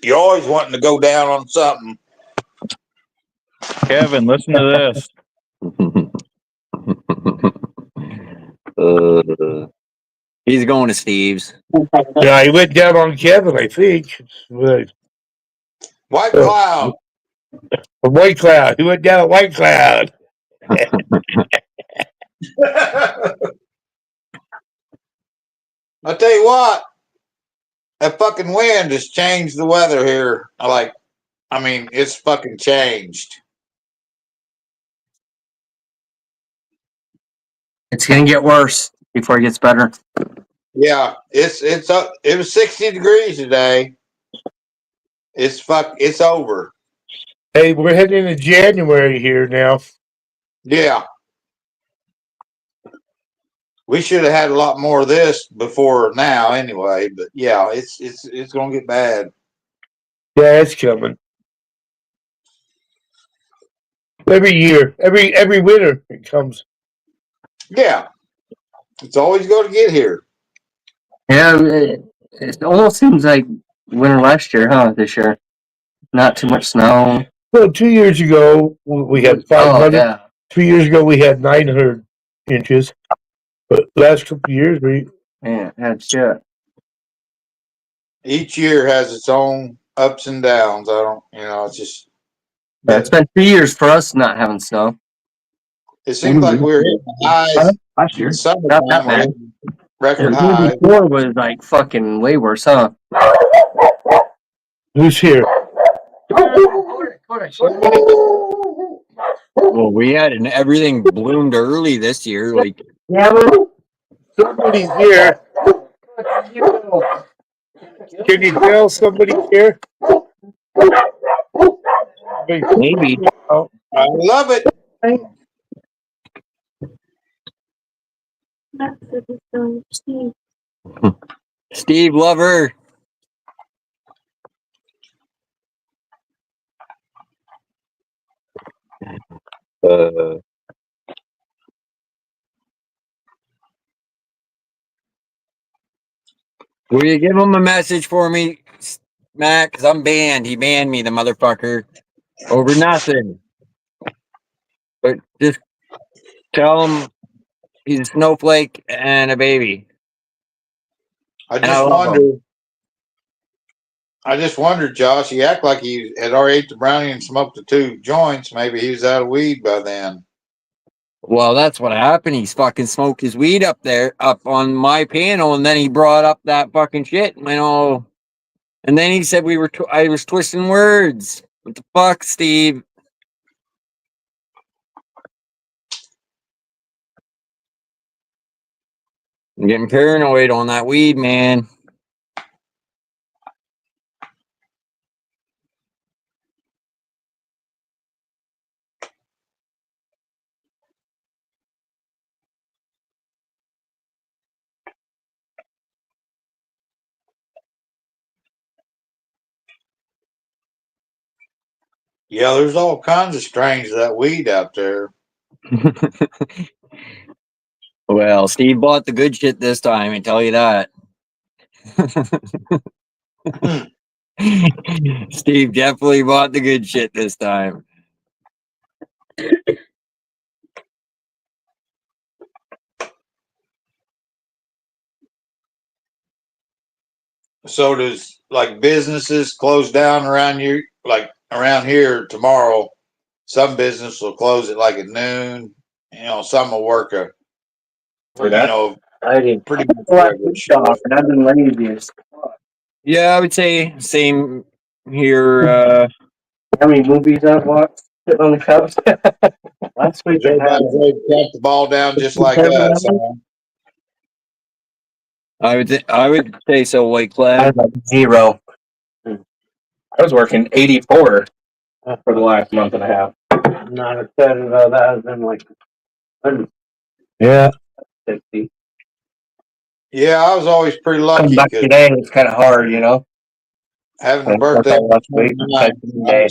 You're always wanting to go down on something. Kevin, listen to this. He's going to Steve's. Yeah, he went down on Kevin, I think. White Cloud. A White Cloud. He went down a White Cloud. I tell you what, that fucking wind has changed the weather here. It's fucking changed. It's gonna get worse before it gets better. Yeah, it's up. It was 60 degrees today. It's over. Hey, we're heading into January here now. Yeah. We should have had a lot more of this before now anyway, but yeah, it's gonna get bad. Yeah, it's coming. Every year, every winter it comes. Yeah. It's always going to get here. Yeah, it almost seems like winter last year, huh? This year, not too much snow. Well, 2 years ago we had 500. yeah. 2 years ago we had 900 inches. But last couple of years we had shit. Each year has its own ups and downs. It's just. Yeah, it's been 2 years for us not having snow. It seems like we were hitting highs last year. Summertime, Not that bad. record The high. year before was like fucking way worse, huh? Who's here? Well, we had everything bloomed early this year. Like, Yeah, somebody's here. Can you tell somebody's here? Maybe. Oh. I love it. Steve Lover. Will you give him a message for me, Matt? Because I'm banned. He banned me, the motherfucker, over nothing. But just tell him he's a snowflake and a baby. I And just love him. wonder. I just wondered, Josh. He acted like he had already ate the brownie and smoked the 2 joints. Maybe he was out of weed by then. Well, that's what happened. He's fucking smoked his weed up on my panel, and then he brought up that fucking shit. And then he said I was twisting words. What the fuck, Steve? I'm getting paranoid on that weed, man. Yeah, there's all kinds of strains of that weed out there. Well, Steve bought the good shit this time, I tell you that. Steve definitely bought the good shit this time. So does like businesses close down around you, like around here tomorrow? Some business will close it like at noon. Some will work I did pretty much a lot regular of stuff, and I've been lazy as Yeah, I would say same here. How many movies I've watched sitting on the couch? Last week I had Everybody's ready to track the ball down just like us. Huh? I would say so, White Clay. I had like 0. I was working 84 for the last month and a half. Not a that has been like Yeah. 60. Yeah, I was always pretty Coming lucky back because today was kind of hard, having a Like, birthday that's all last week, 29,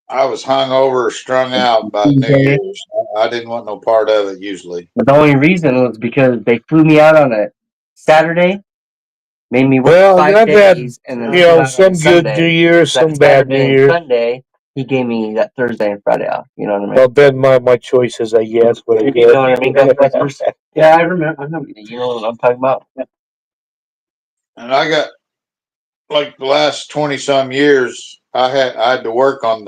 I was hungover, strung out by New Okay. Year's. I didn't want no part of it usually. But the only reason was because they flew me out on a Saturday, made me work Well, 5 I've had days, and then some good New Year's, some bad New Saturday and Year's. Sunday, he gave me that Thursday and Friday off. You know what I mean? Well, been my choices, I guess. But You know what I mean? Yeah, I remember. You know what I'm talking about? And I got like the last 20 some years, I had to work on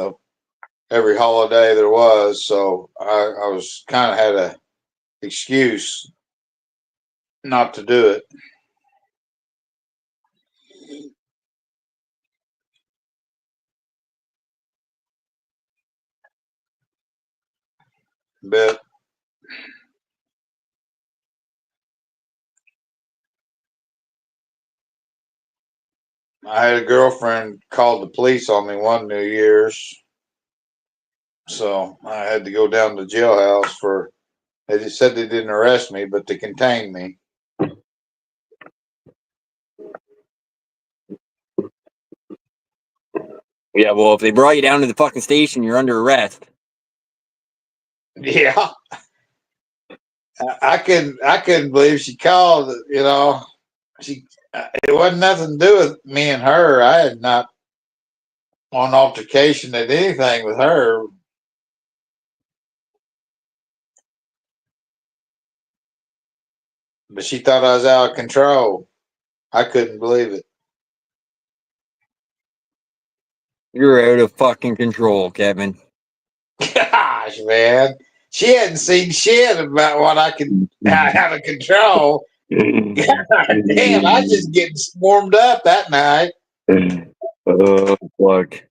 every holiday there was, so I was kind of had a excuse not to do it. But I had a girlfriend called the police on me one New Year's, so I had to go down to the jailhouse for. They just said they didn't arrest me, but they contained me. Yeah, well, if they brought you down to the fucking station, you're under arrest. Yeah, I couldn't believe she called. You know, it wasn't nothing to do with me and her. I had not on altercation at anything with her. But she thought I was out of control. I couldn't believe it. You're out of fucking control, Kevin. Gosh, man. She hadn't seen shit about what I could out of control. God damn, I was just getting warmed up that night. Oh, fuck.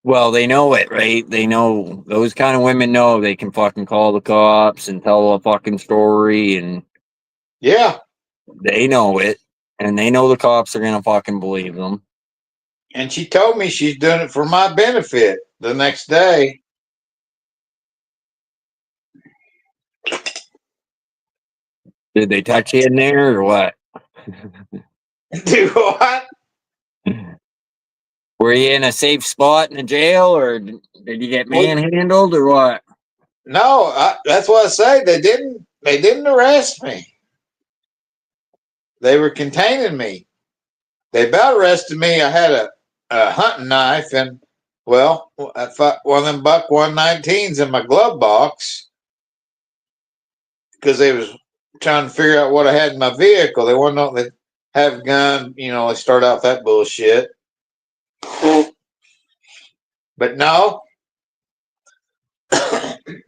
Well, they know it, right? They know those kind of women know they can fucking call the cops and tell a fucking story, and yeah, they know it, and they know the cops are gonna fucking believe them. And she told me she's doing it for my benefit the next day. Did they touch you in there or what? Do what? Were you in a safe spot in the jail, or did you get manhandled, or what? No, that's what I say. They didn't arrest me. They were containing me. They about arrested me. I had a hunting knife and, well, one of them Buck 119s in my glove box because they was trying to figure out what I had in my vehicle. They wanted to know if they have a gun. You know, they start out that bullshit. But no,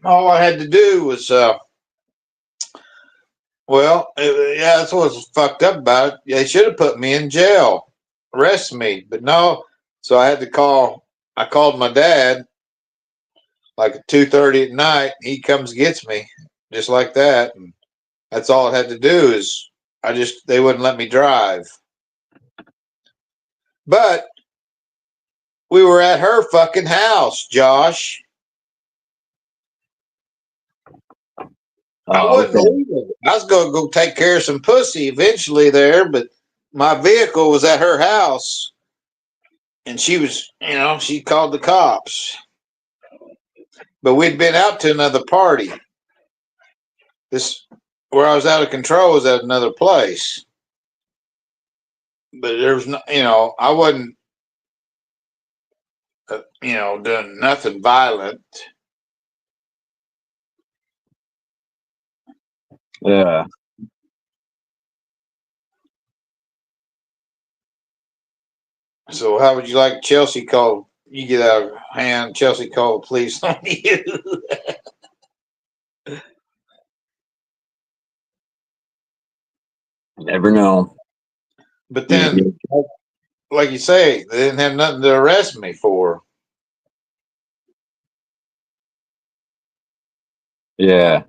all I had to do was, yeah, that's what's fucked up about it. They should have put me in jail, arrest me, but no. So I had to call. I called my dad like at 2:30 at night. He comes gets me just like that, and that's all I had to do. Is they wouldn't let me drive, but we were at her fucking house, Josh. I wouldn't leave it. I was going to go take care of some pussy eventually there, but my vehicle was at her house, and she was, she called the cops. But we'd been out to another party. This where I was out of control was at another place. But there was no, I wasn't, doing nothing violent. Yeah. So how would you like Chelsea call? You get out of hand, Chelsea call the police on you. Never know. But then, like you say, they didn't have nothing to arrest me for. Yeah.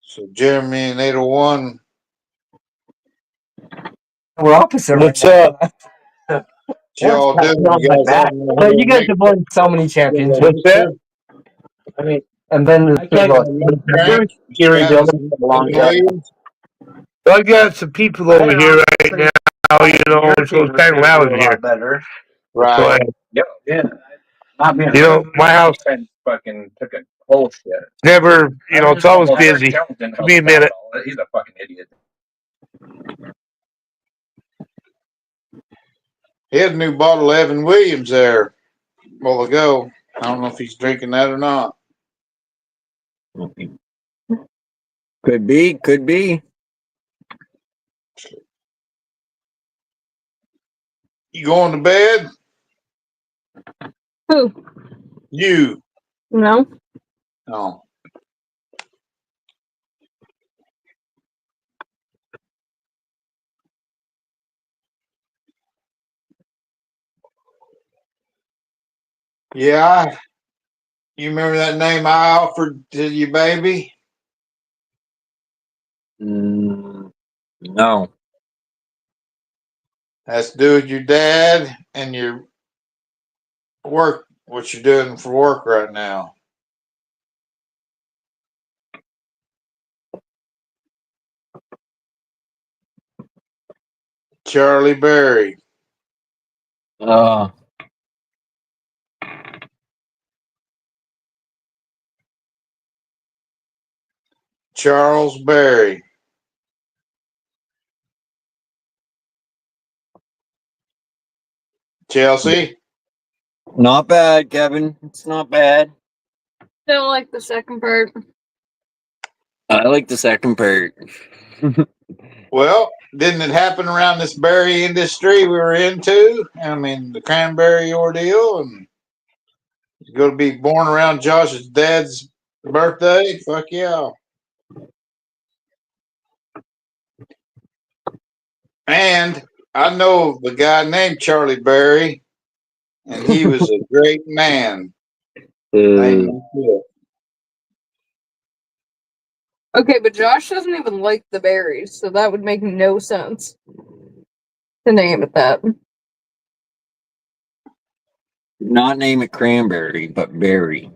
So Jeremy and 801. We're opposite. What's up? What y'all doing? You guys have won so many championships. What's that? I mean, and then I got some people over here right now. So it's kind of loud in here. Right. Yeah. My house fucking took a whole shit. never, it's always busy. Give me a minute. He's a fucking idiot. He had a new bottle of Evan Williams there a while ago. I don't know if he's drinking that or not. Could be. You going to bed? Who? You. No. Oh. Yeah. You remember that name I offered to you, baby? No. Has to do with your dad and your work, what you're doing for work right now. Charlie Berry. Charles Berry. Chelsea? Not bad, Kevin. It's not bad. Don't like the second part. I like the second part. Well, didn't it happen around this berry industry we were into? I mean, the cranberry ordeal, and he's going to be born around Josh's dad's birthday. Fuck yeah. And I know the guy named Charlie Berry, and he was a great man. Okay, but Josh doesn't even like the berries, so that would make no sense to name it that. Not name it cranberry, but berry.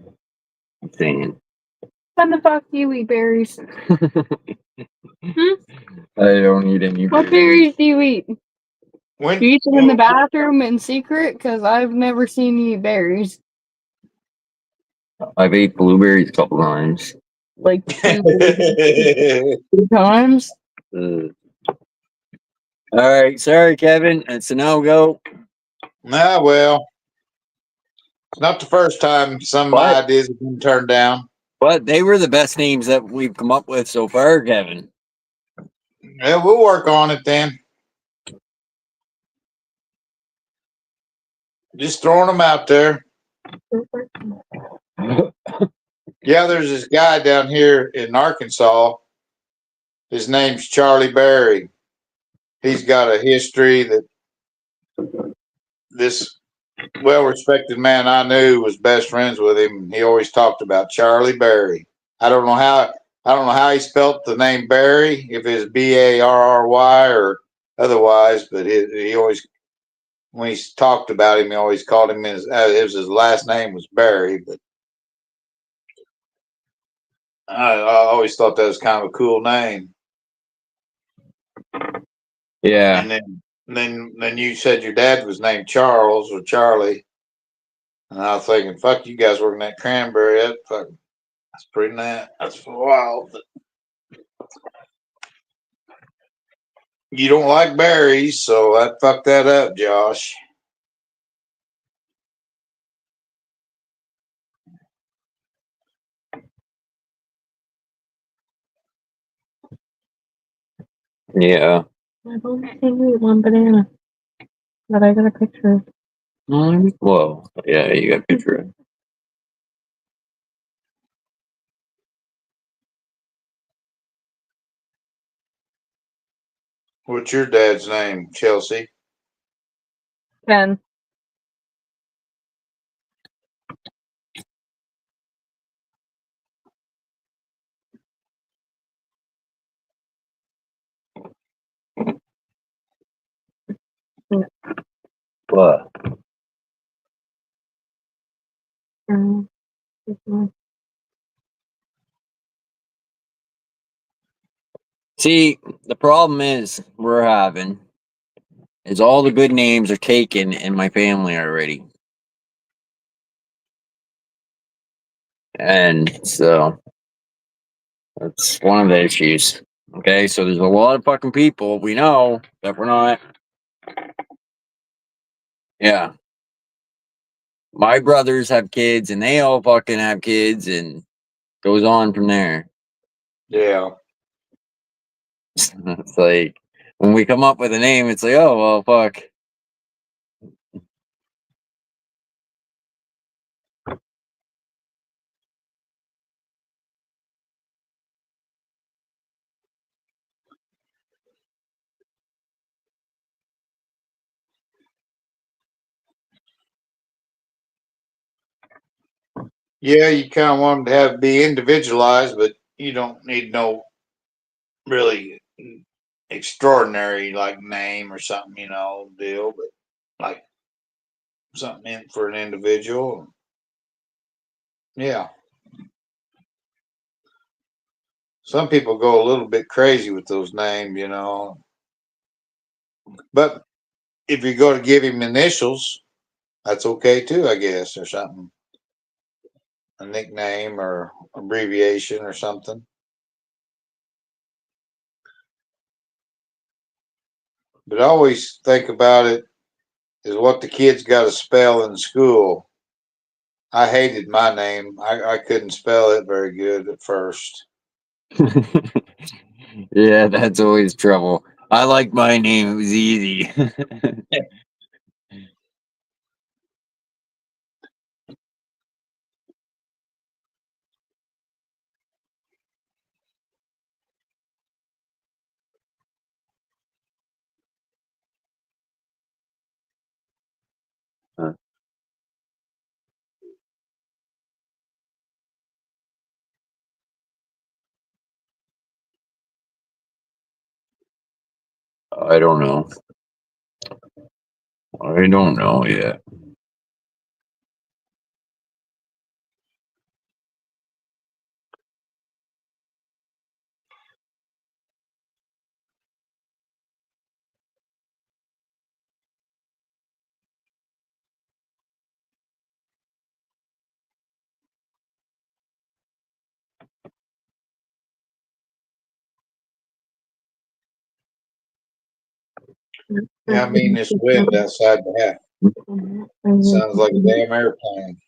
I'm saying. When the fuck do you eat berries? I don't eat any What berries. berries do you eat? Do you eat them in the bathroom in secret? Because I've never seen you eat berries. I've ate blueberries a couple times. Like 2 times? All right, sorry, Kevin. It's a no-go. Nah, well, it's not the first time some ideas have been turned down. But they were the best names that we've come up with so far, Kevin. Yeah, we'll work on it then. Just throwing them out there. Yeah, there's this guy down here in Arkansas. His name's Charlie Berry. He's got a history that this well-respected man I knew was best friends with him. He always talked about Charlie Berry. I don't know how he spelt the name Berry, if it's Barry or otherwise, but he always, when he talked about him, he always called him his last name was Berry. But I always thought that was kind of a cool name. Yeah. And then you said your dad was named Charles or Charlie, and I was thinking, fuck, you guys working that cranberry. That's pretty nice. That's wild. But you don't like berries, so that fucked that up, Josh. Yeah. I've only seen you eat one banana. But I got a picture. Whoa. Yeah, you got a picture of it. What's your dad's name, Chelsea? Ken. What? See, the problem we're having is all the good names are taken in my family already. And so that's one of the issues. Okay, so there's a lot of fucking people we know that we're not. Yeah. My brothers have kids and they all fucking have kids and goes on from there. Yeah. It's like when we come up with a name, it's like, oh well fuck. Yeah, you kind of want them to have be individualized, but you don't need no really extraordinary like name or something, deal. But like something in for an individual. Yeah. Some people go a little bit crazy with those names, But if you go to give him initials, that's okay too, I guess, or something. A nickname or abbreviation or something. But I always think about it is what the kids got to spell in school. I hated my name. I couldn't spell it very good at first. Yeah, that's always trouble. I like my name. It was easy. I don't know. I don't know yet. Yeah, I mean this wind outside the house. Sounds like a damn airplane.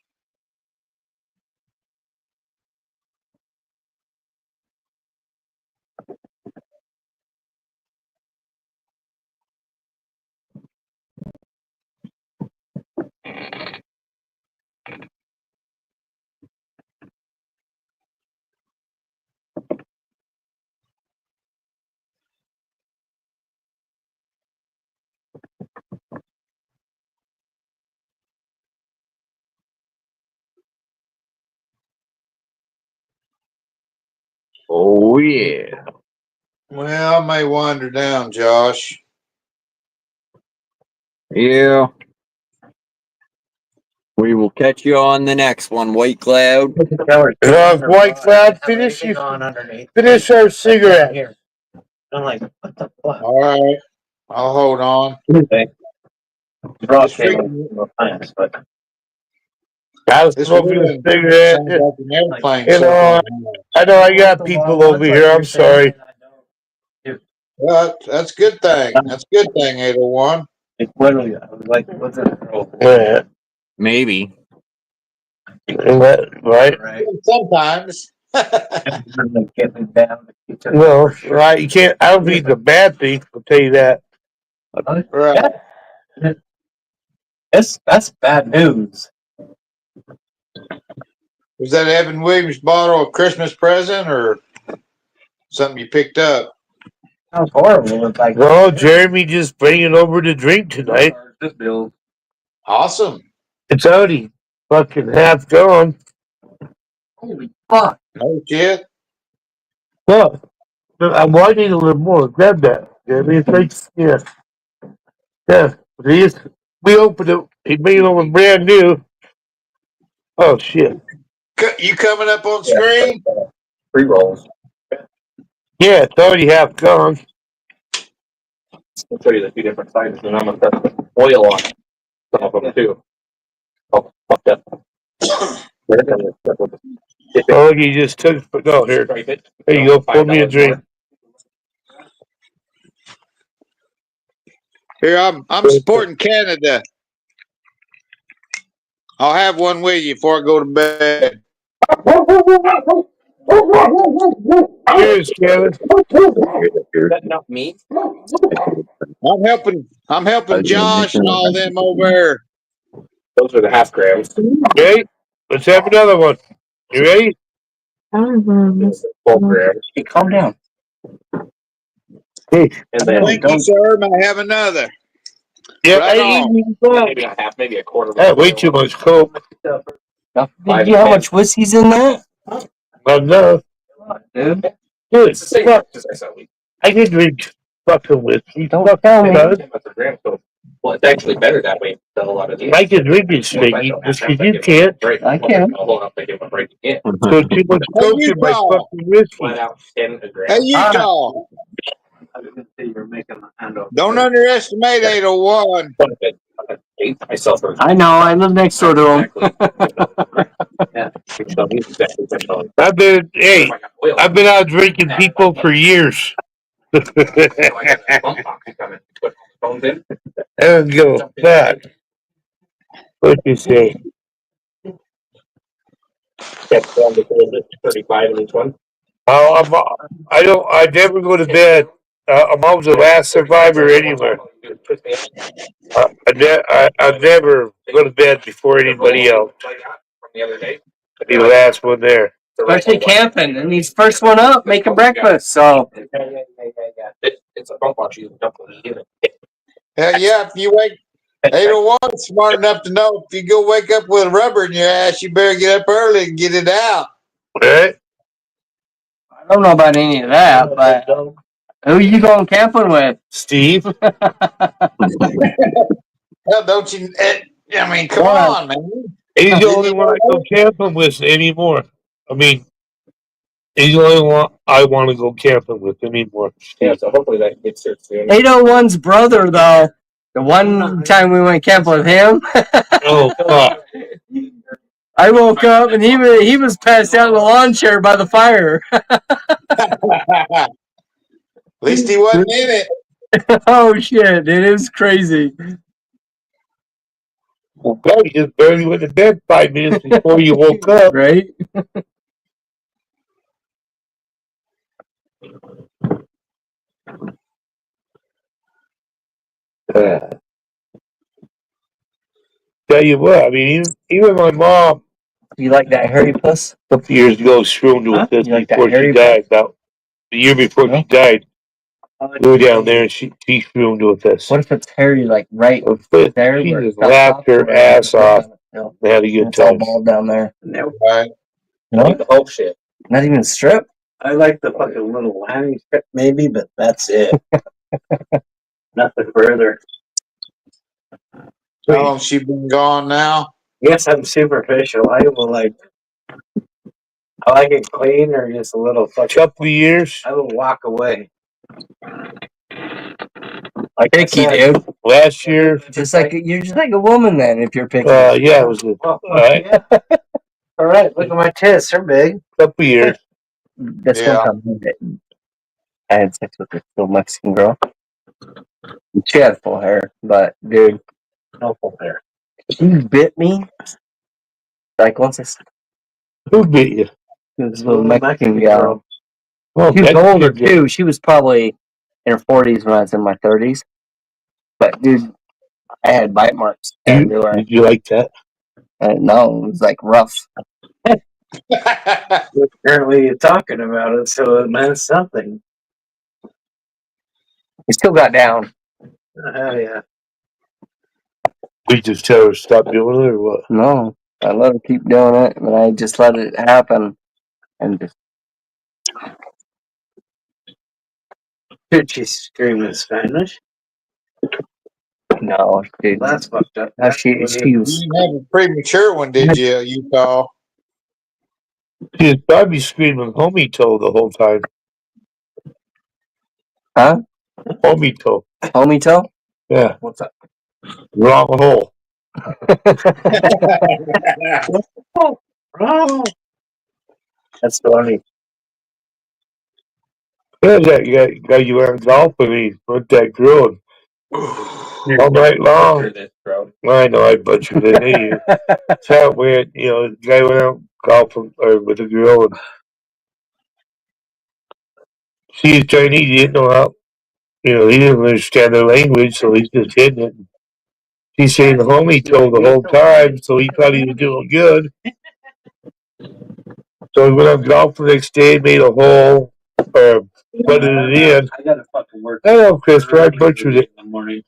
Oh yeah. Well, I may wander down, Josh. Yeah. We will catch you on the next one, White Cloud. White Cloud, finish our cigarette. I'm like, what the fuck? All right. I'll hold on. Okay. This freaking, I was this smoking a wind cigarette. sounds like an airplane. I know I got people over here. I'm sorry. Well, that's a good thing. That's a good thing, 801. It's literally, I was like, what's it? Yeah. Maybe. Right? Sometimes. Well, right. You can't, I don't think it's a bad thing. I'll tell you that. Right. That's bad news. Was that Evan Williams bottle a Christmas present or something you picked up? That was horrible. It's like, no, Jeremy just bringing over to drink tonight. Awesome. It's already fucking half gone. Holy fuck. No shit. Look, I need a little more. Grab that. Jeremy, it's like, yeah. Yeah. We opened it. He made it over brand new. Oh, shit. You coming up on screen? Pre-rolls. Yeah, it's already half gone. I'll show you the two different sizes, and I'm gonna put oil on some of them too. Oh, fuck that. Oh, look, he just took it. No, here. There you go. Pour me a drink. Here, I'm supporting Canada. I'll have one with you before I go to bed. Cheers, Kevin. That's not me. I'm helping Josh and all them over there. Those are the half grams. Okay, let's have another one. You ready? Full grams. Hey, calm down. Hey, and then thank you, sir. May I have another? Yeah, right on. Maybe a half, maybe a quarter. Way too much Coke. Did you know how much whiskey's in that? Not enough. Dude. Dude, fuck. I can drink fucking whiskey. Don't tell me. Well, it's actually better that way than a lot of these. I can drink it, Sticky, just because you can't. I can. Hold up, they give a break again. So too much coke in my fucking whiskey. Flat out 10 a gram. Hey, Utah. Don't underestimate 801. I know. I live next door to him. I've been out drinking people for years. I don't give a fuck. What you say? That's 35 in each one. I never go to bed. I'm always the last survivor anywhere. I never go to bed before anybody else. I'll be the last one there. Especially camping, and he's first one up making breakfast. So It's a bump watch. You definitely get it. Hell yeah, if you wake 801 smart enough to know if you go wake up with rubber in your ass, you better get up early and get it out. Right? I don't know about any of that, but who you going camping with? Steve. Hell, don't you? I mean, come on, man. He's the only one I go camping with anymore. I mean, he's the only one I want to go camping with anymore. Yeah, so hopefully that gets there soon. 801's brother, though. The one time we went camping with him. Oh, fuck. I woke up and he was passed out in the lawn chair by the fire. At least he wasn't in it. Oh shit! It is crazy. Well, God, you just barely went to bed 5 minutes before you woke up, right? Tell you what, I mean, even my mom. You like that hairy puss? A couple years ago, swooned with this like before she died. About the year before she died, we were down there and she swooned with us. What if it's hairy, like right there? She where just it stops laughed her or ass off. No. They had a good It's all time. bald down there. Right. The whole shit. Not even strip. I like the fucking little landing strip, maybe, but that's it. Nothing further. How long she been gone now? Yes, I'm superficial. I will like. I like it clean or just a little fucking. Couple of years. I will walk away. Like picky, dude. Last year, You're just like a woman then. If you're picky. yeah, it was good. All right. All right, look at my tits. They're big. Couple of years. This Yeah. one time I had sex with this little Mexican girl. She had full hair, but dude, No full hair. she bit me. Like once I Who beat you? this little Mexican girl. Oh, She was Mexican older girl. too. She was probably in her 40s when I was in my 30s. But dude, I had bite marks everywhere. Did you like that? No, it was like rough. Apparently, you're talking about it, so it meant something. We still got down. Oh yeah. We just tell her to stop doing it or what? No, I let her keep doing it, but I just let it happen. And just Did she scream in Spanish? no, dude. That's fucked up. How she You was. didn't have a premature one, did you, Utah? She was probably screaming homie toe the whole time. Huh? Homie toe. Homie toe? Yeah. What's up? Wrong hole. Oh, that's funny. Yeah, that guy you went golfing with that girl all night long. I know I butchered it. Hey, that's how it went. You know, the guy went out golfing with a girl and she was Chinese. He didn't know how. You know, he didn't understand their language, so he's just hitting it. He's saying the homie toe the whole time, so he thought he was doing good. So he went out golf the next day, made a hole, put it in. I gotta fucking work. I know, Christopher, I butchered it. In the morning.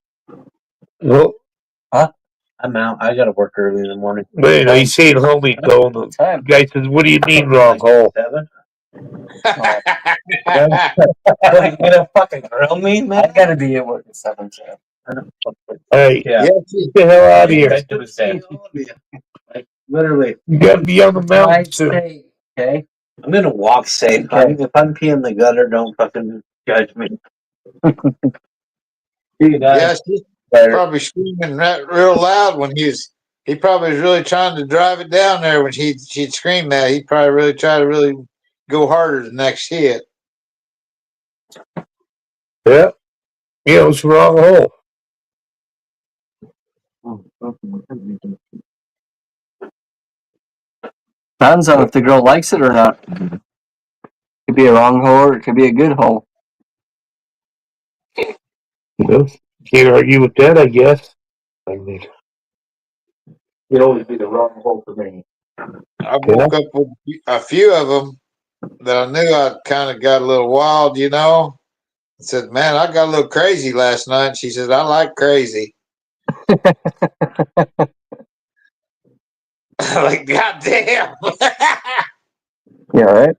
Well, huh? I'm out. I gotta work early in the morning. But you know, he's saying homie though. And the guy says, "What do you mean wrong hole?" 7? What, you gonna fucking grill me, man? I gotta be at work at 7. Hey, Yeah. get the hell out of here! Like, literally. You gotta be on the mountain soon. Okay. I'm gonna walk safe. If I'm peeing the gutter, don't fucking judge me. See you guys. Yeah, she's probably screaming real loud when he probably was really trying to drive it down there when she'd scream that. He'd probably really try to really go harder the next hit. Yeah. You know, it's the wrong hole. Depends on if the girl likes it or not. Could be a wrong hole or it could be a good hole. You can't argue with that, I guess. I mean, It'd always be the wrong hole for me. I woke up with a few of them that I knew I kind of got a little wild, you know. I said, man, I got a little crazy last night. She said, I like crazy. Like, goddamn. Yeah, right?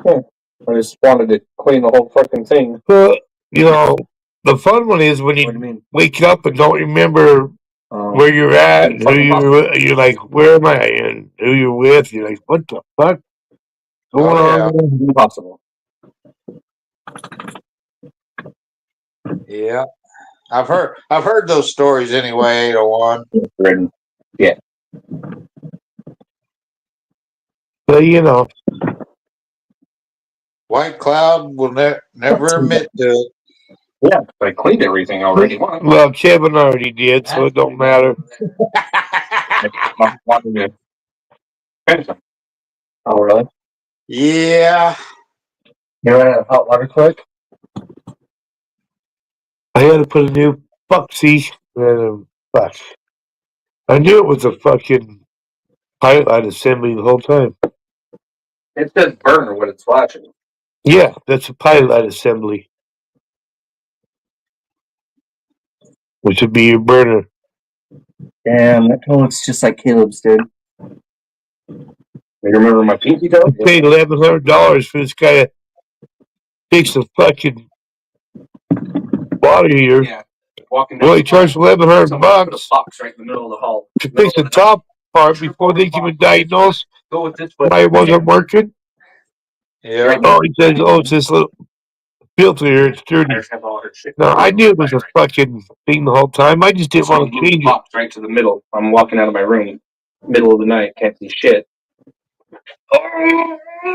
Yeah. I just wanted to clean the whole fucking thing. well, you know, the fun one is when you wake up and don't remember where you're at, and who you're like, where am I, and who you're with. You're like, what the fuck going on? Impossible. Yeah. I've heard those stories anyway, 801. Yeah. But you know, White Cloud will never admit to it. Yeah, I cleaned everything already. well, Kevin already did, so it don't matter. Oh, really? Yeah. You ran out of hot water quick? I had to put a new fuck. I knew it was a fucking pilot light assembly the whole time. It says burner when it's flashing. Yeah, that's a pilot light assembly, which would be your burner. Damn, that looks just like Caleb's did. You remember my pinky toe? I paid $1,100 for this guy to fix the fucking water heater. Yeah. Walking Well, he charged $1,100 box right in the middle of the hall. to fix the top part before they can even diagnose Go with this way. why it wasn't working. Yeah. Oh, he says, oh, it's this little filter here, it's dirty. No, I knew it was a fucking thing the whole time. I just didn't want to change it. Box right to the middle. I'm walking out of my room, middle of the night, can't see shit.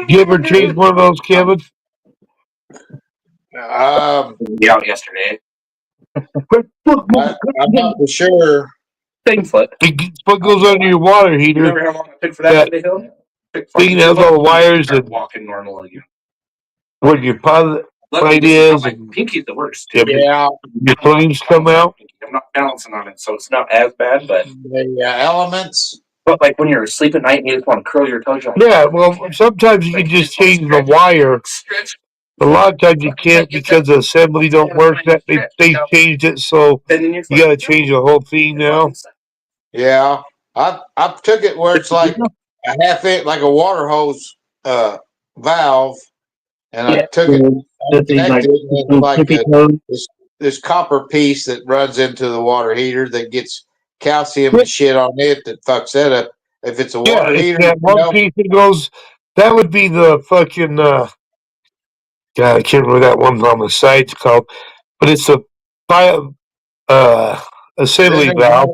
You ever change one of those, Kevin? Be out yesterday. I'm not for sure. Bigfoot. What goes under your water heater? Remember how long it took for that to hill? Thing has all the wires and walking normal again. what your pilot light is, and Pinky's the worst. Yeah. your flames come out. I'm not balancing on it, so it's not as bad, but The elements. But like when you're asleep at night and you just want to curl your toes, you're like, Yeah, well, sometimes you can just change the wire. A lot of times you can't because the assembly don't work. That they changed it, so you got to change the whole thing now. Yeah. I took it where it's like a half inch, like a water hose valve, and I took it and connected it with like this copper piece that runs into the water heater that gets calcium and shit on it that fucks that up. If it's a water heater, that one piece that goes, that would be the fucking. God, I can't remember that one on the site's called, but it's a assembly valve.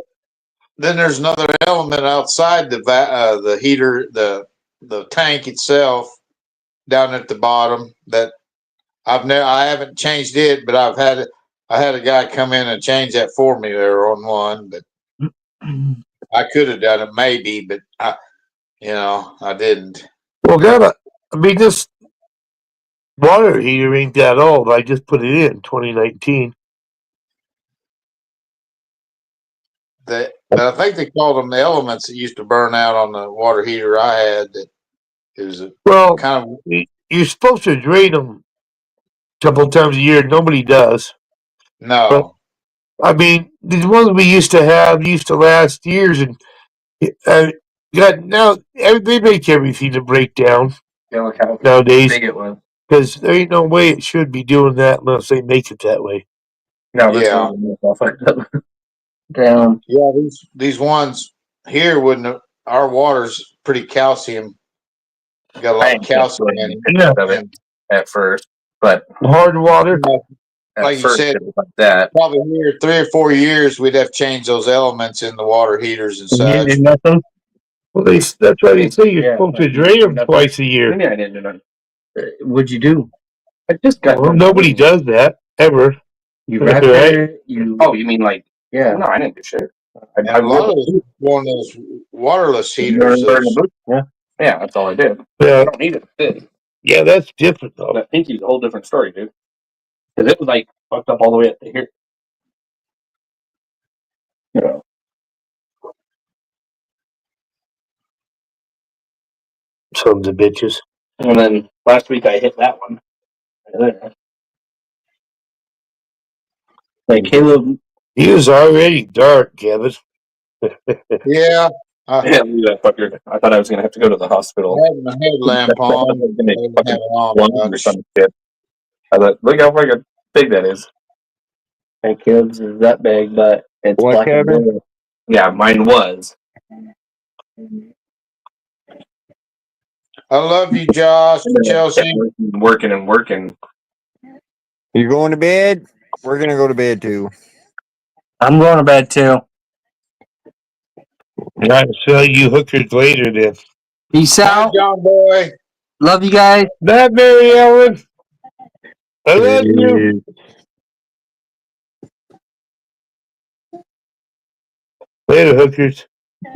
Then there's another element outside the heater, the tank itself, down at the bottom that I haven't changed it, but I had a guy come in and change that for me there on one, but I could have done it maybe, but I didn't. Well, this water heater ain't that old. I just put it in 2019. But I think they called them the elements that used to burn out on the water heater I had. That it was kind of. You're supposed to drain them a couple of times a year. Nobody does. No. I mean, the ones we used to have used to last years, and God, now they make everything to break down Yeah, look how nowadays. big it was. Because there ain't no way it should be doing that unless they make it that way. No, this Yeah. one was fucked up. Down. Yeah, these ones here wouldn't have, our water's pretty calcium. Got a lot of calcium in it. Yeah. Of it at first, but hard water. At Like you first said, it was like that. probably here 3 or 4 years we'd have to change those elements in the water heaters and You such. did nothing. Well, that's why they say you're supposed to drain them twice a year. Maybe I didn't do nothing. What'd you do? I just got. Well, nobody does that ever. You wrapped it. You. Oh, you mean like? Yeah. No, I didn't do shit. And a lot of those one of those waterless heaters. Yeah. Yeah, that's all I did. Yeah. I don't need it fit. Yeah, that's different though. That pinky's a whole different story, dude. Because it was like fucked up all the way up to here. Yeah. Sons of bitches. And then last week I hit that one. Right there. Like Caleb. He was already dark, Kevin. Yeah. Yeah, leave that fucker. I thought I was gonna have to go to the hospital. Having a headlamp on. Or some shit. I thought, look how fucking big that is. My kids is that big, but it's What, black and Kevin? blue. Yeah, mine was. I love you, Josh and Chelsea. Working and working. You going to bed? We're gonna go to bed too. I'm going to bed too. I'll show you hookers later then. Peace out. John boy. Love you guys. Not Mary Ellen. I love you. Later, hookers. Later.